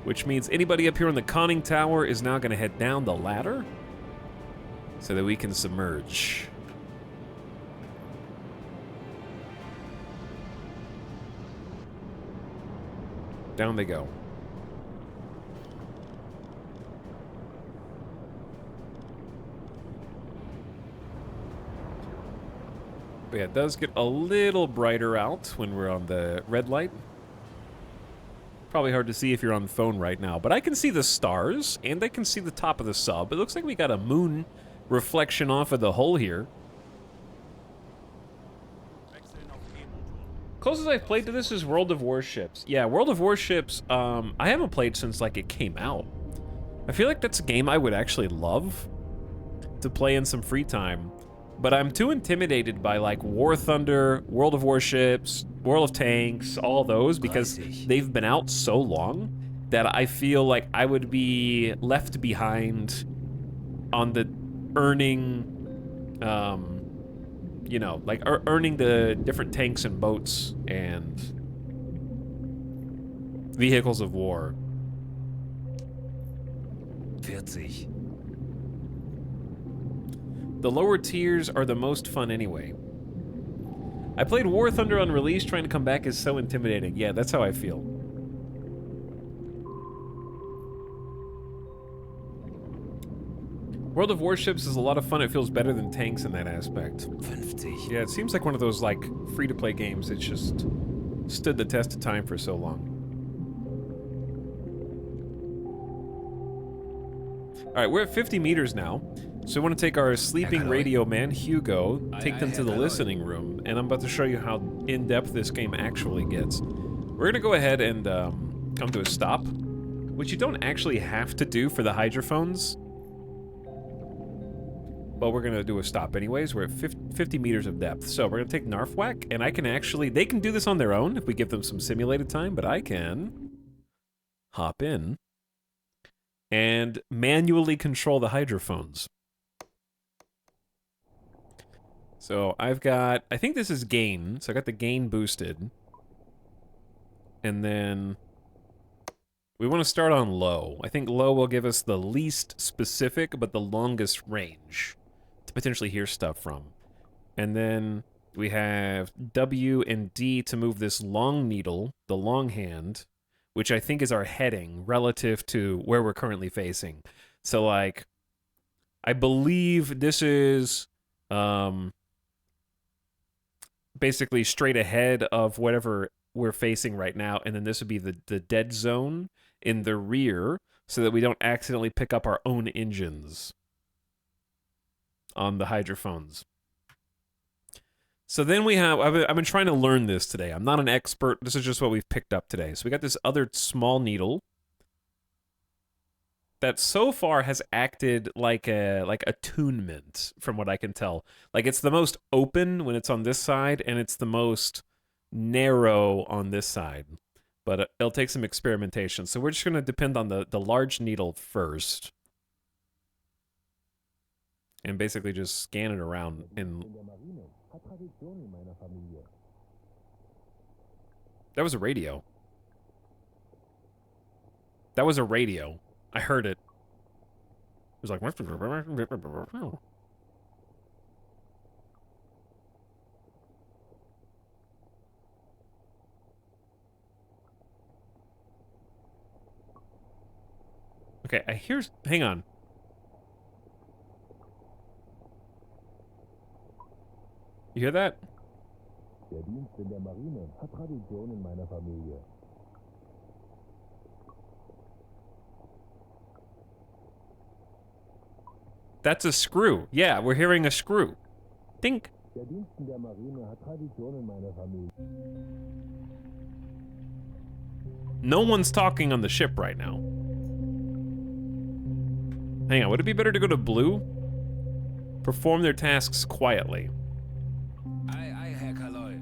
Which means anybody up here on the conning tower is now going to head down the ladder so that we can submerge. Down they go. But yeah, it does get a little brighter out when we're on the red light. Probably hard to see if you're on the phone right now, but I can see the stars, and I can see the top of the sub. It looks like we got a moon reflection off of the hull here. Closest I've played to this is World of Warships. Yeah, World of Warships, I haven't played since, like, it came out. I feel like that's a game I would actually love to play in some free time. but I'm too intimidated by like War Thunder, World of Warships, World of Tanks, all those, because they've been out so long that I feel like I would be left behind on the earning, you know, like earning the different tanks and boats and vehicles of war. 40. The lower tiers are the most fun anyway. I played War Thunder on release, trying to come back is so intimidating. Yeah, that's how I feel. World of Warships is a lot of fun. It feels better than tanks in that aspect. 50. Yeah, it seems like one of those like free-to-play games that just stood the test of time for so long. All right, we're at 50 meters now. So we want to take our sleeping radio man, Hugo, take them to the listening room, and I'm about to show you how in-depth this game actually gets. We're going to go ahead and come to a stop, which you don't actually have to do for the hydrophones. But we're going to do a stop anyways. We're at 50 meters of depth. So we're going to take Narfwhack, and I can actually... They can do this on their own if we give them some simulated time, but I can hop in and manually control the hydrophones. So I've got... I think this is gain. So I got the gain boosted. And then... we want to start on low. I think low will give us the least specific, but the longest range to potentially hear stuff from. And then we have W and D to move this long needle, the long hand, which I think is our heading relative to where we're currently facing. So, like, I believe this is basically straight ahead of whatever we're facing right now, and then this would be the dead zone in the rear so that we don't accidentally pick up our own engines on the hydrophones. So then we have, I've been trying to learn this today. I'm not an expert. This is just what we've picked up today. So we got this other small needle that so far has acted like attunement, from what I can tell. Like, it's the most open when it's on this side, and it's the most narrow on this side. But it'll take some experimentation. So we're just going to depend on the large needle first. And basically just scan it around. And that was a radio. That was a radio. I heard it. It was like... Okay, I hear... hang on. You hear that? That's a screw. Yeah, we're hearing a screw. Think. No one's talking on the ship right now. Hang on, would it be better to go to blue? Perform their tasks quietly. Aye, Herr Kaloy.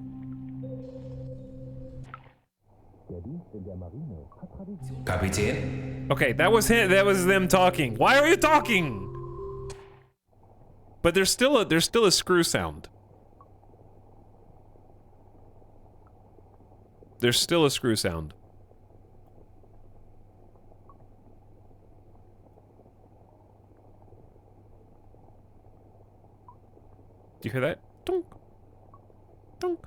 Kapitän? Okay, that was him. That was them talking. Why are you talking? But there's still a screw sound. There's still a screw sound. Do you hear that? Dunk. Dunk.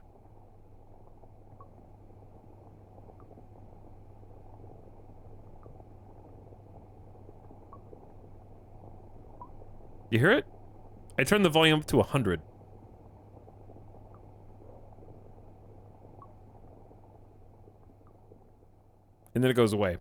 You hear it? I turned the volume up to 100. And then it goes away.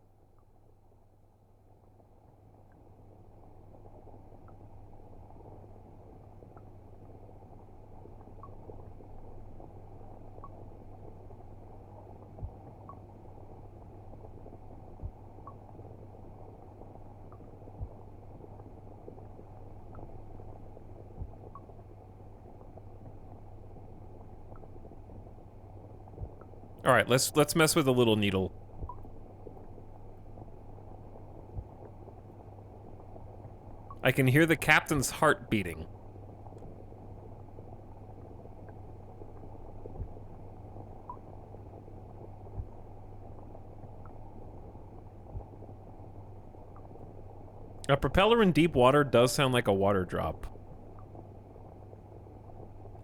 All right, let's mess with the little needle. I can hear the captain's heart beating. A propeller in deep water does sound like a water drop.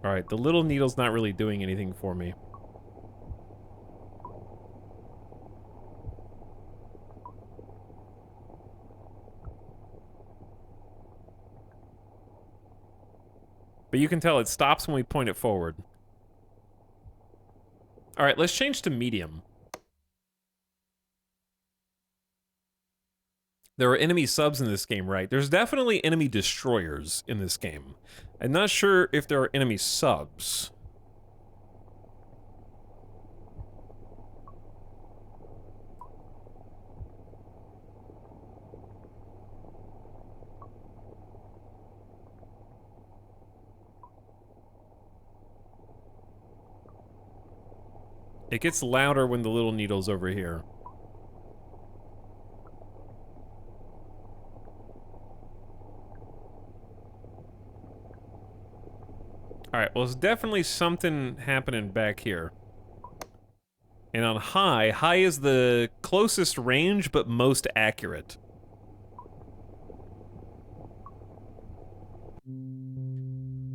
All right, the little needle's not really doing anything for me. But you can tell it stops when we point it forward. All right, let's change to medium. There are enemy subs in this game, right? There's definitely enemy destroyers in this game. I'm not sure if there are enemy subs. It gets louder when the little needle's over here. Alright, well, there's definitely something happening back here. And on high, high is the closest range, but most accurate.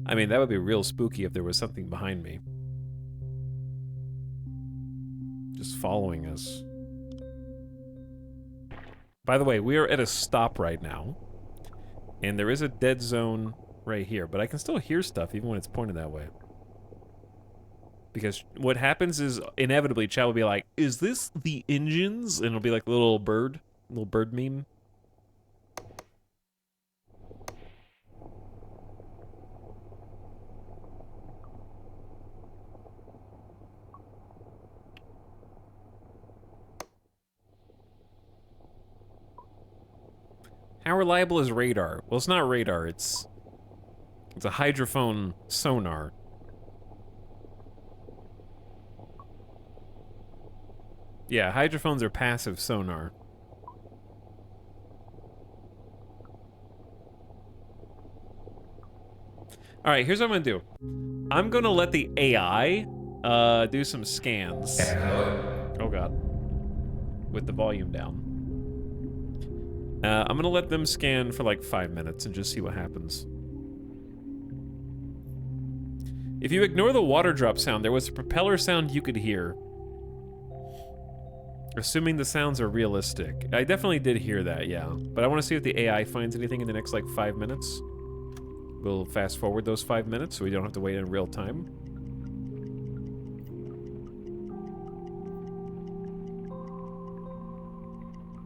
I mean, that would be real spooky if there was something behind me. Just following us. By the way, we are at a stop right now. And there is a dead zone right here, but I can still hear stuff even when it's pointed that way. Because what happens is, inevitably, chat will be like, is this the engines? And it'll be like a little bird meme. How reliable is radar? Well, it's not radar, it's a hydrophone sonar. Yeah, hydrophones are passive sonar. Alright, here's what I'm gonna do. I'm gonna let the AI do some scans. Oh god. With the volume down. I'm gonna let them scan for like 5 minutes and just see what happens. If you ignore the water drop sound, there was a propeller sound you could hear. Assuming the sounds are realistic. I definitely did hear that, yeah. But I want to see if the AI finds anything in the next, like, 5 minutes. We'll fast forward those 5 minutes so we don't have to wait in real time.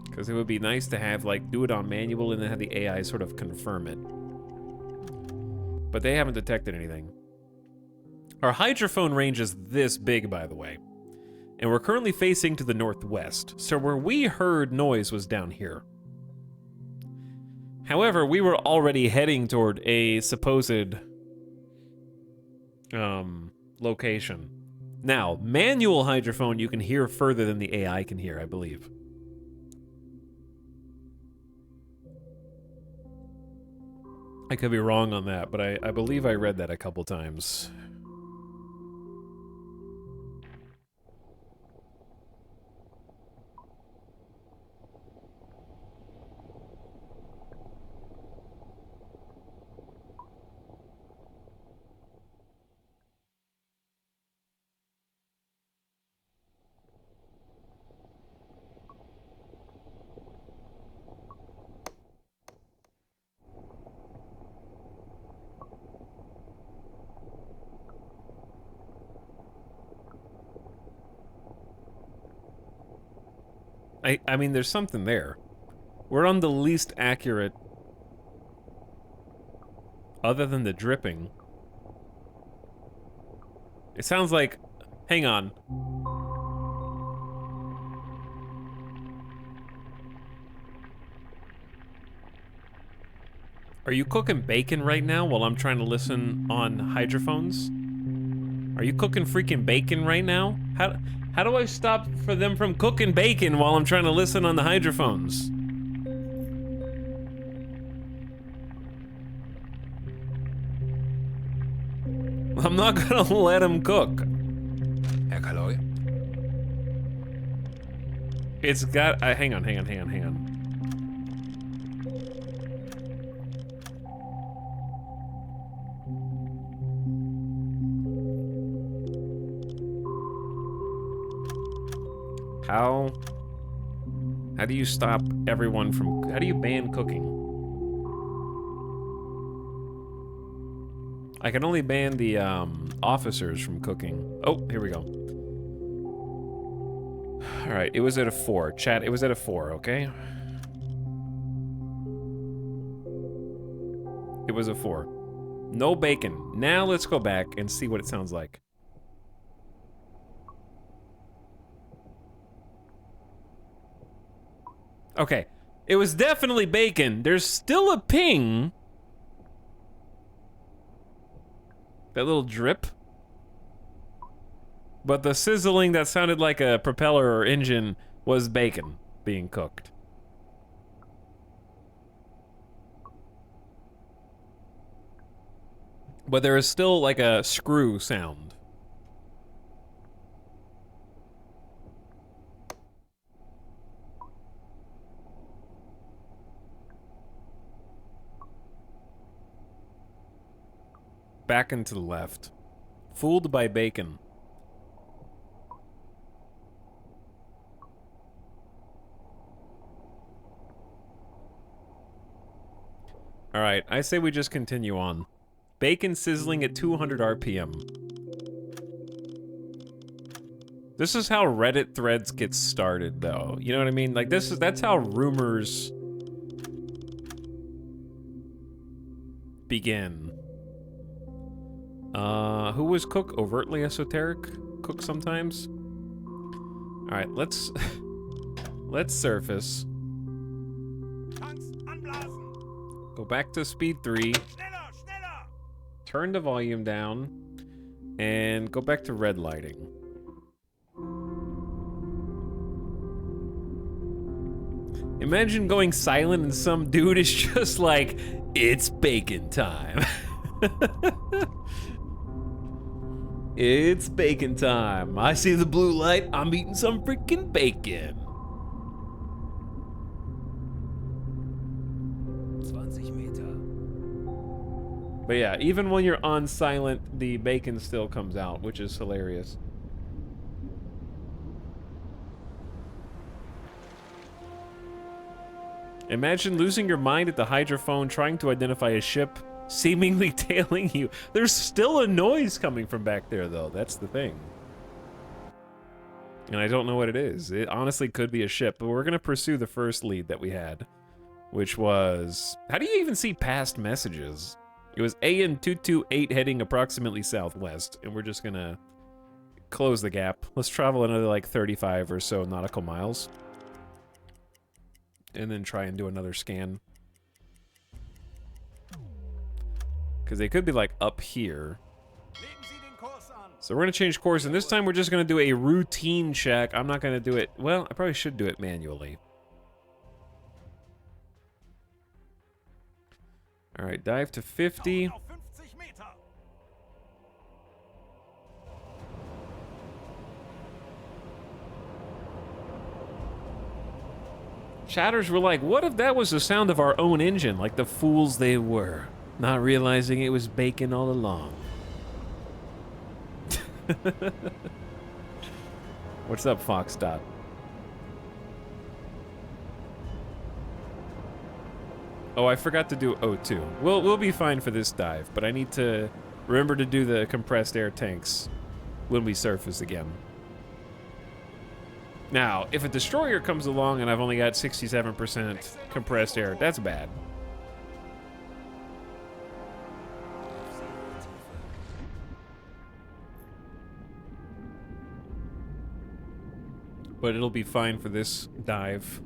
Because it would be nice to have, like, do it on manual and then have the AI sort of confirm it. But they haven't detected anything. Our hydrophone range is this big, by the way. And we're currently facing to the northwest, so where we heard noise was down here. However, we were already heading toward a supposed location. Now, manual hydrophone you can hear further than the AI can hear, I believe. I could be wrong on that, but I believe I read that a couple times. I mean, there's something there. We're on the least accurate, other than the dripping. It sounds like, hang on. Are you cooking bacon right now while I'm trying to listen on hydrophones? Are you cooking freaking bacon right now? How How do I stop for them from cooking bacon while I'm trying to listen on the hydrophones? I'm not gonna let them cook. Herr Kaloy? It's got, hang on. How do you stop everyone from, how do you ban cooking? I can only ban the officers from cooking. Oh, here we go. All right, it was at a 4. Chat, it was at a 4, okay? It was a 4. No bacon. Now let's go back and see what it sounds like. Okay, it was definitely bacon. There's still a ping. That little drip. But the sizzling that sounded like a propeller or engine was bacon being cooked. But there is still like a screw sound. Back and to the left. Fooled by bacon. Alright, I say we just continue on. Bacon sizzling at 200 RPM. This is how Reddit threads get started, though. You know what I mean? Like, that's how rumors begin. Who was Cook? Overtly esoteric? Cook sometimes? Alright, let's surface. Go back to speed 3. Turn the volume down. And go back to red lighting. Imagine going silent and some dude is just like, it's bacon time. It's bacon time. I see the blue light. I'm eating some freaking bacon. 20 Meter. But yeah, even when you're on silent, the bacon still comes out, which is hilarious. Imagine losing your mind at the hydrophone trying to identify a ship seemingly tailing you. There's still a noise coming from back there, though. That's the thing. And I don't know what it is. It honestly could be a ship, but we're going to pursue the first lead that we had, which was... How do you even see past messages? It was AN 228 heading approximately southwest, and we're just going to close the gap. Let's travel another, like, 35 or so nautical miles. And then try and do another scan. Because they could be, like, up here. So we're going to change course, and this time we're just going to do a routine check. I'm not going to do it... Well, I probably should do it manually. Alright, dive to 50. Chatters were like, what if that was the sound of our own engine, like the fools they were? Not realizing it was bacon all along. What's up, Fox Dot? Oh, I forgot to do O2. We'll be fine for this dive, but I need to remember to do the compressed air tanks when we surface again. Now, if a destroyer comes along and I've only got 67% compressed air, that's bad. But it'll be fine for this dive.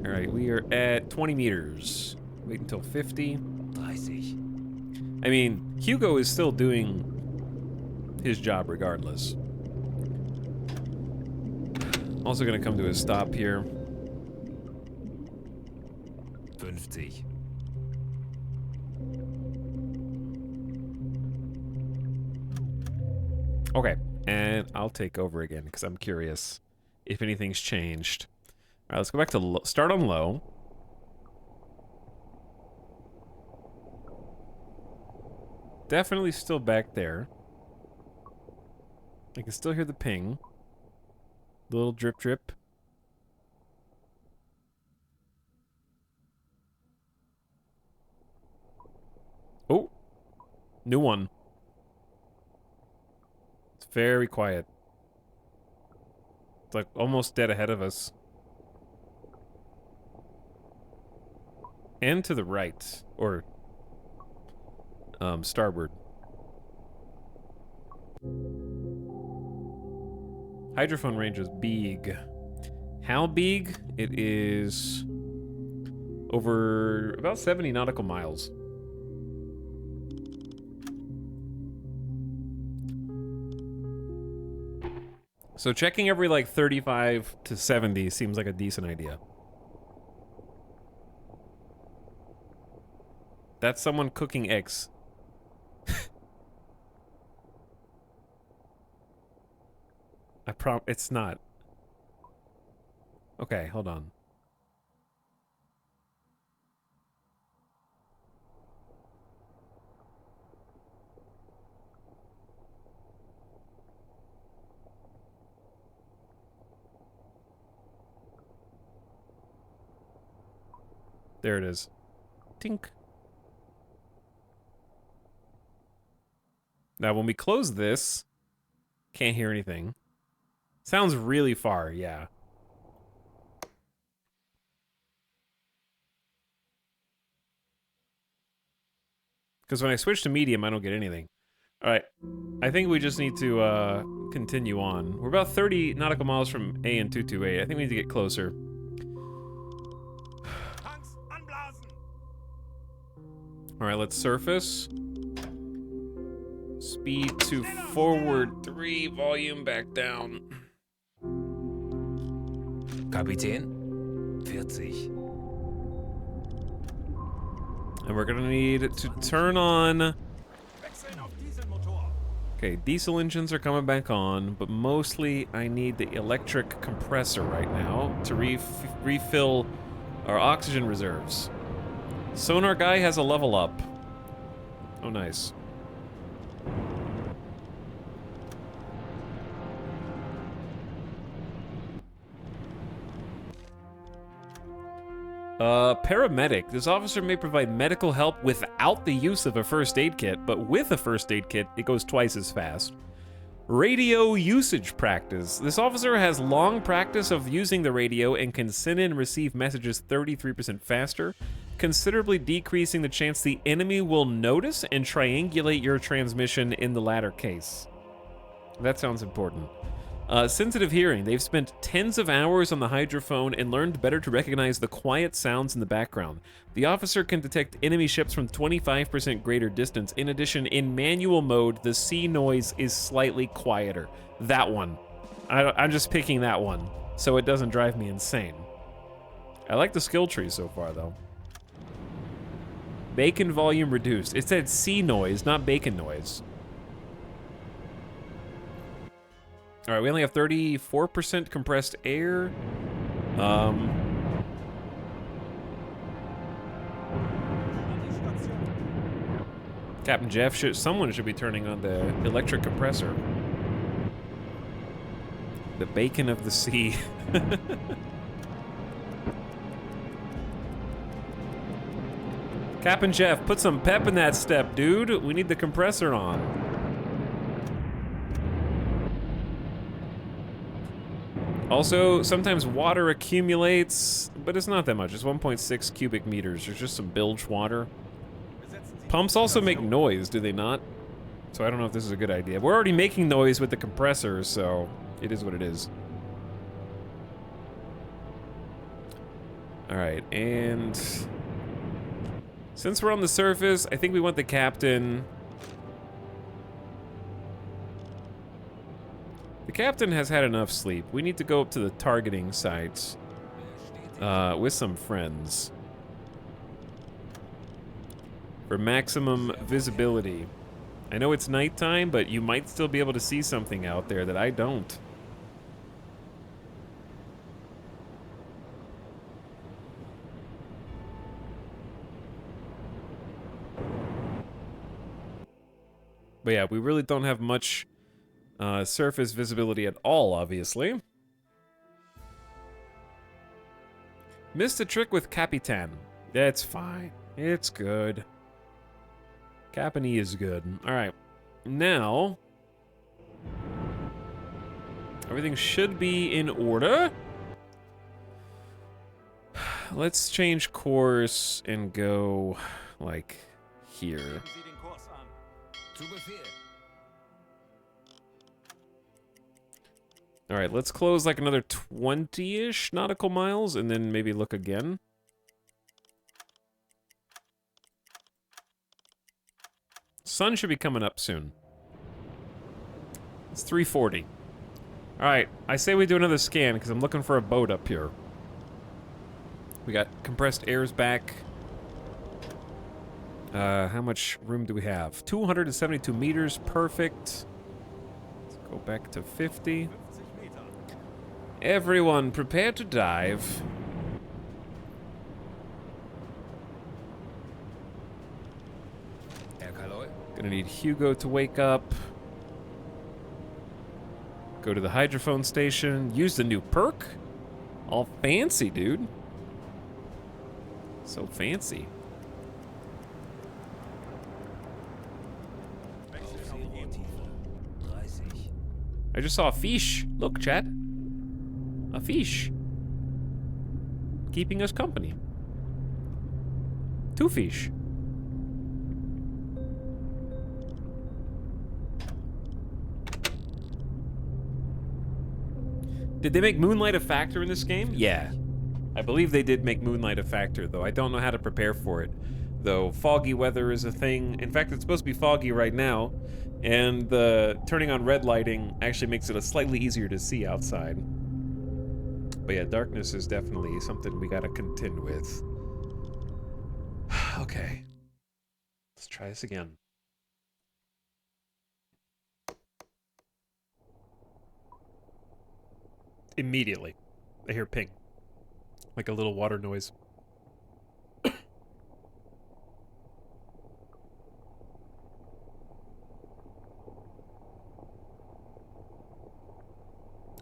All right, we are at 20 meters. Wait until 50. 30. I mean, Hugo is still doing his job regardless. Also gonna come to a stop here. 50. Okay, and I'll take over again because I'm curious if anything's changed. All right, let's go back to start on low. Definitely still back there. I can still hear the ping. Little drip drip. Oh, new one. It's very quiet. It's like almost dead ahead of us. And to the right, or starboard. Hydrophone range is big. How big? It is over about 70 nautical miles. So checking every like 35 to 70 seems like a decent idea. That's someone cooking eggs. It's not. Okay, hold on. There it is. Tink. Now, when we close this, can't hear anything. Sounds really far, yeah. Because when I switch to medium, I don't get anything. All right, I think we just need to continue on. We're about 30 nautical miles from AN228. I think we need to get closer. All right, let's surface. Speed to forward 3, volume back down. Kapitän, 40. And we're gonna need to turn on. Okay, diesel engines are coming back on, but mostly I need the electric compressor right now to refill our oxygen reserves. Sonar guy has a level up. Oh, nice. Paramedic. This officer may provide medical help without the use of a first aid kit, but with a first aid kit, it goes twice as fast. Radio usage practice. This officer has long practice of using the radio and can send and receive messages 33% faster, considerably decreasing the chance the enemy will notice and triangulate your transmission in the latter case. That sounds important. Sensitive hearing. They've spent tens of hours on the hydrophone and learned better to recognize the quiet sounds in the background. The officer can detect enemy ships from 25% greater distance. In addition, in manual mode, the sea noise is slightly quieter. That one. I'm just picking that one, so it doesn't drive me insane. I like the skill tree so far, though. Bacon volume reduced. It said sea noise, not bacon noise. All right, we only have 34% compressed air. Captain Jeff, someone should be turning on the electric compressor. The bacon of the sea. Captain Jeff, put some pep in that step, dude. We need the compressor on. Also, sometimes water accumulates, but it's not that much. It's 1.6 cubic meters. There's just some bilge water. Pumps also make noise, do they not? So I don't know if this is a good idea. We're already making noise with the compressor, so it is what it is. All right, and since we're on the surface, I think we want the captain. The captain has had enough sleep. We need to go up to the targeting sites with some friends for maximum visibility. I know it's nighttime, but you might still be able to see something out there that I don't. But yeah, we really don't have much surface visibility at all, obviously. Missed a trick with Capitan. That's fine. It's good. Capani is good. Alright. Now, everything should be in order. Let's change course and go, like, here. Sie den Kurs an. Zu Befehl. Alright, let's close like another 20-ish nautical miles and then maybe look again. Sun should be coming up soon. It's 3:40. Alright, I say we do another scan because I'm looking for a boat up here. We got compressed airs back. How much room do we have? 272 meters, perfect. Let's go back to 50. 50 Meter. Everyone, prepare to dive. Herr Kaloy. Gonna need Hugo to wake up. Go to the hydrophone station. Use the new perk. All fancy, dude. So fancy. Seerohrtiefe. 30. I just saw a fish. Look, chat. A fish. Keeping us company. 2 fish. Did they make Moonlight a factor in this game? Yeah. I believe they did make Moonlight a factor, though. I don't know how to prepare for it. Though foggy weather is a thing. In fact, it's supposed to be foggy right now. And the turning on red lighting actually makes it slightly easier to see outside. But yeah, darkness is definitely something we gotta contend with. Okay. Let's try this again. Immediately, I hear ping. Like a little water noise.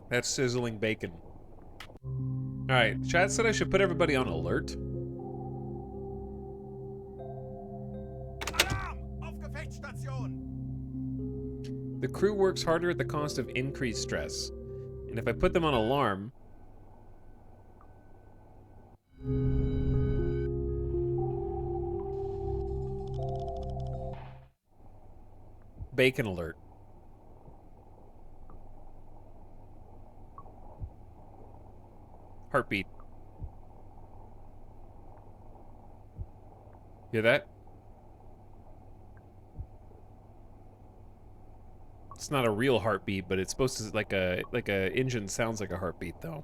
That's sizzling bacon. Alright, chat said I should put everybody on alert. Alarm! Auf Gefechtsstation! The crew works harder at the cost of increased stress. And if I put them on alarm... Bacon alert. Heartbeat. Hear that? It's not a real heartbeat, but it's supposed to like a engine sounds like a heartbeat though.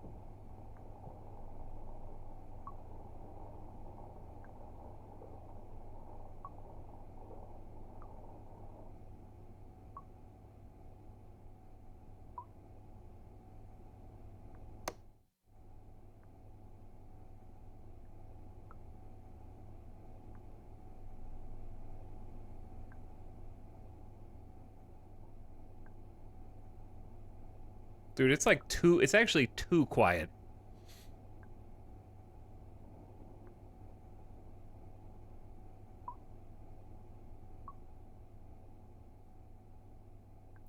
Dude, it's like it's actually too quiet.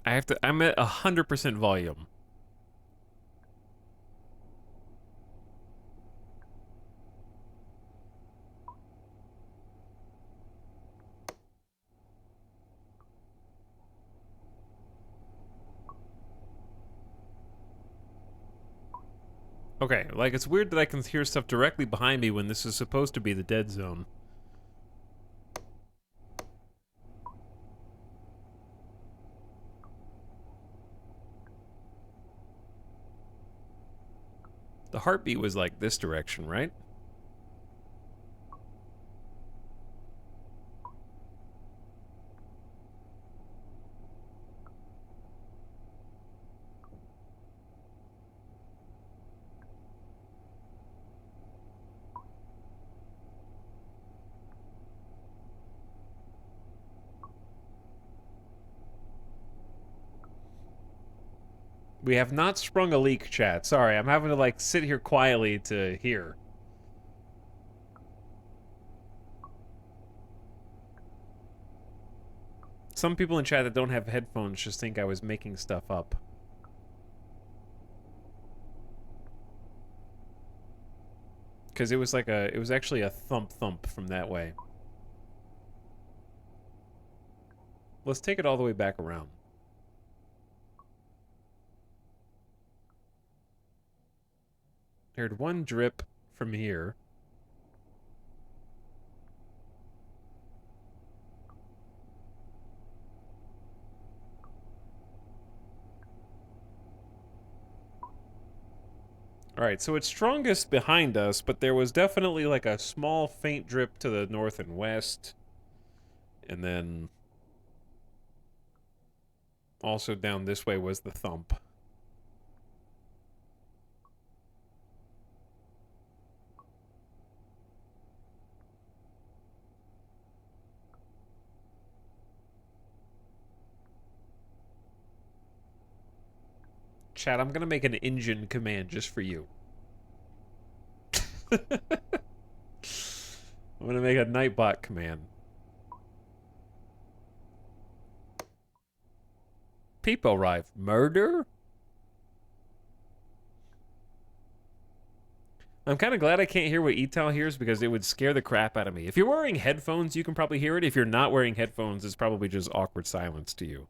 I'm at 100% volume. Okay, like it's weird that I can hear stuff directly behind me when this is supposed to be the dead zone. The heartbeat was like this direction, right? We have not sprung a leak, chat. Sorry, I'm having to, like, sit here quietly to hear. Some people in chat that don't have headphones just think I was making stuff up. Because it was like it was actually a thump from that way. Let's take it all the way back around. Heard one drip from here. Alright, so it's strongest behind us, but there was definitely like a small faint drip to the north and west. And then also down this way was the thump. Chat, I'm gonna make an engine command just for you. I'm gonna make a Nightbot command. People arrive. Murder? I'm kind of glad I can't hear what Etal hears because it would scare the crap out of me. If you're wearing headphones, you can probably hear it. If you're not wearing headphones, it's probably just awkward silence to you.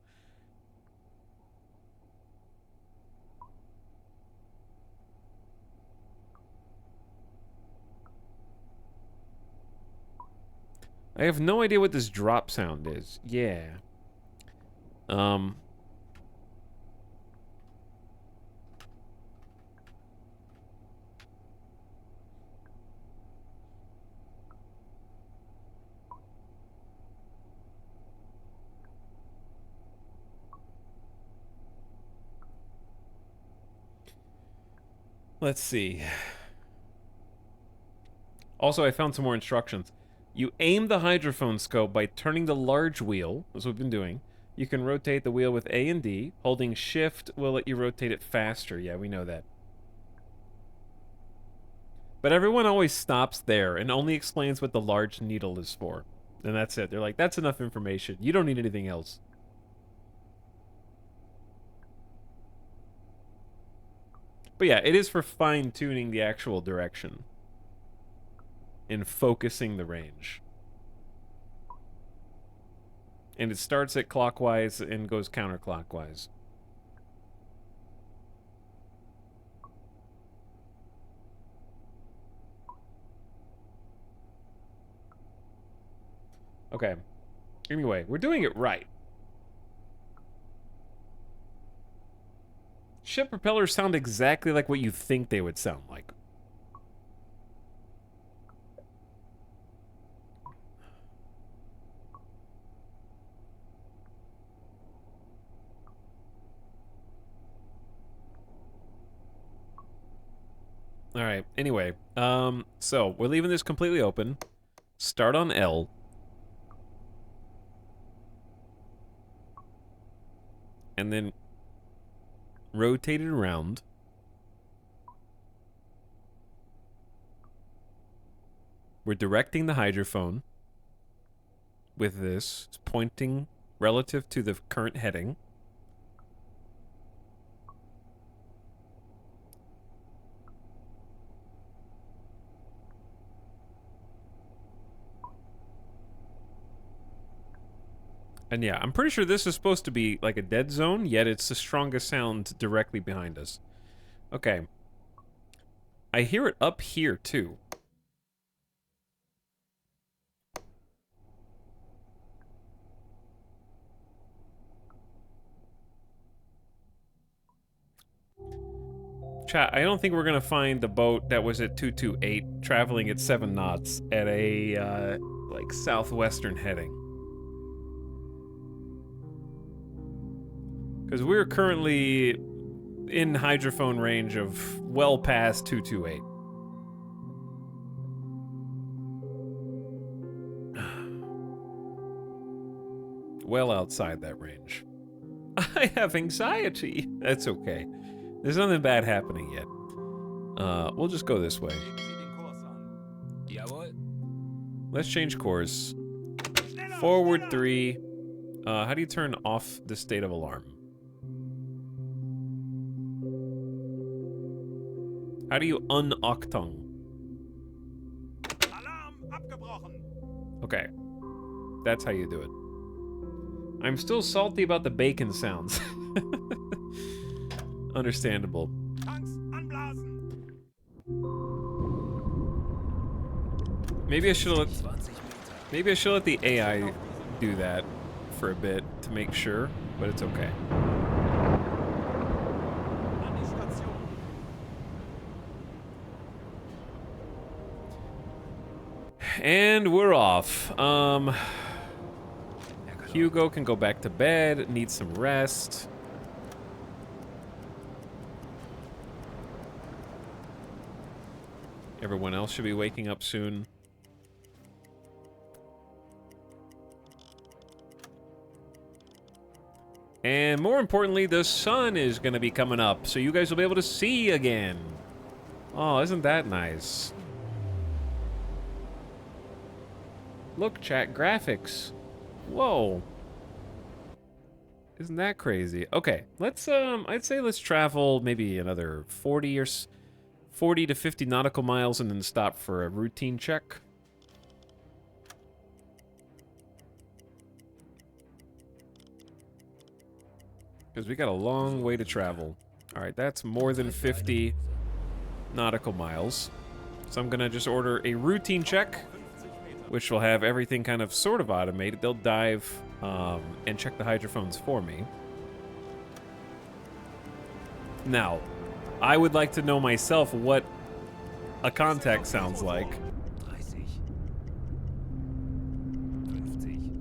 I have no idea what this drop sound is. Yeah. Let's see. Also, I found some more instructions. You aim the hydrophone scope by turning the large wheel, as we've been doing. You can rotate the wheel with A and D. Holding shift will let you rotate it faster. Yeah, we know that. But everyone always stops there and only explains what the large needle is for. And that's it. They're like, that's enough information. You don't need anything else. But yeah, it is for fine-tuning the actual direction. And focusing the range. And it starts at clockwise and goes counterclockwise. Okay. Anyway, we're doing it right. Ship propellers sound exactly like what you think they would sound like. All right. Anyway, so we're leaving this completely open. Start on L. And then rotate it around. We're directing the hydrophone with this. It's pointing relative to the current heading. And yeah, I'm pretty sure this is supposed to be like a dead zone, yet it's the strongest sound directly behind us. Okay. I hear it up here, too. Chat, Chat, I don't think we're gonna find the boat that was at 228 traveling at 7 knots at a, like, southwestern heading. Because we're currently in hydrophone range of well past 228. Well outside that range. I have anxiety. That's okay. There's nothing bad happening yet. We'll just go this way. Legen Sie den Kurs an. Jawohl. Let's change course. Forward 3. How do you turn off the state of alarm? How do you un-octung? Alarm abgebrochen. Okay. That's how you do it. I'm still salty about the bacon sounds. Understandable. Tanks anblasen. Maybe I should let 20 Meter. maybe I should let the AI do that for a bit to make sure, but it's okay. An die Station. And we're off. Hugo can go back to bed, needs some rest. Everyone else should be waking up soon. And more importantly, the sun is going to be coming up, so you guys will be able to see again. Oh, isn't that nice? Look, chat, graphics. Whoa. Isn't that crazy? Okay, let's, I'd say let's travel maybe another 40 or 40 to 50 nautical miles and then stop for a routine check. Because we got a long way to travel. All right, that's more than 50 nautical miles. So I'm gonna just order a routine check, which will have everything kind of sort of automated. They'll dive and check the hydrophones for me. Now, I would like to know myself what a contact sounds like. 30. 50.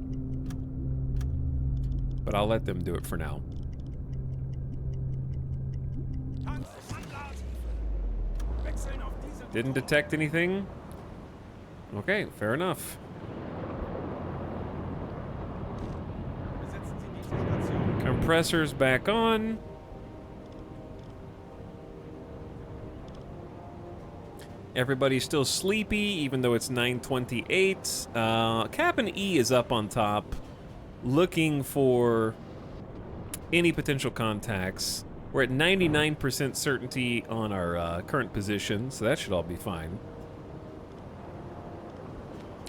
But I'll let them do it for now. Tanks anblasen. Wechseln auf Diesel. Didn't detect anything? Okay, fair enough. Besetzen Sie diese Station. Compressor's back on. Everybody's still sleepy, even though it's 9:28. Captain E is up on top, looking for any potential contacts. We're at 99% certainty on our current position, so that should all be fine.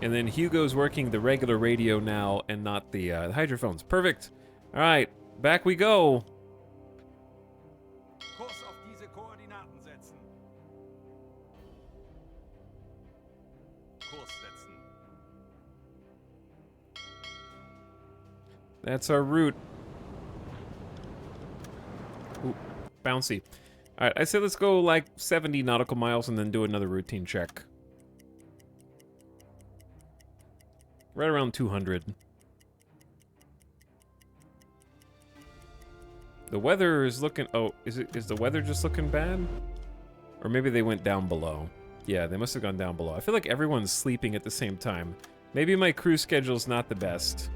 And then Hugo's working the regular radio now and not the hydrophones. Perfect. All right, back we go. Kurs auf diese Koordinaten setzen. Kurs setzen. That's our route. Ooh, bouncy. All right, I said let's go like 70 nautical miles and then do another routine check. Right around 200. The weather is looking... Oh, is the weather just looking bad? Or maybe they went down below. Yeah, they must have gone down below. I feel like everyone's sleeping at the same time. Maybe my crew schedule's not the best.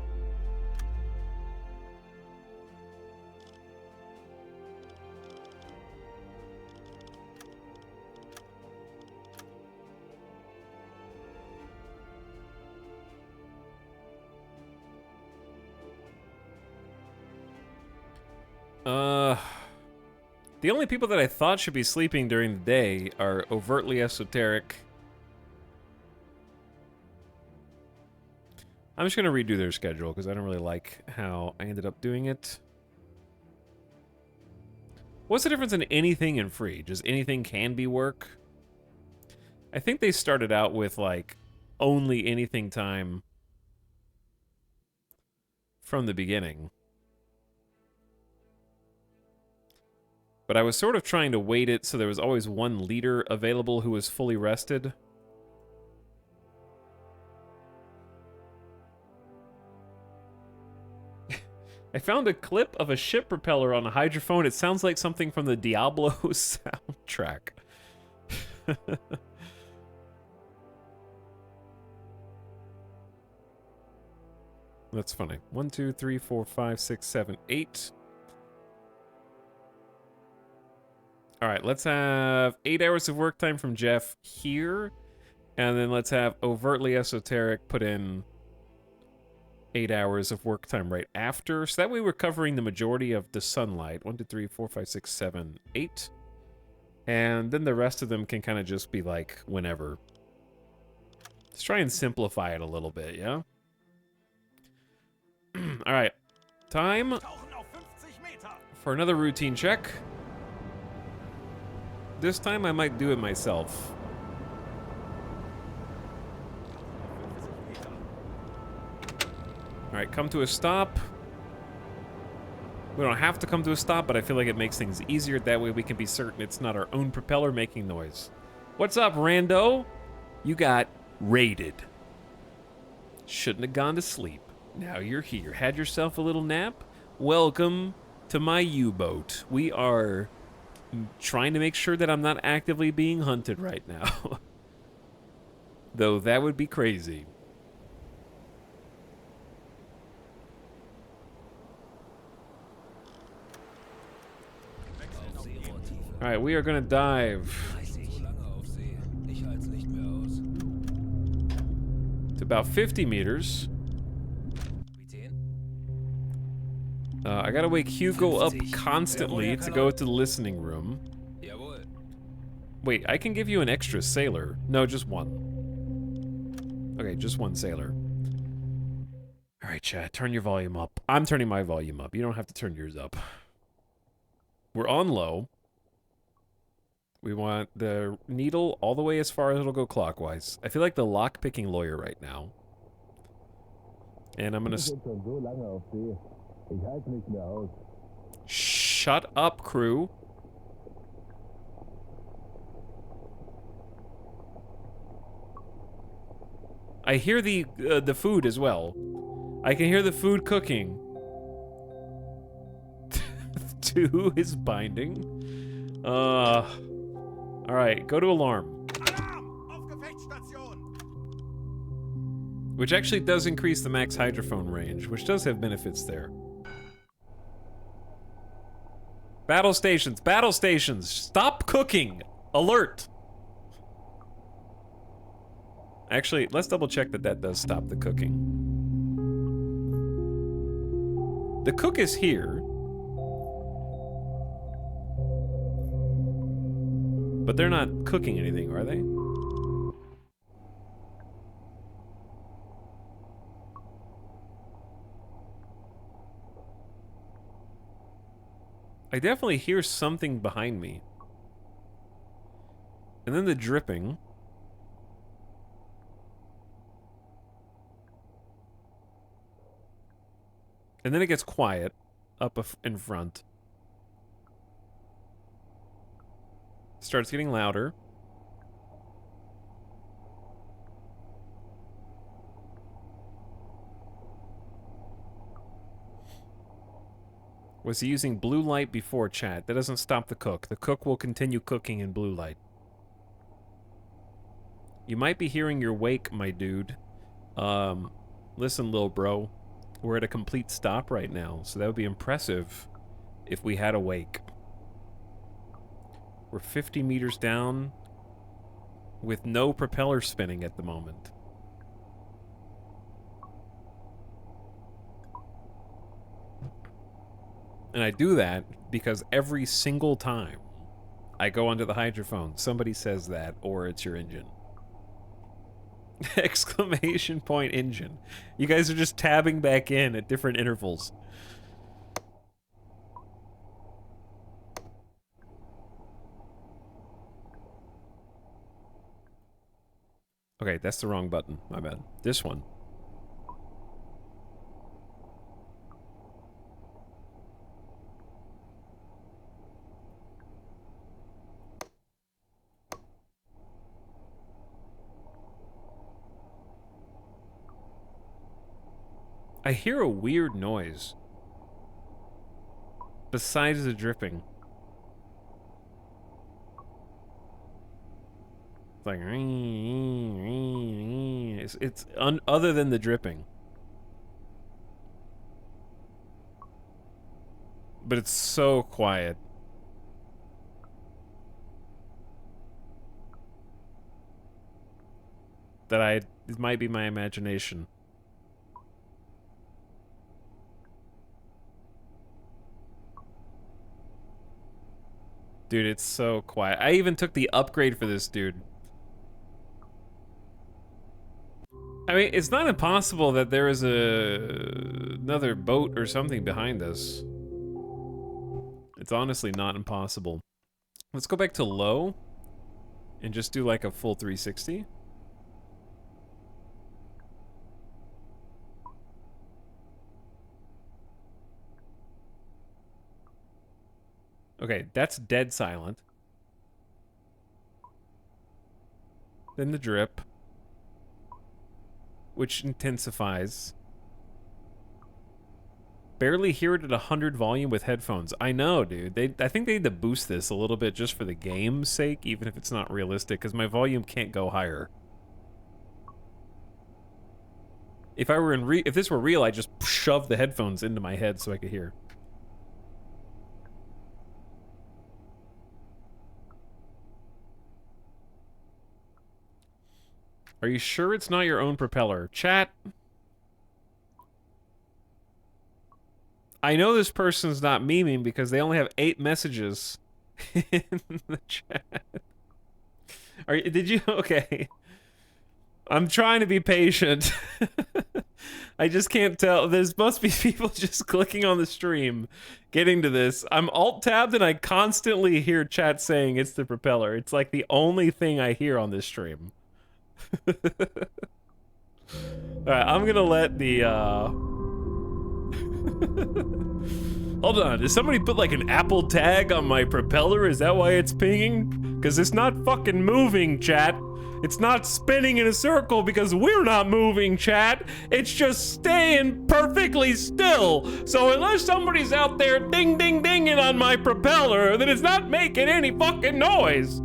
The only people that I thought should be sleeping during the day are overtly esoteric. I'm just gonna redo their schedule because I don't really like how I ended up doing it. What's the difference in anything and free? Just anything can be work? I think they started out with like only anything time from the beginning. But I was sort of trying to weight it so there was always one leader available who was fully rested. I found a clip of a ship propeller on a hydrophone. It sounds like something from the Diablo soundtrack. That's funny. 1, 2, 3, 4, 5, 6, 7, 8. Alright, let's have 8 hours of work time from Jeff here. And then let's have overtly esoteric put in 8 hours of work time right after. So that way we're covering the majority of the sunlight. 1, 2, 3, 4, 5, 6, 7, 8. And then the rest of them can kind of just be like whenever. Let's try and simplify it a little bit, yeah? Alright. Time for another routine check. This time I might do it myself. Alright, come to a stop. We don't have to come to a stop, but I feel like it makes things easier. That way we can be certain it's not our own propeller making noise. What's up, rando? You got raided. Shouldn't have gone to sleep. Now you're here. Had yourself a little nap? Welcome to my U-boat. We are trying to make sure that I'm not actively being hunted right now. Though that would be crazy. Alright, we are gonna dive to about 50 meters. I gotta wake Hugo up constantly to go to the listening room. Wait, I can give you an extra sailor. No, just one. Okay, just one sailor. Alright, chat, turn your volume up. I'm turning my volume up. You don't have to turn yours up. We're on low. We want the needle all the way as far as it'll go clockwise. I feel like the lock-picking lawyer right now. And I'm gonna... Shut up, crew. I hear the food as well. I can hear the food cooking. 2 is binding. Alright, go to alarm. Which actually does increase the max hydrophone range, which does have benefits there. Battle stations, battle stations, stop cooking! Alert! Actually, let's double check that that does stop the cooking. The cook is here. But they're not cooking anything, are they? I definitely hear something behind me. And then the dripping. And then it gets quiet up in front. Starts getting louder. Was he using blue light before, chat? That doesn't stop the cook. The cook will continue cooking in blue light. You might be hearing your wake, my dude. Listen, little bro. We're at a complete stop right now, so that would be impressive if we had a wake. We're 50 meters down with no propeller spinning at the moment. And I do that because every single time I go onto the hydrophone, somebody says that, or it's your engine. Exclamation point engine. You guys are just tabbing back in at different intervals. Okay, that's the wrong button. My bad. This one. I hear a weird noise. Besides the dripping. It's like... It's other than the dripping. But it's so quiet. That it might be my imagination. Dude, it's so quiet. I even took the upgrade for this dude. I mean, it's not impossible that there is another boat or something behind us. It's honestly not impossible. Let's go back to low and just do like a full 360. Okay, that's dead silent. Then the drip, which intensifies. Barely hear it at 100 volume with headphones. I know, dude. I think they need to boost this a little bit just for the game's sake, even if it's not realistic, because my volume can't go higher. If I were if this were real, I'd just shove the headphones into my head so I could hear. Are you sure it's not your own propeller? Chat. I know this person's not memeing because they only have 8 messages in the chat. Did you? Okay. I'm trying to be patient. I just can't tell. There must be people just clicking on the stream, getting to this. I'm alt-tabbed and I constantly hear chat saying it's the propeller. It's like the only thing I hear on this stream. Alright, I'm gonna let the, Hold on, did somebody put like an Apple tag on my propeller? Is that why it's pinging? Because it's not fucking moving, chat. It's not spinning in a circle because we're not moving, chat. It's just staying perfectly still. So unless somebody's out there ding-ding-dinging on my propeller, then it's not making any fucking noise.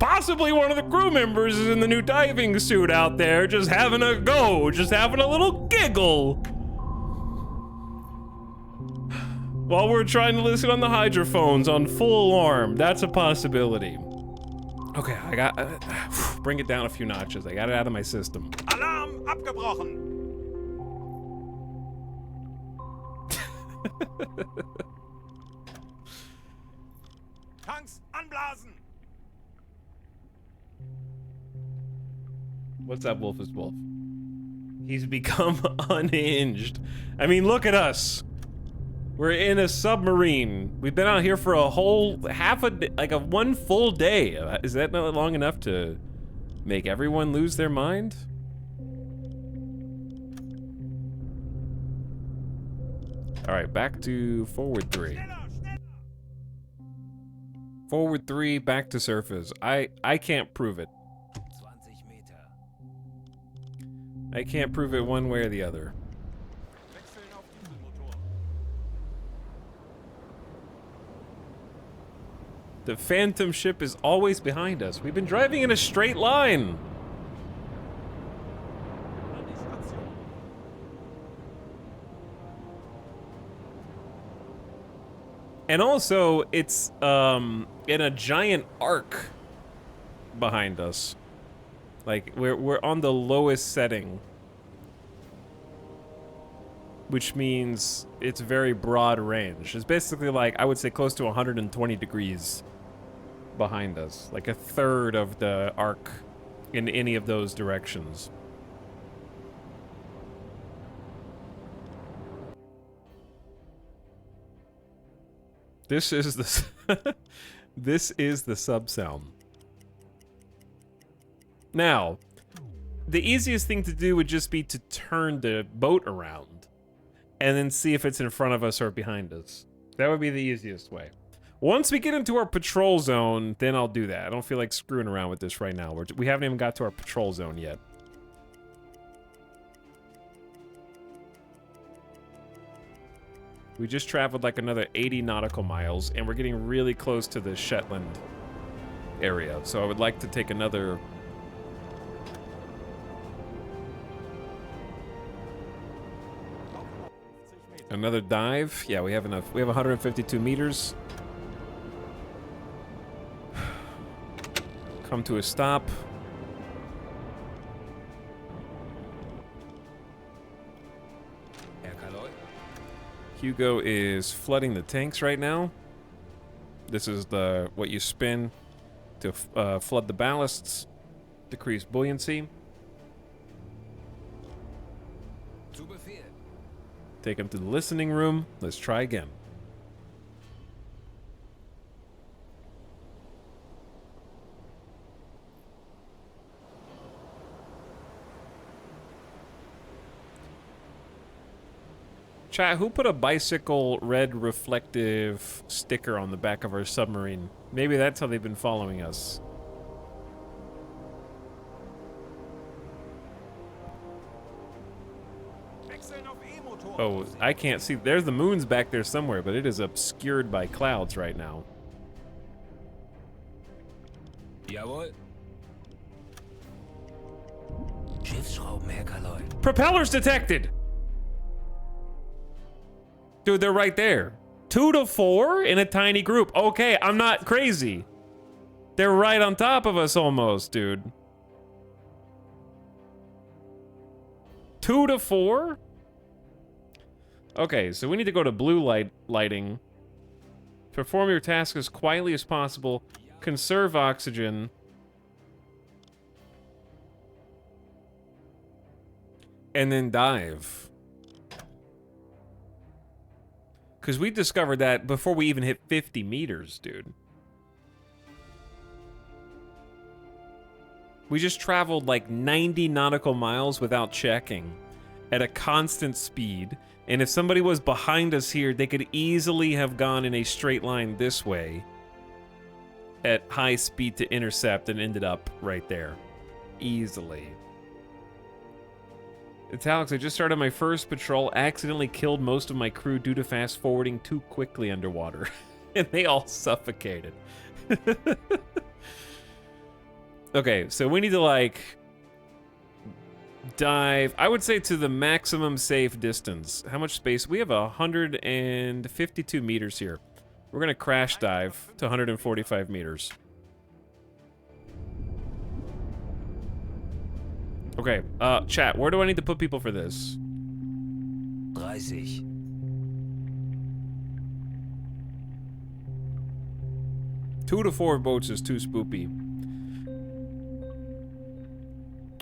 Possibly one of the crew members is in the new diving suit out there, just having a go, just having a little giggle. While we're trying to listen on the hydrophones on full alarm, that's a possibility. Okay, I got, bring it down a few notches. I got it out of my system. Alarm abgebrochen. Tanks anblasen. What's up, Wolf is Wolf? He's become unhinged. I mean, look at us. We're in a submarine. We've been out here for a whole one full day. Is that not long enough to make everyone lose their mind? All right, back to forward 3. Forward 3, back to surface. I can't prove it. 20 Meter. I can't prove it one way or the other. Wechseln auf Dieselmotor. The Phantom ship is always behind us. We've been driving in a straight line. An die Station. And also, it's in a giant arc behind us. Like we're on the lowest setting, which means it's very broad range. It's basically like, I would say, close to 120 degrees behind us, like a third of the arc in any of those directions. This is the this is the sub sound. Now, the easiest thing to do would just be to turn the boat around and then see if it's in front of us or behind us. That would be the easiest way. Once we get into our patrol zone, then I'll do that. I don't feel like screwing around with this right now. We haven't even got to our patrol zone yet. We just traveled like another 80 nautical miles, and we're getting really close to the Shetland area. So I would like to take another... Another dive. Yeah, we have enough. We have 152 meters. Come to a stop. Hugo is flooding the tanks right now. This is the what you spin to flood the ballasts, decrease buoyancy. Take him to the listening room. Let's try again. Chat, who put a bicycle red reflective sticker on the back of our submarine? Maybe that's how they've been following us. Oh, I can't see. There's the moon's back there somewhere, but it is obscured by clouds right now. Jawohl. Schiffsschraubenhacker Lloyd. Propellers detected! Dude, they're right there. 2 to 4 in a tiny group. Okay, I'm not crazy. They're right on top of us almost, dude. 2 to 4? Okay, so we need to go to blue lighting. Perform your task as quietly as possible. Conserve oxygen. And then dive. Because we discovered that before we even hit 50 meters, dude. We just traveled like 90 nautical miles without checking at a constant speed. And if somebody was behind us here, they could easily have gone in a straight line this way at high speed to intercept and ended up right there. Easily. It's Alex, I just started my first patrol, accidentally killed most of my crew due to fast forwarding too quickly underwater. And they all suffocated. Okay, so we need to like dive, I would say to the maximum safe distance. How much space? We have 152 meters here. We're gonna crash dive to 145 meters. Okay, chat, where do I need to put people for this? 30. 2 to 4 boats is too spoopy.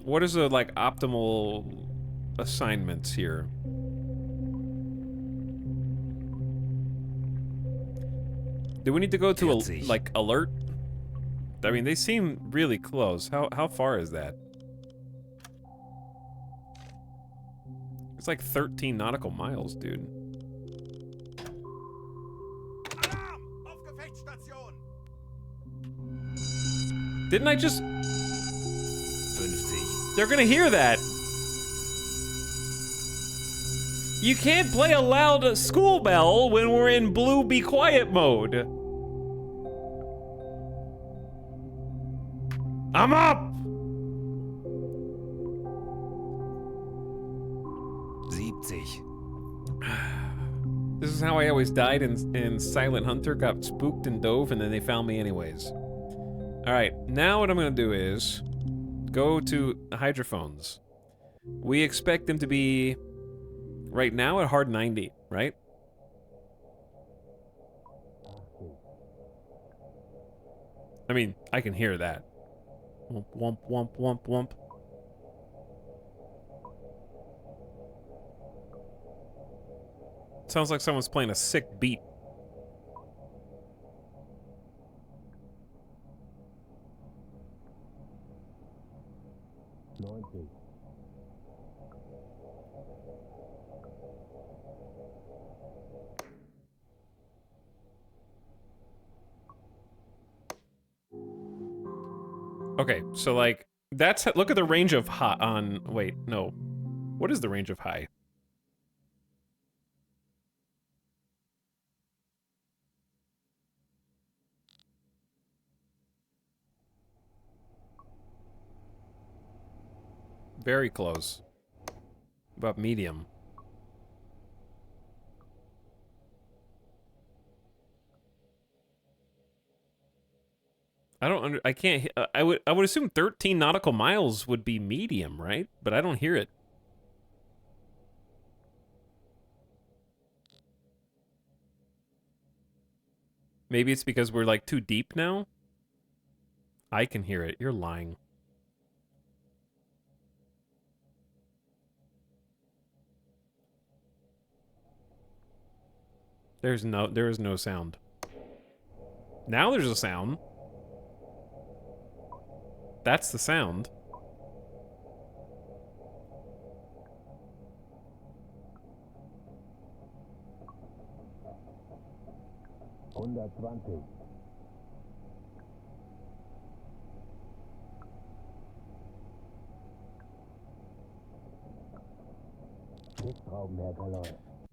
What is the, like, optimal assignments here? Do we need to go to, like, alert? I mean, they seem really close. How far is that? It's like 13 nautical miles, dude. Didn't I just... 50. They're gonna hear that. You can't play a loud school bell when we're in blue be quiet mode. I'm up! 70. This is how I always died in Silent Hunter. Got spooked and dove, and then they found me anyways. Alright, now what I'm gonna do is go to hydrophones. We expect them to be right now at hard 90, right? I mean, I can hear that. Womp, womp, womp, womp, womp. Sounds like someone's playing a sick beat. Okay, so like that's look at the range of high on. Wait, no. What is the range of high? Very close. About medium. I can't. I would assume 13 nautical miles would be medium, right? But I don't hear it. Maybe it's because we're like too deep now. I can hear it. You're lying. There is no sound. Now there's a sound. That's the sound.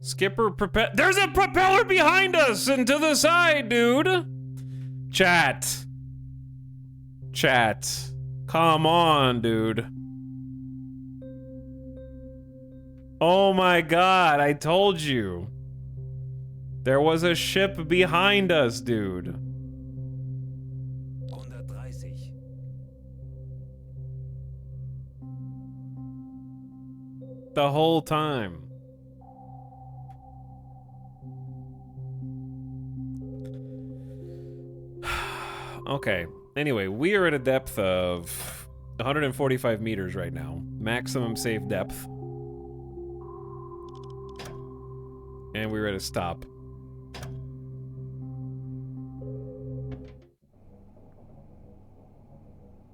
Skipper, there's a propeller behind us and to the side, dude. Chat. Come on, dude. Oh my god, I told you. There was a ship behind us, dude. 130. The whole time. Okay. Anyway, we are at a depth of 145 meters right now. Maximum safe depth. And we're at a stop.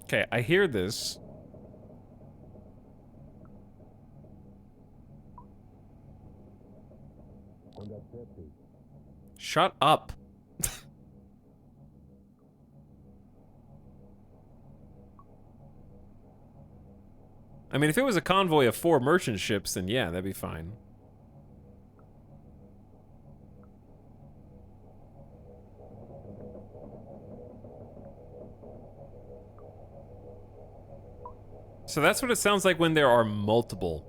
Okay, I hear this. Shut up. I mean, if it was a convoy of 4 merchant ships, then yeah, that'd be fine. So that's what it sounds like when there are multiple.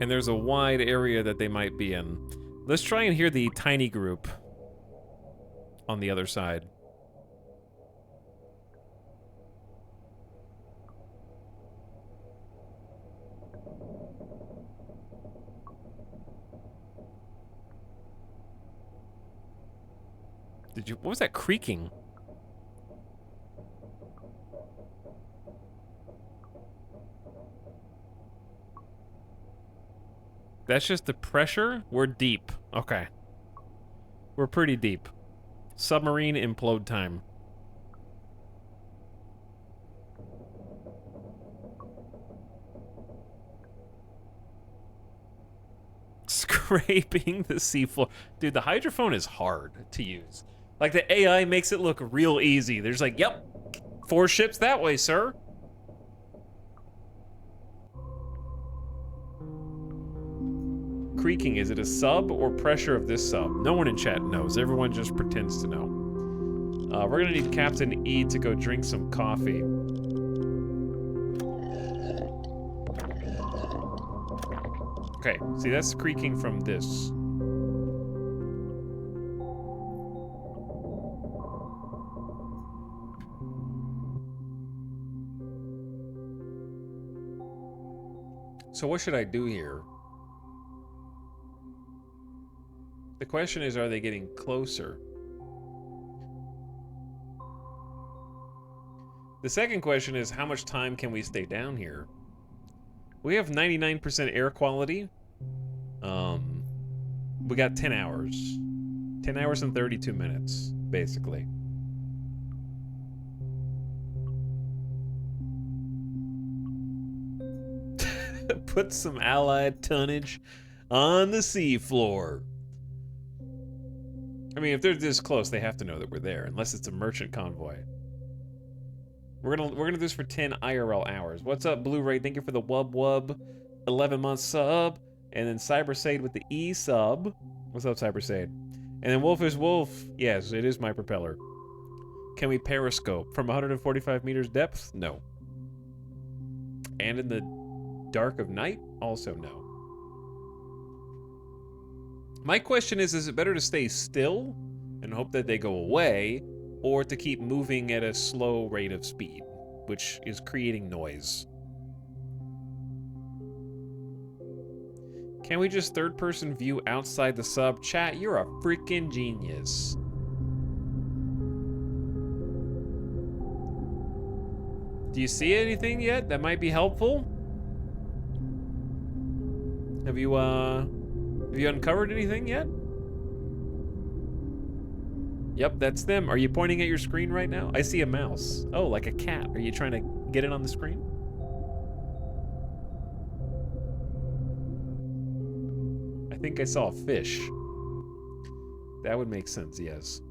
And there's a wide area that they might be in. Let's try and hear the tiny group on the other side. What was that creaking? That's just the pressure? We're deep. Okay. We're pretty deep. Submarine implode time. Scraping the seafloor. Dude, the hydrophone is hard to use. Like, the AI makes it look real easy. There's like, yep, 4 ships that way, sir. Creaking, is it a sub or pressure of this sub? No one in chat knows. Everyone just pretends to know. We're gonna need Captain E to go drink some coffee. Okay, see, that's creaking from this. So what should I do here? The question is, are they getting closer? The second question is, how much time can we stay down here? We have 99% air quality. We got 10 hours. 10 hours and 32 minutes, basically. Put some allied tonnage on the seafloor. I mean, if they're this close, they have to know that we're there, unless it's a merchant convoy. We're gonna do this for 10 IRL hours. What's up, Blu-ray? Thank you for the wub 11-month sub, and then Cybersade with the E sub. What's up, Cybersade? And then Wolf is Wolf. Yes, it is my propeller. Can we periscope from 145 meters depth? No. And in the dark of night? Also no. My question is it better to stay still and hope that they go away, or to keep moving at a slow rate of speed, which is creating noise? Can we just third-person view outside the sub? Chat, you're a freaking genius. Do you see anything yet that might be helpful? Have you uncovered anything yet? Yep, that's them. Are you pointing at your screen right now? I see a mouse. Oh, like a cat. Are you trying to get it on the screen? I think I saw a fish. That would make sense, yes.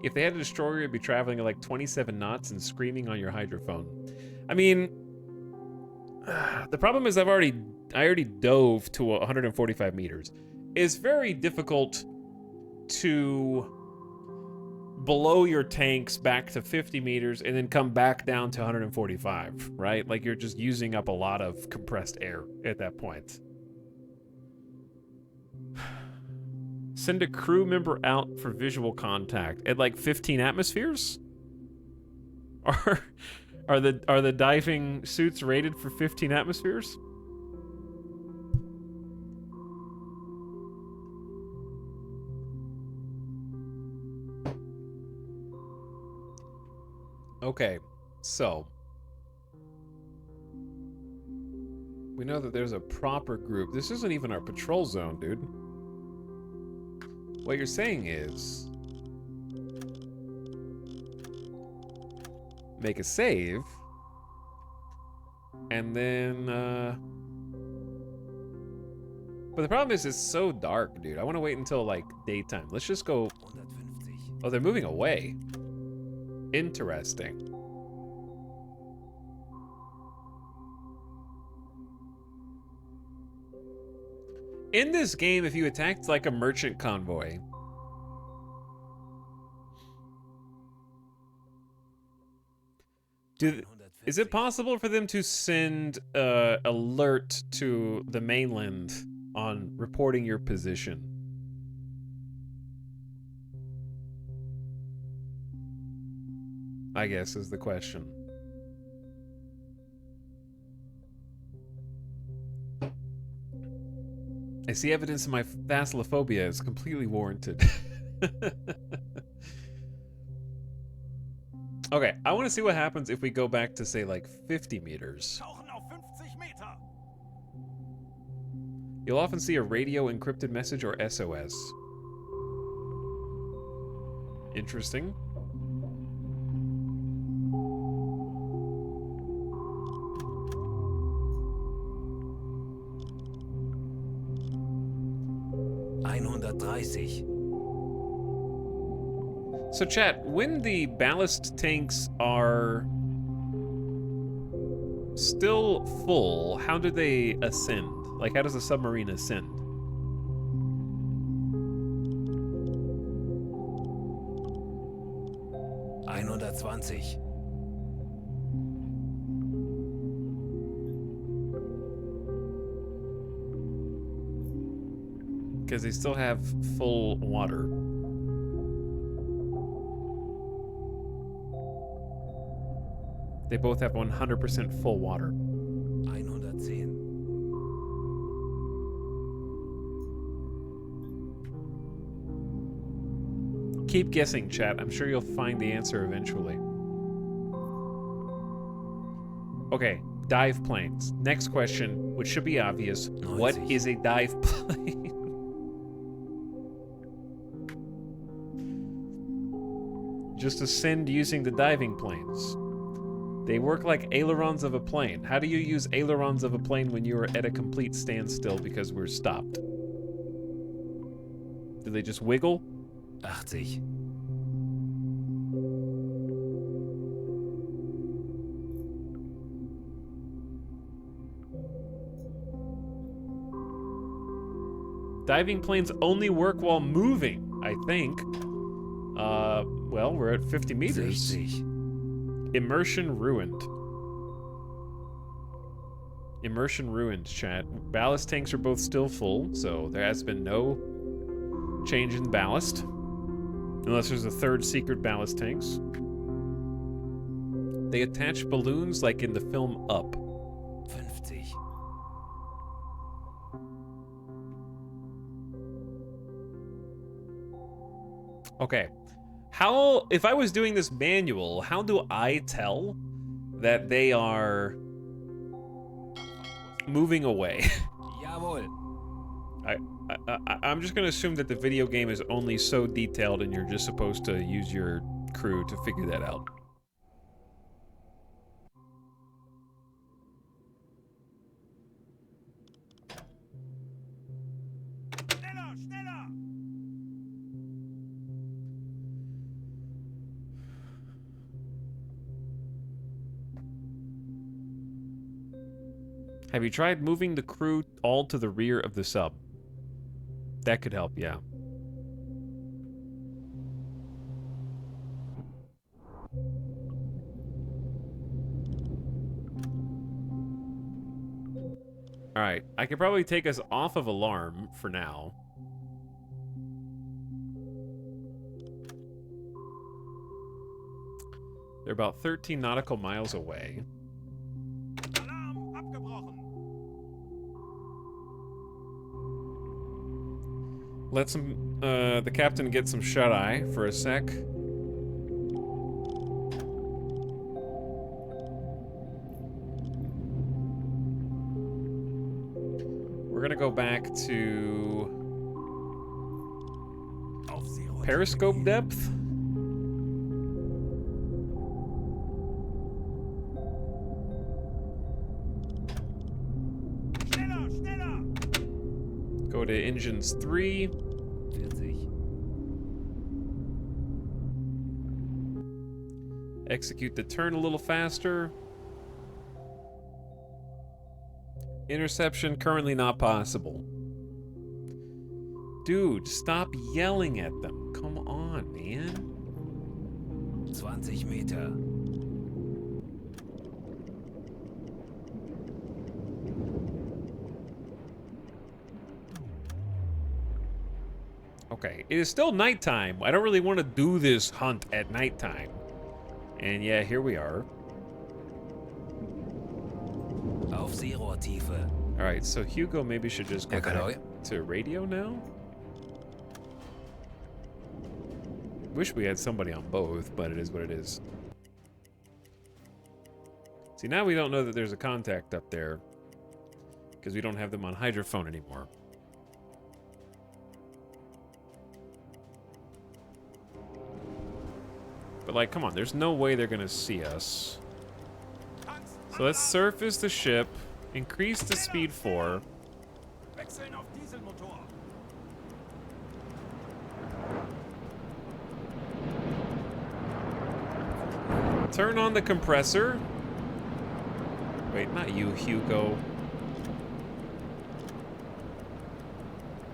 If they had a destroyer, it'd be traveling at like 27 knots and screaming on your hydrophone. I mean, the problem is I already dove to 145 meters. It's very difficult to blow your tanks back to 50 meters and then come back down to 145, right? Like you're just using up a lot of compressed air at that point. Send a crew member out for visual contact at like 15 atmospheres? Are the diving suits rated for 15 atmospheres? Okay, so we know that there's a proper group. This isn't even our patrol zone, dude. What you're saying is make a save and then but the problem is it's so dark, dude. I want to wait until like daytime. Let's just go. Oh, they're moving away. Interesting. In this game, if you attacked like a merchant convoy, is it possible for them to send alert to the mainland on reporting your position? I guess is the question. I see evidence of my thalassophobia is completely warranted. Okay, I want to see what happens if we go back to, say, like 50 meters. You'll often see a radio encrypted message or SOS. Interesting. So chat, when the ballast tanks are still full, how do they ascend? Like, how does a submarine ascend? Because they still have full water. They both have 100% full water. 110. Keep guessing, chat. I'm sure you'll find the answer eventually. Okay, dive planes. Next question, which should be obvious. 90. What is a dive plane? Just ascend using the diving planes. They work like ailerons of a plane. How do you use ailerons of a plane when you are at a complete standstill because we're stopped? Do they just wiggle? 80. Diving planes only work while moving, I think. Well, we're at 50 meters. 60. Immersion ruined. Immersion ruined, chat. Ballast tanks are both still full, so there has been no change in ballast. Unless there's a third secret ballast tanks. They attach balloons like in the film Up. 50. Okay. How, if I was doing this manual, how do I tell that they are moving away? Jawohl. I'm just gonna assume that the video game is only so detailed and you're just supposed to use your crew to figure that out. Have you tried moving the crew all to the rear of the sub? That could help, yeah. Alright, I could probably take us off of alarm for now. They're about 13 nautical miles away. Let some, the captain get some shut-eye for a sec. We're gonna go back to periscope depth. Go to engines 3. 40. Execute the turn a little faster. Interception currently not possible. Dude, stop yelling at them. Come on, man. 20 Meter. Okay, it is still nighttime. I don't really want to do this hunt at nighttime. And yeah, here we are. Auf Seerohrtiefe. Alright, so Hugo maybe should just go Herr Kanoy. back to radio now? Wish we had somebody on both, but it is what it is. See, now we don't know that there's a contact up there. Because we don't have them on hydrophone anymore. But like, come on, there's no way they're gonna see us. So let's surface the ship, increase the speed 4. Wechseln auf Dieselmotor. Turn on the compressor. Wait, not you, Hugo.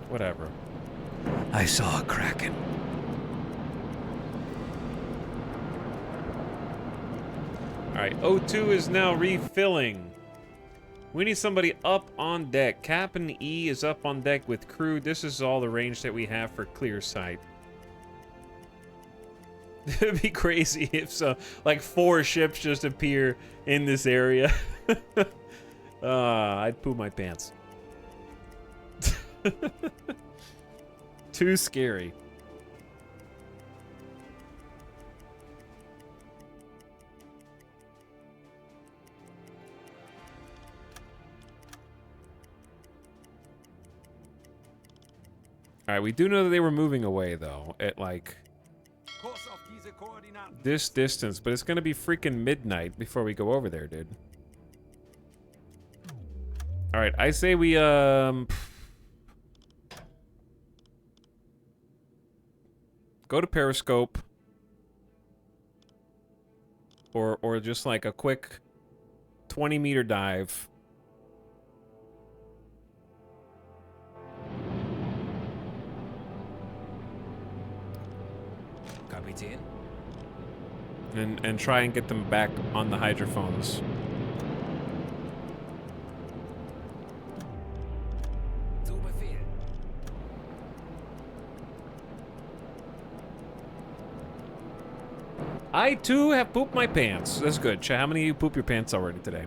Whatever. I saw a kraken. Alright, O2 is now refilling. We need somebody up on deck. Captain E is up on deck with crew. This is all the range that we have for clear sight. It'd be crazy if so, like 4 ships just appear in this area. I'd poo my pants. Too scary. Alright, we do know that they were moving away, though, at like Kurs auf diese this distance, but it's gonna be freaking midnight before we go over there, dude. All right, I say we go to Periscope, or just like a quick 20-meter dive. Kapitän? And try and get them back on the hydrophones. Zu Befehl. I too have pooped my pants. That's good. How many of you poop your pants already today?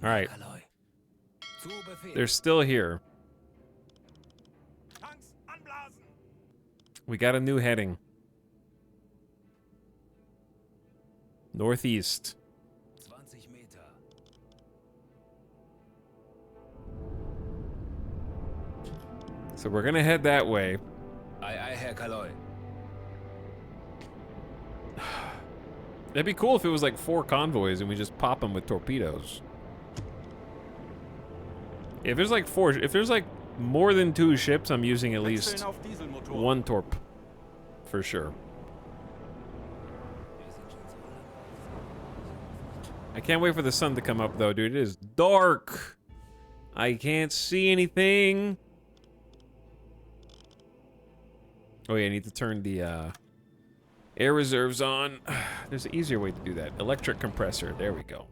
All right. Zu Befehl. They're still here. We got a new heading. Northeast. 20 Meter. So we're gonna head that way. Aye, aye, Herr Kaloi. That'd be cool if it was like 4 convoys and we just pop them with torpedoes. If there's like more than 2 ships, I'm using at least 1 torp. For sure. I can't wait for the sun to come up though, dude. It is dark. I can't see anything. Oh yeah, I need to turn the air reserves on. There's an easier way to do that. Electric compressor. There we go.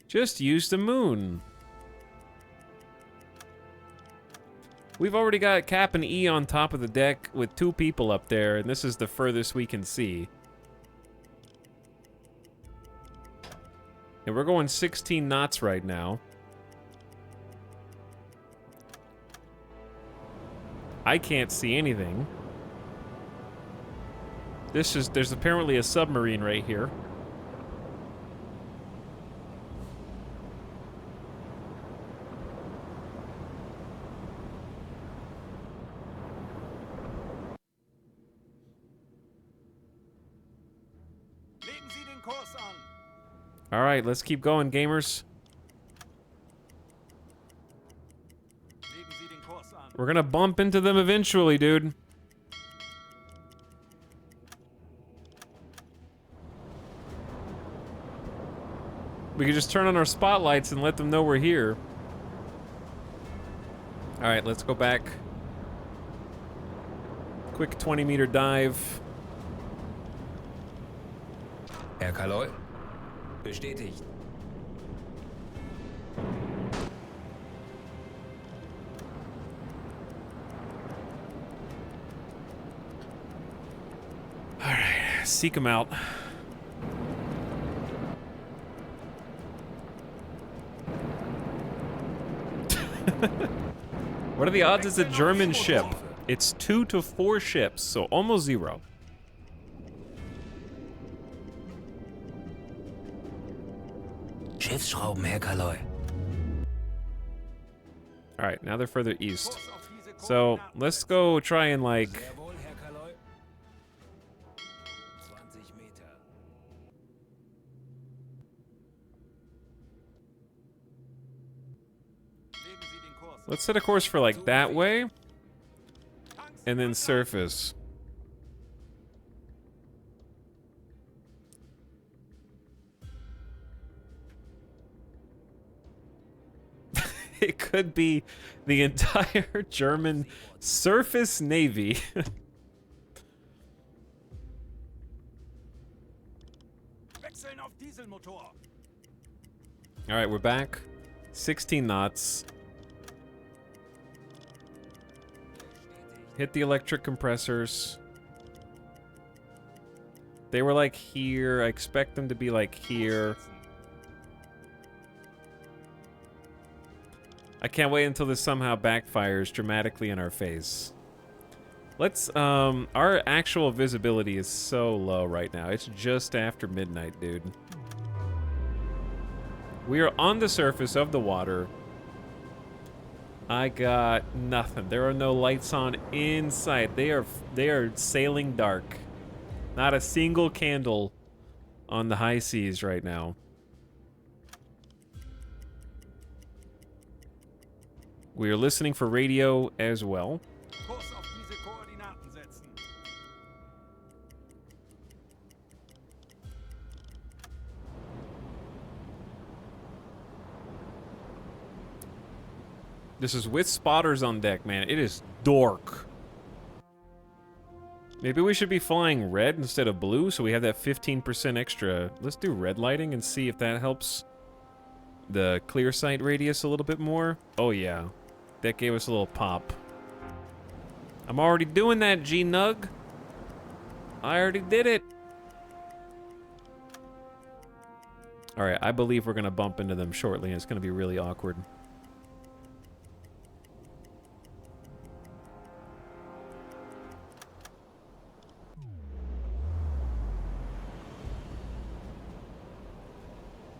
Just use the moon. We've already got Cap and E on top of the deck with 2 people up there, and this is the furthest we can see. And we're going 16 knots right now. I can't see anything. There's apparently a submarine right here. All right, let's keep going, gamers. We're gonna bump into them eventually, dude. We could just turn on our spotlights and let them know we're here. All right, let's go back. Quick 20-meter dive. Herr Kaloi? Bestätigt. All right, seek them out. What are the odds it's a German ship? It's 2 to 4 ships, so almost 0. Schiffsschrauben, Herr Kaloi. All right, now they're further east. So let's go try and like. Jawohl, Herr Kaloi. 20 Meter. Let's set a course for like that way, and then surface. It could be the entire German surface navy. All right, we're back. 16 knots. Hit the electric compressors. They were like here. I expect them to be like here. I can't wait until this somehow backfires dramatically in our face. Let's, our actual visibility is so low right now. It's just after midnight, dude. We are on the surface of the water. I got nothing. There are no lights on in sight. They are sailing dark. Not a single candle on the high seas right now. We are listening for radio as well. Kurs auf diese Koordinaten setzen. This is with spotters on deck, man. It is dark. Maybe we should be flying red instead of blue, so we have that 15% extra. Let's do red lighting and see if that helps the clear sight radius a little bit more. Oh, yeah. That gave us a little pop. I'm already doing that, G-Nug. I already did it. All right, I believe we're going to bump into them shortly, and it's going to be really awkward.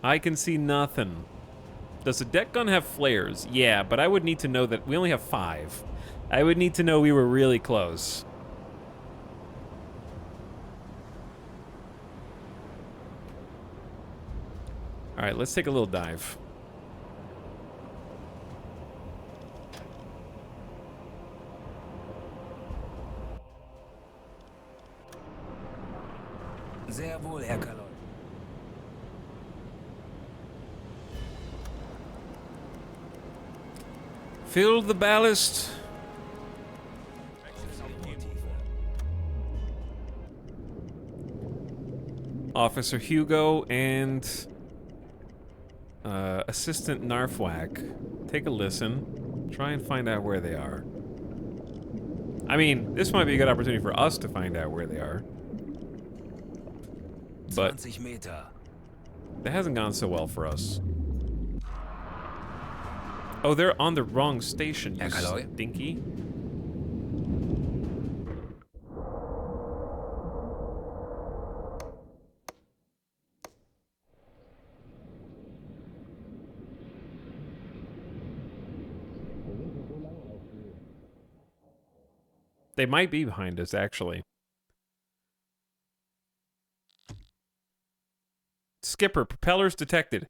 I can see nothing. Does the deck gun have flares? Yeah, but I would need to know that we only have 5. I would need to know we were really close. All right, let's take a little dive. Sehr wohl, Herr Kalon. Fill the ballast. Officer Hugo and Assistant Narfwak. Take a listen. Try and find out where they are. I mean, this might be a good opportunity for us to find out where they are. But 20 Meter. that hasn't gone so well for us. Oh, they're on the wrong station, you stinky. They might be behind us, actually. Skipper, propellers detected.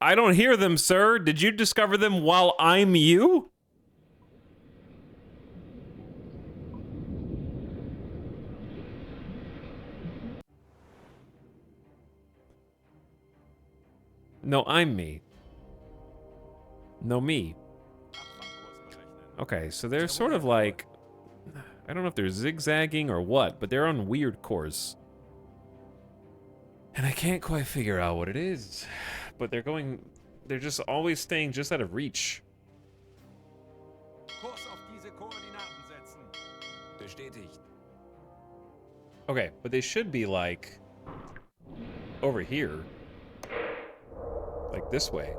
I don't hear them, sir. Did you discover them while I'm you? No, I'm me. No, me. Okay, so they're sort of like... I don't know if they're zigzagging or what, but they're on weird course. And I can't quite figure out what it is. But they're going... They're just always staying just out of reach. Kurs auf diese Koordinaten setzen. Bestätigt. Okay, but they should be like... over here. Like this way.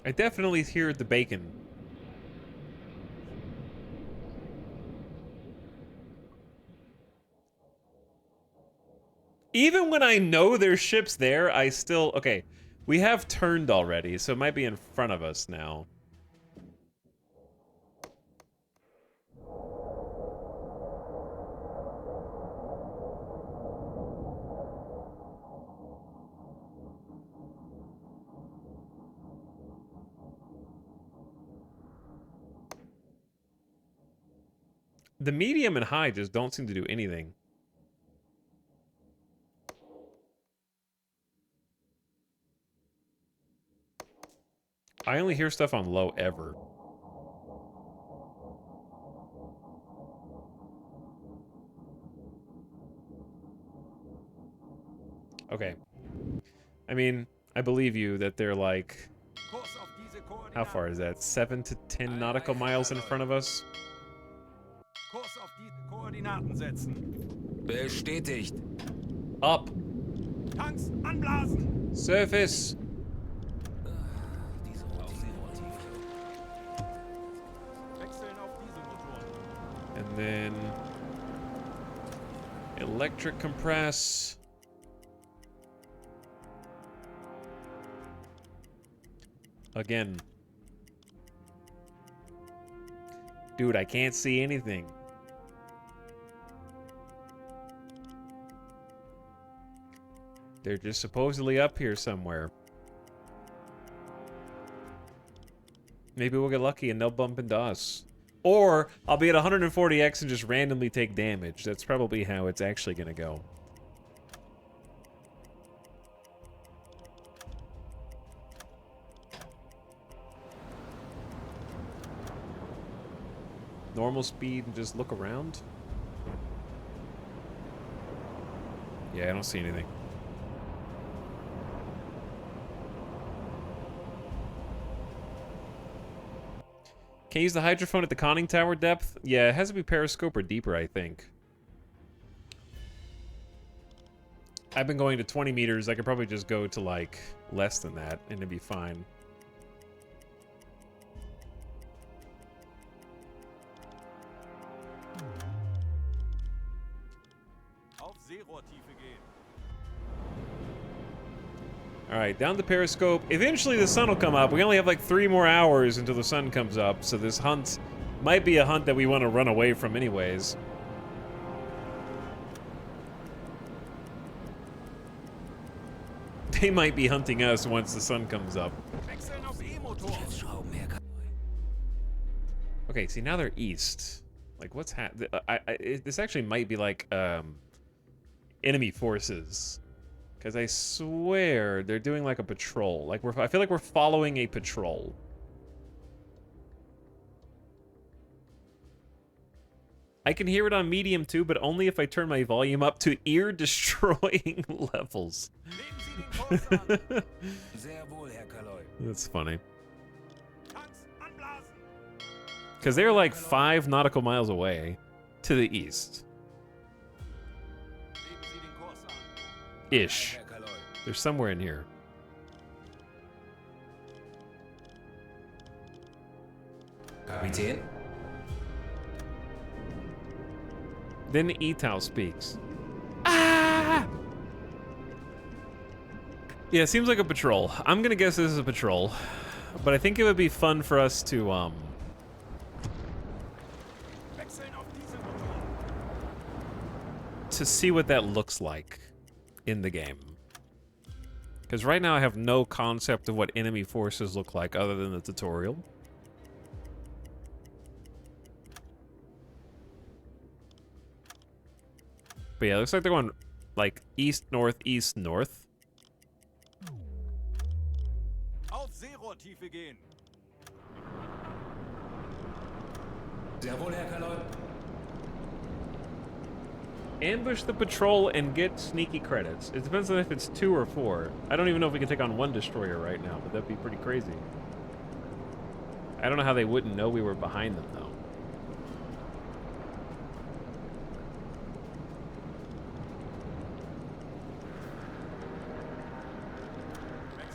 I definitely hear the bacon. Even when I know there's ships there, I still... Okay, we have turned already, so it might be in front of us now. The medium and high just don't seem to do anything. I only hear stuff on low ever. Okay. I mean, I believe you that they're like... Kurs auf diese How far is that? 7 to 10 nautical miles in front of us? Kurs auf diese Koordinaten setzen. Bestätigt. Up. Tanks anblasen. Surface. Diese Routine. Wechseln auf Dieselmotoren. And then... Electric compress. Again. Dude, I can't see anything. They're just supposedly up here somewhere. Maybe we'll get lucky and they'll bump into us. Or I'll be at 140x and just randomly take damage. That's probably how it's actually gonna go. Normal speed and just look around? Yeah, I don't see anything. Can you use the hydrophone at the conning tower depth? Yeah, it has to be periscope or deeper, I think. I've been going to 20 meters. I could probably just go to, like, less than that, and it'd be fine. Auf Seerohrtiefe gehen. Alright, down the periscope. Eventually the sun will come up. We only have like 3 more hours until the sun comes up, so this hunt might be a hunt that we want to run away from anyways. They might be hunting us once the sun comes up. Wechseln auf E-Motor. Okay, see, now they're east. Like, what's this actually might be like, enemy forces. Because I swear they're doing like a patrol. Like, I feel like we're following a patrol. I can hear it on medium too, but only if I turn my volume up to ear-destroying levels. Nehmen Sie den Kurs an. Sehr wohl, Herr Kaloi. That's funny. Tanks anblasen. Because they're like 5 nautical miles away to the east. Nehmen Sie den Kurs an. Ish. Herr Kaloi. They're somewhere in here. Kapitän? Then Etau speaks. Ah! Yeah, it seems like a patrol. I'm gonna guess this is a patrol. But I think it would be fun for us to, Wechseln auf Dieselmotor. to see what that looks like in the game. Because right now I have no concept of what enemy forces look like other than the tutorial. But yeah, it looks like they're going like east, north, east, north. Auf Seerohrtiefe gehen. Sehr wohl, Herr Kaloi. Ambush the patrol and get sneaky credits. It depends on if it's 2 or 4. I don't even know if we can take on 1 destroyer right now, but that'd be pretty crazy. I don't know how they wouldn't know we were behind them, though.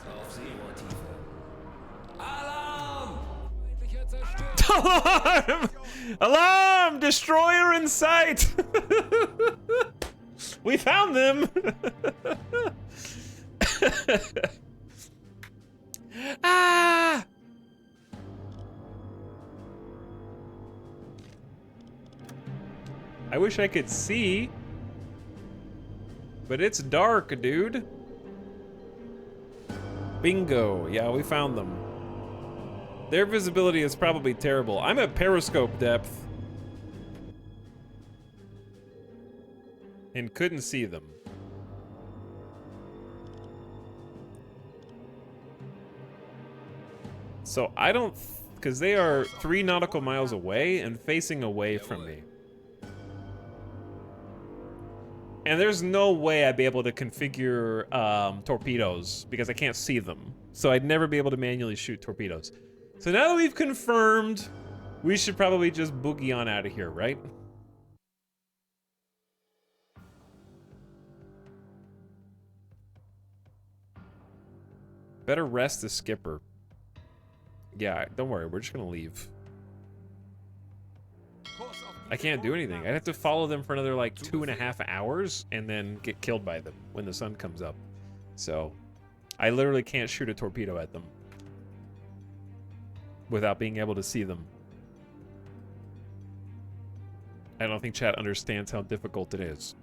Auf Seerohrtiefe. Alarm! Feindlicher Zerstörer. Alarm! Alarm! Destroyer in sight! We found them! Ah! I wish I could see, but it's dark, dude. Bingo. Yeah, we found them. Their visibility is probably terrible. I'm at periscope depth and couldn't see them. So I don't, because they are 3 nautical miles away and facing away from me. And there's no way I'd be able to configure torpedoes because I can't see them. So I'd never be able to manually shoot torpedoes. So now that we've confirmed, we should probably just boogie on out of here, right? Better rest the skipper. Yeah, don't worry, we're just gonna leave. I can't do anything. I'd have to follow them for another like 2.5 hours and then get killed by them when the sun comes up. So I literally can't shoot a torpedo at them without being able to see them. I don't think chat understands how difficult it is.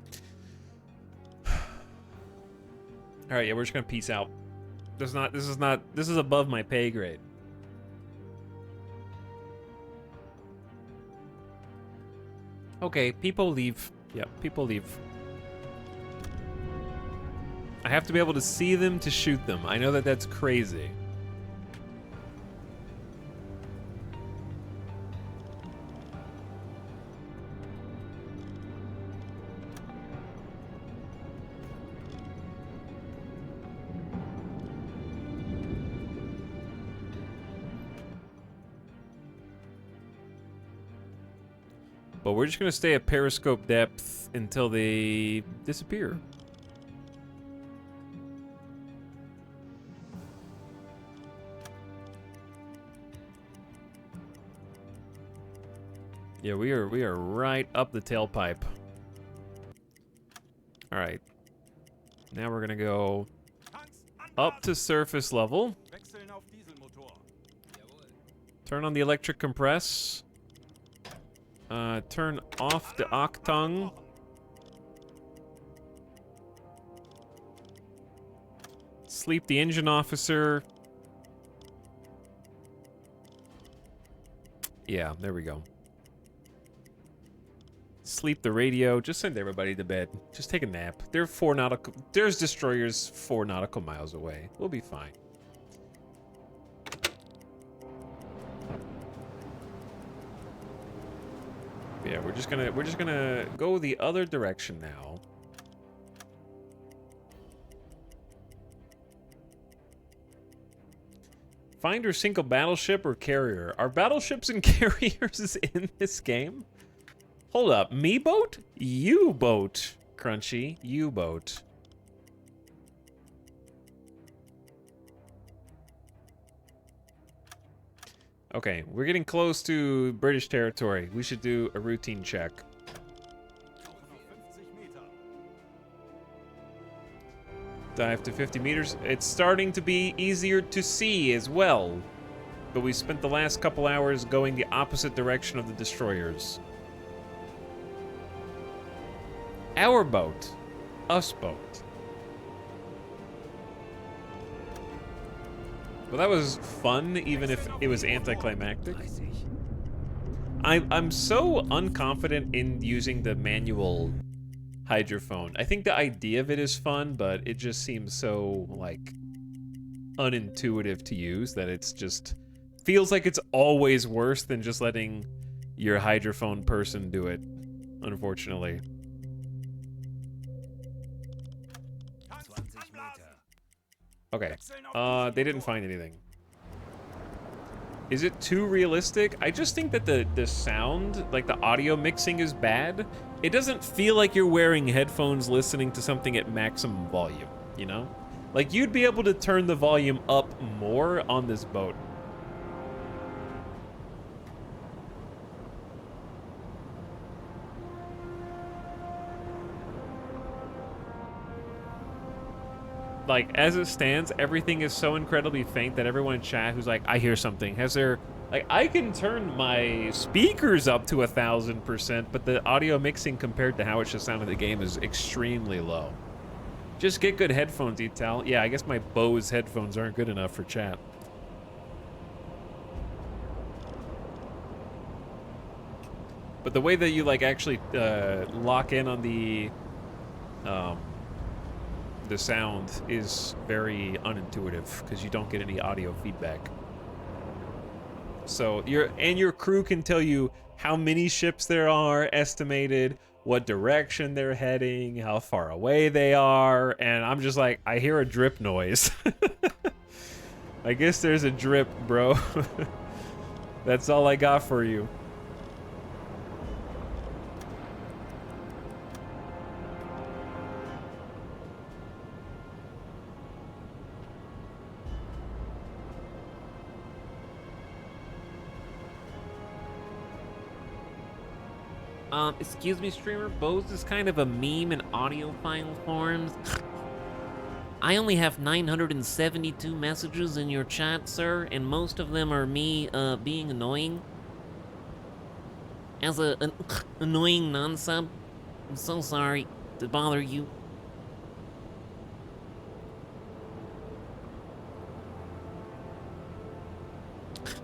Alright, yeah, we're just gonna peace out. This is above my pay grade. Okay, people leave. Yeah, people leave. I have to be able to see them to shoot them. I know that that's crazy. But we're just gonna stay at periscope depth until they disappear. Yeah, we are right up the tailpipe. All right. Now we're gonna go up to surface level. Turn on the electric compress. Turn off the octung. Sleep the engine officer. Yeah, there we go. Sleep the radio. Just send everybody to bed. Just take a nap. There's destroyers 4 nautical miles away. We'll be fine. Yeah, we're just gonna go the other direction now. Find or sink a battleship or carrier. Are battleships and carriers in this game? Hold up, WEboat? U-boat, Crunchy. U-boat. Okay, we're getting close to British territory. We should do a routine check. Dive to 50 meters. It's starting to be easier to see as well. But we spent the last couple hours going the opposite direction of the destroyers. Our boat. Us boat. Well, that was fun, even if it was anticlimactic. I'm so unconfident in using the manual hydrophone. I think the idea of it is fun, but it just seems so, like, unintuitive to use that it's just feels like it's always worse than just letting your hydrophone person do it, unfortunately. Okay, they didn't find anything. Is it too realistic? I just think that the sound, like the audio mixing is bad. It doesn't feel like you're wearing headphones listening to something at maximum volume, you know? Like, you'd be able to turn the volume up more on this boat. Like, as it stands, everything is so incredibly faint that everyone in chat who's like, I hear something, has their... Like, I can turn my speakers up to 1,000%, but the audio mixing compared to how it should sound in the game is extremely low. Just get good headphones, Etal. Yeah, I guess my Bose headphones aren't good enough for chat. But the way that you, like, actually lock in on the sound is very unintuitive because you don't get any audio feedback. So your crew can tell you how many ships there are estimated, what direction they're heading, how far away they are, and I'm just like, I hear a drip noise. I guess there's a drip, bro. That's all I got for you. Excuse me, streamer. Bose is kind of a meme in audio file forms. I only have 972 messages in your chat, sir, and most of them are me, being annoying. As an annoying non-sub, I'm so sorry to bother you.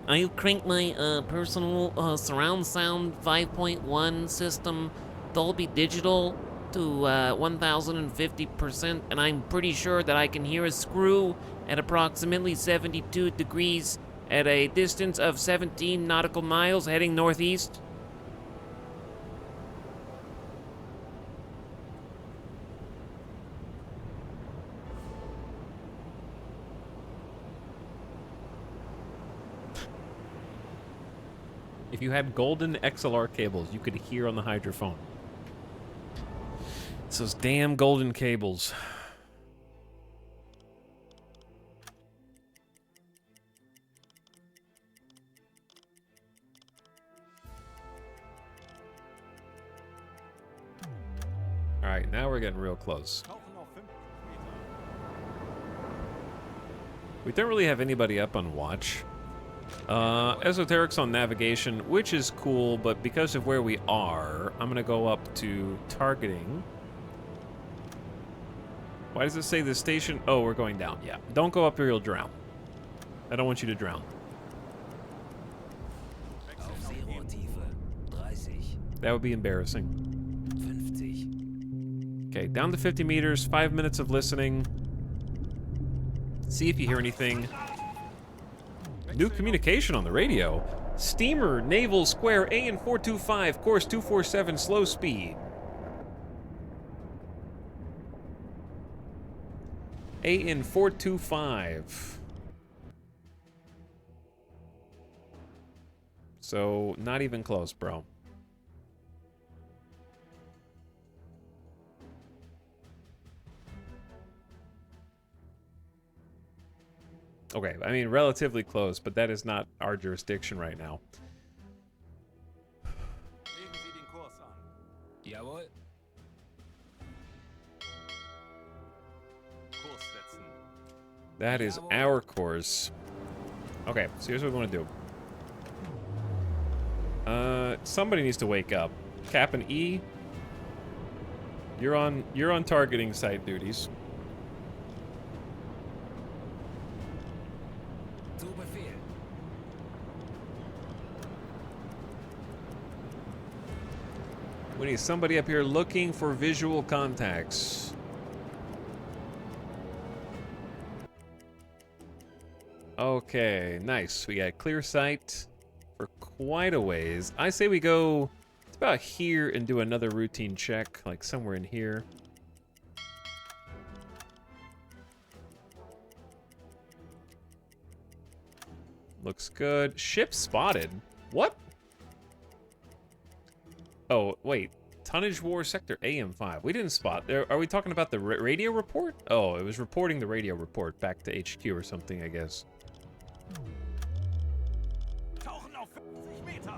I cranked my personal surround sound 5.1 system Dolby Digital to 1050%, and I'm pretty sure that I can hear a screw at approximately 72 degrees at a distance of 17 nautical miles heading northeast. If you had golden XLR cables, you could hear on the hydrophone. It's those damn golden cables. All right, now we're getting real close. We don't really have anybody up on watch. Esoteric's on navigation, which is cool, but because of where we are, I'm gonna go up to targeting. Why does it say the station? Oh, we're going down. Yeah. Don't go up or you'll drown. I don't want you to drown. Auf Seerohrtiefe 30. That would be embarrassing. 50. Okay, down to 50 meters, 5 minutes of listening. See if you hear anything. New communication on the radio. Steamer, Naval Square, AN 425, course 247, slow speed. AN 425. So, not even close, bro. Okay, I mean, relatively close, but that is not our jurisdiction right now. Legen Sie den Kurs an. Jawohl. Kurs setzen. That is our course. Okay, so here's what we want to do. Somebody needs to wake up. Cap and E, you're on targeting site duties. Zu Befehl. We need somebody up here looking for visual contacts. Okay, nice. We got clear sight for quite a ways. I say we go about here and do another routine check, like somewhere in here. Looks good. Ship spotted. What? Oh, wait. Tonnage War Sector AM5. We didn't spot. Are we talking about the radio report? Oh, it was reporting the radio report back to HQ or something, I guess. Tauchen auf 50 Meter.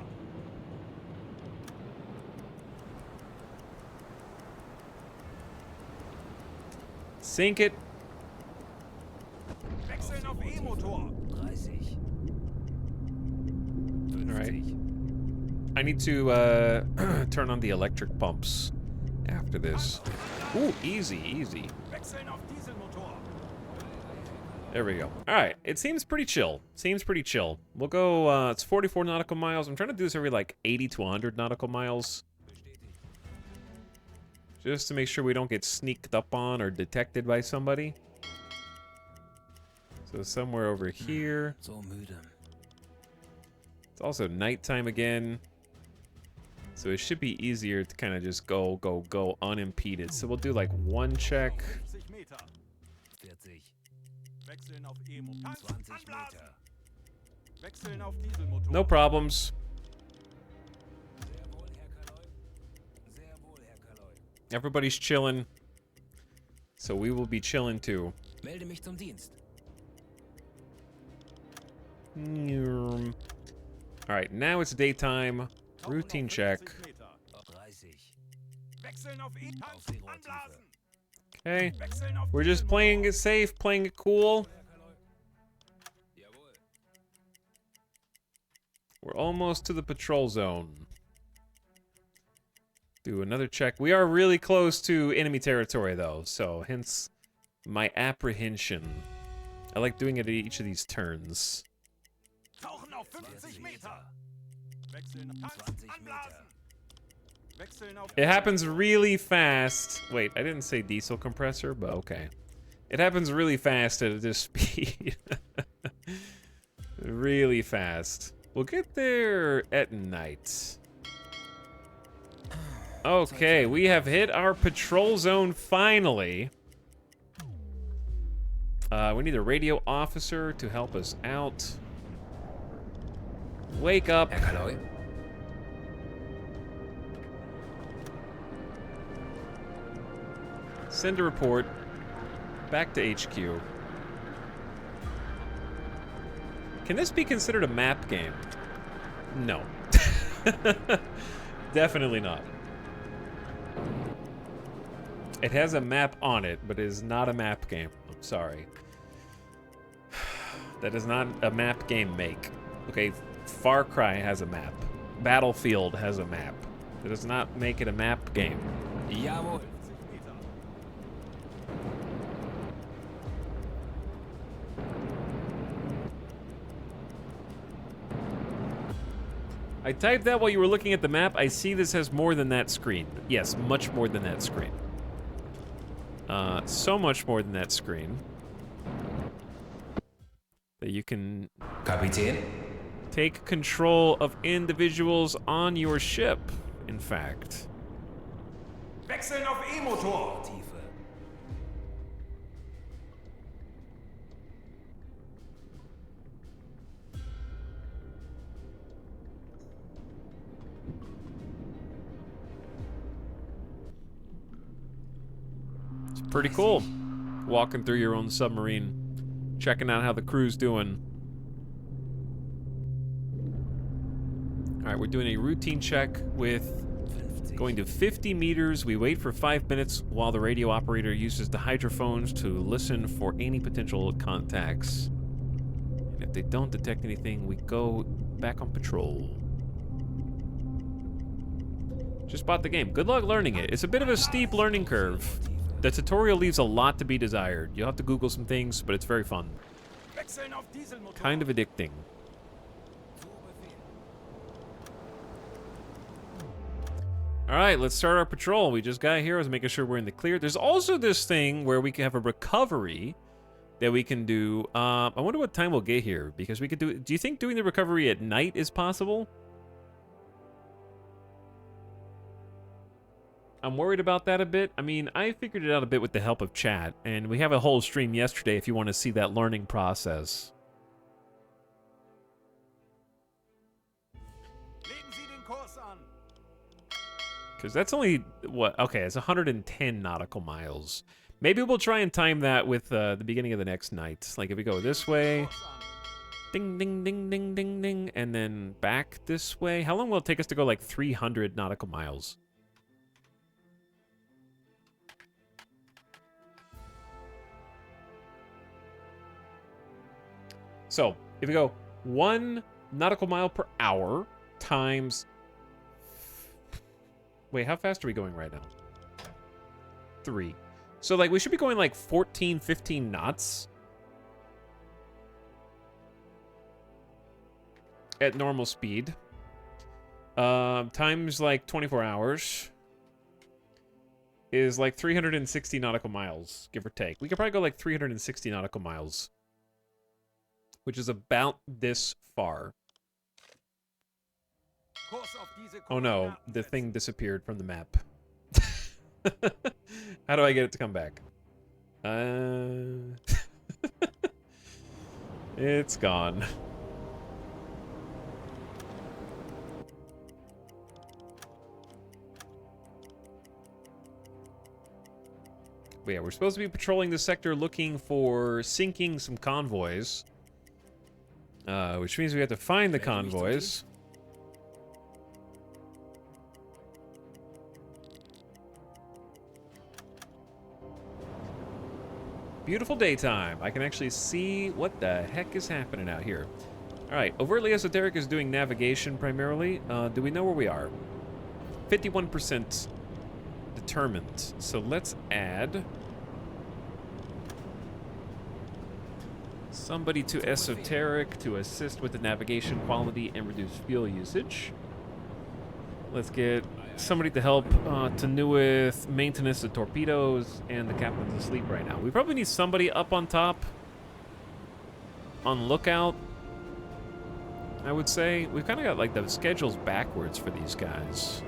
Sink it. Wechseln auf E-Motor. 30. All right. 50. I need to turn on the electric pumps after this. Ooh, easy, easy. Wechseln auf Dieselmotor. There we go. All right, it seems pretty chill. Seems pretty chill. We'll go, it's 44 nautical miles. I'm trying to do this every like 80 to 100 nautical miles. Just to make sure we don't get sneaked up on or detected by somebody. So somewhere over here. So müde. It's also nighttime again. So it should be easier to kind of just go unimpeded. So we'll do like one check. 50 Meter. 40, Wechseln auf Emo. Tanks 20 anblasen. Meter. Wechseln auf Dieselmotor. No problems. Sehr wohl, Herr Kaloi. Sehr wohl, Herr Kaloi. Everybody's chilling. So we will be chilling too. Melde mich zum Dienst. Alright, now it's daytime. Routine check. 50 Meter. 30. Wechseln auf E. Auf Tanks die Rohrtiefe. anblasen. Okay. Wechseln auf We're just playing it safe, playing it cool. Jawohl. We're almost to the patrol zone. Do another check. We are really close to enemy territory, though, so hence my apprehension. I like doing it at each of these turns. Tauchen auf 50 Meter. Wechseln auf Tanks 20 anblasen. Wechseln auf It happens really fast. Wait, I didn't say diesel compressor, but okay. It happens really fast at this speed. Really fast. We'll get there at night. Okay, we have hit our patrol zone finally. We need a radio officer to help us out. Wake up. Herr Kaloi. Send a report. Back to HQ. Can this be considered a map game? No. Definitely not. It has a map on it, but it is not a map game. I'm sorry. That is not a map game make. Okay, Far Cry has a map. Battlefield has a map. That does not make it a map game. Jawohl. 50 Meter. I typed that while you were looking at the map. I see this has more than that screen. Yes, much more than that screen. So much more than that screen. That you can Kapitän. take control of individuals on your ship, in fact. Wechseln auf E-Motor. Tiefe. It's pretty cool. Walking through your own submarine, checking out how the crew's doing. Alright, we're doing a routine check with 50. going to 50 meters. We wait for 5 minutes while the radio operator uses the hydrophones to listen for any potential contacts. And if they don't detect anything, we go back on patrol. Just bought the game. Good luck learning it. It's a bit of a steep learning curve. The tutorial leaves a lot to be desired. You'll have to Google some things, but it's very fun. Wechseln auf Dieselmotor. Kind of addicting. Alright, let's start our patrol. We just got here. I was making sure we're in the clear. There's also this thing where we can have a recovery that we can do. I wonder what time we'll get here, because we could do... Do you think doing the recovery at night is possible? I'm worried about that a bit. I mean, I figured it out a bit with the help of chat, and we have a whole stream yesterday if you want to see that learning process. Legen Sie den Kurs an. Because that's only, what, okay, it's 110 nautical miles. Maybe we'll try and time that with the beginning of the next night. Like if we go this way, Kurs an. ding, ding, ding, ding, ding, ding, and then back this way. How long will it take us to go like 300 nautical miles? So, if we go 1 nautical mile per hour times... Wait, how fast are we going right now? 3. So, like, we should be going like 14, 15 knots. At normal speed. Times like 24 hours. Is like 360 nautical miles, give or take. We could probably go like 360 nautical miles. Which is about this far. Oh no, the thing disappeared from the map. How do I get it to come back? It's gone. But yeah, we're supposed to be patrolling the sector looking for sinking some convoys. Which means we have to find the convoys. Beautiful daytime. I can actually see what the heck is happening out here. Alright, Overtly Esoteric is doing navigation primarily. Do we know where we are? 51% determined. So let's add somebody to Esoteric to assist with the navigation quality and reduce fuel usage. Let's get somebody to help to with maintenance of torpedoes, and the captain's asleep right now. We probably need somebody up on top on lookout, I would say. We've kind of got like the schedules backwards for these guys.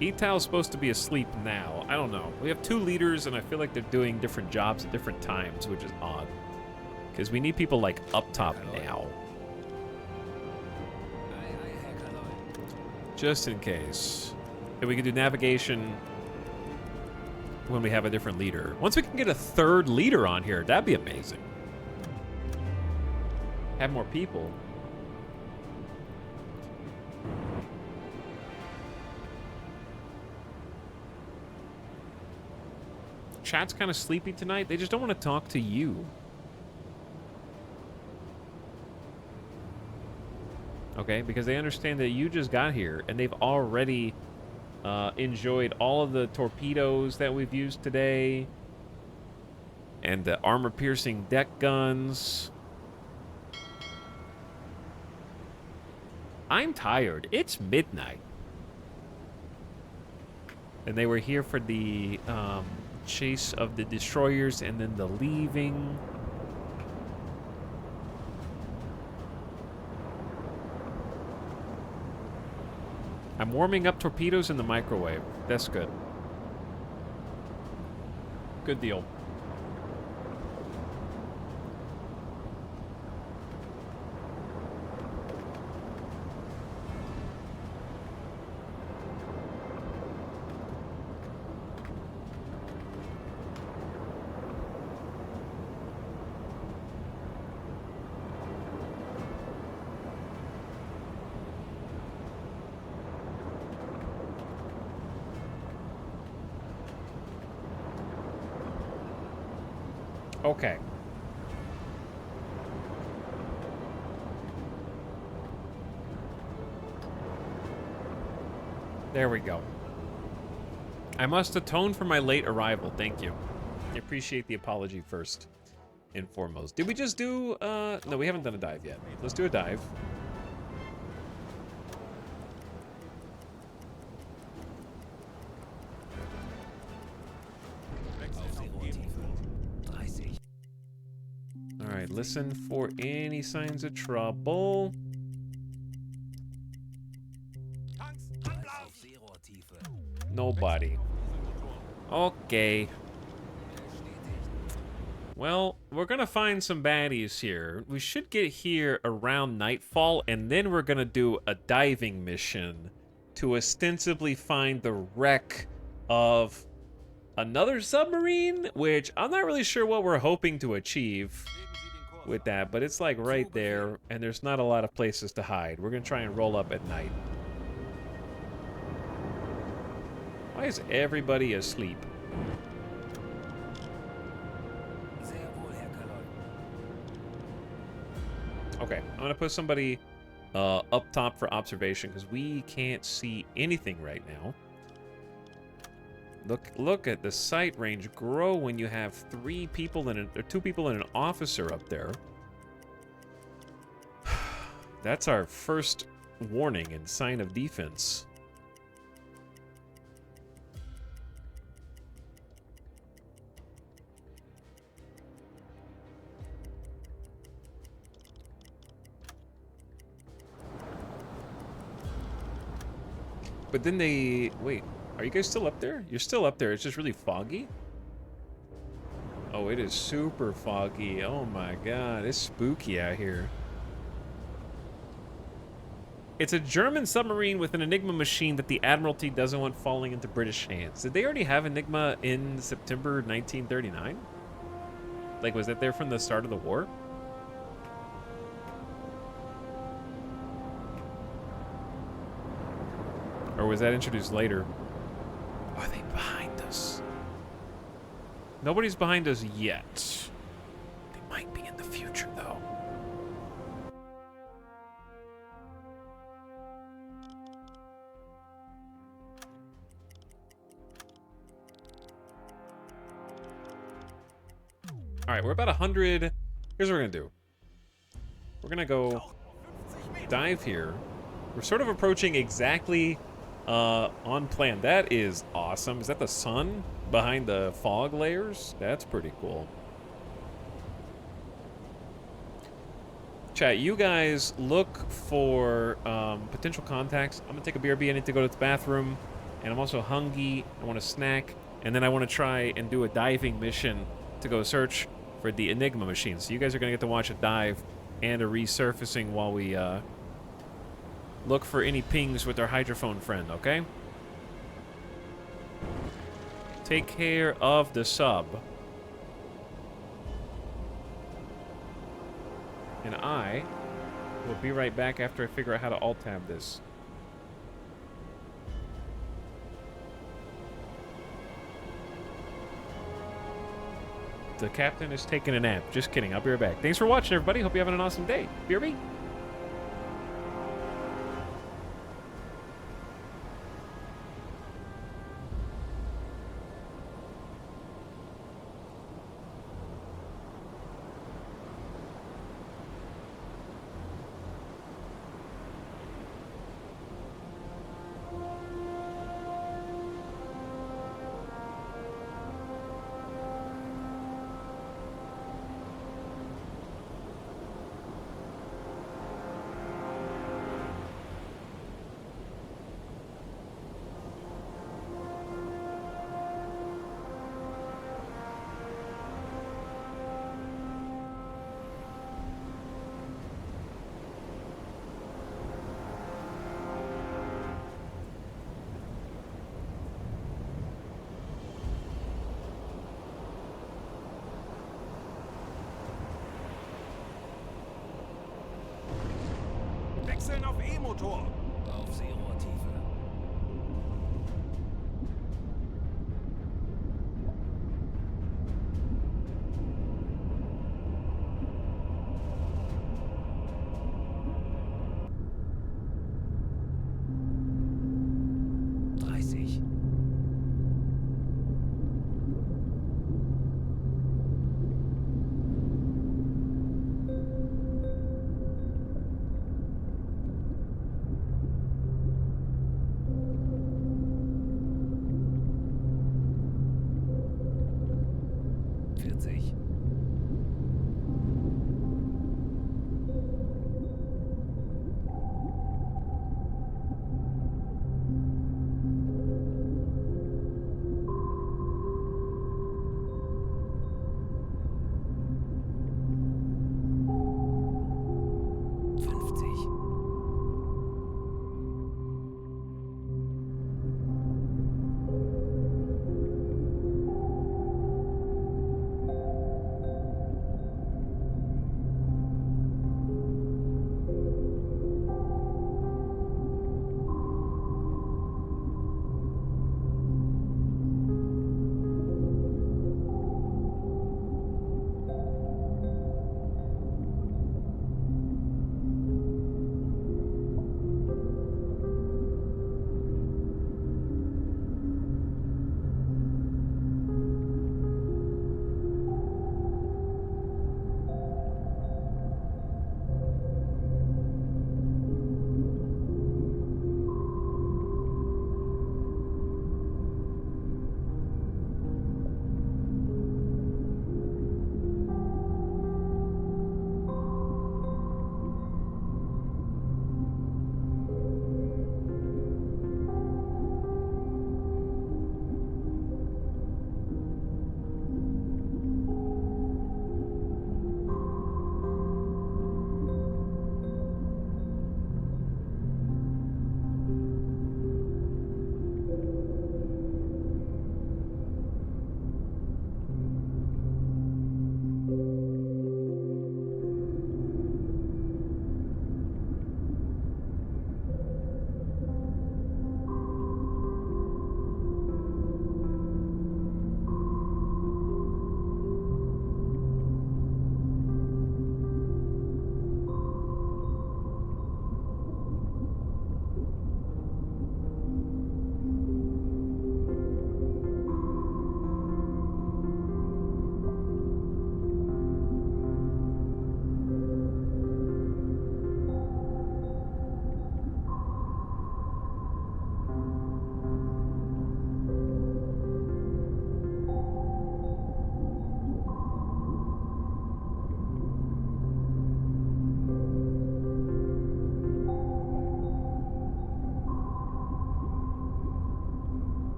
Etao's supposed to be asleep now. I don't know. We have 2 leaders, and I feel like they're doing different jobs at different times, which is odd. Because we need people like up top now. Just in case. And we can do navigation when we have a different leader. Once we can get a 3rd leader on here, that'd be amazing. Have more people. Chat's kind of sleepy tonight. They just don't want to talk to you. Okay, because they understand that you just got here and they've already enjoyed all of the torpedoes that we've used today and the armor-piercing deck guns. I'm tired. It's midnight. And they were here for the chase of the destroyers and then the leaving. I'm warming up torpedoes in the microwave. That's good. Good deal. Okay. There we go. I must atone for my late arrival. Thank you. I appreciate the apology first and foremost. Did we just do, no, we haven't done a dive yet. Let's do a dive. All right, listen for any signs of trouble. Nobody. Okay. Well, we're gonna find some baddies here. We should get here around nightfall, and then we're gonna do a diving mission to ostensibly find the wreck of another submarine, which I'm not really sure what we're hoping to achieve with that, but it's like right there, and there's not a lot of places to hide. We're gonna try and roll up at night. Why is everybody asleep? Okay, I'm gonna put somebody up top for observation because we can't see anything right now. Look at the sight range grow when you have 3 people and or 2 people and an officer up there. That's our first warning and sign of defense. But then they... Wait, are you guys still up there? You're still up there. It's just really foggy? Oh, it is super foggy. Oh my god, it's spooky out here. It's a German submarine with an Enigma machine that the Admiralty doesn't want falling into British hands. Did they already have Enigma in September 1939? Like, was that there from the start of the war? Or was that introduced later? Are they behind us? Nobody's behind us yet. They might be in the future, though. All right, we're about 100. Here's what we're gonna do. We're gonna go dive here. We're sort of approaching exactly on plan. That is awesome. Is that the sun behind the fog layers? That's pretty cool. Chat, you guys look for potential contacts. I'm gonna take a BRB. I need to go to the bathroom, and I'm also hungry. I want a snack, and then I want to try and do a diving mission to go search for the Enigma machine. So you guys are gonna get to watch a dive and a resurfacing while we look for any pings with our hydrophone friend, okay? Take care of the sub. And I will be right back after I figure out how to alt-tab this. The captain is taking a nap. Just kidding. I'll be right back. Thanks for watching, everybody. Hope you're having an awesome day. BRB. Wechseln auf E-Motor. Auf Seerohrtiefe.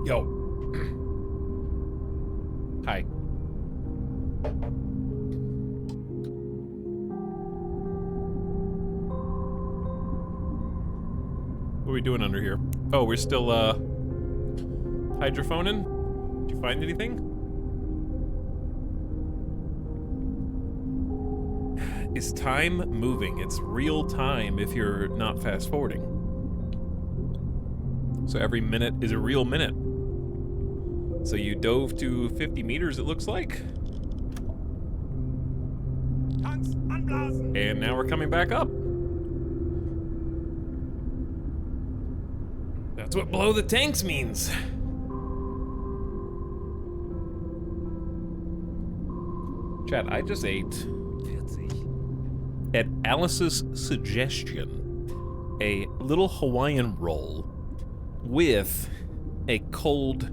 Yo. Hi. What are we doing under here? Oh, we're still, hydrophoning? Did you find anything? Is time moving? It's real time if you're not fast forwarding. So every minute is a real minute. So you dove to 50 meters, it looks like. And now we're coming back up. That's what blow the tanks means. Chat, I just ate, 40. at Alice's suggestion, a little Hawaiian roll with a cold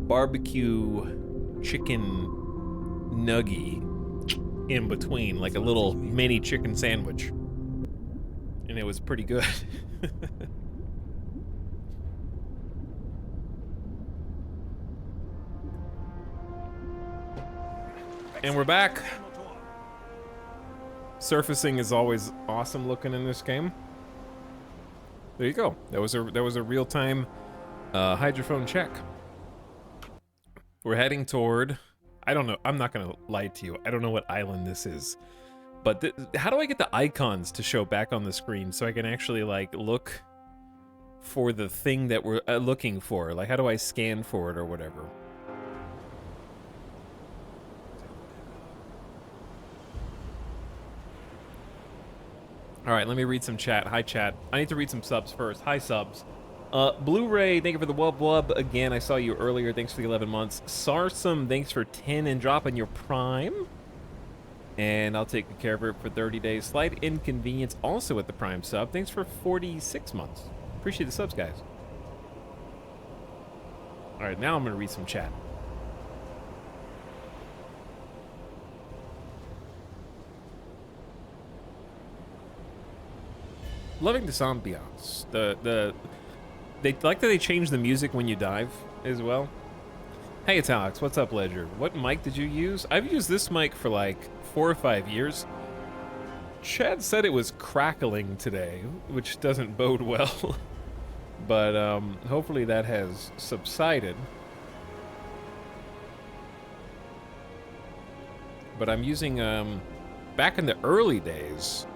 barbecue chicken nugget in between, like a little mini chicken sandwich. And it was pretty good. And we're back. Surfacing is always awesome looking in this game. There you go. That was a real-time hydrophone check. We're heading toward, I don't know, I'm not gonna lie to you, I don't know what island this is. But how do I get the icons to show back on the screen so I can actually, like, look for the thing that we're looking for? Like, how do I scan for it or whatever? All right, let me read some chat. Hi, chat. I need to read some subs first. Hi, subs. Blu-ray, thank you for the wub. Again, I saw you earlier. Thanks for the 11 months. Sarsum, thanks for 10 and dropping your Prime. And I'll take good care of it for 30 days. Slight inconvenience also with the Prime sub. Thanks for 46 months. Appreciate the subs, guys. All right, now I'm going to read some chat. Loving this ambiance. They like that they change the music when you dive as well. Hey, it's Alex. What's up, Ledger? What mic did you use? I've used this mic for like 4 or 5 years. Chad said it was crackling today, which doesn't bode well. But hopefully that has subsided. But I'm using back in the early days.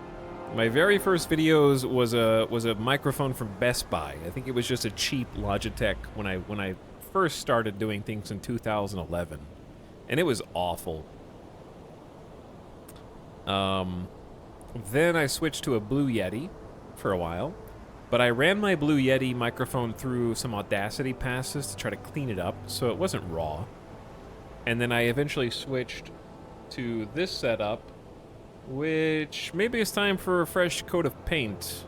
My very first videos was a microphone from Best Buy. I think it was just a cheap Logitech when I first started doing things in 2011, and it was awful. Then I switched to a Blue Yeti for a while, but I ran my Blue Yeti microphone through some Audacity passes to try to clean it up so it wasn't raw. And then I eventually switched to this setup, which maybe it's time for a fresh coat of paint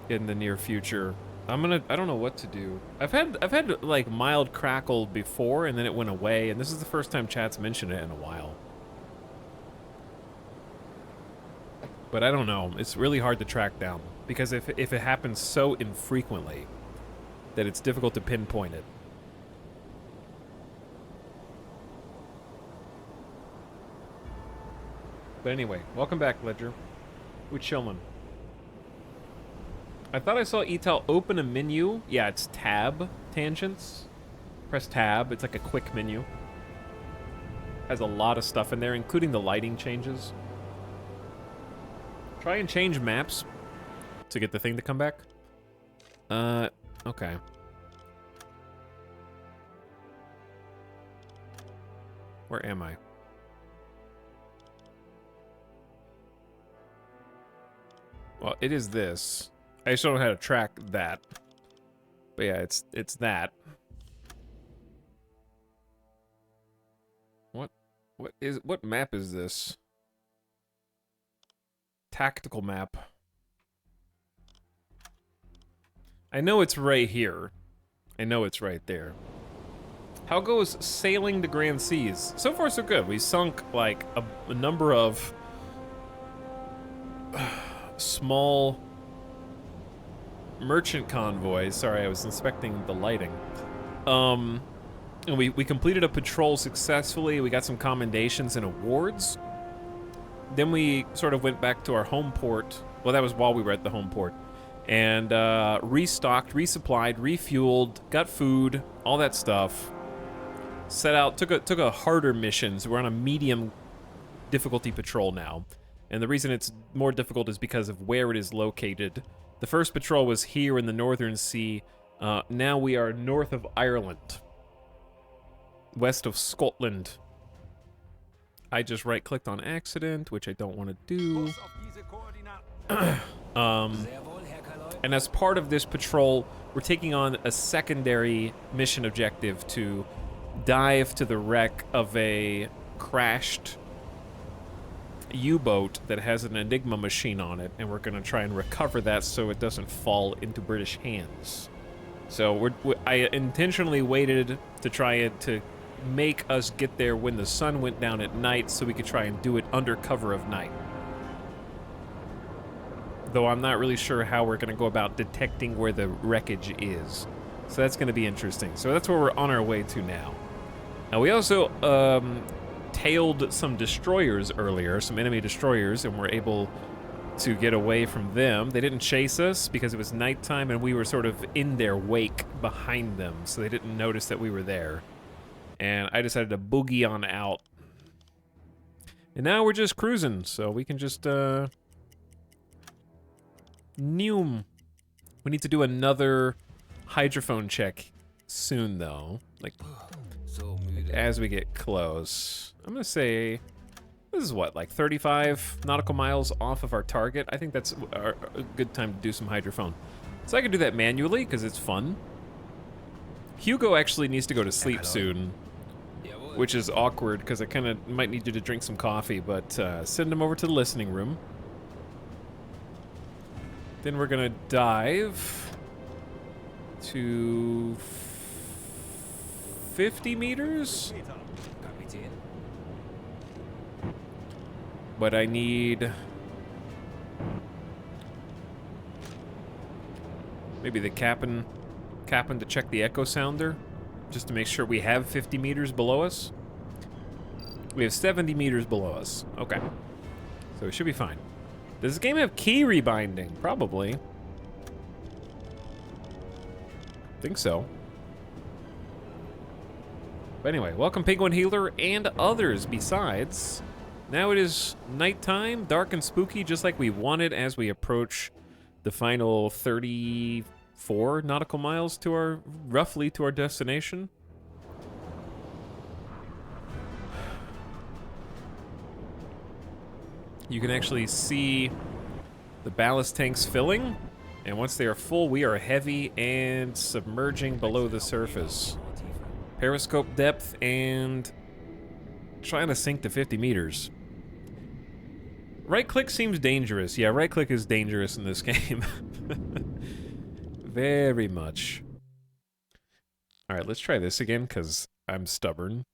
in the near future. I don't know what to do. I've had like mild crackle before and then it went away, and this is the first time chat's mentioned it in a while. But I don't know. It's really hard to track down because if it happens so infrequently that it's difficult to pinpoint it. But anyway, welcome back, Ledger. We're chillin'. I thought I saw Etal open a menu. Yeah, it's tab tangents. Press tab. It's like a quick menu. Has a lot of stuff in there, including the lighting changes. Try and change maps to get the thing to come back. Okay. Where am I? Well, it is this. I just don't know how to track that. But yeah, it's that. What map is this? Tactical map. I know it's right here. I know it's right there. How goes sailing the Grand Seas? So far, so good. We sunk like a number of small merchant convoy. Sorry, I was inspecting the lighting. And we completed a patrol successfully. We got some commendations and awards. Then we sort of went back to our home port. Well, that was while we were at the home port. And restocked, resupplied, refueled, got food, all that stuff. Set out, took a harder mission. So we're on a medium difficulty patrol now. And the reason it's more difficult is because of where it is located. The first patrol was here in the Northern Sea. Now we are north of Ireland. West of Scotland. I just right-clicked on accident, which I don't want to do. And as part of this patrol, we're taking on a secondary mission objective to dive to the wreck of a crashed U-boat that has an Enigma machine on it, and we're going to try and recover that so it doesn't fall into British hands. So I intentionally waited to try to make us get there when the sun went down at night so we could try and do it under cover of night. Though I'm not really sure how we're going to go about detecting where the wreckage is. So that's going to be interesting. So that's where we're on our way to now. Now we also tailed some destroyers earlier, some enemy destroyers, and were able to get away from them. They didn't chase us because it was nighttime and we were sort of in their wake behind them, so they didn't notice that we were there. And I decided to boogie on out. And now we're just cruising, so we can just, Noom. We need to do another hydrophone check soon, though. Like, as we get close. I'm gonna say, this is what, like 35 nautical miles off of our target? I think that's a good time to do some hydrophone. So I can do that manually, because it's fun. Hugo actually needs to go to sleep soon. Which is awkward, because I kind of might need you to drink some coffee, but send him over to the listening room. Then we're going to dive to 50 meters? But I need maybe the captain to check the echo sounder. Just to make sure we have 50 meters below us. We have 70 meters below us. Okay. So we should be fine. Does this game have key rebinding? Probably. Think so. But anyway, welcome Penguin Healer and others besides. Now it is nighttime, dark and spooky, just like we wanted as we approach the final 34 nautical miles to roughly to our destination. You can actually see the ballast tanks filling, and once they are full, we are heavy and submerging below the surface. Periscope depth and trying to sink to 50 meters. Right click seems dangerous. Yeah, right click is dangerous in this game. Very much. Alright, let's try this again, because I'm stubborn.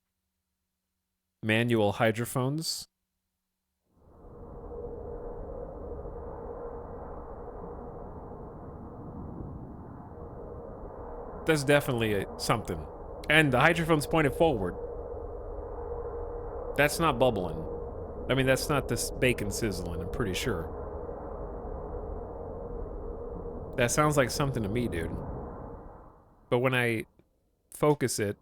Manual hydrophones. That's definitely something. And the hydrophone's pointed forward. That's not bubbling. I mean, that's not this bacon sizzling, I'm pretty sure. That sounds like something to me, dude. But when I focus it...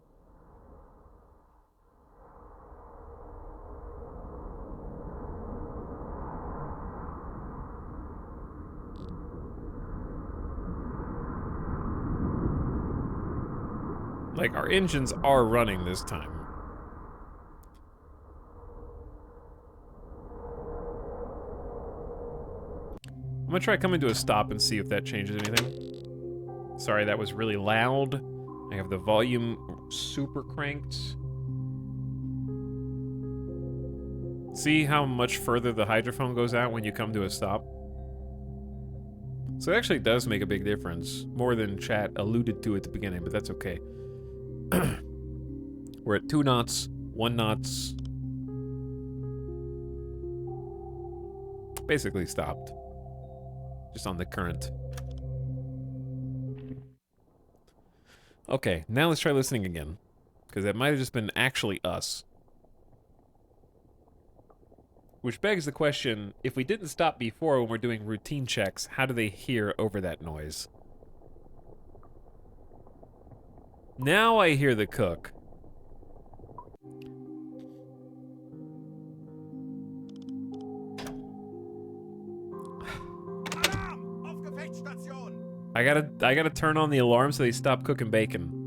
like, our engines are running this time. I'm gonna try coming to a stop and see if that changes anything. Sorry, that was really loud. I have the volume super cranked. See how much further the hydrophone goes out when you come to a stop? So it actually does make a big difference. More than chat alluded to at the beginning, but that's okay. We're at 2 knots, 1 knots. Basically stopped. Just on the current. Okay, now let's try listening again. Because that might have just been actually us. Which begs the question, if we didn't stop before when we're doing routine checks, how do they hear over that noise? Now I hear the cook. I gotta turn on the alarm so they stop cooking bacon.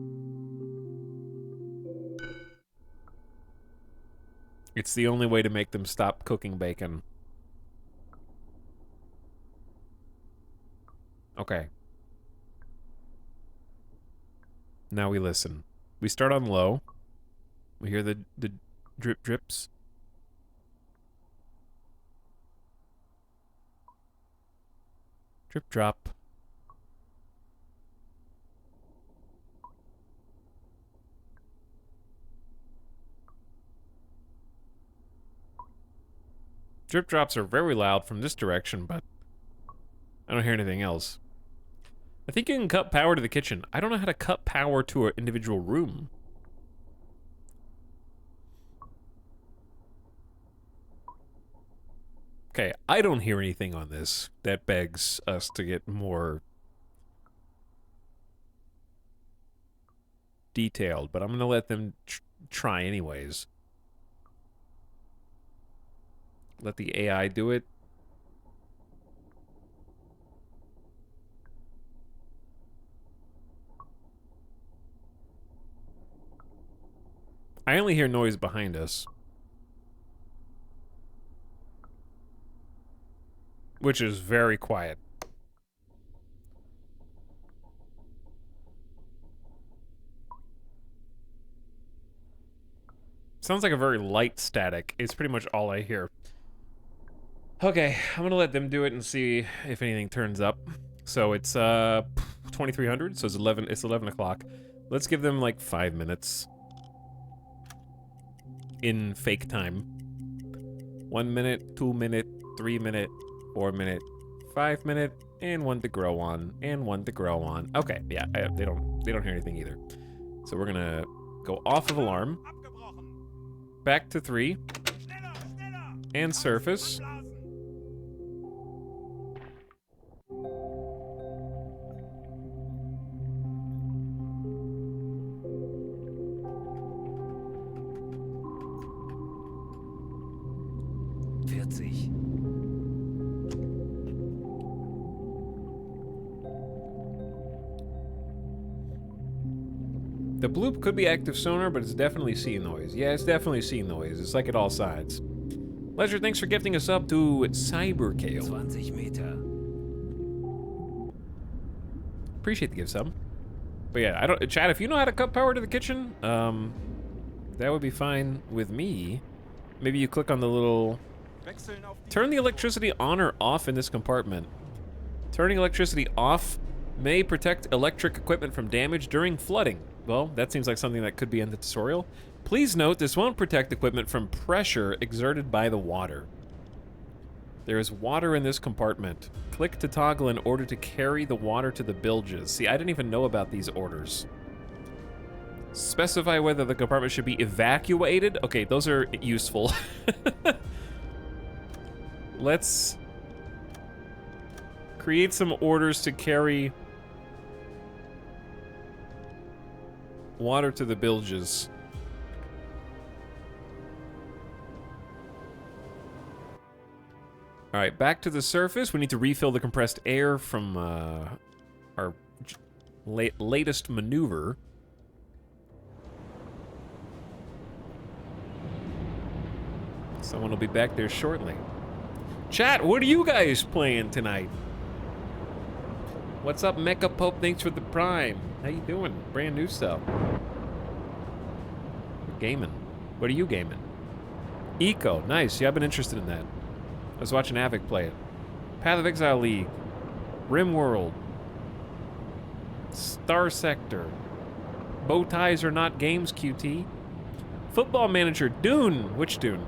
It's the only way to make them stop cooking bacon. Okay. Now we listen. We start on low. We hear the drip drips. Drip drop. Drip drops are very loud from this direction, but I don't hear anything else. I think you can cut power to the kitchen. I don't know how to cut power to an individual room. Okay, I don't hear anything on this. That begs us to get more detailed, but I'm gonna let them try anyways. Let the AI do it. I only hear noise behind us. Which is very quiet. Sounds like a very light static. It's pretty much all I hear. Okay, I'm gonna let them do it and see if anything turns up. So it's 2300, so it's 11 o'clock. Let's give them like 5 minutes in fake time. 1 minute, 2 minute, 3 minute, 4 minute, 5 minute, and 1 to grow on, and 1 to grow on. Okay, yeah, they don't hear anything either. So we're gonna go off of alarm, back to 3, and surface. The bloop could be active sonar, but it's definitely sea noise. Yeah, it's definitely sea noise. It's like at all sides. Ledger, thanks for gifting us up to Cyberkale. 20 Meter. Appreciate the gift sub. But yeah, I don't. Chad, if you know how to cut power to the kitchen, that would be fine with me. Maybe you click on the little. Turn the electricity on or off in this compartment. Turning electricity off may protect electric equipment from damage during flooding. Well, that seems like something that could be in the tutorial. Please note, this won't protect equipment from pressure exerted by the water. There is water in this compartment. Click to toggle in order to carry the water to the bilges. See, I didn't even know about these orders. Specify whether the compartment should be evacuated. Okay, those are useful. Let's create some orders to carry water to the bilges. All right, back to the surface. We need to refill the compressed air from our latest maneuver. Someone will be back there shortly. Chat, what are you guys playing tonight? What's up, Mecha Pope? Thanks for the prime. How you doing? Brand new stuff. Gaming. What are you gaming? Eco. Nice. Yeah, I've been interested in that. I was watching Avic play it. Path of Exile League. RimWorld. Star Sector. Bow ties are not games, QT. Football Manager. Dune. Which Dune?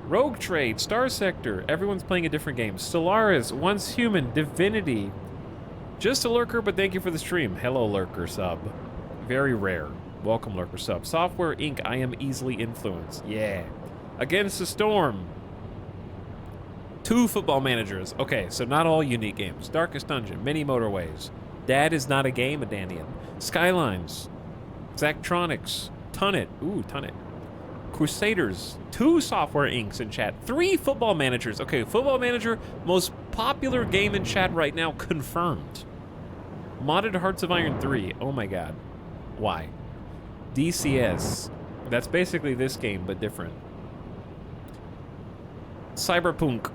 Rogue Trade. Star Sector. Everyone's playing a different game. Stellaris. Once Human. Divinity. Just a lurker, but thank you for the stream. Hello, lurker sub. Very rare. Welcome, Lurker Sub. Software Inc. I am easily influenced. Yeah. Against the Storm. 2 football managers. Okay, so not all unique games. Darkest Dungeon, Mini Motorways. Dad is not a game, Adanian. Skylines. Zachtronics. Tunnet. Ooh, Tunnet. Crusaders. 2 Software Incs in chat. 3 football managers. Okay, football manager, most popular game in chat right now, confirmed. Modded Hearts of Iron 3. Oh my god. Why? DCS. That's basically this game, but different. Cyberpunk.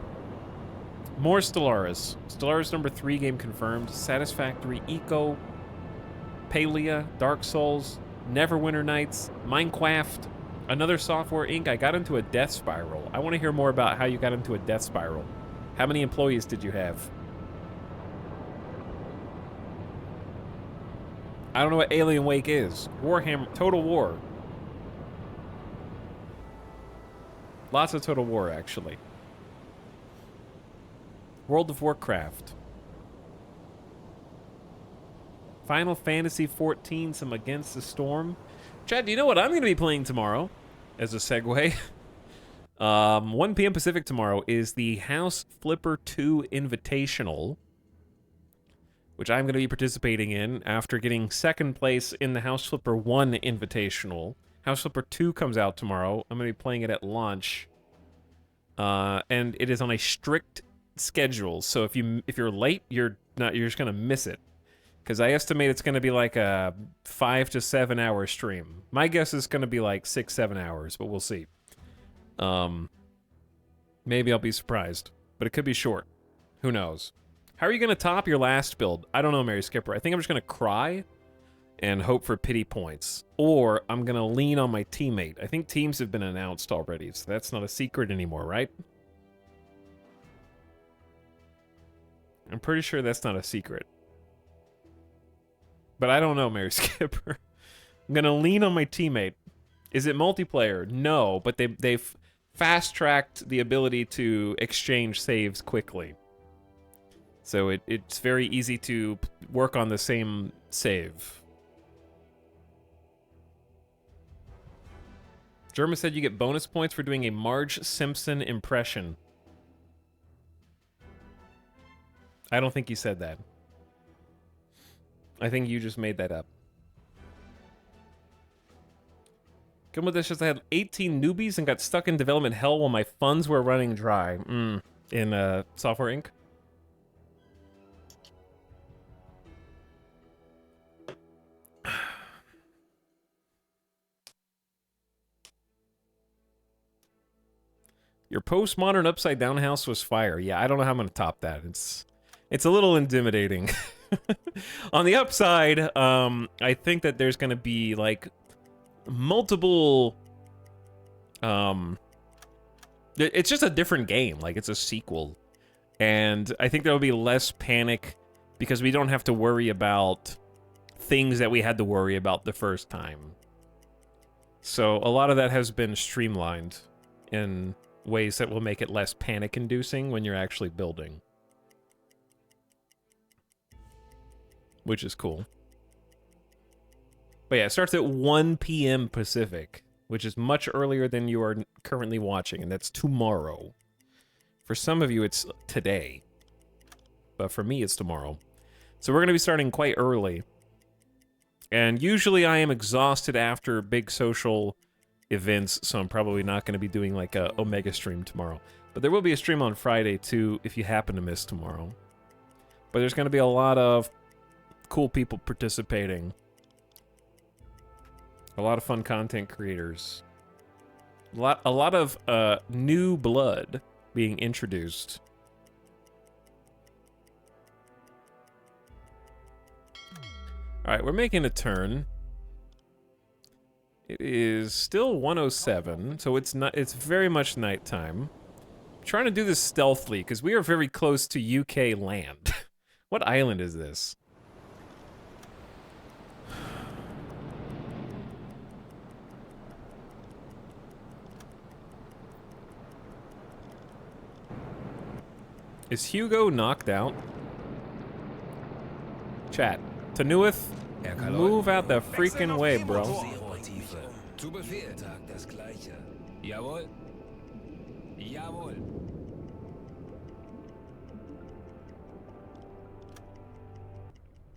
More Stellaris. Stellaris number 3 game confirmed. Satisfactory Eco. Palia. Dark Souls. Neverwinter Nights. Minecraft. Another Software Inc. I got into a death spiral. I want to hear more about how you got into a death spiral. How many employees did you have? I don't know what Alien Wake is. Warhammer, Total War. Lots of Total War, actually. World of Warcraft. Final Fantasy 14, some Against the Storm. Chad, do you know what I'm going to be playing tomorrow? As a segue. 1 p.m. Pacific tomorrow is the House Flipper 2 Invitational, which I'm going to be participating in after getting 2nd place in the House Flipper 1 Invitational. House Flipper 2 comes out tomorrow. I'm going to be playing it at launch. And it is on a strict schedule. So if you're late, you're just going to miss it. Because I estimate it's going to be like a 5 to 7 hour stream. My guess is going to be like 6-7 hours, but we'll see. Maybe I'll be surprised, but it could be short. Who knows? How are you going to top your last build? I don't know, Mary Skipper. I think I'm just going to cry and hope for pity points. Or I'm going to lean on my teammate. I think teams have been announced already, so that's not a secret anymore, right? I'm pretty sure that's not a secret. But I don't know, Mary Skipper. I'm going to lean on my teammate. Is it multiplayer? No, but they've fast-tracked the ability to exchange saves quickly. So it's very easy to work on the same save. Germa said you get bonus points for doing a Marge Simpson impression. I don't think you said that. I think you just made that up. Come with this, just I had 18 newbies and got stuck in development hell while my funds were running dry. In Software Inc. Your postmodern upside down house was fire. Yeah, I don't know how I'm gonna top that. It's a little intimidating. On the upside, I think that there's gonna be like multiple. It's just a different game. Like it's a sequel, and I think there'll be less panic because we don't have to worry about things that we had to worry about the first time. So a lot of that has been streamlined in ways that will make it less panic-inducing when you're actually building. Which is cool. But yeah, it starts at 1 p.m. Pacific, which is much earlier than you are currently watching, and that's tomorrow. For some of you, it's today. But for me, it's tomorrow. So we're going to be starting quite early. And usually I am exhausted after big social events, so I'm probably not going to be doing like a Omega stream tomorrow. But there will be a stream on Friday, too, if you happen to miss tomorrow. But there's going to be a lot of cool people participating. A lot of fun content creators. A lot of new blood being introduced. Alright, we're making a turn. It is still 1:07, so it's very much nighttime. I'm trying to do this stealthily, because we are very close to UK land. What island is this? Is Hugo knocked out? Chat. Tanuith, Herr Kaloi. Move out the freaking way, bro. Seerohrtiefe. Zu Befehl. Jeden Tag das Gleiche. Jawohl. Jawohl.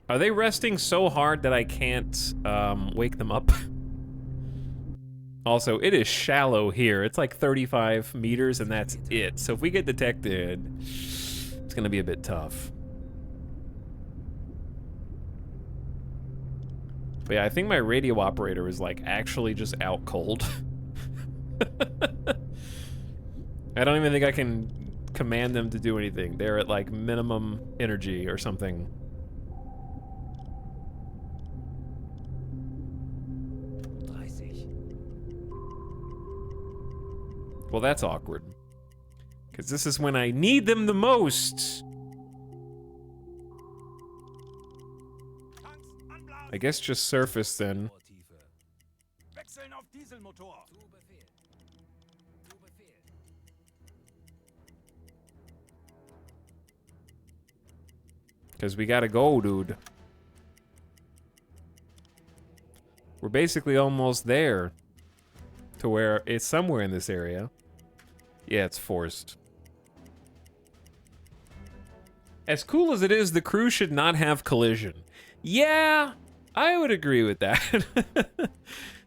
Are they resting so hard that I can't wake them up? Also, it is shallow here. It's like 35 meters and that's it. So if we get detected, it's gonna be a bit tough. But yeah, I think my radio operator is like actually just out cold. I don't even think I can command them to do anything. They're at like minimum energy or something. Well, that's awkward. Because this is when I need them the most. I guess just surface then. Wechseln auf Dieselmotor. Zu Befehl. Zu Befehl. Because we gotta go, dude. We're basically almost there. To where it's somewhere in this area. Yeah, it's forced. As cool as it is, the crew should not have collision. Yeah, I would agree with that.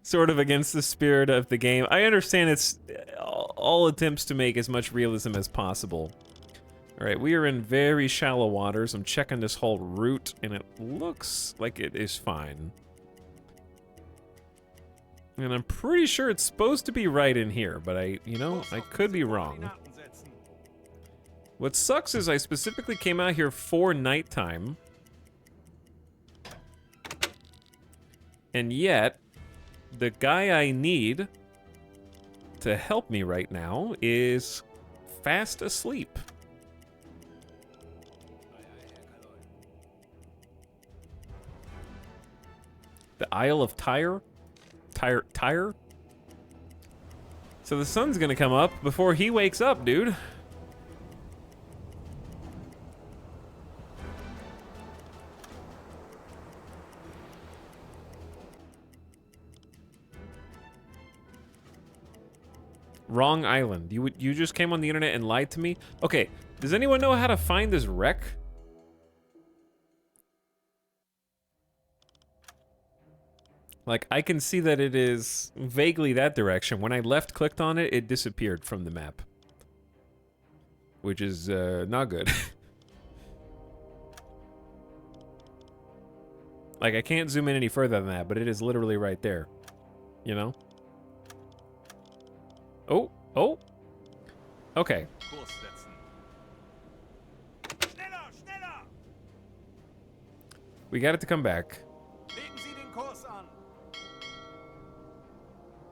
Sort of against the spirit of the game. I understand it's all attempts to make as much realism as possible. All right, we are in very shallow waters. I'm checking this whole route, and it looks like it is fine. And I'm pretty sure it's supposed to be right in here, but I could be wrong. What sucks is I specifically came out here for nighttime. And yet, the guy I need to help me right now is fast asleep. The Isle of Tyre? Tyre? So the sun's gonna come up before he wakes up, dude. Wrong island. You just came on the internet and lied to me? Okay, does anyone know how to find this wreck? Like, I can see that it is vaguely that direction. When I left-clicked on it, it disappeared from the map. Which is, not good. Like, I can't zoom in any further than that, but it is literally right there. You know? Oh, oh. Okay. We got it to come back.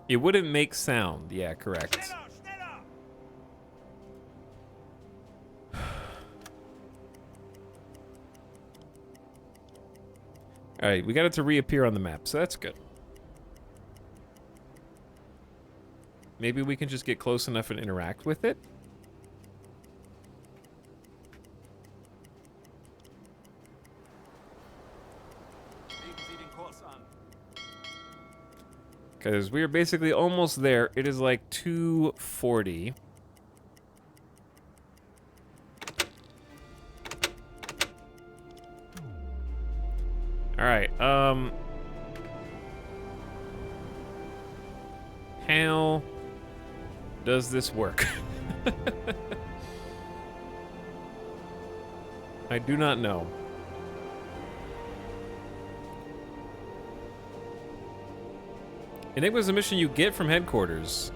It wouldn't make sound. Yeah, correct. Alright, we got it to reappear on the map, so that's good. Maybe we can just get close enough and interact with it? Because we are basically almost there. It is like 240. Alright, how does this work? I do not know. Enigma's a mission you get from headquarters.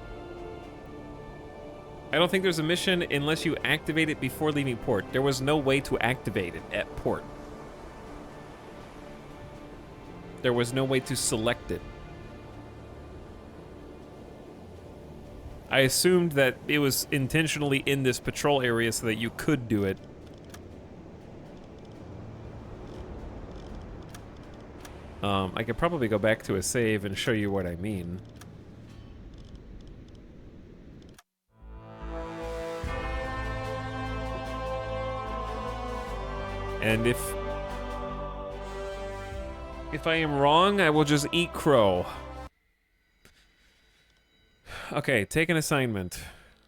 I don't think there's a mission unless you activate it before leaving port. There was no way to activate it at port. There was no way to select it. I assumed that it was intentionally in this patrol area so that you could do it. I could probably go back to a save and show you what I mean. And if... If I am wrong, I will just eat crow. Okay, take an assignment.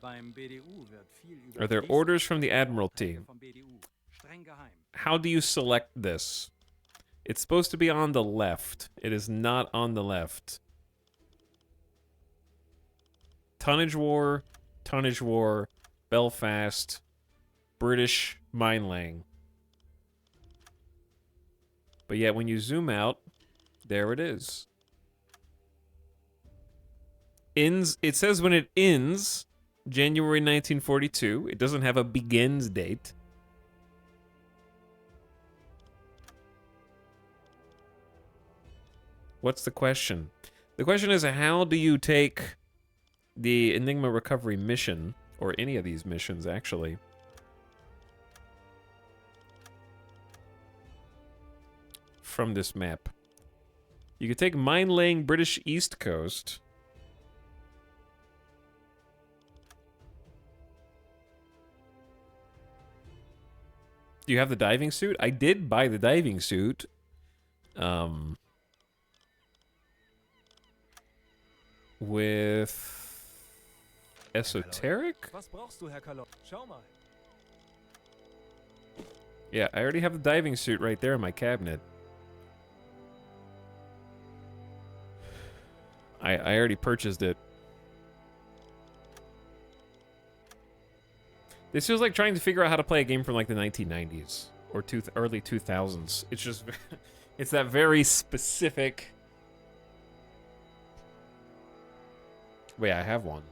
Beim BDU wird viel über Are there die orders from the Admiralty? vom BDU. Streng geheim. How do you select this? It's supposed to be on the left. It is not on the left. Tonnage War, Belfast, British mine-laying. But yet when you zoom out, there it is. Ends, it says when it ends, January 1942. It doesn't have a begins date. What's the question? The question is, how do you take the Enigma Recovery mission, or any of these missions, actually, from this map? You could take mine-laying British East Coast. Do you have the diving suit? I did buy the diving suit. With esoteric? Was brauchst du, Herr Kalot? Schau mal. Yeah, I already have the diving suit right there in my cabinet. I already purchased it. This feels like trying to figure out how to play a game from like the 1990s or early 2000s. It's just, it's that very specific. Wait, I have one.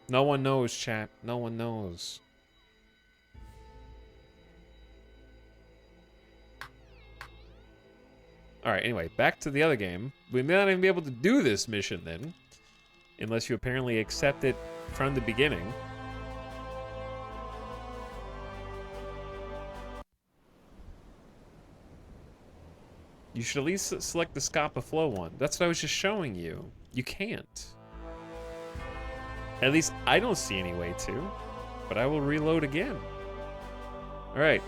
No one knows, chat. No one knows. Alright, anyway, back to the other game. We may not even be able to do this mission then, unless you apparently accept it from the beginning. You should at least select the Scapa Flow one. That's what I was just showing you. You can't. At least I don't see any way to, but I will reload again. Alright,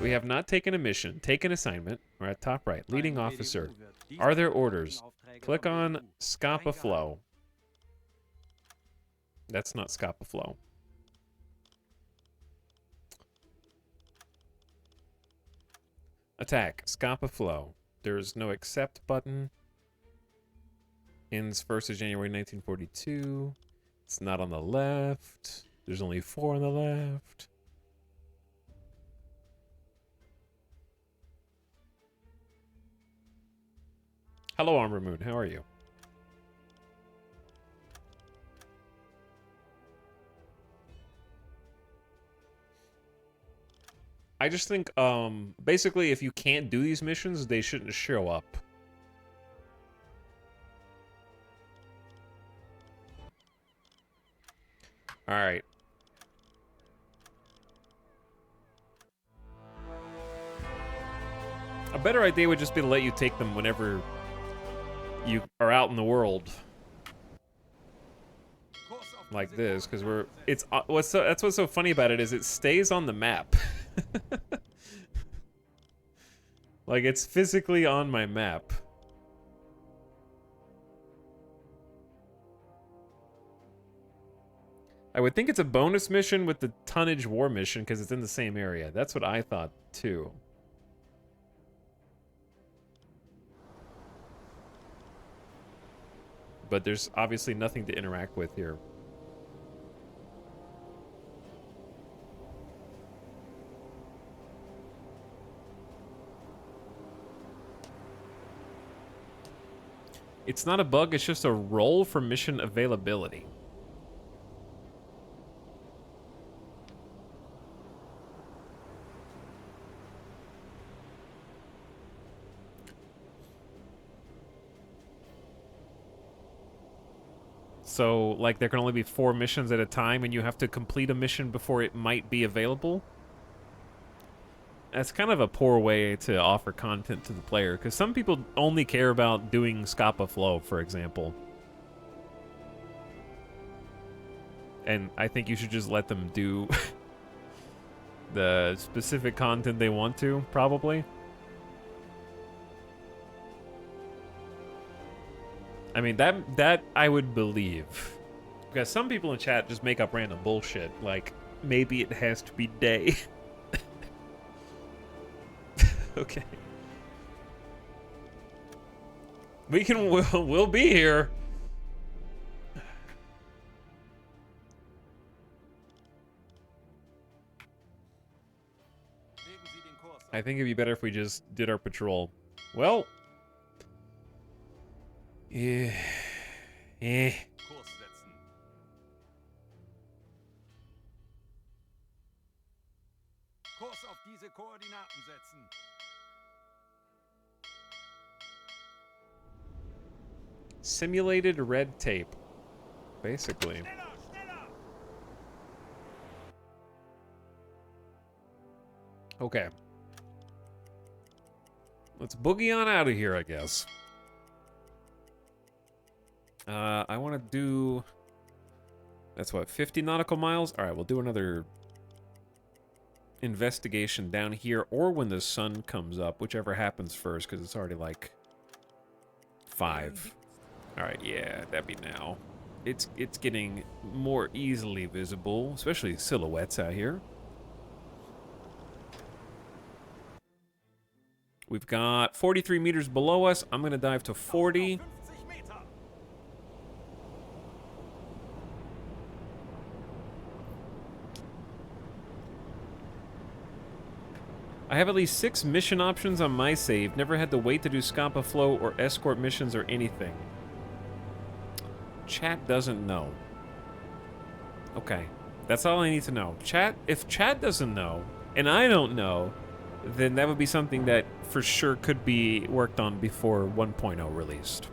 we have not taken a mission. Take an assignment. We're at top right. Leading officer. Are there orders? Click on Scapa Flow. That's not Scapa Flow. Attack. Scapa Flow. There's no accept button. Ends 1st of January 1942. It's not on the left. There's only 4 on the left. Hello, Armor Moon. How are you? I just think, basically, if you can't do these missions, they shouldn't show up. Alright. A better idea would just be to let you take them whenever you are out in the world. Like this, because that's what's so funny about it is it stays on the map. Like, it's physically on my map. I would think it's a bonus mission with the Tonnage War mission because it's in the same area. That's what I thought, too. But there's obviously nothing to interact with here. It's not a bug, it's just a roll for mission availability. So, like, there can only be 4 missions at a time, and you have to complete a mission before it might be available? That's kind of a poor way to offer content to the player, because some people only care about doing Scapa Flow, for example. And I think you should just let them do the specific content they want to, probably. I mean, that I would believe. Because some people in chat just make up random bullshit, like, maybe it has to be day. Okay. We'll be here. I think it'd be better if we just did our patrol. Well. Yeah. Eh. Kurs setzen. Kurs auf diese Koordinaten setzen. Simulated red tape. Basically. Okay. Let's boogie on out of here, I guess. I want to do... That's what, 50 nautical miles? Alright, we'll do another investigation down here, or when the sun comes up, whichever happens first, because it's already like 5. Alright, yeah, that'd be now. It's getting more easily visible, especially silhouettes out here. We've got 43 meters below us. I'm going to dive to 40. I have at least 6 mission options on my save. Never had to wait to do Scampa Flow or escort missions or anything. Chat doesn't know. Okay. That's all I need to know. Chat, if chat doesn't know, and I don't know, then that would be something that for sure could be worked on before 1.0 released.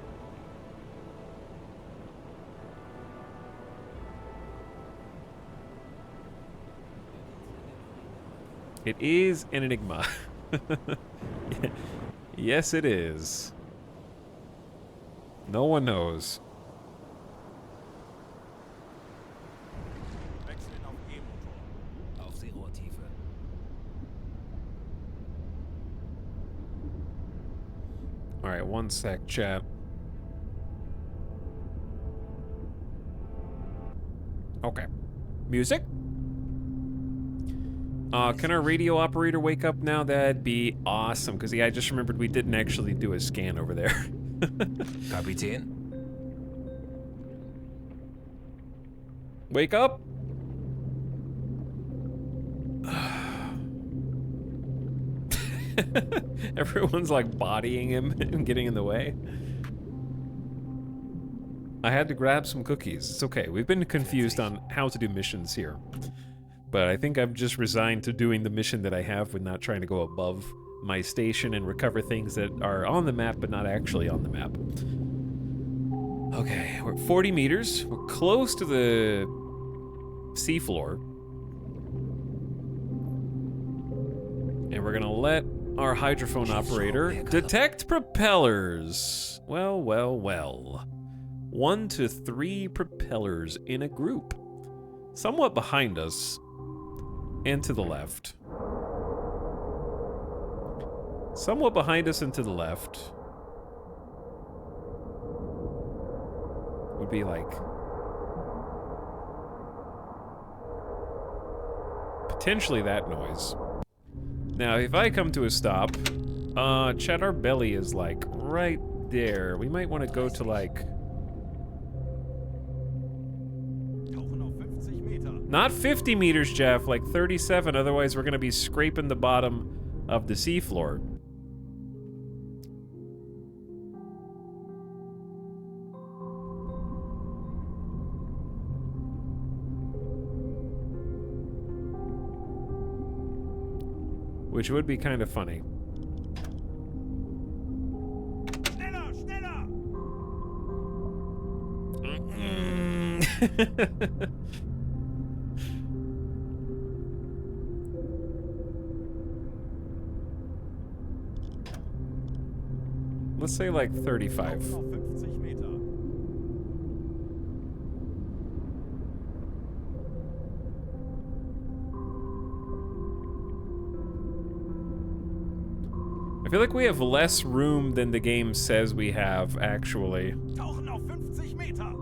It is an enigma. Yes, it is. No one knows. Wechseln auf E-Motor. Aufseerohrtiefe. All right, one sec, chat. Okay. Music? Can our radio operator wake up now? That'd be awesome, because yeah, I just remembered we didn't actually do a scan over there. Kapitän? Wake up! Everyone's like bodying him and getting in the way. I had to grab some cookies. It's okay. We've been confused on how to do missions here. But I think I've just resigned to doing the mission that I have with not trying to go above my station and recover things that are on the map but not actually on the map. Okay, we're at 40 meters. We're close to the seafloor. And we're gonna let our hydrophone operator detect propellers. Well, well, well. 1 to 3 propellers in a group. Somewhat behind us. And to the left. Somewhat behind us and to the left. Would be like... potentially that noise. Now, if I come to a stop, chat, our belly is like right there. We might want to go to like... Not 50 meters, Jeff, like 37, otherwise we're going to be scraping the bottom of the seafloor. Which would be kind of funny. Schneller, schneller! Let's say like 35. Noch 50 Meter. I feel like we have less room than the game says we have, actually. Tauchen auf 50 Meter.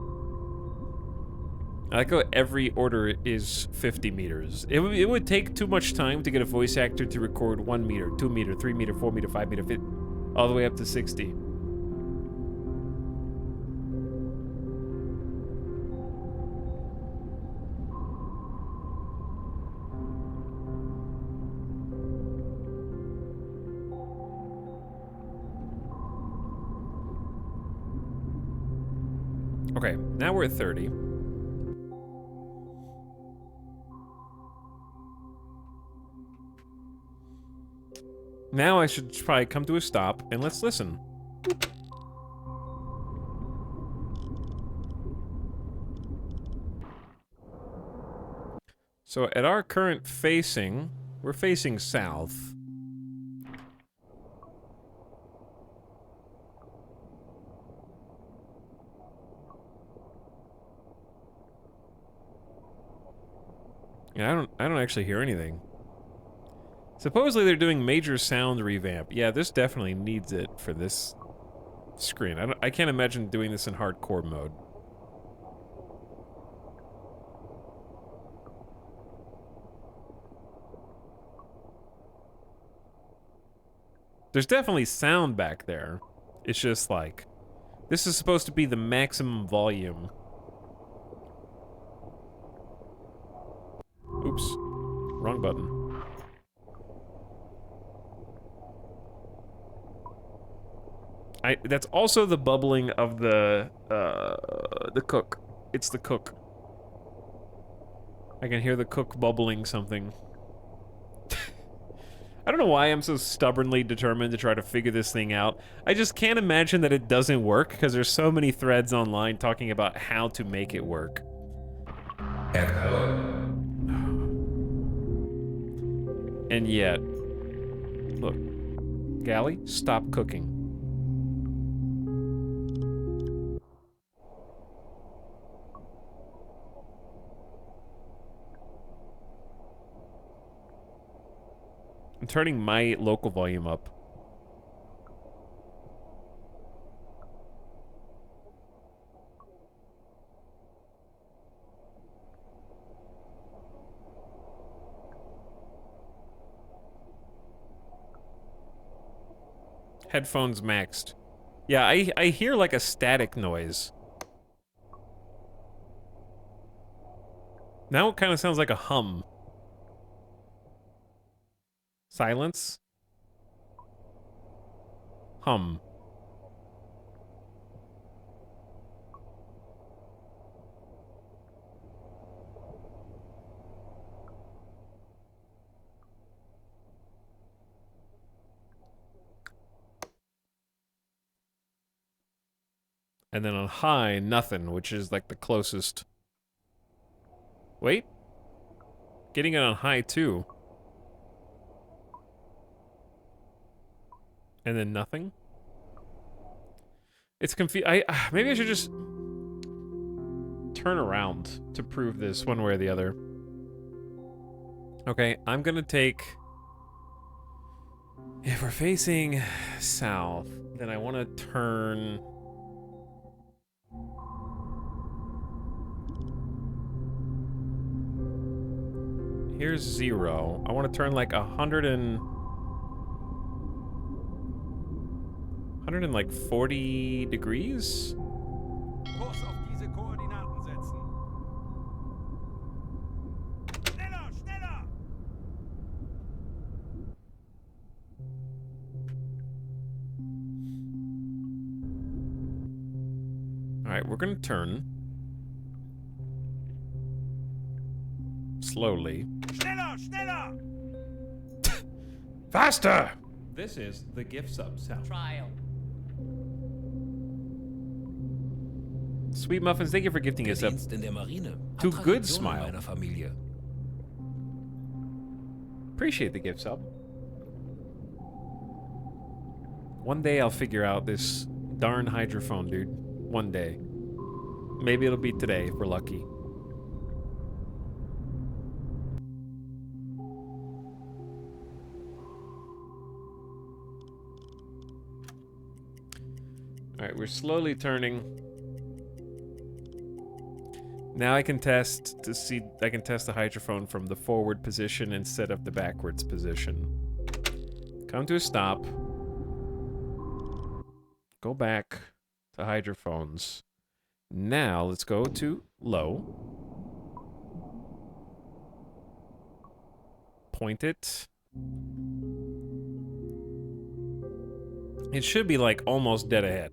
I like how every order is 50 meters. It would take too much time to get a voice actor to record 1 meter, 2 meter, 3 meter, 4 meter, 5 meter, all the way up to 60. Okay, now we're at 30. Now I should probably come to a stop and let's listen. So at our current facing, we're facing south. Yeah, I don't actually hear anything. Supposedly they're doing major sound revamp. Yeah, this definitely needs it for this screen. I can't imagine doing this in hardcore mode. There's definitely sound back there. It's just like, this is supposed to be the maximum volume. Oops, wrong button. That's also the bubbling of the cook. It's the cook. I can hear the cook bubbling something. I don't know why I'm so stubbornly determined to try to figure this thing out. I just can't imagine that it doesn't work, because there's so many threads online talking about how to make it work. And yet, look, Galley, stop cooking. I'm turning my local volume up. Headphones maxed. Yeah, I hear like a static noise. Now it kind of sounds like a hum. Silence. Hum. And then on high, nothing, which is like the closest. Wait. Getting it on high too. And then nothing. It's maybe I should just turn around to prove this one way or the other. Okay, I'm gonna take... If we're facing south, then I want to turn... Here's 0. I want to turn like 140 degrees? Kurs auf diese Koordinaten setzen. Schneller, schneller! Alright, we're gonna turn. Slowly. Schneller, schneller! Faster! This is the gift sub sound. Trial. Sweet Muffins, thank you for gifting us up. Dienst in der Marine. Too Hat good Tradition in smile. meiner Familie. Appreciate the gift sub. One day I'll figure out this darn hydrophone, dude. One day. Maybe it'll be today if we're lucky. Alright, we're slowly turning. Now I can test to see, I can test the hydrophone from the forward position instead of the backwards position. Come to a stop. Go back to hydrophones. Now let's go to low. Point it. It should be like almost dead ahead.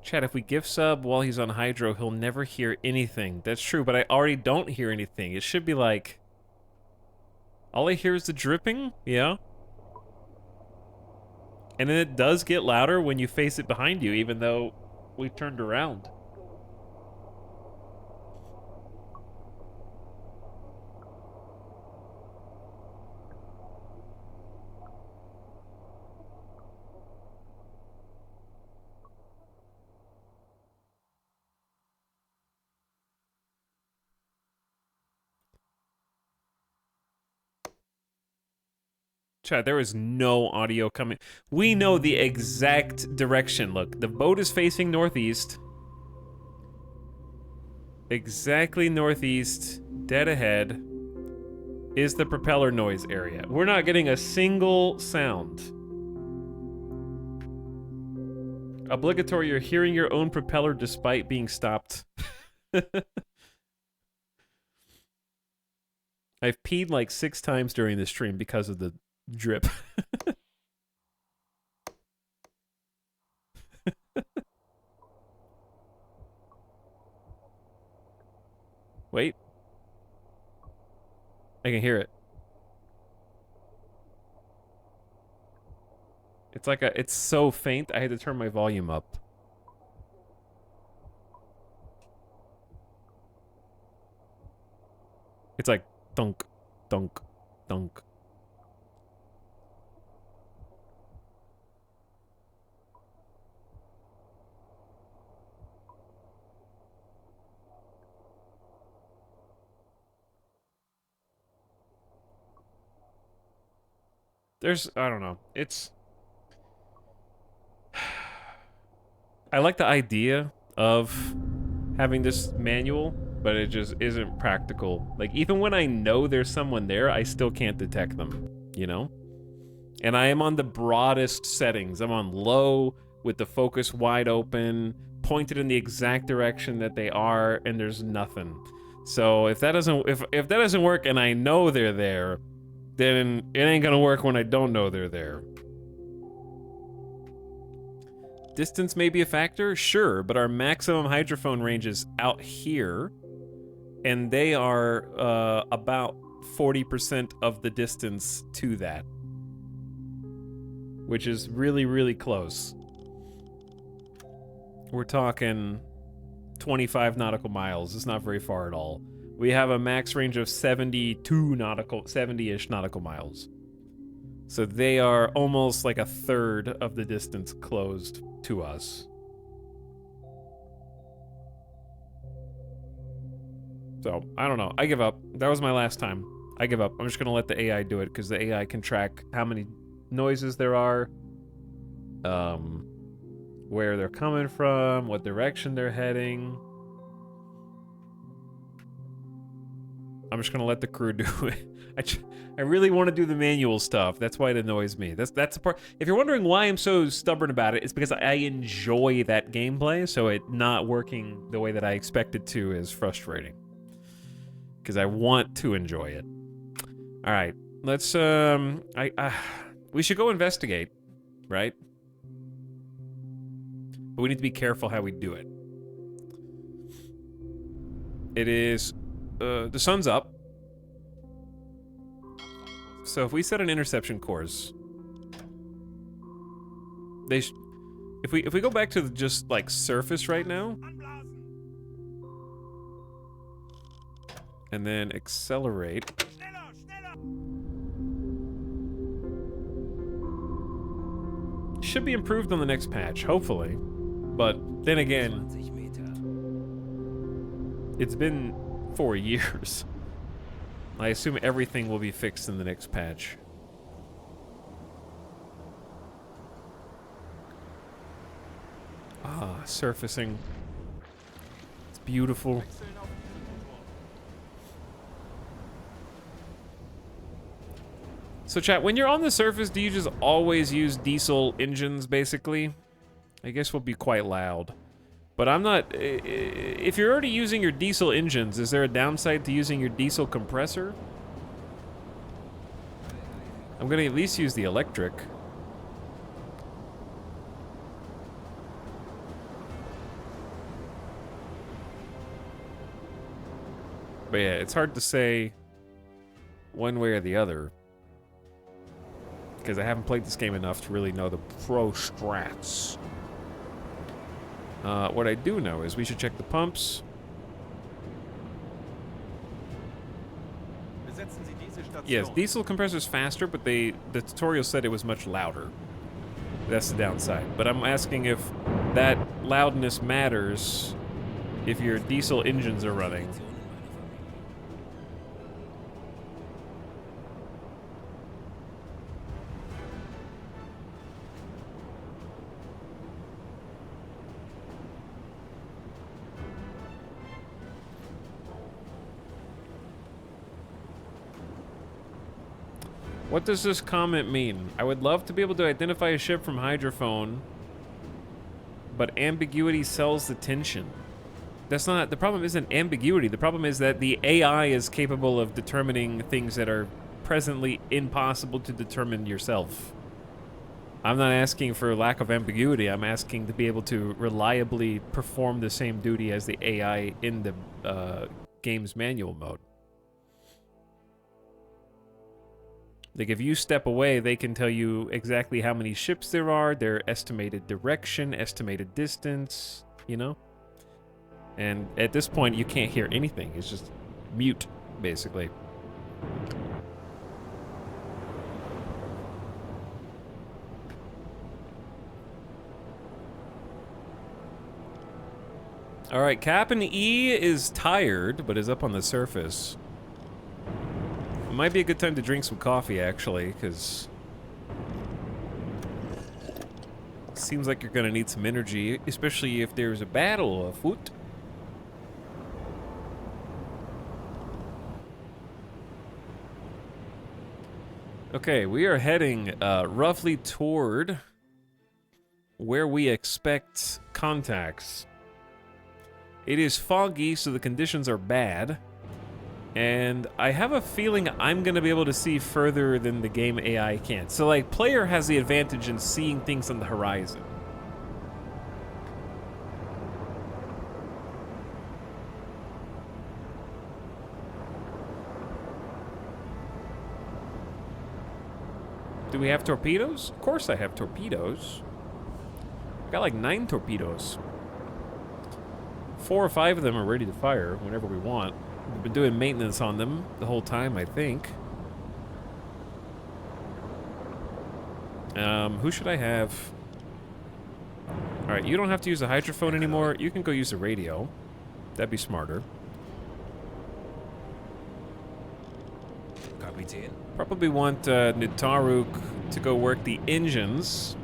Chat, if we gift sub while he's on hydro, he'll never hear anything. That's true, but I already don't hear anything. It should be like... all I hear is the dripping, yeah? And then it does get louder when you face it behind you, even though we turned around. Chat, there is no audio coming. We know the exact direction. Look, the boat is facing northeast. Exactly northeast, dead ahead, is the propeller noise area. We're not getting a single sound. Obligatory, you're hearing your own propeller despite being stopped. I've peed like 6 times during this stream because of the drip. Wait. I can hear it. It's like a, it's so faint, I had to turn my volume up. It's like dunk, dunk, dunk. There's, I don't know, it's... I like the idea of having this manual, but it just isn't practical. Like, even when I know there's someone there, I still can't detect them, you know? And I am on the broadest settings. I'm on low, with the focus wide open, pointed in the exact direction that they are, and there's nothing. So if that doesn't, if that doesn't work and I know they're there, then it ain't gonna work when I don't know they're there. Distance may be a factor, sure, but our maximum hydrophone range is out here, and they are about 40% of the distance to that, which is really, really close. We're talking 25 nautical miles. It's not very far at all. We have a max range of 70-ish nautical miles. So they are almost like a third of the distance closed to us. So, I don't know. I give up. That was my last time. I give up. I'm just gonna let the AI do it, because the AI can track how many noises there are, where they're coming from, what direction they're heading. I'm just gonna let the crew do it. I really want to do the manual stuff. That's why it annoys me. That's the part. If you're wondering why I'm so stubborn about it, it's because I enjoy that gameplay. So it not working the way that I expect it to is frustrating. Because I want to enjoy it. All right, let's. We should go investigate, right? But we need to be careful how we do it. It is. The sun's up. So if we set an interception course, if we go back to just like surface right now, And then accelerate. Should be improved on the next patch, hopefully. But then again, 20 Meter. it's been 4 years. I assume everything will be fixed in the next patch. Ah, surfacing. It's beautiful. So chat, when you're on the surface, do you just always use diesel engines, basically? I guess we'll be quite loud. But I'm not... If you're already using your diesel engines, is there a downside to using your diesel compressor? I'm gonna at least use the electric. But yeah, it's hard to say one way or the other. Because I haven't played this game enough to really know the pro strats. What I do know is we should check the pumps. Besetzen Sie diese Station. Yes, diesel compressor's faster, but the tutorial said it was much louder. That's the downside. But I'm asking if that loudness matters if your diesel engines are running. What does this comment mean? I would love to be able to identify a ship from hydrophone, but ambiguity sells the tension. That's not... The problem isn't ambiguity. The problem is that the AI is capable of determining things that are presently impossible to determine yourself. I'm not asking for lack of ambiguity. I'm asking to be able to reliably perform the same duty as the AI in the game's manual mode. Like, if you step away, they can tell you exactly how many ships there are, their estimated direction, estimated distance, you know? And at this point, you can't hear anything. It's just mute, basically. All right, Captain E is tired, but is up on the surface. It might be a good time to drink some coffee, actually, because seems like you're gonna need some energy, especially if there's a battle afoot. Okay, we are heading roughly toward where we expect contacts. It is foggy, so the conditions are bad. And I have a feeling I'm going to be able to see further than the game AI can. So, like, player has the advantage in seeing things on the horizon. Do we have torpedoes? Of course I have torpedoes. I've got like 9 torpedoes. 4 or 5 of them are ready to fire whenever we want. We've been doing maintenance on them the whole time, I think. Who should I have? Alright, you don't have to use the hydrophone anymore. You can go use the radio. That'd be smarter. Kapitän. Probably want Nitaruk to go work the engines.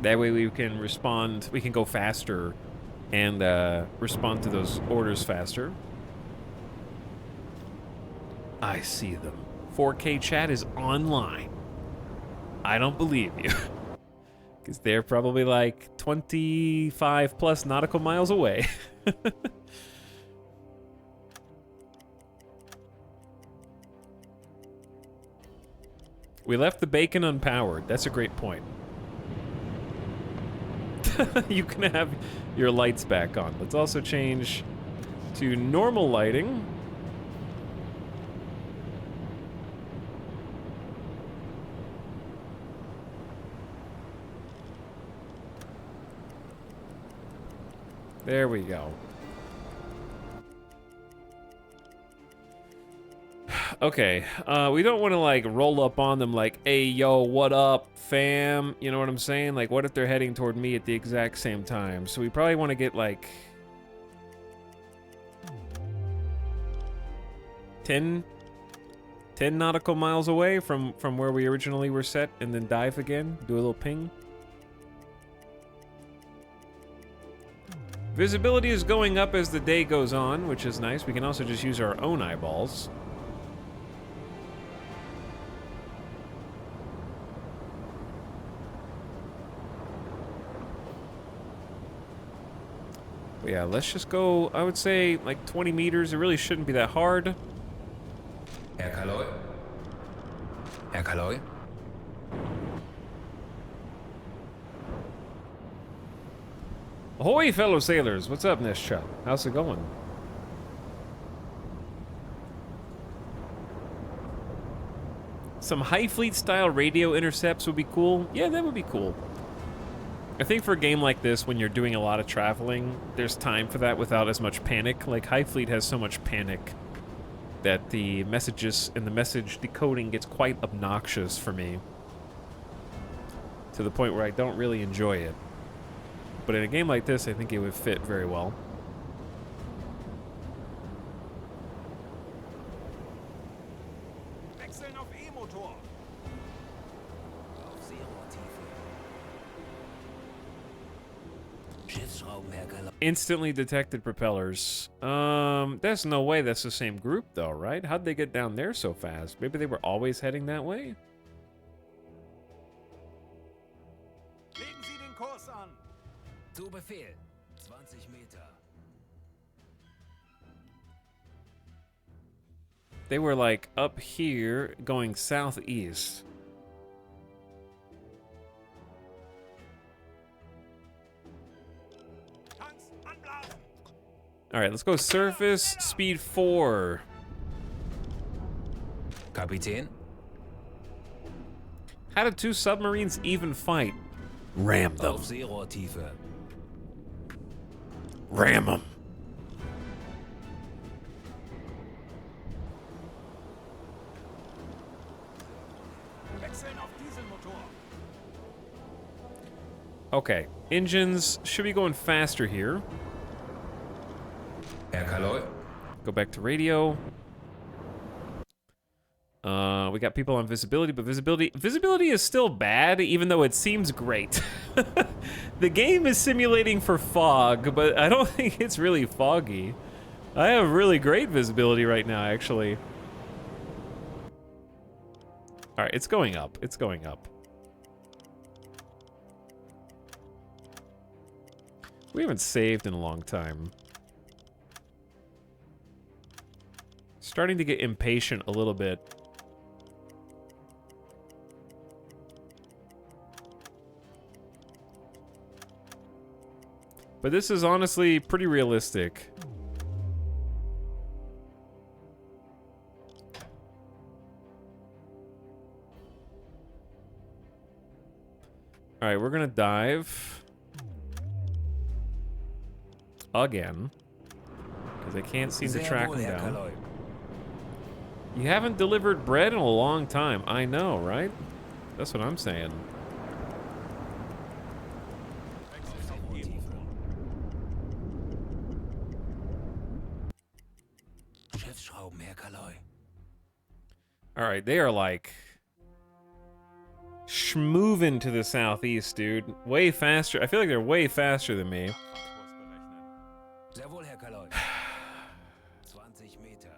That way we can respond, we can go faster and respond to those orders faster. I see them. 4K chat is online. I don't believe you. Because they're probably like 25 plus nautical miles away. We left the bacon unpowered. That's a great point. You can have your lights back on. Let's also change to normal lighting. There we go. Okay, we don't want to like roll up on them like, hey, yo, what up, fam? You know what I'm saying? Like, what if they're heading toward me at the exact same time? So we probably want to get like 10 nautical miles away from where we originally were set, and then dive again, do a little ping. Visibility is going up as the day goes on, which is nice. We can also just use our own eyeballs. But yeah, let's just go, I would say, like 20 meters. It really shouldn't be that hard. Herr Kaloi? Herr Kaloi? Ahoy, fellow sailors. What's up, Neshcha? How's it going? Some High Fleet style radio intercepts would be cool. Yeah, that would be cool. I think for a game like this, when you're doing a lot of traveling, there's time for that without as much panic. Like, High Fleet has so much panic that the messages and the message decoding gets quite obnoxious for me. To the point where I don't really enjoy it. But in a game like this, I think it would fit very well. Wechseln auf E-Motor. Auf Zero-Tiefe. Schiffsschrauben, Herr Kaloi. Instantly detected propellers. There's no way that's the same group though, right? How'd they get down there so fast? Maybe they were always heading that way? Legen Sie den Kurs an. Zu Befehl. 20 Meter. They were like up here going southeast. Tanks anblasen. All right, let's go surface speed 4. Kapitän? How did two submarines even fight? Ram them. Auf Zero-Tiefe. Ram them. Wechseln auf Dieselmotor. Okay, engines should be going faster here. Herr Kaloi? Go back to radio. We got people on visibility, but visibility is still bad, even though it seems great. The game is simulating for fog, but I don't think it's really foggy. I have really great visibility right now, actually. All right, it's going up. It's going up. We haven't saved in a long time. Starting to get impatient a little bit. But this is honestly pretty realistic. All right, we're gonna dive again because I can't seem to track them Herr down. Kaloi. You haven't delivered bread in a long time. I know, right? That's what I'm saying. Schiffsschrauben, Herr Kaloi. All right, they are like schmoving to the southeast, dude. Way faster. I feel like they're way faster than me. Sehr wohl, Herr Kaloi. 20 Meter.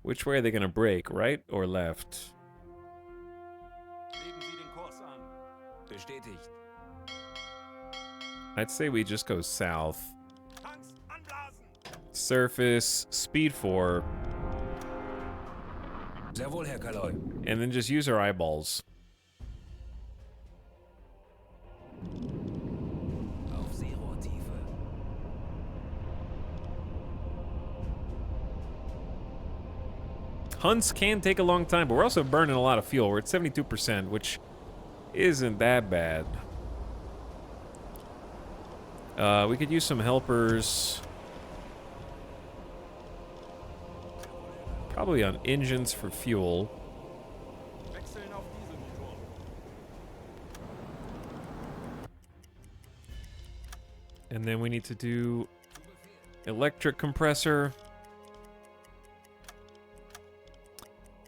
Which way are they gonna break, right or left? Legen Sie den Kurs an. Bestätigt. I'd say we just go south. Tanks anblasen. Surface, speed 4, Sehr wohl, Herr Kaloi. and then just use our eyeballs. Auf Zero-Tiefe. Hunts can take a long time, but we're also burning a lot of fuel. We're at 72%, which isn't that bad. We could use some helpers. Probably on engines for fuel. Wechseln auf Dieselmotor. And then we need to do electric compressor.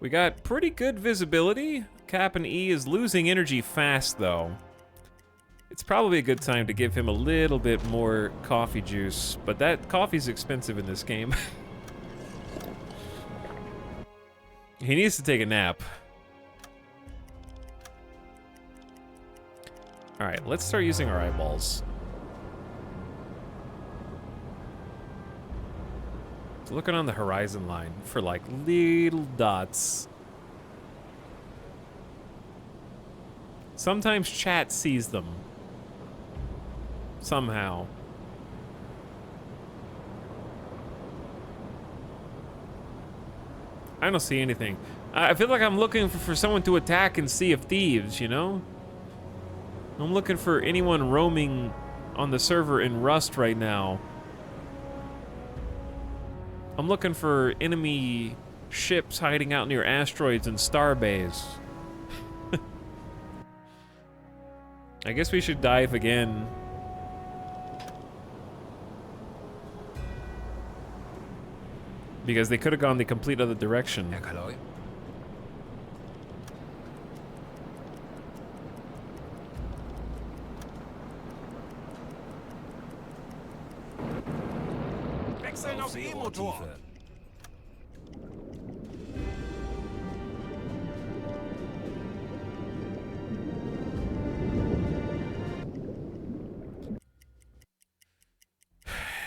We got pretty good visibility. Captain E is losing energy fast, though. It's probably a good time to give him a little bit more coffee juice, but that coffee's expensive in this game. He needs to take a nap. All right, let's start using our eyeballs. Looking on the horizon line for like little dots. Sometimes chat sees them. Somehow. I don't see anything. I feel like I'm looking for someone to attack and Sea of Thieves, you know? I'm looking for anyone roaming on the server in Rust right now. I'm looking for enemy ships hiding out near asteroids and starbays. I guess we should dive again. Because they could have gone the complete other direction. Herr Kaloi? Wechseln auf E-Motor. Seerohrtiefe.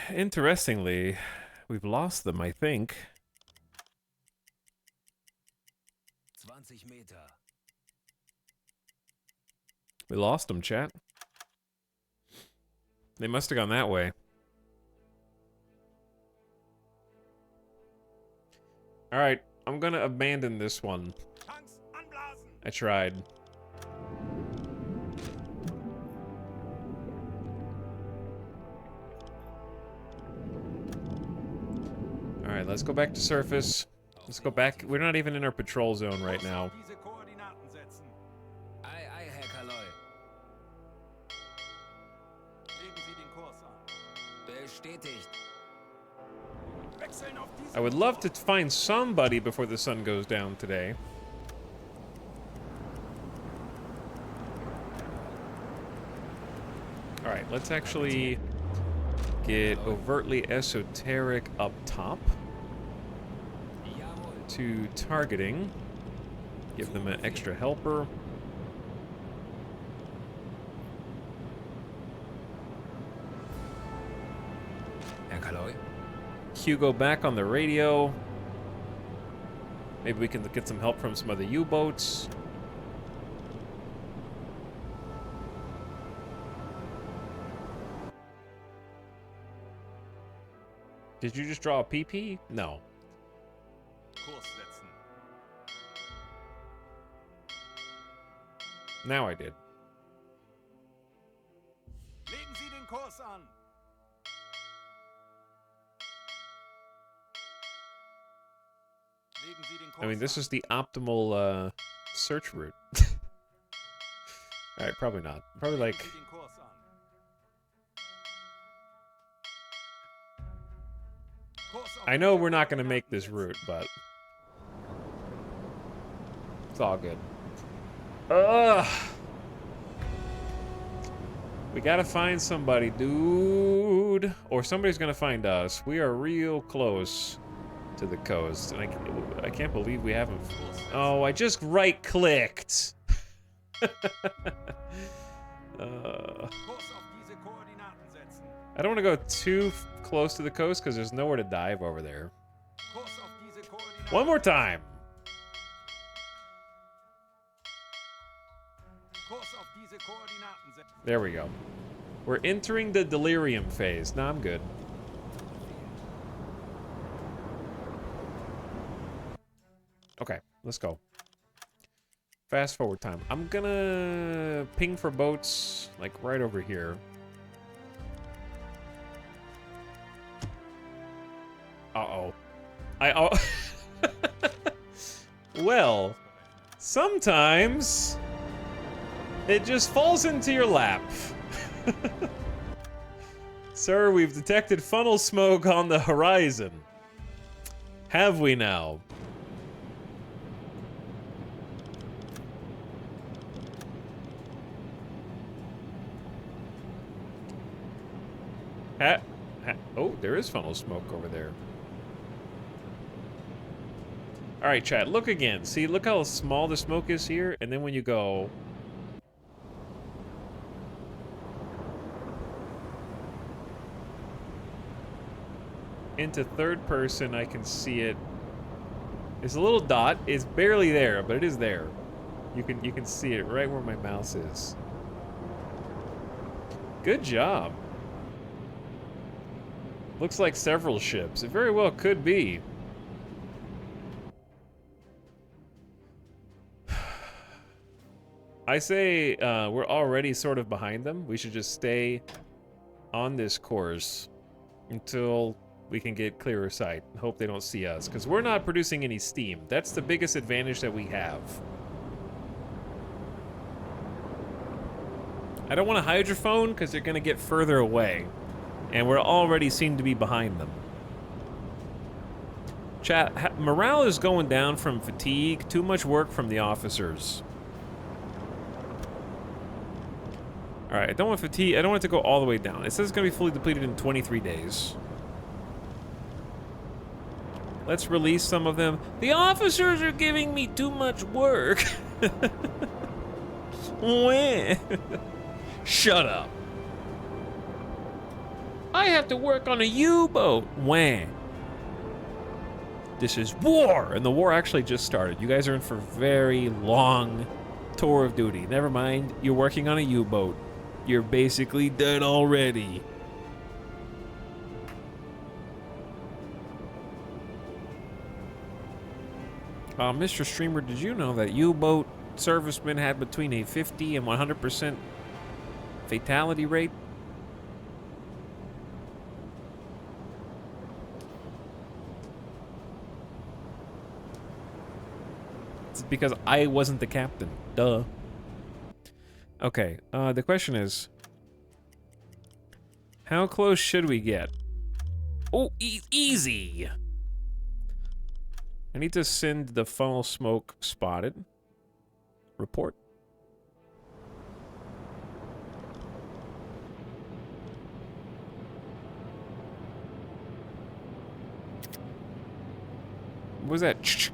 Interestingly, we've lost them, I think. 20 Meter. We lost them, chat. They must have gone that way. Alright, I'm gonna abandon this one. Tanks anblasen. I tried. Alright, let's go back to surface. Let's go back. We're not even in our patrol zone right Kurs now. auf diese Koordinaten setzen. Ei, ei, Herr Kaloi. Legen Sie den Kurs an. Bestätigt. Wechseln auf I would love to find somebody before the sun goes down today. Alright, let's actually get overtly esoteric up top Jawohl. to targeting. Give them an extra helper. Herr Kaloi? Hugo back on the radio. Maybe we can get some help from some other U-boats. Did you just draw a PP? No. Kurs setzen. Now I did. Legen Sie den Kurs an. Legen Sie den Kurs I mean, this an. is the optimal search route. Alright, probably not. Probably like... Legen Sie den Kurs an. Kurs auf I know diese we're not going to make Koordinaten this setzen. route, but... It's all good. Ugh! We gotta find somebody, dude. Or somebody's gonna find us. We are real close to the coast. And I can't believe we haven't... Oh, I just right-clicked. Kurs auf diese Koordinaten setzen. I don't want to go too close to the coast because there's nowhere to dive over there. Kurs auf diese Koordinaten. One more time. Kurs auf diese Koordinaten setzen. There we go. We're entering the delirium phase. Nah, I'm good. Okay, let's go. Fast forward time. I'm gonna ping for boats, like right over here. Uh-oh. Well, sometimes it just falls into your lap. Sir, we've detected funnel smoke on the horizon. Have we now? Oh, there is funnel smoke over there. All right, chat, look again. See, look how small the smoke is here, and then when you go... into third person, I can see it. It's a little dot. It's barely there, but it is there. You can see it right where my mouse is. Good job. Looks like several ships. It very well could be. I say we're already sort of behind them. We should just stay on this course until we can get clearer sight. Hope they don't see us, because we're not producing any steam. That's the biggest advantage that we have. I don't want a hydrophone, because they're going to get further away. And we're already seem to be behind them. Chat, morale is going down from fatigue. Too much work from the officers. Alright, I don't want fatigue. I don't want it to go all the way down. It says it's going to be fully depleted in 23 days. Let's release some of them. The officers are giving me too much work. Shut up. I have to work on a U-boat. Wah. This is war, and the war actually just started. You guys are in for a very long tour of duty. Never mind, you're working on a U-boat. You're basically dead already. Mr. Streamer, did you know that U-boat servicemen had between a 50 and 100% fatality rate? It's because I wasn't the captain. Duh. Okay, the question is, how close should we get? Oh, easy! I need to send the funnel smoke spotted. Report. What was that?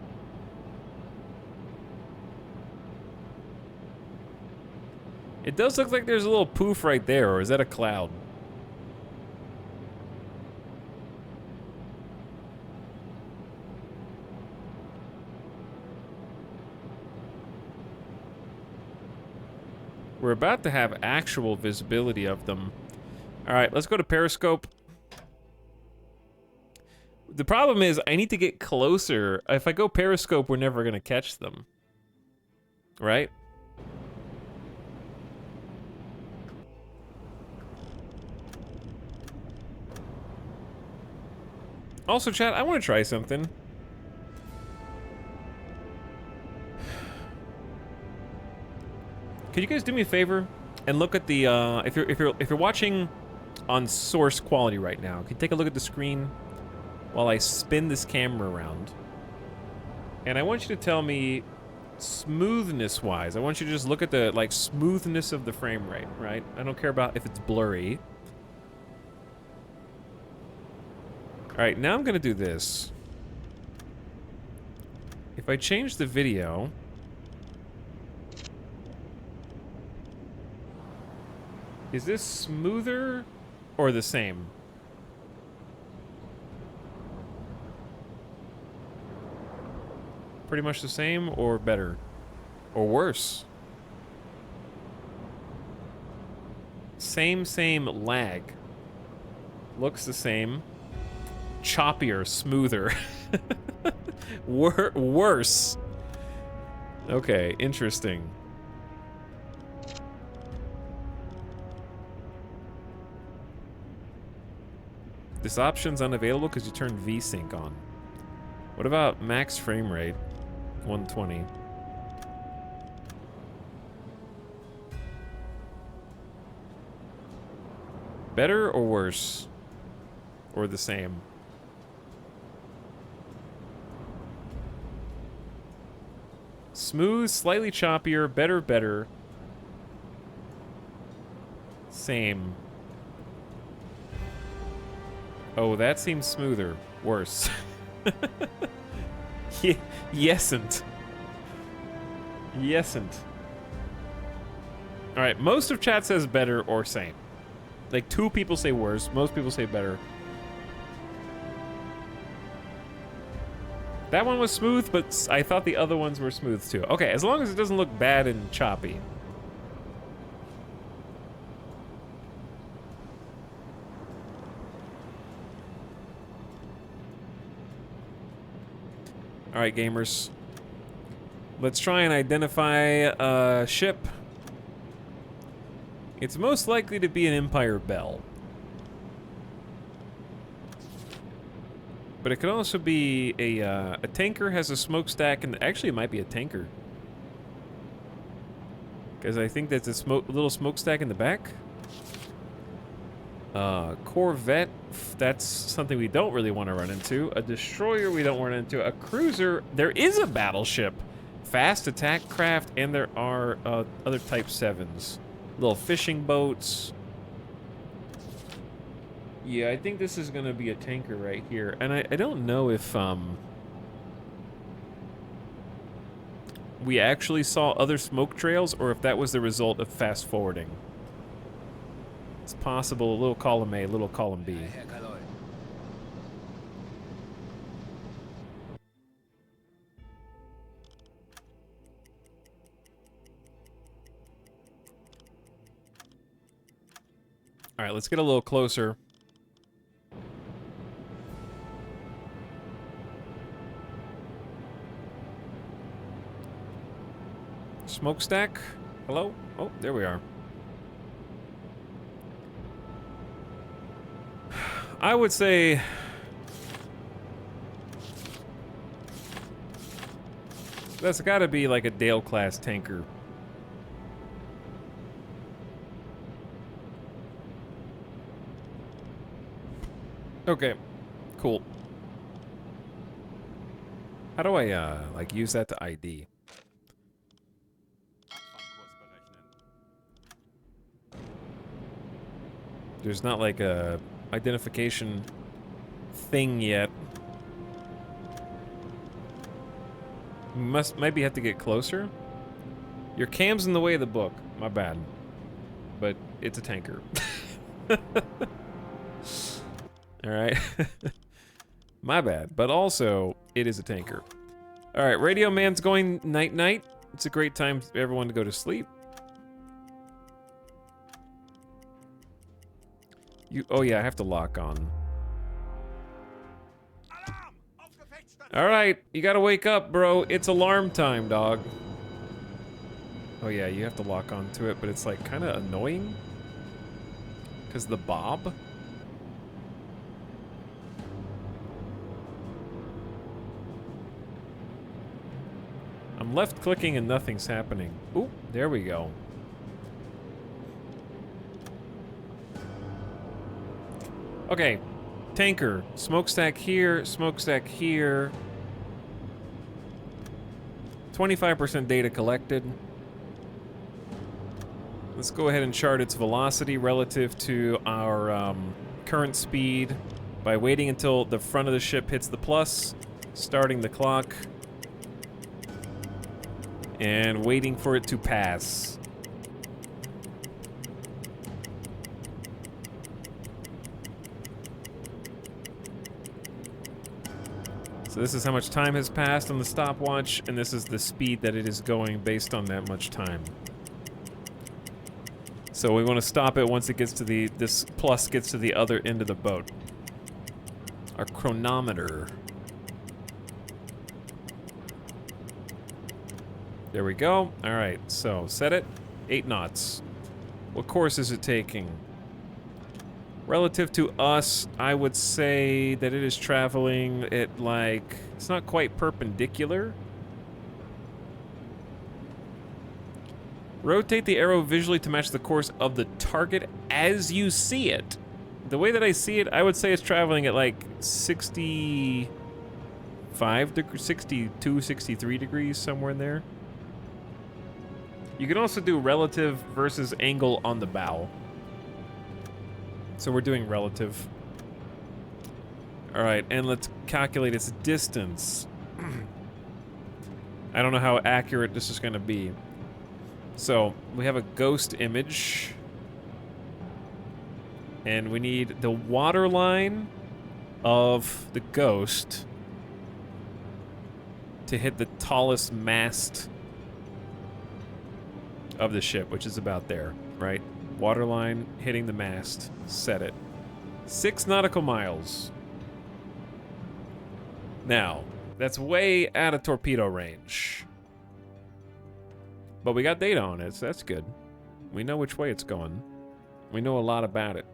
It does look like there's a little poof right there, or is that a cloud? We're about to have actual visibility of them. All right, let's go to Periscope. The problem is I need to get closer. If I go Periscope, we're never gonna catch them. Right? Also, chat, I want to try something. Could you guys do me a favor and look at the if you're watching on source quality right now, can you take a look at the screen while I spin this camera around? And I want you to tell me smoothness wise. I want you to just look at the like smoothness of the frame rate, right? I don't care about if it's blurry. All right, now I'm gonna do this. If I change the video, is this smoother or the same? Pretty much the same or better? Or worse? Same lag. Looks the same. Choppier, smoother. Worse. Okay, interesting. This option's unavailable because you turned VSync on. What about max frame rate? 120. Better or worse? Or the same? Smooth, slightly choppier, better. Same. Oh, that seems smoother. Worse. Yesn't. Alright, most of chat says better or same. Like, 2 people say worse, most people say better. That one was smooth, but I thought the other ones were smooth too. Okay, as long as it doesn't look bad and choppy. Alright, gamers. Let's try and identify a ship. It's most likely to be an Empire Bell. But it could also be a tanker has a smokestack, and actually it might be a tanker. Because I think that's a little smokestack in the back. Corvette, that's something we don't really want to run into. A destroyer we don't run into. A cruiser, there is a battleship. Fast attack craft, and there are other Type 7s. Little fishing boats. Yeah, I think this is gonna be a tanker right here. And I don't know if we actually saw other smoke trails or if that was the result of fast forwarding. It's possible, a little column A, a little column B. All right, let's get a little closer. Smokestack? Hello? Oh, there we are. I would say... that's gotta be like a Dale-class tanker. Okay, cool. How do I, like, use that to ID? There's not, like, a identification thing yet. Maybe have to get closer. Your cam's in the way of the book. My bad. But it's a tanker. Alright. My bad. But also, it is a tanker. Alright, Radio Man's going night-night. It's a great time for everyone to go to sleep. Oh yeah, I have to lock on. Alright, you gotta wake up, bro. It's alarm time, dog. Oh yeah, you have to lock on to it, but it's like kind of annoying. Because the bob? I'm left clicking and nothing's happening. Ooh, there we go. Okay, tanker, smokestack here, 25% data collected. Let's go ahead and chart its velocity relative to our current speed by waiting until the front of the ship hits the plus, starting the clock, and waiting for it to pass. So this is how much time has passed on the stopwatch, and this is the speed that it is going based on that much time. So we want to stop it once it gets to this plus gets to the other end of the boat. Our chronometer. There we go. All right, so set it. 8 knots. What course is it taking? Relative to us, I would say that it is traveling at, like, it's not quite perpendicular, Rotate the arrow visually to match the course of the target as you see it. The way that I see it, I would say it's traveling at like 65 degrees, 62, 63 degrees, somewhere in there. You can also do relative versus angle on the bow. So we're doing relative. All right, and let's calculate its distance. I don't know how accurate this is going to be. So we have a ghost image. And we need the water line of the ghost to hit the tallest mast of the ship, which is about there, right? Water line hitting the mast. Set it. 6 nautical miles. Now, that's way out of torpedo range. But we got data on it, so that's good. We know which way it's going. We know a lot about it.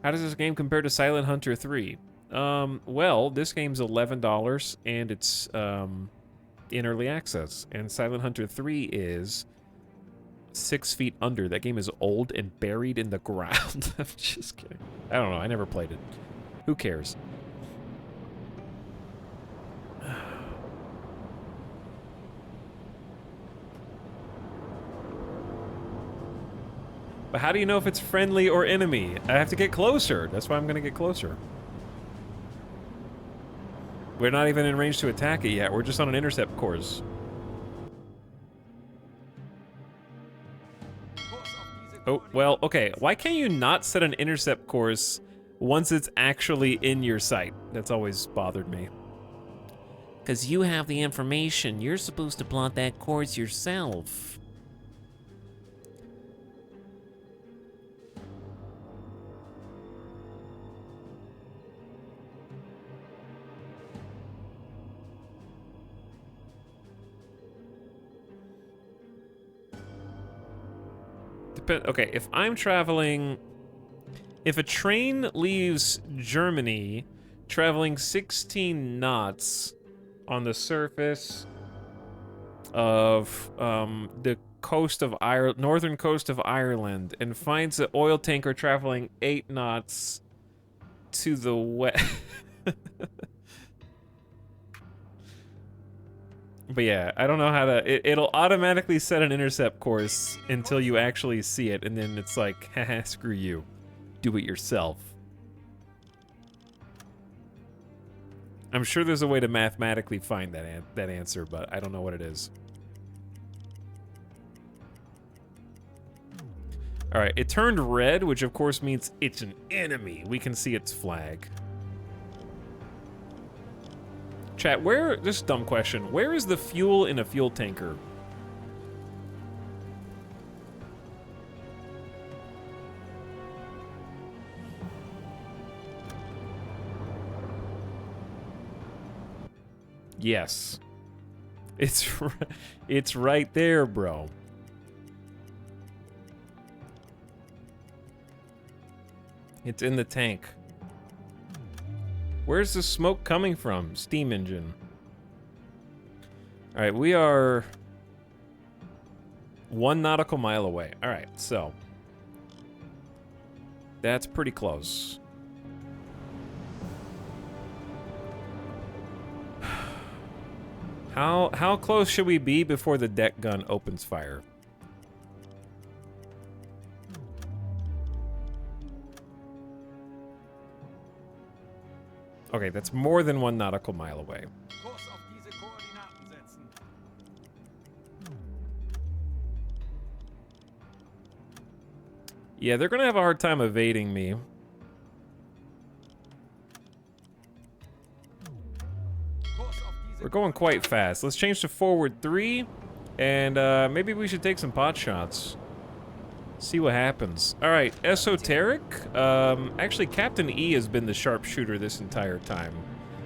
How does this game compare to Silent Hunter 3? Well, this game's $11 and it's in early access. And Silent Hunter 3 is 6 feet under. That game is old and buried in the ground. I'm just kidding. I don't know. I never played it. Who cares? But how do you know if it's friendly or enemy? I have to get closer. That's why I'm going to get closer. We're not even in range to attack it yet. We're just on an intercept course. Oh, well, okay. Why can't you not set an intercept course once it's actually in your sight? That's always bothered me. Because you have the information. You're supposed to plot that course yourself. Okay, if I'm traveling... If a train leaves Germany traveling 16 knots on the surface of the coast of northern coast of Ireland and finds an oil tanker traveling 8 knots to the west... But yeah, I don't know how to... It'll automatically set an intercept course until you actually see it, and then it's like, haha, screw you. Do it yourself. I'm sure there's a way to mathematically find that answer, but I don't know what it is. Alright, it turned red, which of course means it's an enemy. We can see its flag. Chat, this is a dumb question. Where is the fuel in a fuel tanker? Yes. It's right there, bro. It's in the tank. Where's the smoke coming from? Steam engine. All right, we are 1 nautical mile away. All right, so that's pretty close. How close should we be before the deck gun opens fire? Okay, that's more than 1 nautical mile away. Yeah, they're gonna have a hard time evading me. We're going quite fast. Let's change to forward 3, and maybe we should take some pot shots. See what happens. All right, esoteric. Actually, Captain E has been the sharpshooter this entire time.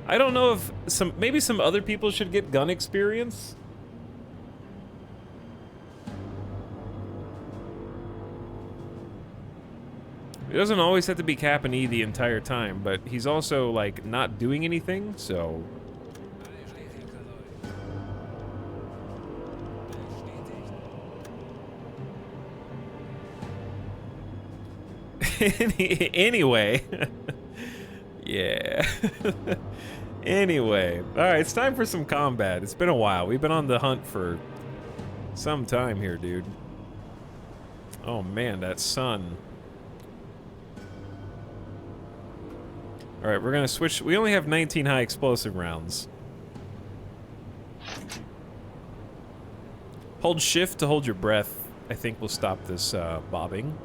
I don't know if maybe some other people should get gun experience. It doesn't always have to be Captain E the entire time, but he's also like not doing anything, so. Anyway. Yeah. Anyway. Alright, it's time for some combat. It's been a while. We've been on the hunt for some time here, dude. Oh man, that sun. Alright, we're gonna switch. We only have 19 high explosive rounds. Hold shift to hold your breath. I think we'll stop this bobbing.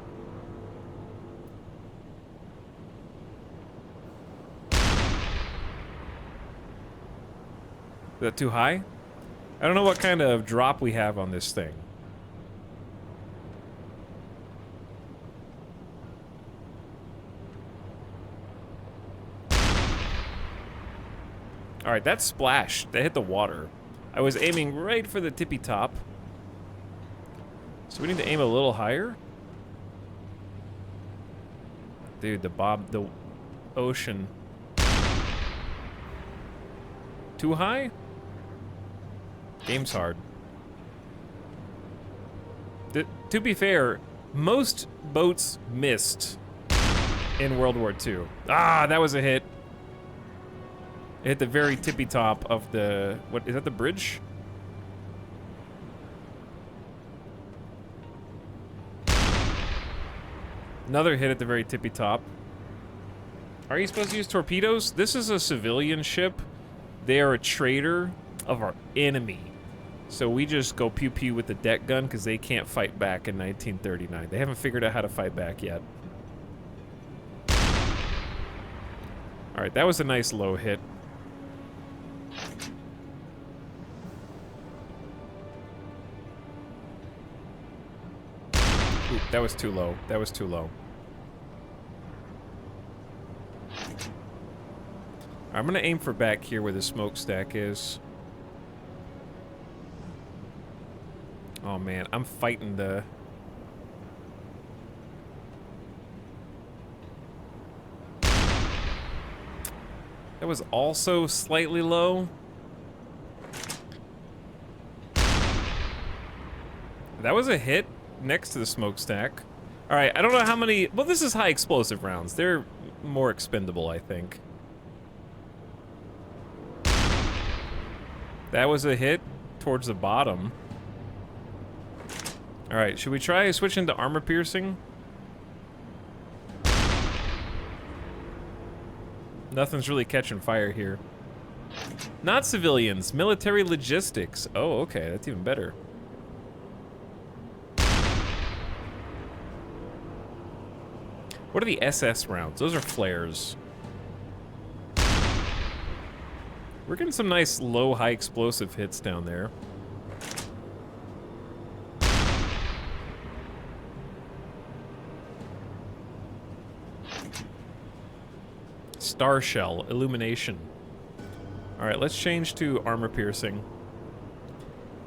Is that too high? I don't know what kind of drop we have on this thing. Alright, that splashed. That hit the water. I was aiming right for the tippy top. So we need to aim a little higher? Dude, the ocean. Too high? Game's hard. To be fair, most boats missed in World War II. Ah, that was a hit. It hit the very tippy top of the... What, is that the bridge? Another hit at the very tippy top. Are you supposed to use torpedoes? This is a civilian ship. They are a traitor of our enemy. So we just go pew-pew with the deck gun because they can't fight back in 1939. They haven't figured out how to fight back yet. Alright, that was a nice low hit. Ooh, that was too low. That was too low. I'm gonna aim for back here where the smokestack is. Oh man, I'm fighting the... That was also slightly low. That was a hit next to the smokestack. Alright, I don't know how many... Well, this is high explosive rounds. They're more expendable, I think. That was a hit towards the bottom. Alright, should we try switching to armor piercing? Nothing's really catching fire here. Not civilians, military logistics. Oh, okay, that's even better. What are the SS rounds? Those are flares. We're getting some nice low, high explosive hits down there. Star shell, illumination. Alright, let's change to armor piercing.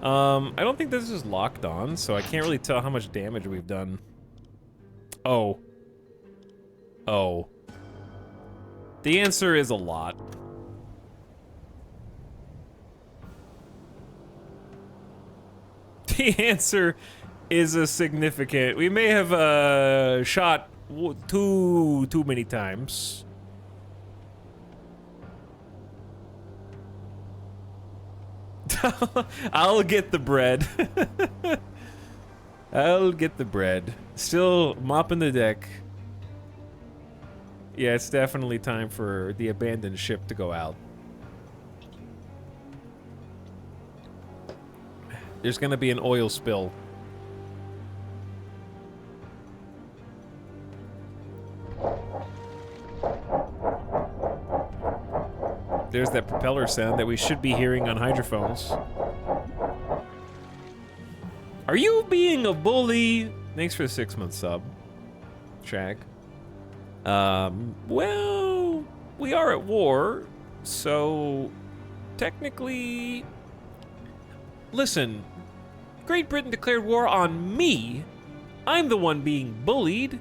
I don't think this is locked on, so I can't really tell how much damage we've done. Oh. Oh. The answer is a lot. The answer is a significant... We may have shot too many times. I'll get the bread. I'll get the bread. Still mopping the deck. Yeah, it's definitely time for the abandoned ship to go out. There's gonna be an oil spill. There's that propeller sound that we should be hearing on hydrophones. Are you being a bully? Thanks for the 6-month sub, Shag. Well, we are at war, so technically... Listen, Great Britain declared war on me. I'm the one being bullied.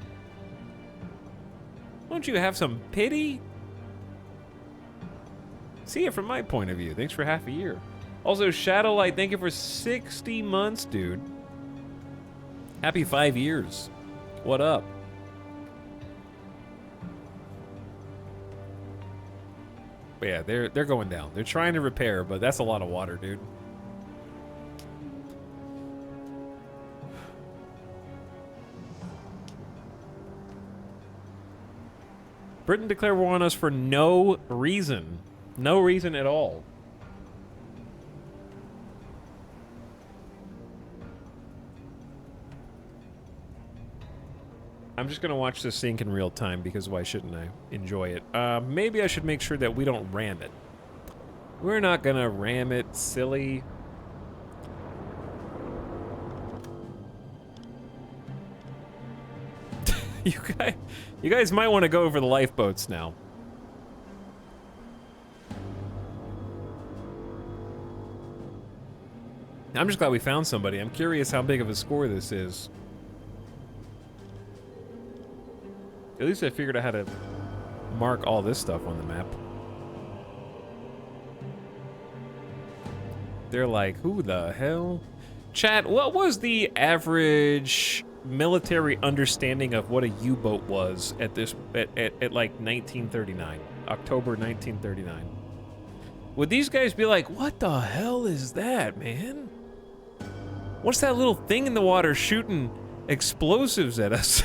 Won't you have some pity? See it from my point of view. Thanks for half a year. Also, Shadowlight, thank you for 60 months, dude. Happy 5 years. What up? But yeah, they're going down. They're trying to repair, but that's a lot of water, dude. Britain declared war on us for no reason. No reason at all. I'm just gonna watch this sink in real time because why shouldn't I enjoy it? Maybe I should make sure that we don't ram it. We're not gonna ram it, silly. You guys might want to go over the lifeboats now. I'm just glad we found somebody. I'm curious how big of a score this is. At least I figured out how to mark all this stuff on the map. They're like, who the hell? Chat, what was the average military understanding of what a U-boat was at this at like 1939, October 1939? Would these guys be like, what the hell is that, man? What's that little thing in the water shooting explosives at us?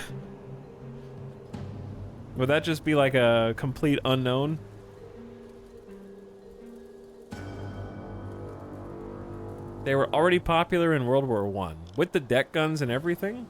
Would that just be like a complete unknown? They were already popular in World War I with the deck guns and everything.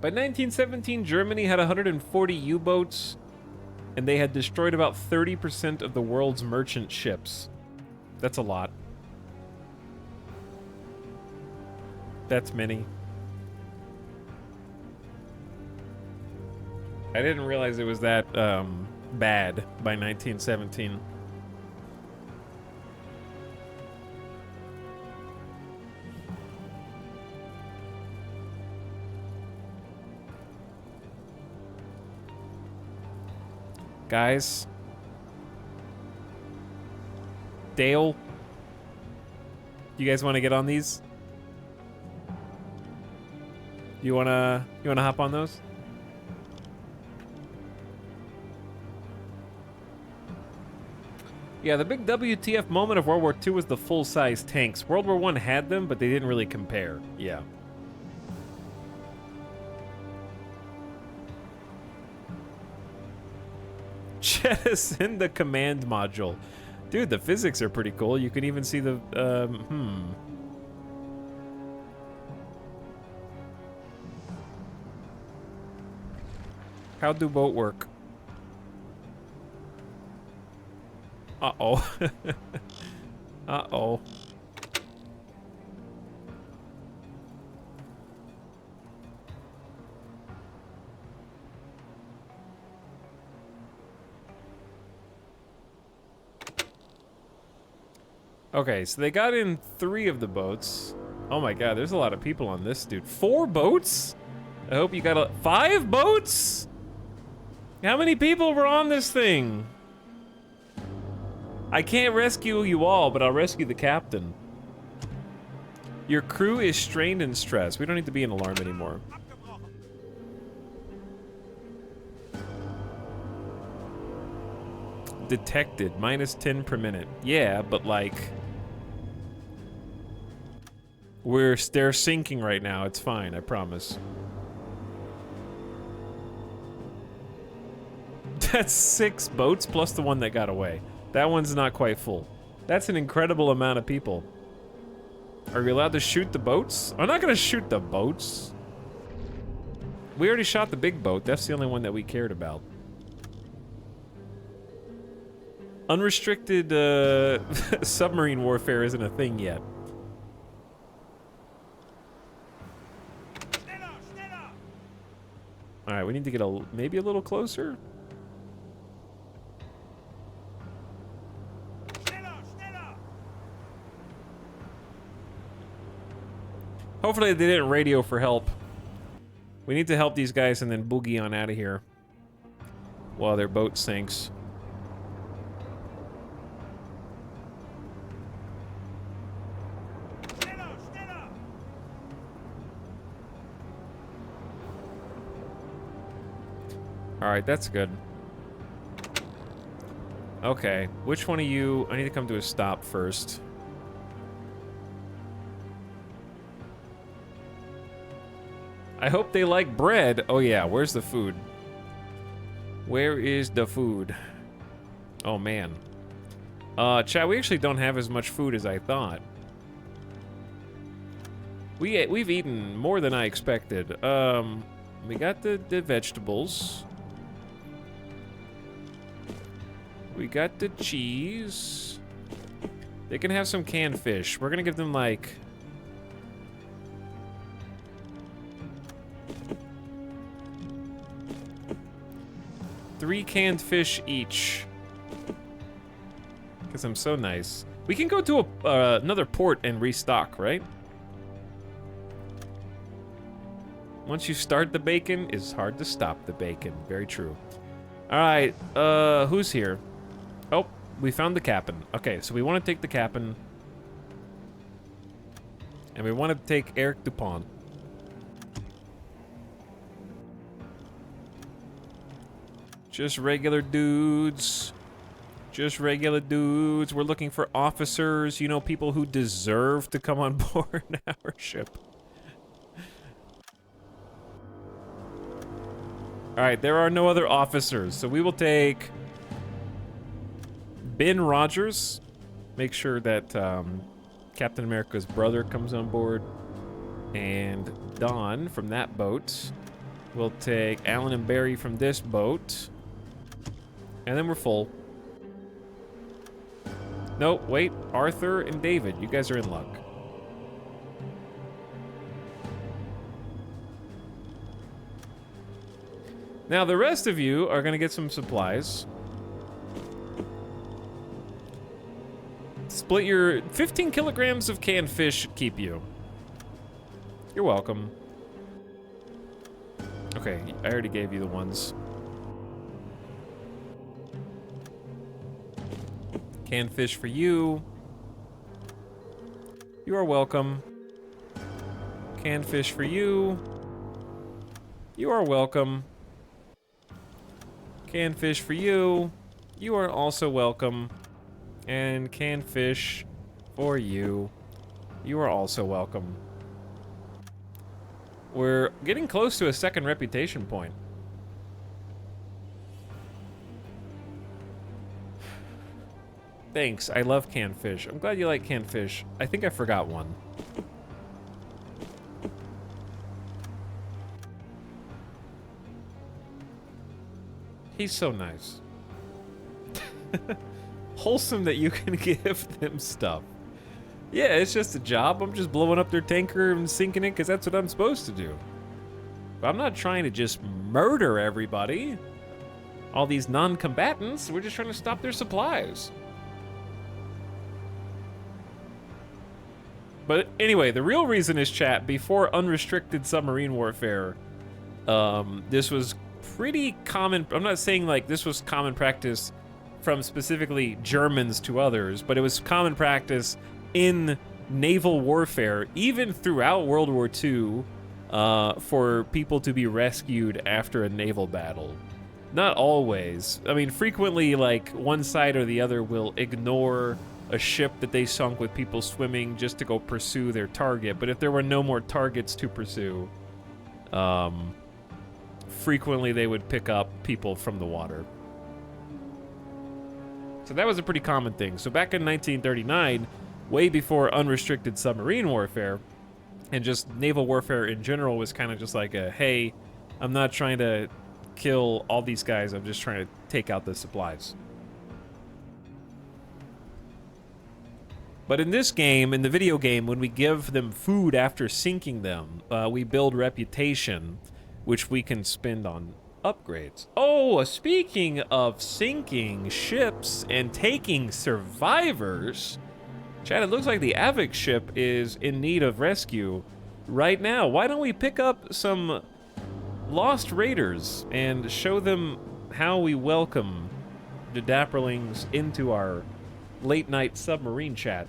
By 1917, Germany had 140 U-boats, and they had destroyed about 30% of the world's merchant ships. That's a lot. That's many. I didn't realize it was that bad by 1917. Guys. Dale. You guys want to get on these? You wanna hop on those? Yeah, the big WTF moment of World War II was the full-size tanks. World War I had them, but they didn't really compare. Yeah. Jettison the command module. Dude, the physics are pretty cool. You can even see the, How do boat work? Uh-oh. Uh-oh. Okay, so they got in 3 of the boats. Oh my god, there's a lot of people on this, dude. 4 boats? I hope you got 5 boats? How many people were on this thing? I can't rescue you all, but I'll rescue the captain. Your crew is strained and stressed. We don't need to be in alarm anymore. Detected, -10 per minute. Yeah, but like... They're sinking right now. It's fine, I promise. That's 6 boats plus the one that got away. That one's not quite full. That's an incredible amount of people. Are we allowed to shoot the boats? I'm not gonna shoot the boats. We already shot the big boat. That's the only one that we cared about. Unrestricted submarine warfare isn't a thing yet. All right, we need to get maybe a little closer. Hopefully they didn't radio for help. We need to help these guys and then boogie on out of here while their boat sinks. Alright, that's good. Okay, which one of you... I need to come to a stop first. I hope they like bread. Oh yeah, where's the food? Where is the food? Oh man. Chat, we actually don't have as much food as I thought. We've eaten more than I expected. We got the vegetables. We got the cheese. They can have some canned fish. We're gonna give them like... three canned fish each. Because I'm so nice. We can go to another port and restock, right? Once you start the bacon, it's hard to stop the bacon. Very true. Alright, who's here? Oh, we found the captain. Okay, so we want to take the captain. And we want to take Eric Dupont. Just regular dudes. Just regular dudes. We're looking for officers, you know, people who deserve to come on board our ship. Alright, there are no other officers, so we will take Ben Rogers. Make sure that Captain America's brother comes on board. And Don from that boat. We'll take Alan and Barry from this boat. And then we're full. No, wait. Arthur and David, you guys are in luck. Now, the rest of you are going to get some supplies. Split your 15 kilograms of canned fish should keep you. You're welcome. Okay, I already gave you the ones. Canned fish for you. You are welcome. Canned fish for you. You are welcome. Canned fish for you. You are also welcome. And canned fish for you. You are also welcome. We're getting close to a second reputation point. Thanks, I love canned fish. I'm glad you like canned fish. I think I forgot one. He's so nice. Wholesome that you can give them stuff. Yeah, it's just a job. I'm just blowing up their tanker and sinking it because that's what I'm supposed to do. But I'm not trying to just murder everybody. All these non-combatants, we're just trying to stop their supplies. But anyway, the real reason is, chat, before unrestricted submarine warfare, this was pretty common. I'm not saying like this was common practice from specifically Germans to others, but it was common practice in naval warfare, even throughout World War II, for people to be rescued after a naval battle. Not always. I mean, frequently, like, one side or the other will ignore a ship that they sunk with people swimming just to go pursue their target. But if there were no more targets to pursue, frequently they would pick up people from the water. So that was a pretty common thing. So back in 1939, way before unrestricted submarine warfare, and just naval warfare in general was kind of just like a, hey, I'm not trying to kill all these guys, I'm just trying to take out the supplies. But in this game, in the video game, when we give them food after sinking them, we build reputation, which we can spend on upgrades. Oh, speaking of sinking ships and taking survivors, Chad, it looks like the Avik ship is in need of rescue right now. Why don't we pick up some lost raiders and show them how we welcome the Dapperlings into our late night submarine chat.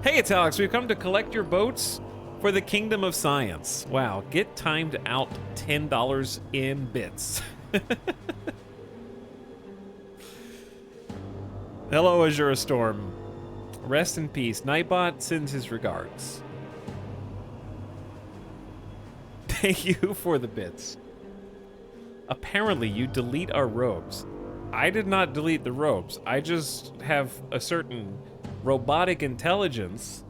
Hey, it's Alex. We've come to collect your boats for the Kingdom of Science. Wow, get timed out $10 in bits. Hello, Azure Storm. Rest in peace. Nightbot sends his regards. Thank you for the bits. Apparently, you delete our robes. I did not delete the robes. I just have a certain robotic intelligence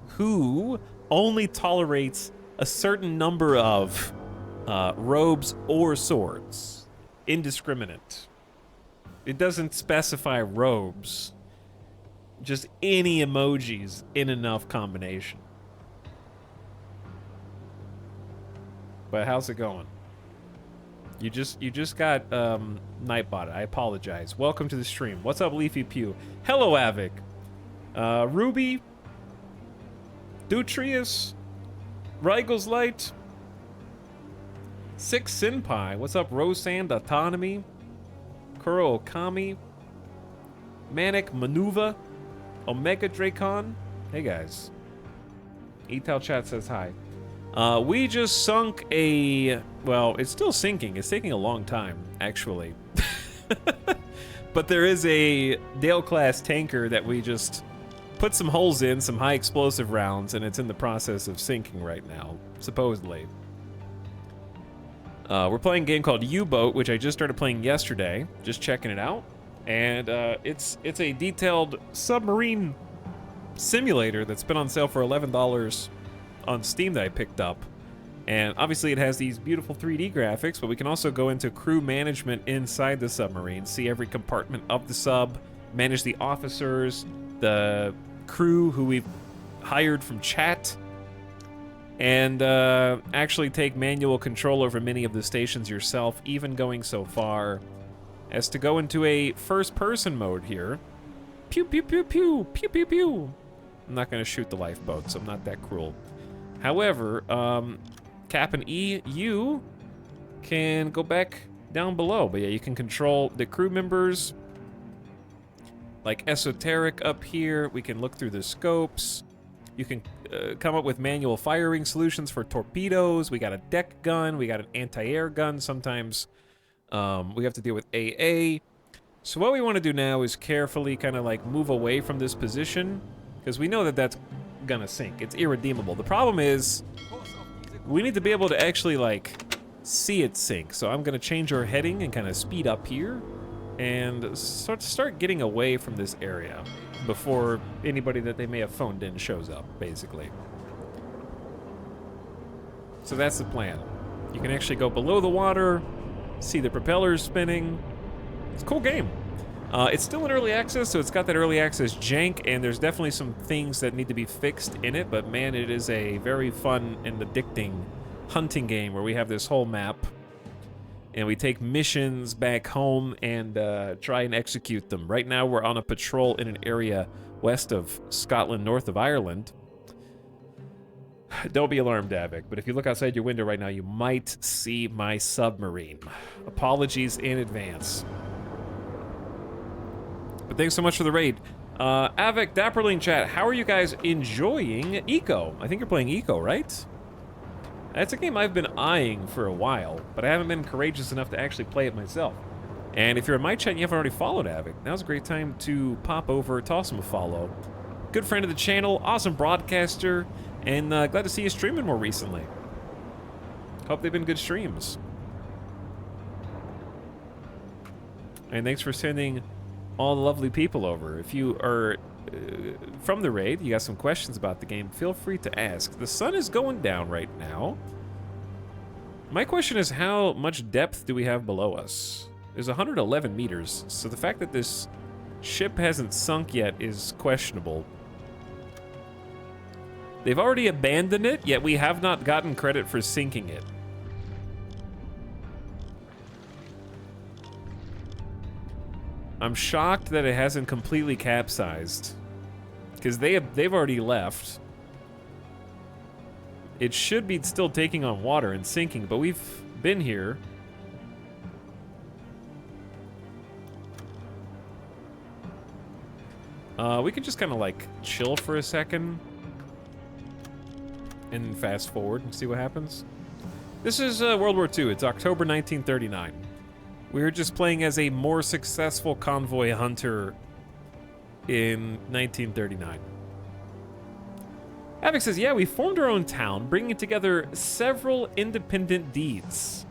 who only tolerates a certain number of robes or swords. Indiscriminate. It doesn't specify robes. Just any emojis in enough combination. But how's it going? You just got Nightbot. I apologize. Welcome to the stream. What's up, Leafy Pew? Hello, Avic. Ruby, Dutrius, Rigel's Light, Six Senpai. What's up, Rosand Autonomy, Kuro Okami, Manic Manuva, Omega Dracon. Hey guys. Etal Chat says hi. We just sunk a, well, it's still sinking. It's taking a long time, actually. But there is a Dale-class tanker that we just put some holes in, some high explosive rounds, and it's in the process of sinking right now, supposedly. We're playing a game called WEboat, which I just started playing yesterday, just checking it out. And it's a detailed submarine simulator that's been on sale for $11 on Steam that I picked up. And obviously it has these beautiful 3D graphics, but we can also go into crew management inside the submarine, see every compartment of the sub, manage the officers, the crew who we've hired from chat, and actually take manual control over many of the stations yourself, even going so far as to go into a first-person mode here. Pew, pew, pew, pew, pew, pew, pew. I'm not going to shoot the lifeboats. I'm not that cruel. However, Cap and E, you can go back down below. But yeah, you can control the crew members. Like Esoteric up here. We can look through the scopes. You can come up with manual firing solutions for torpedoes. We got a deck gun. We got an anti-air gun. Sometimes we have to deal with AA. So what we want to do now is carefully kind of like move away from this position, because we know that that's gonna sink. It's irredeemable. The problem is we need to be able to actually like see it sink. So I'm gonna change our heading and kind of speed up here and start getting away from this area before anybody that they may have phoned in shows up, basically. So that's the plan. You can actually go below the water, see the propellers spinning. It's a cool game. It's still in early access, so it's got that early access jank, and there's definitely some things that need to be fixed in it, but man, it is a very fun and addicting hunting game where we have this whole map, and we take missions back home and try and execute them. Right now, we're on a patrol in an area west of Scotland, north of Ireland. Don't be alarmed, Davik, but if you look outside your window right now, you might see my submarine. Apologies in advance. But thanks so much for the raid. Avik, Dapperling chat, how are you guys enjoying Eco? I think you're playing Eco, right? That's a game I've been eyeing for a while, but I haven't been courageous enough to actually play it myself. And if you're in my chat and you haven't already followed Avik, now's a great time to pop over, toss him a follow. Good friend of the channel, awesome broadcaster, and glad to see you streaming more recently. Hope they've been good streams. And thanks for sending all the lovely people over. If you are from the raid, you got some questions about the game, feel free to ask. The sun is going down right now. My question is, how much depth do we have below us? There's 111 meters, so the fact that this ship hasn't sunk yet is questionable. They've already abandoned it, yet we have not gotten credit for sinking it. I'm shocked that it hasn't completely capsized, because they've already left. it should be still taking on water and sinking, but we've been here. We could just kind of like chill for a second and fast forward and see what happens. This is World War II. It's October 1939. We were just playing as a more successful convoy hunter in 1939. Avic says, yeah, we formed our own town, bringing together several independent deeds.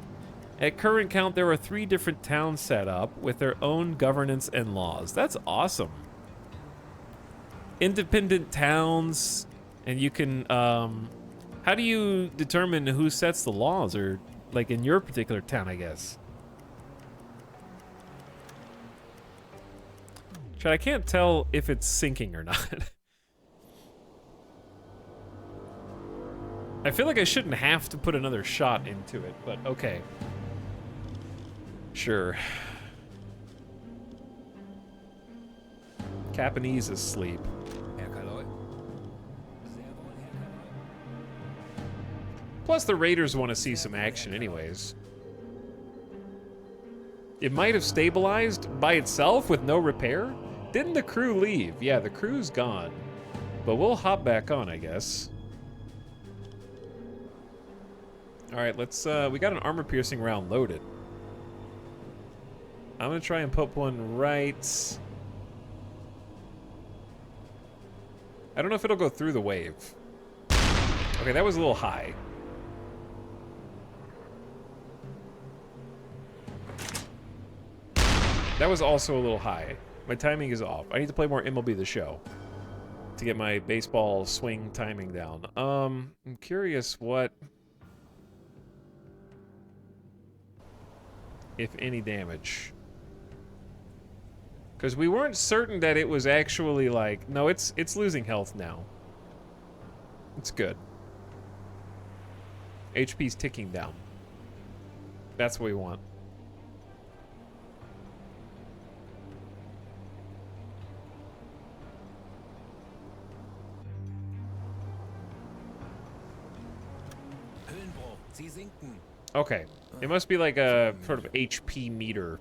At current count, there are 3 different towns set up with their own governance and laws. That's awesome. Independent towns, and you can, how do you determine who sets the laws, or, like, in your particular town, I guess? Chad, I can't tell if it's sinking or not. I feel like I shouldn't have to put another shot into it, but okay. Sure. Capanese is asleep. Plus, the Raiders want to see some action anyways. It might have stabilized by itself with no repair? Didn't the crew leave? Yeah, the crew's gone. But we'll hop back on, I guess. Alright, let's, we got an armor-piercing round loaded. I'm gonna try and put one right... I don't know if it'll go through the wave. Okay, that was a little high. That was also a little high. My timing is off. I need to play more MLB The Show to get my baseball swing timing down. I'm curious what, if any, damage. Because we weren't certain that it was actually like... No, it's losing health now. It's good. HP's ticking down. That's what we want. Okay. It must be like a sort of HP meter.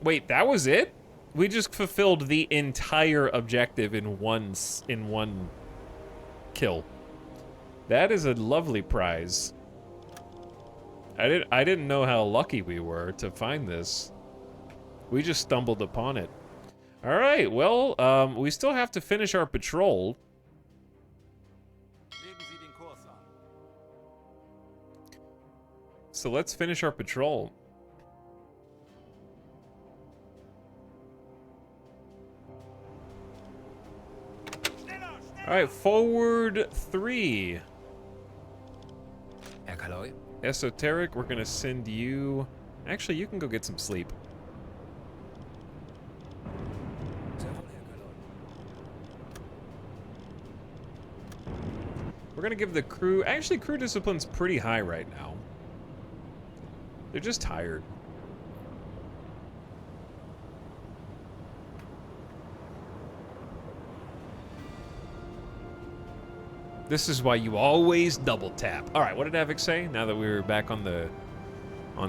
Wait, that was it? We just fulfilled the entire objective in one kill. That is a lovely prize. I didn't know how lucky we were to find this. We just stumbled upon it. All right, well, we still have to finish our patrol. So let's finish our patrol. All right, forward 3. Esoteric, we're gonna send you... Actually, you can go get some sleep. We're gonna give the crew... Actually, crew discipline's pretty high right now. They're just tired. This is why you always double tap. All right, what did Avic say? Now that we're back on the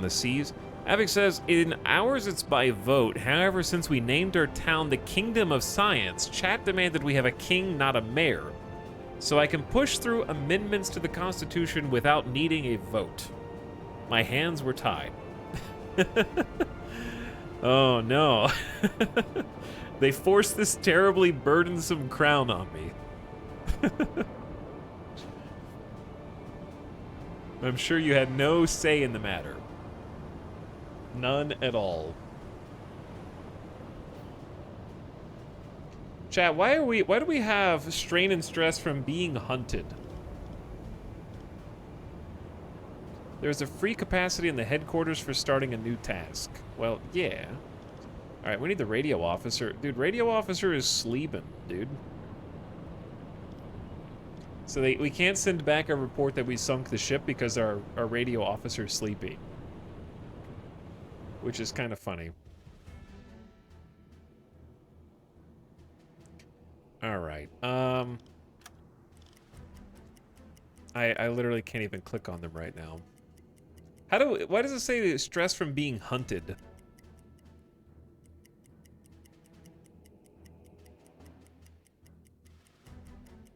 seas, Avic says, in ours it's by vote. However, since we named our town the Kingdom of Science, chat demanded we have a king, not a mayor. So I can push through amendments to the Constitution without needing a vote. My hands were tied. Oh no. They forced this terribly burdensome crown on me. I'm sure you had no say in the matter. None at all. Chat, why do we have strain and stress from being hunted? There's a free capacity in the headquarters for starting a new task. Well, yeah. Alright, we need the radio officer. Dude, radio officer is sleeping, dude. So we can't send back a report that we sunk the ship because our radio officer's sleepy. Which is kind of funny. Alright, I literally can't even click on them right now. Why does it say stress from being hunted?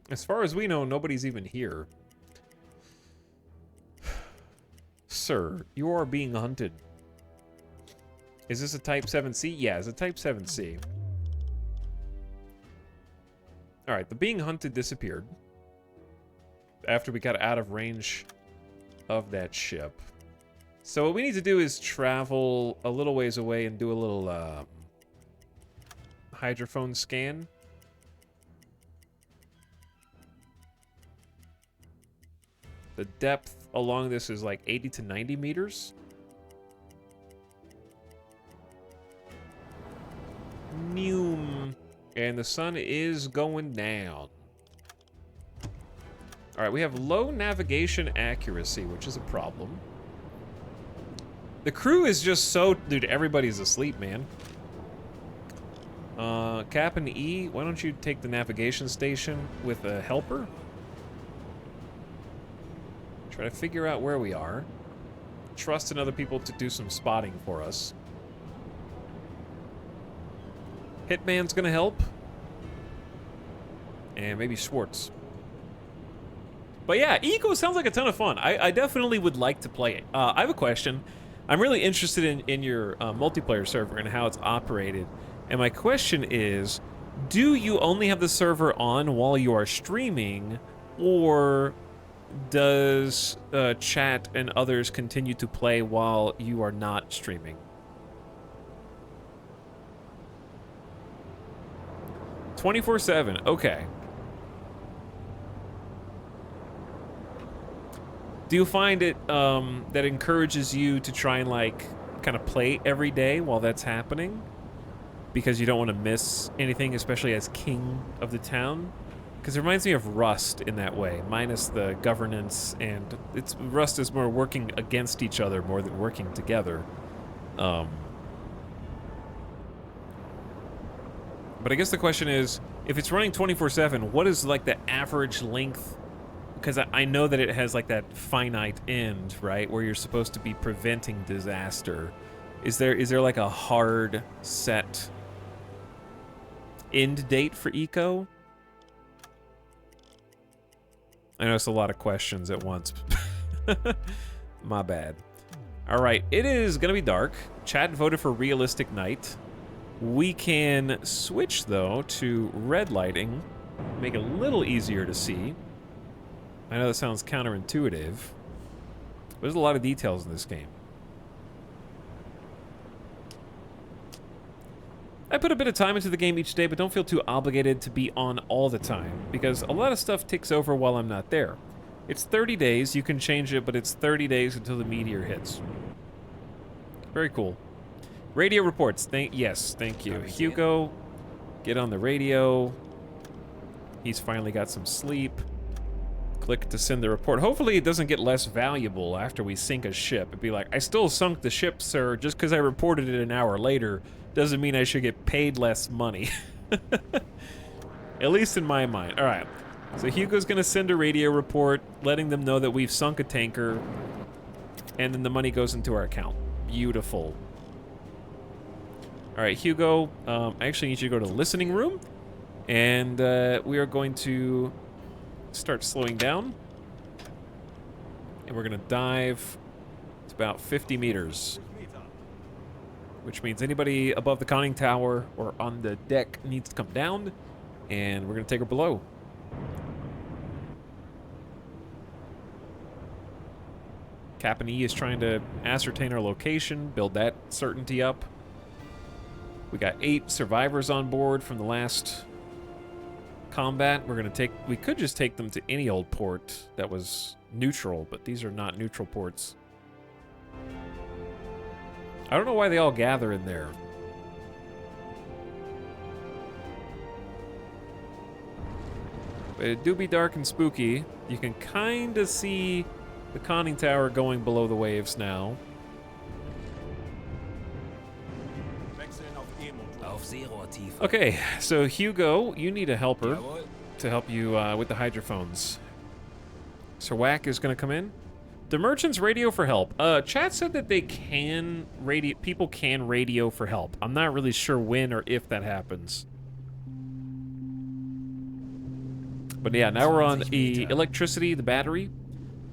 As far as we know, nobody's even here. Sir, you are being hunted. Is this a Type 7C? Yeah, it's a Type 7C. Alright, the being hunted disappeared. After we got out of range of that ship. So what we need to do is travel a little ways away and do a little hydrophone scan. The depth along this is like 80 to 90 meters. Noom. And the sun is going down. Alright, we have low navigation accuracy, which is a problem. The crew is just so... Dude, everybody's asleep, man. Captain E, why don't you take the navigation station with a helper? Try to figure out where we are. Trust in other people to do some spotting for us. Hitman's gonna help. And maybe Schwartz. But yeah, Eco sounds like a ton of fun. I definitely would like to play it. I have a question. I'm really interested in your multiplayer server and how it's operated. And my question is, do you only have the server on while you are streaming, or does chat and others continue to play while you are not streaming? 24/7, okay. Do you find it that encourages you to try and like kind of play every day while that's happening? Because you don't want to miss anything, especially as king of the town? Because it reminds me of Rust in that way, minus the governance, and Rust is more working against each other more than working together. But I guess the question is, if it's running 24/7, what is like the average length? Because I know that it has like that finite end, right, where you're supposed to be preventing disaster. Is there like a hard set end date for Eco? I know it's a lot of questions at once. My bad. All right, it is gonna be dark. Chat voted for realistic night. We can switch though to red lighting, make it a little easier to see. I know that sounds counterintuitive, but there's a lot of details in this game. I put a bit of time into the game each day, but don't feel too obligated to be on all the time, because a lot of stuff takes over while I'm not there. It's 30 days, you can change it, but it's 30 days until the meteor hits. Very cool. Radio reports, yes, thank you. Hugo, get on the radio. He's finally got some sleep. Click to send the report. Hopefully it doesn't get less valuable after we sink a ship. It'd be like, I still sunk the ship, sir, just because I reported it an hour later doesn't mean I should get paid less money. At least in my mind. All right, so Hugo's gonna send a radio report letting them know that we've sunk a tanker, and then the money goes into our account. Beautiful. All right, Hugo, I actually need you to go to the listening room, and we are going to start slowing down, and we're gonna dive to about 50 meters, which means anybody above the conning tower or on the deck needs to come down, and we're gonna take her below. Captain E is trying to ascertain our location, build that certainty up. We got 8 survivors on board from the last combat. We could just take them to any old port that was neutral, but these are not neutral ports. I don't know why they all gather in there. But it do be dark and spooky. You can kind of see the conning tower going below the waves now. Okay, so Hugo, you need a helper to help you with the hydrophones. Sir Whack is gonna come in. The merchants radio for help. Chat said that they can radio. People can radio for help. I'm not really sure when or if that happens. But yeah, now we're on the electricity, the battery,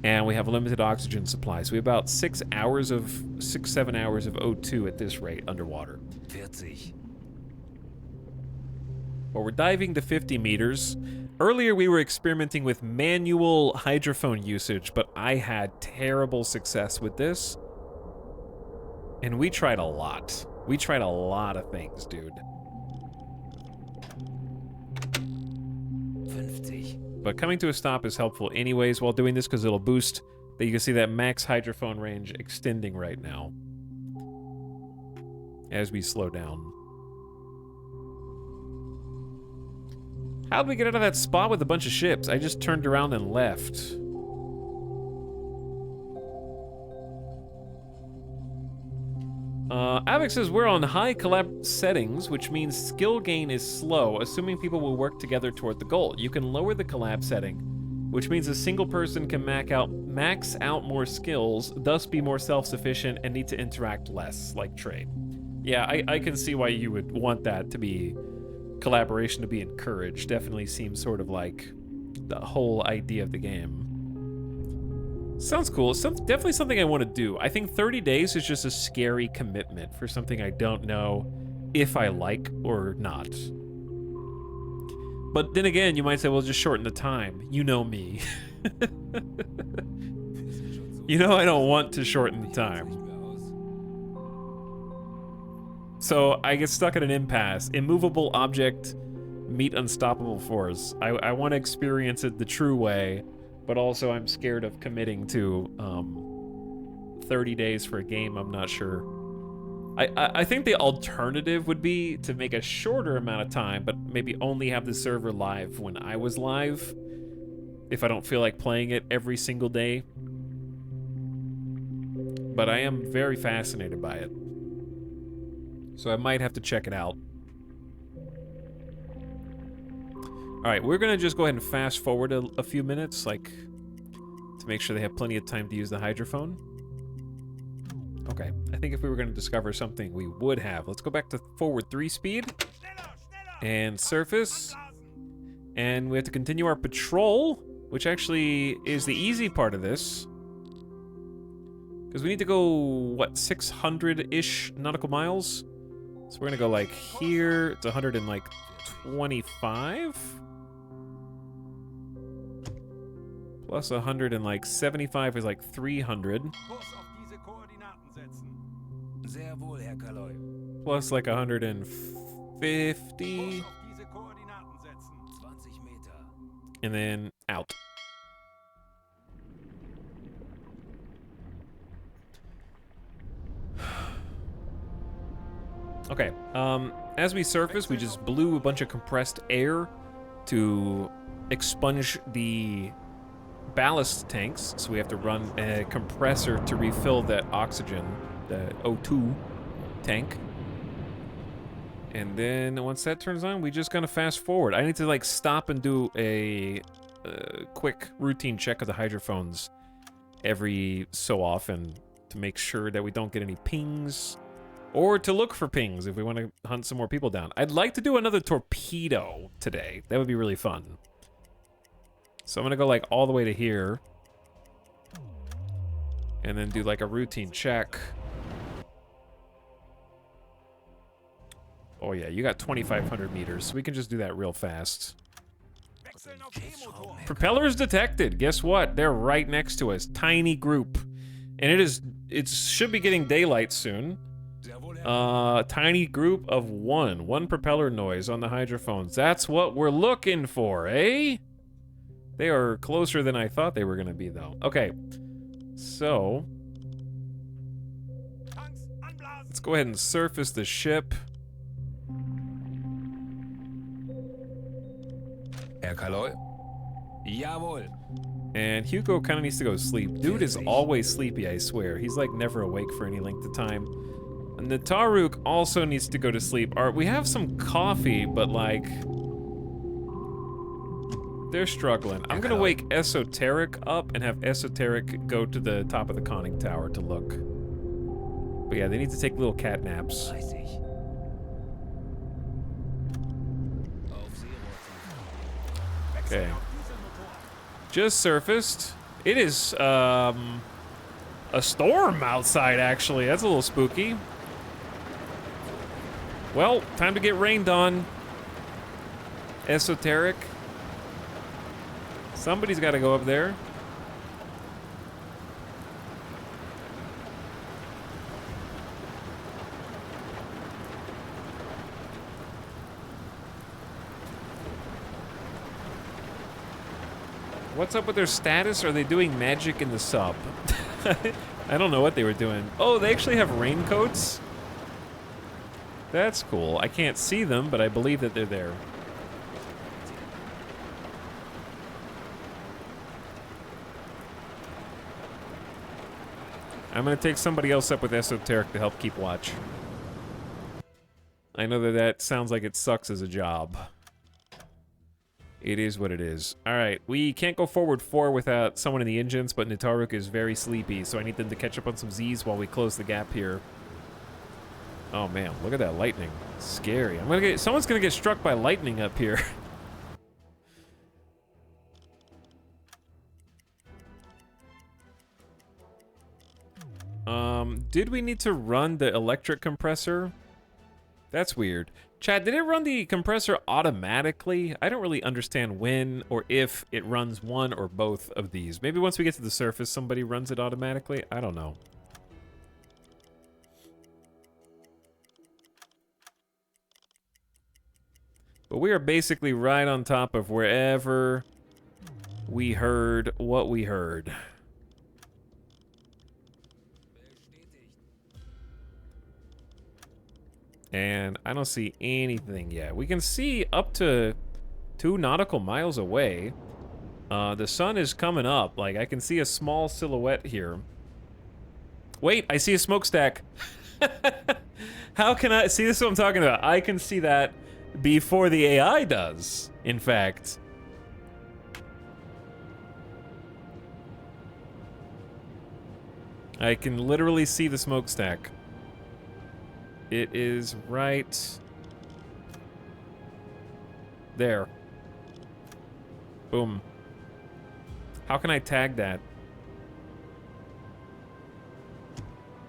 and we have limited oxygen supply. So we have about 7 hours of O2 at this rate underwater. 40. Well, we're diving to 50 meters. Earlier, we were experimenting with manual hydrophone usage, but I had terrible success with this. And we tried a lot. We tried a lot of things, dude. 50. But coming to a stop is helpful anyways while doing this because it'll boost. You can see that max hydrophone range extending right now as we slow down. How'd we get out of that spot with a bunch of ships? I just turned around and left. Alex says we're on high collab settings, which means skill gain is slow, assuming people will work together toward the goal. You can lower the collab setting, which means a single person can max out more skills, thus be more self-sufficient and need to interact less, like trade. Yeah, I can see why you would want that to be collaboration to be encouraged. Definitely seems sort of like the whole idea of the game. Sounds cool. Definitely something I want to do. I think 30 days is just a scary commitment for something I don't know if I like or not. But then again, you might say, well, just shorten the time. You know me. You know I don't want to shorten the time. So I get stuck at an impasse. Immovable object, meet unstoppable force. I want to experience it the true way, but also I'm scared of committing to 30 days for a game I'm not sure. I think the alternative would be to make a shorter amount of time, but maybe only have the server live when I was live, if I don't feel like playing it every single day. But I am very fascinated by it. So I might have to check it out. Alright, we're gonna just go ahead and fast forward a few minutes, like, to make sure they have plenty of time to use the hydrophone. Okay, I think if we were gonna discover something, we would have. Let's go back to forward 3 speed. And surface. And we have to continue our patrol, which actually is the easy part of this. Because we need to go, what, 600-ish nautical miles? So we're gonna go like here, it's 125? Plus 175 is like 300. Sehr wohl, Herr Kaloi. Plus like 150. 20 Meter. And then out. Okay, as we surface, we just blew a bunch of compressed air to expunge the ballast tanks, so we have to run a compressor to refill that oxygen, the O2 tank. And then once that turns on, we just gonna fast forward. I need to like stop and do a quick routine check of the hydrophones every so often to make sure that we don't get any pings. Or to look for pings if we want to hunt some more people down. I'd like to do another torpedo today. That would be really fun. So I'm going to go like all the way to here. And then do like a routine check. Oh yeah, you got 2,500 meters. So we can just do that real fast. Propellers detected. Guess what? They're right next to us. Tiny group. And it should be getting daylight soon. Tiny group of one propeller noise on the hydrophones. That's what we're looking for, eh? They are closer than I thought they were gonna be, though. Okay, so let's go ahead and surface the ship. Herr Kaloi? Jawohl. And Hugo kind of needs to go sleep. Dude is always sleepy, I swear. He's like never awake for any length of time. And the Taruk also needs to go to sleep. We have some coffee, but like, They're struggling. I'm gonna wake Esoteric up and have Esoteric go to the top of the conning tower to look. But yeah, they need to take little cat naps. Weiß ich. Auf Seerohr. Okay. Just surfaced. It is, a storm outside, actually. That's a little spooky. Well, time to get rained on. Esoteric. Somebody's got to go up there. What's up with their status? Are they doing magic in the sub? I don't know what they were doing. Oh, they actually have raincoats? That's cool. I can't see them, but I believe that they're there. I'm gonna take somebody else up with Esoteric to help keep watch. I know that sounds like it sucks as a job. It is what it is. Alright, we can't go forward 4 without someone in the engines, but Nitaruk is very sleepy, so I need them to catch up on some Z's while we close the gap here. Oh man, look at that lightning. Scary. Someone's gonna get struck by lightning up here. Did we need to run the electric compressor? That's weird. Chad, did it run the compressor automatically? I don't really understand when or if it runs one or both of these. Maybe once we get to the surface, somebody runs it automatically? I don't know. But we are basically right on top of wherever we heard what we heard. And I don't see anything yet. We can see up to 2 nautical miles away. The sun is coming up. Like, I can see a small silhouette here. Wait, I see a smokestack. How can I... See, this is what I'm talking about. I can see that before the AI does, in fact. I can literally see the smokestack. It is right there. Boom. How can I tag that?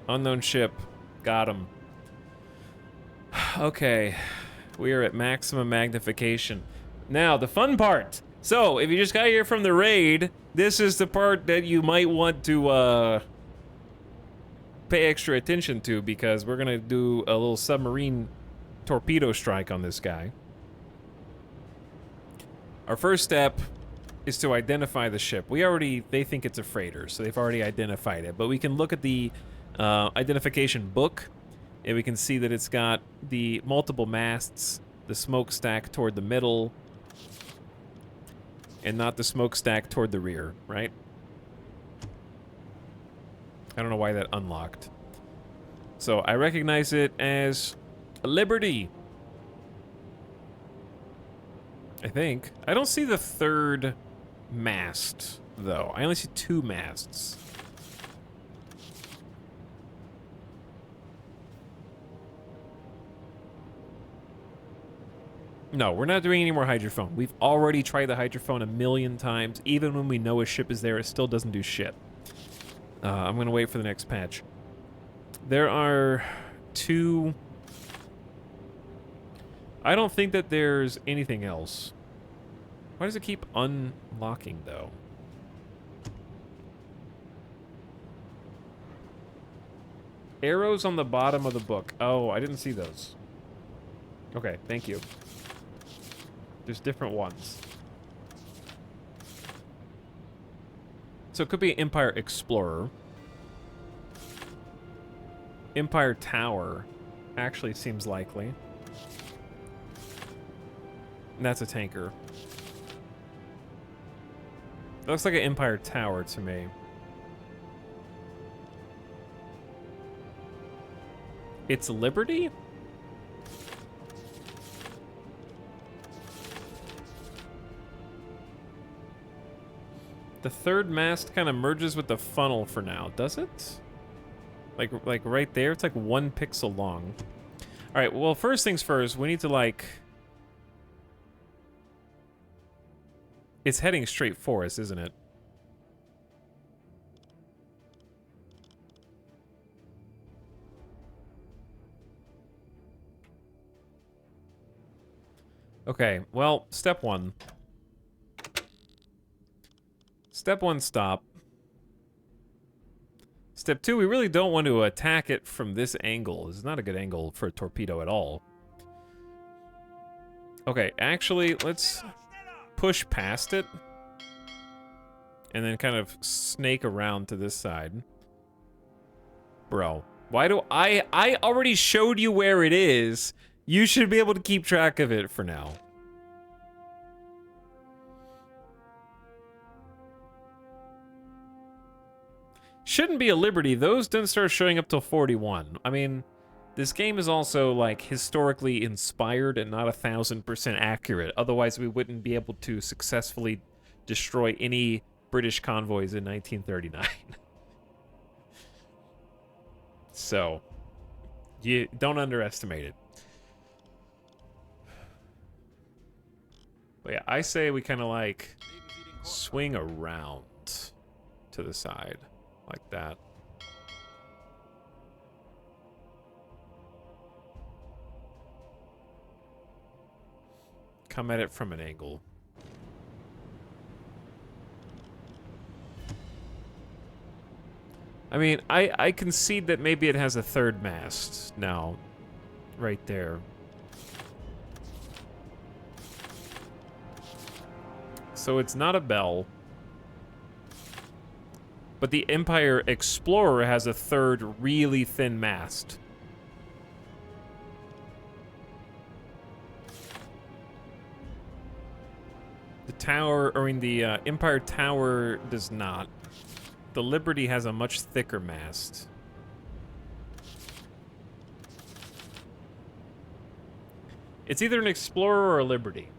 Unknown ship. Got him. Okay. We are at maximum magnification. Now, the fun part. So, if you just got here from the raid, this is the part that you might want to, pay extra attention to, because we're gonna do a little submarine torpedo strike on this guy. Our first step is to identify the ship. They think it's a freighter, so they've already identified it, but we can look at the identification book, and we can see that it's got the multiple masts, the smokestack toward the middle, and not the smokestack toward the rear, right? I don't know why that unlocked. So I recognize it as a Liberty. I think. I don't see the third mast, though. I only see 2 masts. No, we're not doing any more hydrophone. We've already tried the hydrophone a million times. Even when we know a ship is there, it still doesn't do shit. I'm gonna wait for the next patch. There are 2... I don't think that there's anything else. Why does it keep unlocking, though? Arrows on the bottom of the book. Oh, I didn't see those. Okay, thank you. There's different ones. So it could be Empire Explorer. Empire Tower actually seems likely. And that's a tanker. It looks like an Empire Tower to me. It's Liberty? The third mast kind of merges with the funnel for now, does it? Like right there? It's like 1 pixel long. All right, well, first things first, we need to like... It's heading straight for us, isn't it? Okay, well, step 1. Step 1, stop. Step 2, we really don't want to attack it from this angle. This is not a good angle for a torpedo at all. Okay, actually, let's push past it. And then kind of snake around to this side. Bro, why do I already showed you where it is. You should be able to keep track of it for now. Shouldn't be a Liberty. Those didn't start showing up till 41. I mean, this game is also, like, historically inspired and not 1000% accurate. Otherwise, we wouldn't be able to successfully destroy any British convoys in 1939. So, you don't underestimate it. But yeah, I say we kind of, like, swing around to the side. Like that. Come at it from an angle. I mean, I concede that maybe it has a third mast now. Right there. So it's not a bell. But the Empire Explorer has a third really thin mast. The tower, or in the Empire Tower does not. The Liberty has a much thicker mast. It's either an Explorer or a Liberty.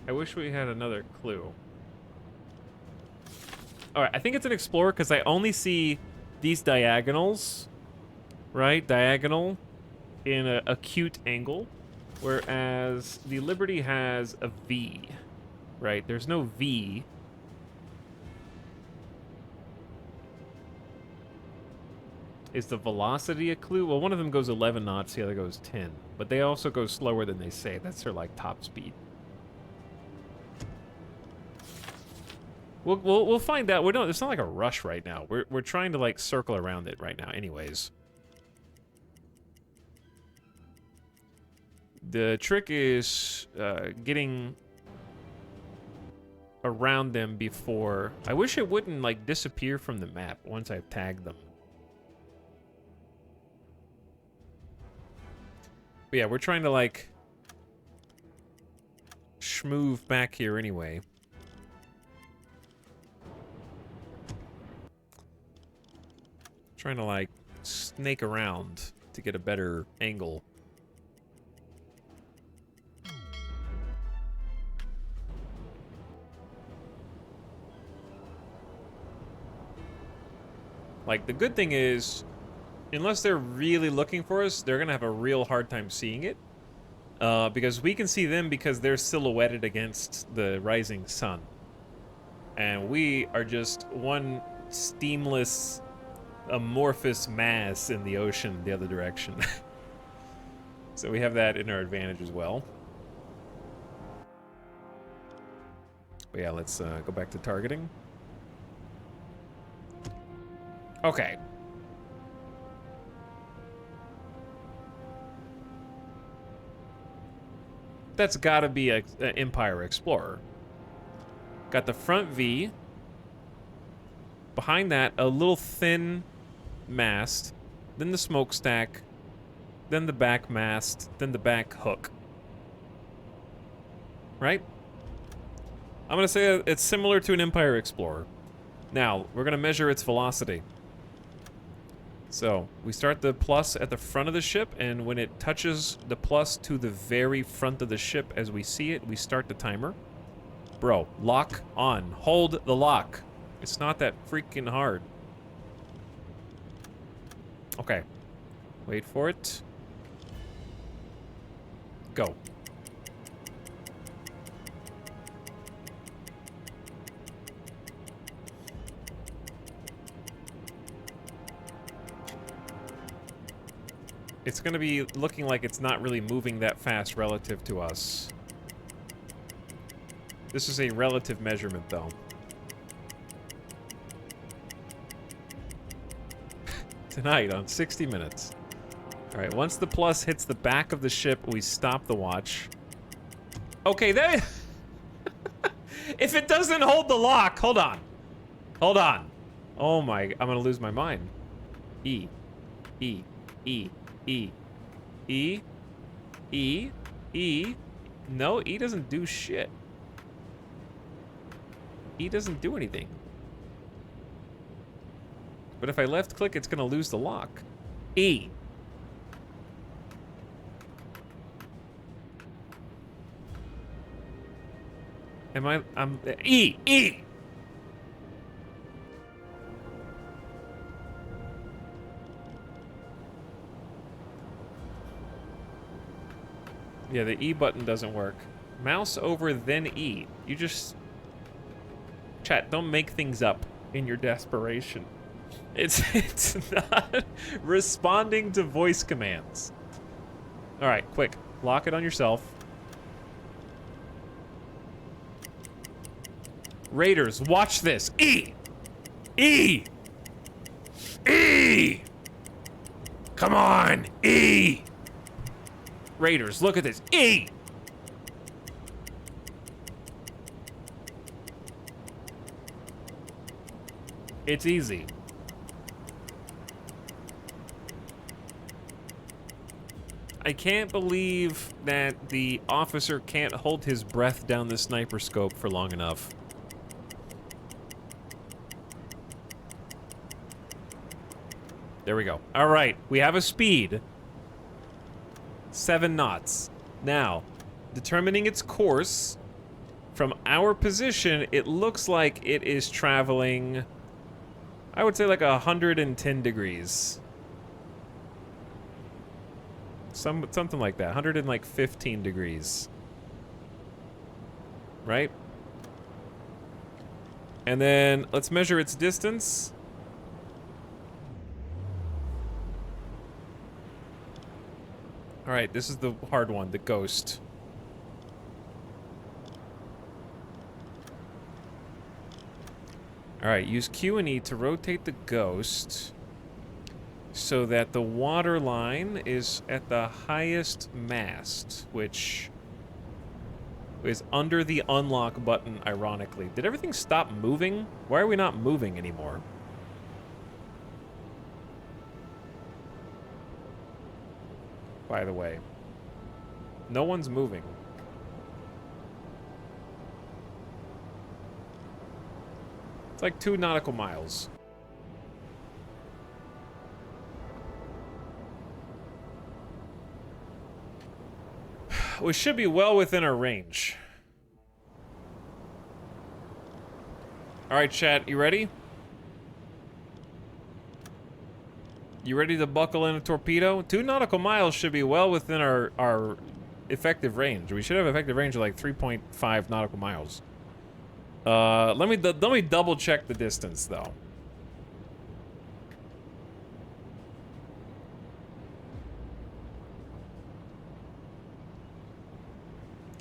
I wish we had another clue. Alright, I think it's an Explorer because I only see these diagonals, right? Diagonal in an acute angle, whereas the Liberty has a V, right? There's no V. Is the velocity a clue? Well, one of them goes 11 knots, the other goes 10. But they also go slower than they say. That's their, like, top speed. We'll find out. It's not like a rush right now. We're trying to like circle around it right now. Anyways, the trick is getting around them before. I wish it wouldn't like disappear from the map once I've tagged them. But yeah, we're trying to like schmoove back here anyway. Trying to like snake around to get a better angle. Like the good thing is, unless they're really looking for us, they're gonna have a real hard time seeing it. Because we can see them because they're silhouetted against the rising sun. And we are just one steamless amorphous mass in the ocean the other direction. So we have that in our advantage as well. But yeah, let's go back to targeting. Okay. That's gotta be an Empire Explorer. Got the front V. Behind that, a little thin mast, then the smokestack, then the back mast, then the back hook. Right? I'm gonna say it's similar to an Empire Explorer. Now, we're gonna measure its velocity. So, we start the plus at the front of the ship, and when it touches the plus to the very front of the ship as we see it, we start the timer. Bro, lock on. Hold the lock. It's not that freaking hard. Okay. Wait for it. Go. It's gonna be looking like it's not really moving that fast relative to us. This is a relative measurement, though. Tonight on 60 Minutes. Alright, once the plus hits the back of the ship, we stop the watch. Okay, that... If it doesn't hold the lock, hold on. Hold on. Oh my, I'm gonna lose my mind. E. E. E. E. E. E. E. No, E doesn't do shit. E doesn't do anything. But if I left click, it's gonna lose the lock. E. E. E. Yeah, the E button doesn't work. Mouse over, then E. You just... Chat, don't make things up in your desperation. It's not responding to voice commands. Alright, quick. Lock it on yourself. Raiders, watch this. E! E! E! Come on! E! Raiders, look at this. E! It's easy. I can't believe that the officer can't hold his breath down the sniper scope for long enough. There we go. All right, we have a speed. 7 knots. Now, determining its course, from our position, it looks like it is traveling, I would say like 110 degrees. Something like that, 115 degrees. Right? And then let's measure its distance. All right, this is the hard one, the ghost. All right, use Q and E to rotate the ghost so that the water line is at the highest mast, which is under the unlock button, ironically. Did everything stop moving? Why are we not moving anymore? By the way, no one's moving. It's like 2 nautical miles. We should be well within our range. All right, chat, you ready? You ready to buckle in a torpedo? 2 nautical miles should be well within our effective range. We should have effective range of like 3.5 nautical miles. Let me double check the distance though.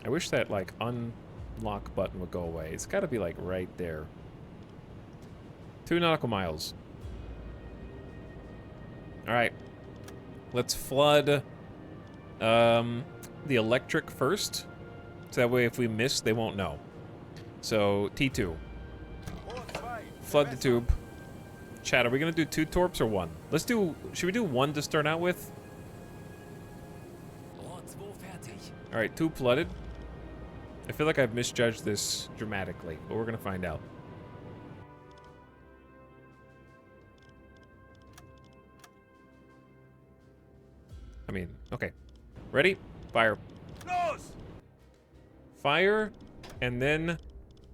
I wish that like unlock button would go away. It's got to be like right there. 2 nautical miles. All right, let's flood the electric first, so that way if we miss, they won't know. So T2, flood the tube. Chat, are we gonna do 2 torps or 1? Let's do. Should we do 1 to start out with? All right, 2 flooded. I feel like I've misjudged this dramatically, but we're gonna find out. I mean, okay. Ready? Fire. Fire, and then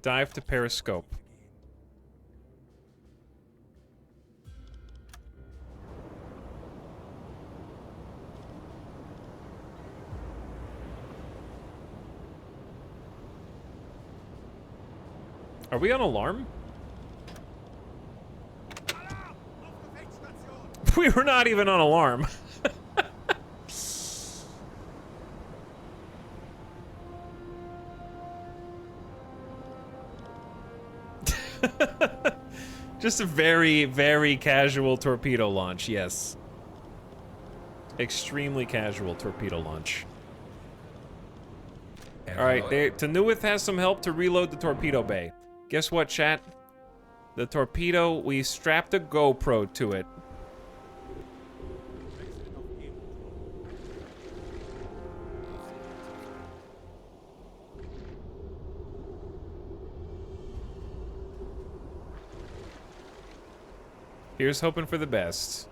dive to periscope. Are we on alarm? We were not even on alarm. Just a very, very casual torpedo launch, yes. Extremely casual torpedo launch. Alright, Tanuith has some help to reload the torpedo bay. Guess what, chat? The torpedo, we strapped a GoPro to it. Here's hoping for the best.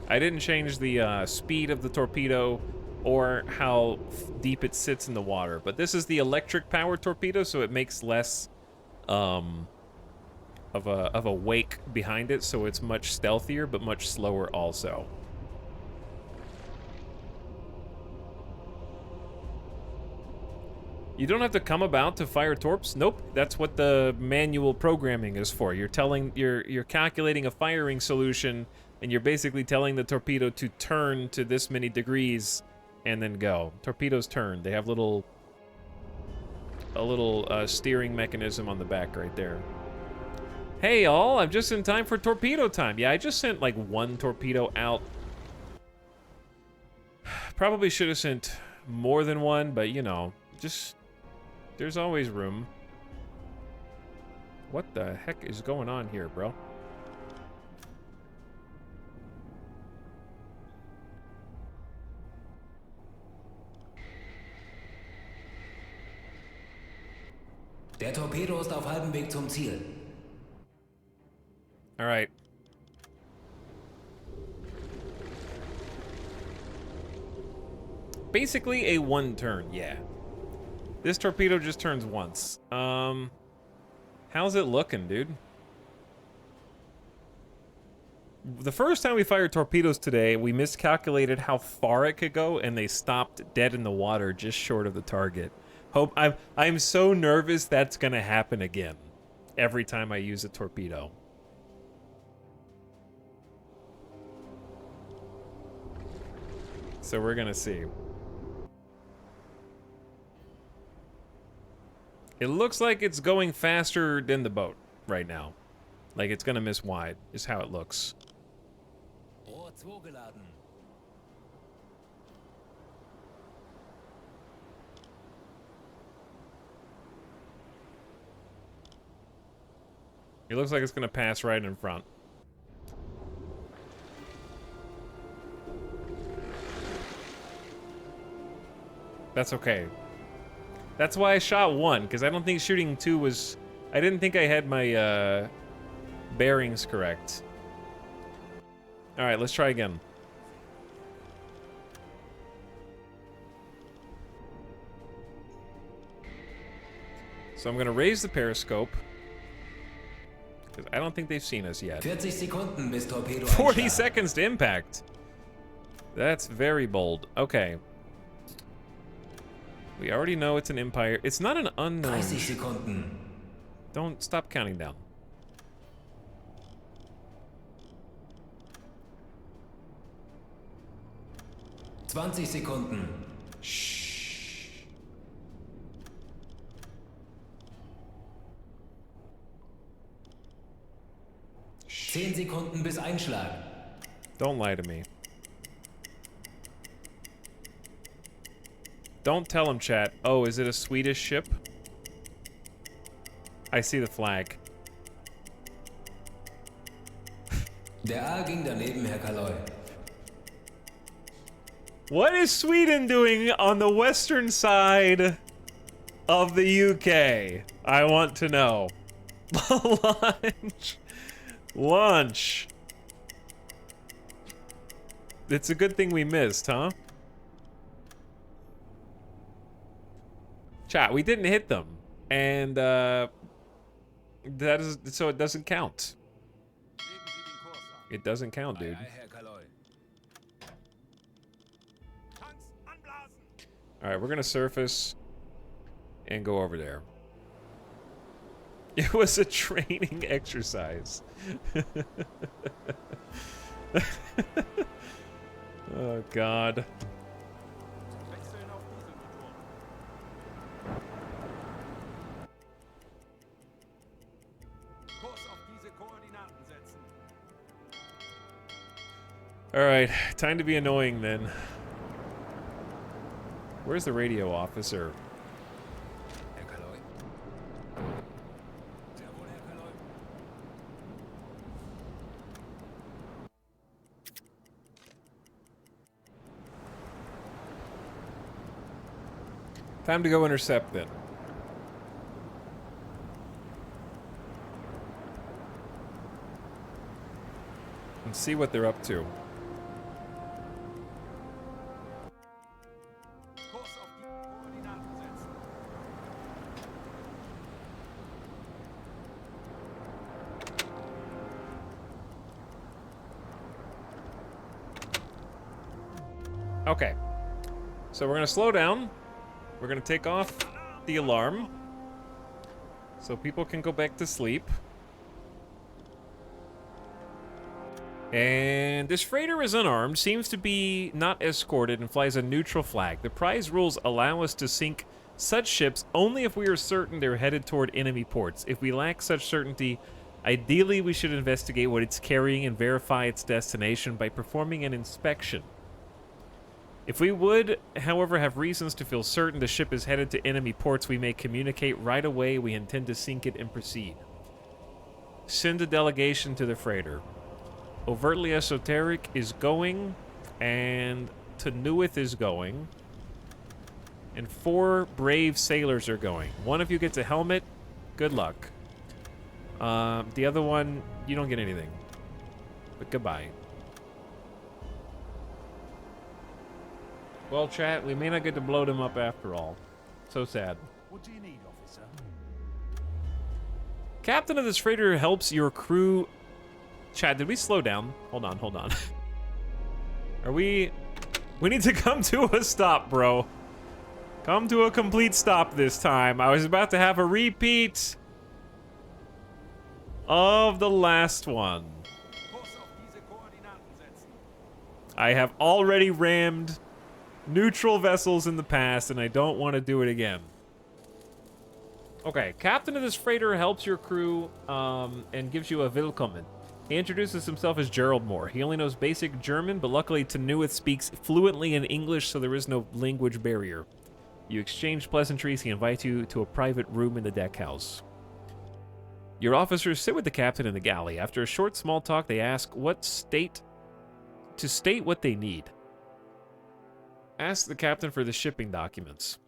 I didn't change the speed of the torpedo or how deep it sits in the water, but this is the electric powered torpedo, so it makes less of a wake behind it, so it's much stealthier but much slower also. You don't have to come about to fire torps. Nope, that's what the manual programming is for. You're calculating a firing solution, and you're basically telling the torpedo to turn to this many degrees and then go. Torpedoes turn. They have a little steering mechanism on the back right there. Hey all, I'm just in time for torpedo time. Yeah, I just sent like one torpedo out. Probably should have sent more than one, but you know, just there's always room. What the heck is going on here, bro? Der Torpedo ist auf halbem Weg zum Ziel. All right. Basically a one turn, yeah. This torpedo just turns once. How's it looking, dude? The first time we fired torpedoes today, we miscalculated how far it could go, and they stopped dead in the water just short of the target. I'm so nervous that's gonna happen again every time I use a torpedo. So we're gonna see. It looks like it's going faster than the boat right now. Like it's gonna miss wide, is how it looks. Rohr 2 geladen. It looks like it's gonna pass right in front. That's okay. That's why I shot one, because I don't think shooting two was... I didn't think I had my bearings correct. Alright, let's try again. So I'm gonna raise the periscope. Because I don't think they've seen us yet. 40 Sekunden bis Torpedo 40 einschlagen. seconds to impact. That's very bold. Okay. We already know it's an empire. It's not an unknown. 30 Sekunden. Don't stop counting down. Zwanzig Sekunden. Shh. 10 Sekunden bis Einschlag. Don't lie to me. Don't tell him, chat. Oh, is it a Swedish ship? I see the flag. Der A ging daneben, Herr Kaloy. What is Sweden doing on the western side of the UK? I want to know. Launch. Launch. It's a good thing we missed, huh? Chat, we didn't hit them. And, that is... So it doesn't count. It doesn't count, dude. Alright, we're gonna surface and go over there. It was a training exercise. Oh, God. Alright, time to be annoying then. Where's the radio officer? Time to go intercept then. And see what they're up to. Okay. So we're gonna slow down. We're gonna take off the alarm so people can go back to sleep. And this freighter is unarmed, seems to be not escorted, and flies a neutral flag. The prize rules allow us to sink such ships only if we are certain they're headed toward enemy ports. If we lack such certainty, ideally we should investigate what it's carrying and verify its destination by performing an inspection. If we would, however, have reasons to feel certain the ship is headed to enemy ports, we may communicate right away we intend to sink it and proceed. Send a delegation to the freighter. Overtly Esoteric is going, and Tenuith is going, and 4 brave sailors are going. One of you gets a helmet, good luck. The other one, you don't get anything. But goodbye. Well, chat, we may not get to blow them up after all. So sad. What do you need, officer? Captain of this freighter helps your crew... Chat, did we slow down? Hold on, hold on. Are we... We need to come to a stop, bro. Come to a complete stop this time. I was about to have a repeat of the last one. I have already rammed neutral vessels in the past, and I don't want to do it again. Okay, captain of this freighter helps your crew and gives you a willkommen. He introduces himself as Gerald Moore. He only knows basic German, but luckily Tenuith speaks fluently in English, so there is no language barrier. You exchange pleasantries. He invites you to a private room in the deck house. Your officers sit with the captain in the galley. After a short small talk, they ask to state what they need. Ask the captain for the shipping documents.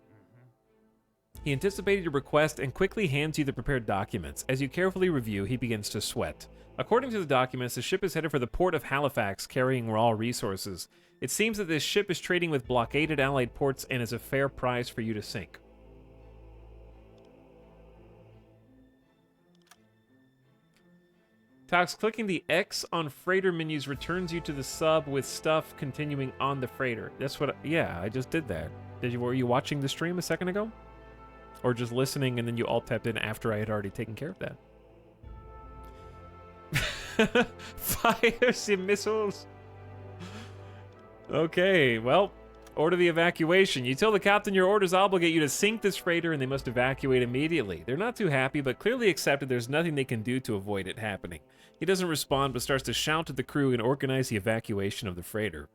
He anticipated your request and quickly hands you the prepared documents. As you carefully review, he begins to sweat. According to the documents, the ship is headed for the port of Halifax, carrying raw resources. It seems that this ship is trading with blockaded Allied ports and is a fair prize for you to sink. Tox, clicking the X on freighter menus returns you to the sub with stuff continuing on the freighter. That's what, yeah, I just did that. Were you watching the stream a second ago? Or just listening and then you all tapped in after I had already taken care of that? Fire some missiles. Okay, well, order the evacuation. You tell the captain your orders obligate you to sink this freighter and they must evacuate immediately. They're not too happy, but clearly accepted there's nothing they can do to avoid it happening. He doesn't respond, but starts to shout to the crew and organize the evacuation of the freighter.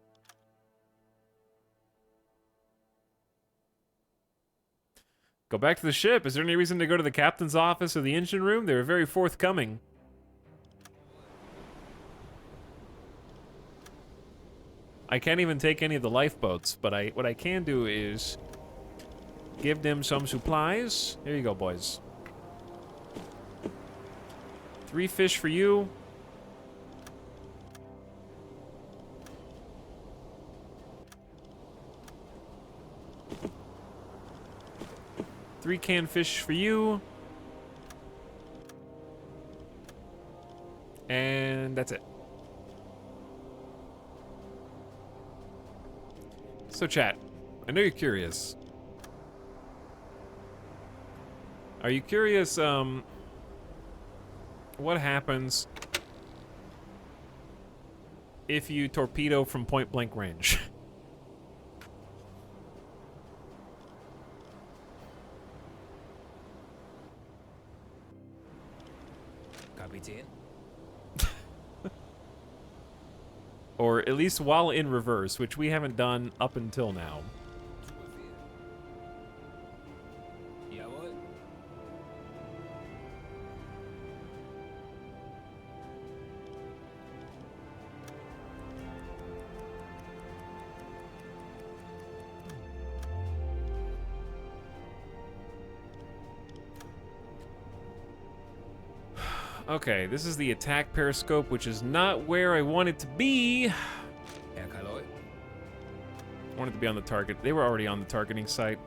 Go back to the ship. Is there any reason to go to the captain's office or the engine room? They were very forthcoming. I can't even take any of the lifeboats, but what I can do is give them some supplies. Here you go, boys. 3 fish for you. 3 canned fish for you. And that's it. So chat, I know you're curious. Are you curious, what happens if you torpedo from point blank range? Kapitän? Or at least while in reverse, which we haven't done up until now. Jawohl. Okay, this is the attack periscope, which is not where I want it to be. Herr Kaloi? I wanted to be on the target. They were already on the targeting site.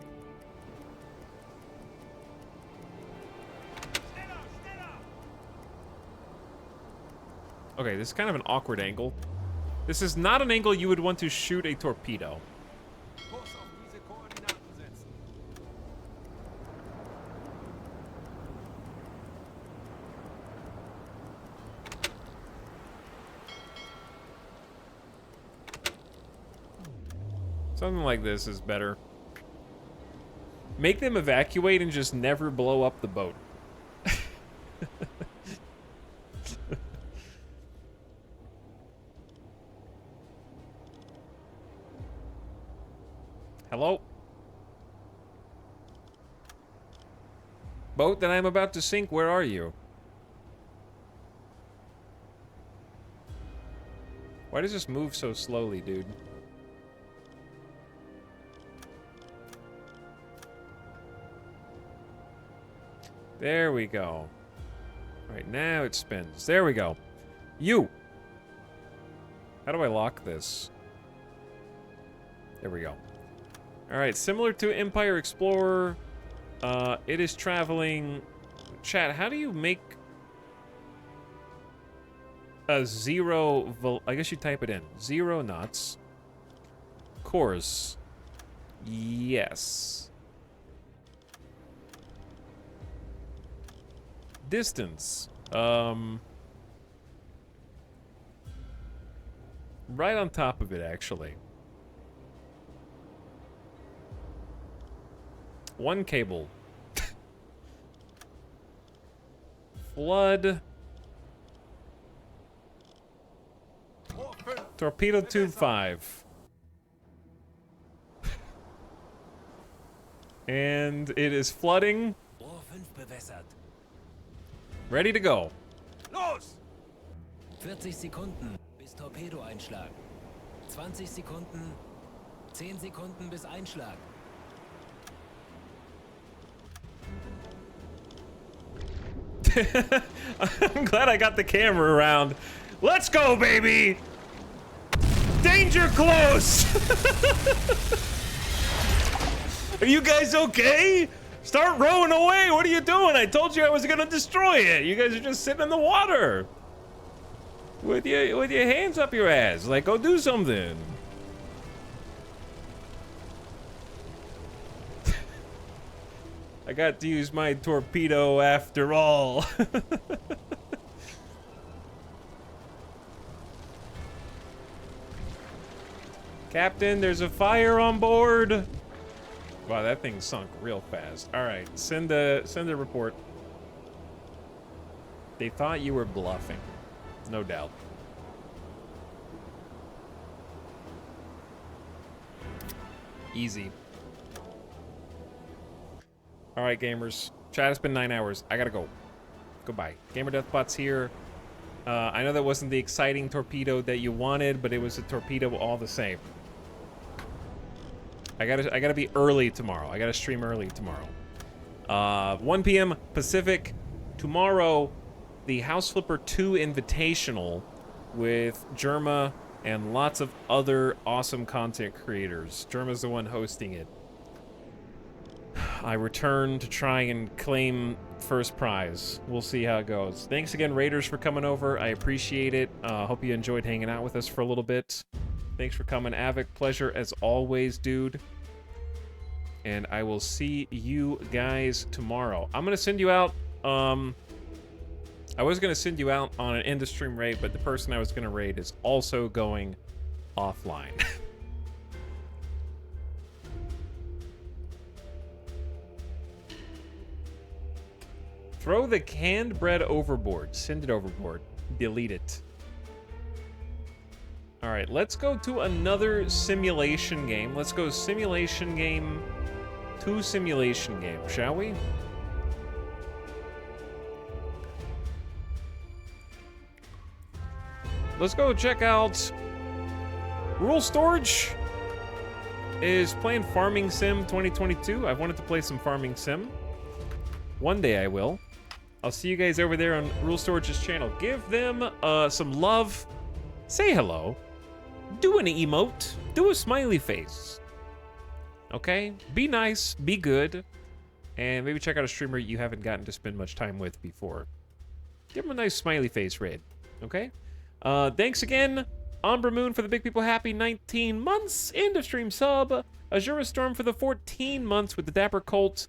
Okay, this is kind of an awkward angle. This is not an angle you would want to shoot a torpedo. Kurs auf diese Koordinaten setzen. Something like this is better. Make them evacuate and just never blow up the boat. Hello? Boat that I'm about to sink, where are you? Why does this move so slowly, dude? There we go. Right now it spins. There we go. You! How do I lock this? There we go. Alright, similar to Empire Explorer, it is traveling... Chat, how do you make a 0... I guess you type it in. 0 knots. Course. Yes. Distance. Right on top of it, actually. 1 cable. Flood. Torpedo tube 5. And it is flooding. Rohr 5 bewässert. Ready to go. Los! 40 Sekunden bis Torpedoeinschlag. 20 Sekunden. 10 Sekunden bis Einschlag. I'm glad I got the camera around. Let's go, baby! Danger close! Are you guys okay? Start rowing away. What are you doing? I told you I was gonna destroy it. You guys are just sitting in the water. With your hands up your ass. Like, go do something. I got to use my torpedo after all. Captain, there's a fire on board. Wow, that thing sunk real fast. All right, send a report. They thought you were bluffing, no doubt. Easy. All right, gamers. Chat, it's been 9 hours. I gotta go. Goodbye. Gamer Deathbot's here. I know that wasn't the exciting torpedo that you wanted, but it was a torpedo all the same. I gotta be early tomorrow. I gotta stream early tomorrow. 1 p.m. Pacific. Tomorrow, the House Flipper 2 Invitational with Germa and lots of other awesome content creators. Germa's the one hosting it. I return to try and claim first prize. We'll see how it goes. Thanks again, Raiders, for coming over. I appreciate it. Hope you enjoyed hanging out with us for a little bit. Thanks for coming, Avic. Pleasure as always, dude. And I will see you guys tomorrow. I'm going to send you out. I was going to send you out on an end-of-stream raid, but the person I was going to raid is also going offline. Throw the canned bread overboard. Send it overboard. Delete it. All right, let's go to another simulation game. Let's go simulation game to simulation game, shall we? Let's go check out Rural Storage is playing Farming Sim 2022. I've wanted to play some Farming Sim. One day I will. I'll see you guys over there on Rural Storage's channel. Give them some love. Say hello. Do an emote. Do a smiley face. Okay? Be nice. Be good. And maybe check out a streamer you haven't gotten to spend much time with before. Give them a nice smiley face raid. Okay? Thanks again, Ombra Moon for the Big People Happy 19 months. End of stream sub. Azura Storm for the 14 months with the Dapper Cult.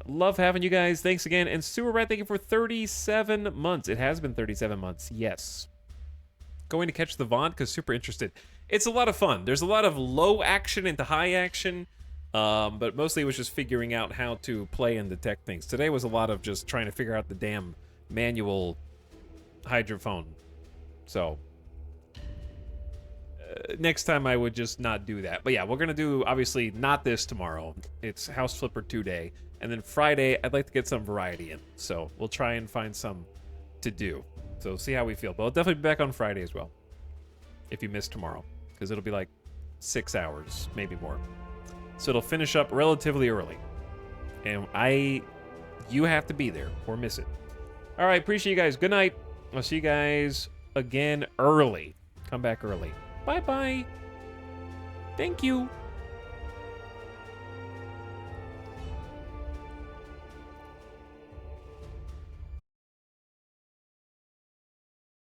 Love having you guys. Thanks again. And Sewer Rat, thank you for 37 months. It has been 37 months. Yes. Going to catch the Vaunt because super interested. It's a lot of fun. There's a lot of low action into high action. But mostly it was just figuring out how to play and detect things. Today was a lot of just trying to figure out the damn manual hydrophone. So, next time I would just not do that. But yeah, we're going to do, obviously, not this tomorrow. It's House Flipper 2 day. And then Friday, I'd like to get some variety in. So, we'll try and find some to do. So, see how we feel. But I'll definitely be back on Friday as well. If you miss tomorrow. Because it'll be like 6 hours, maybe more. So, it'll finish up relatively early. And you have to be there or miss it. All right, appreciate you guys. Good night. I'll see you guys again early. Come back early. Bye-bye. Thank you.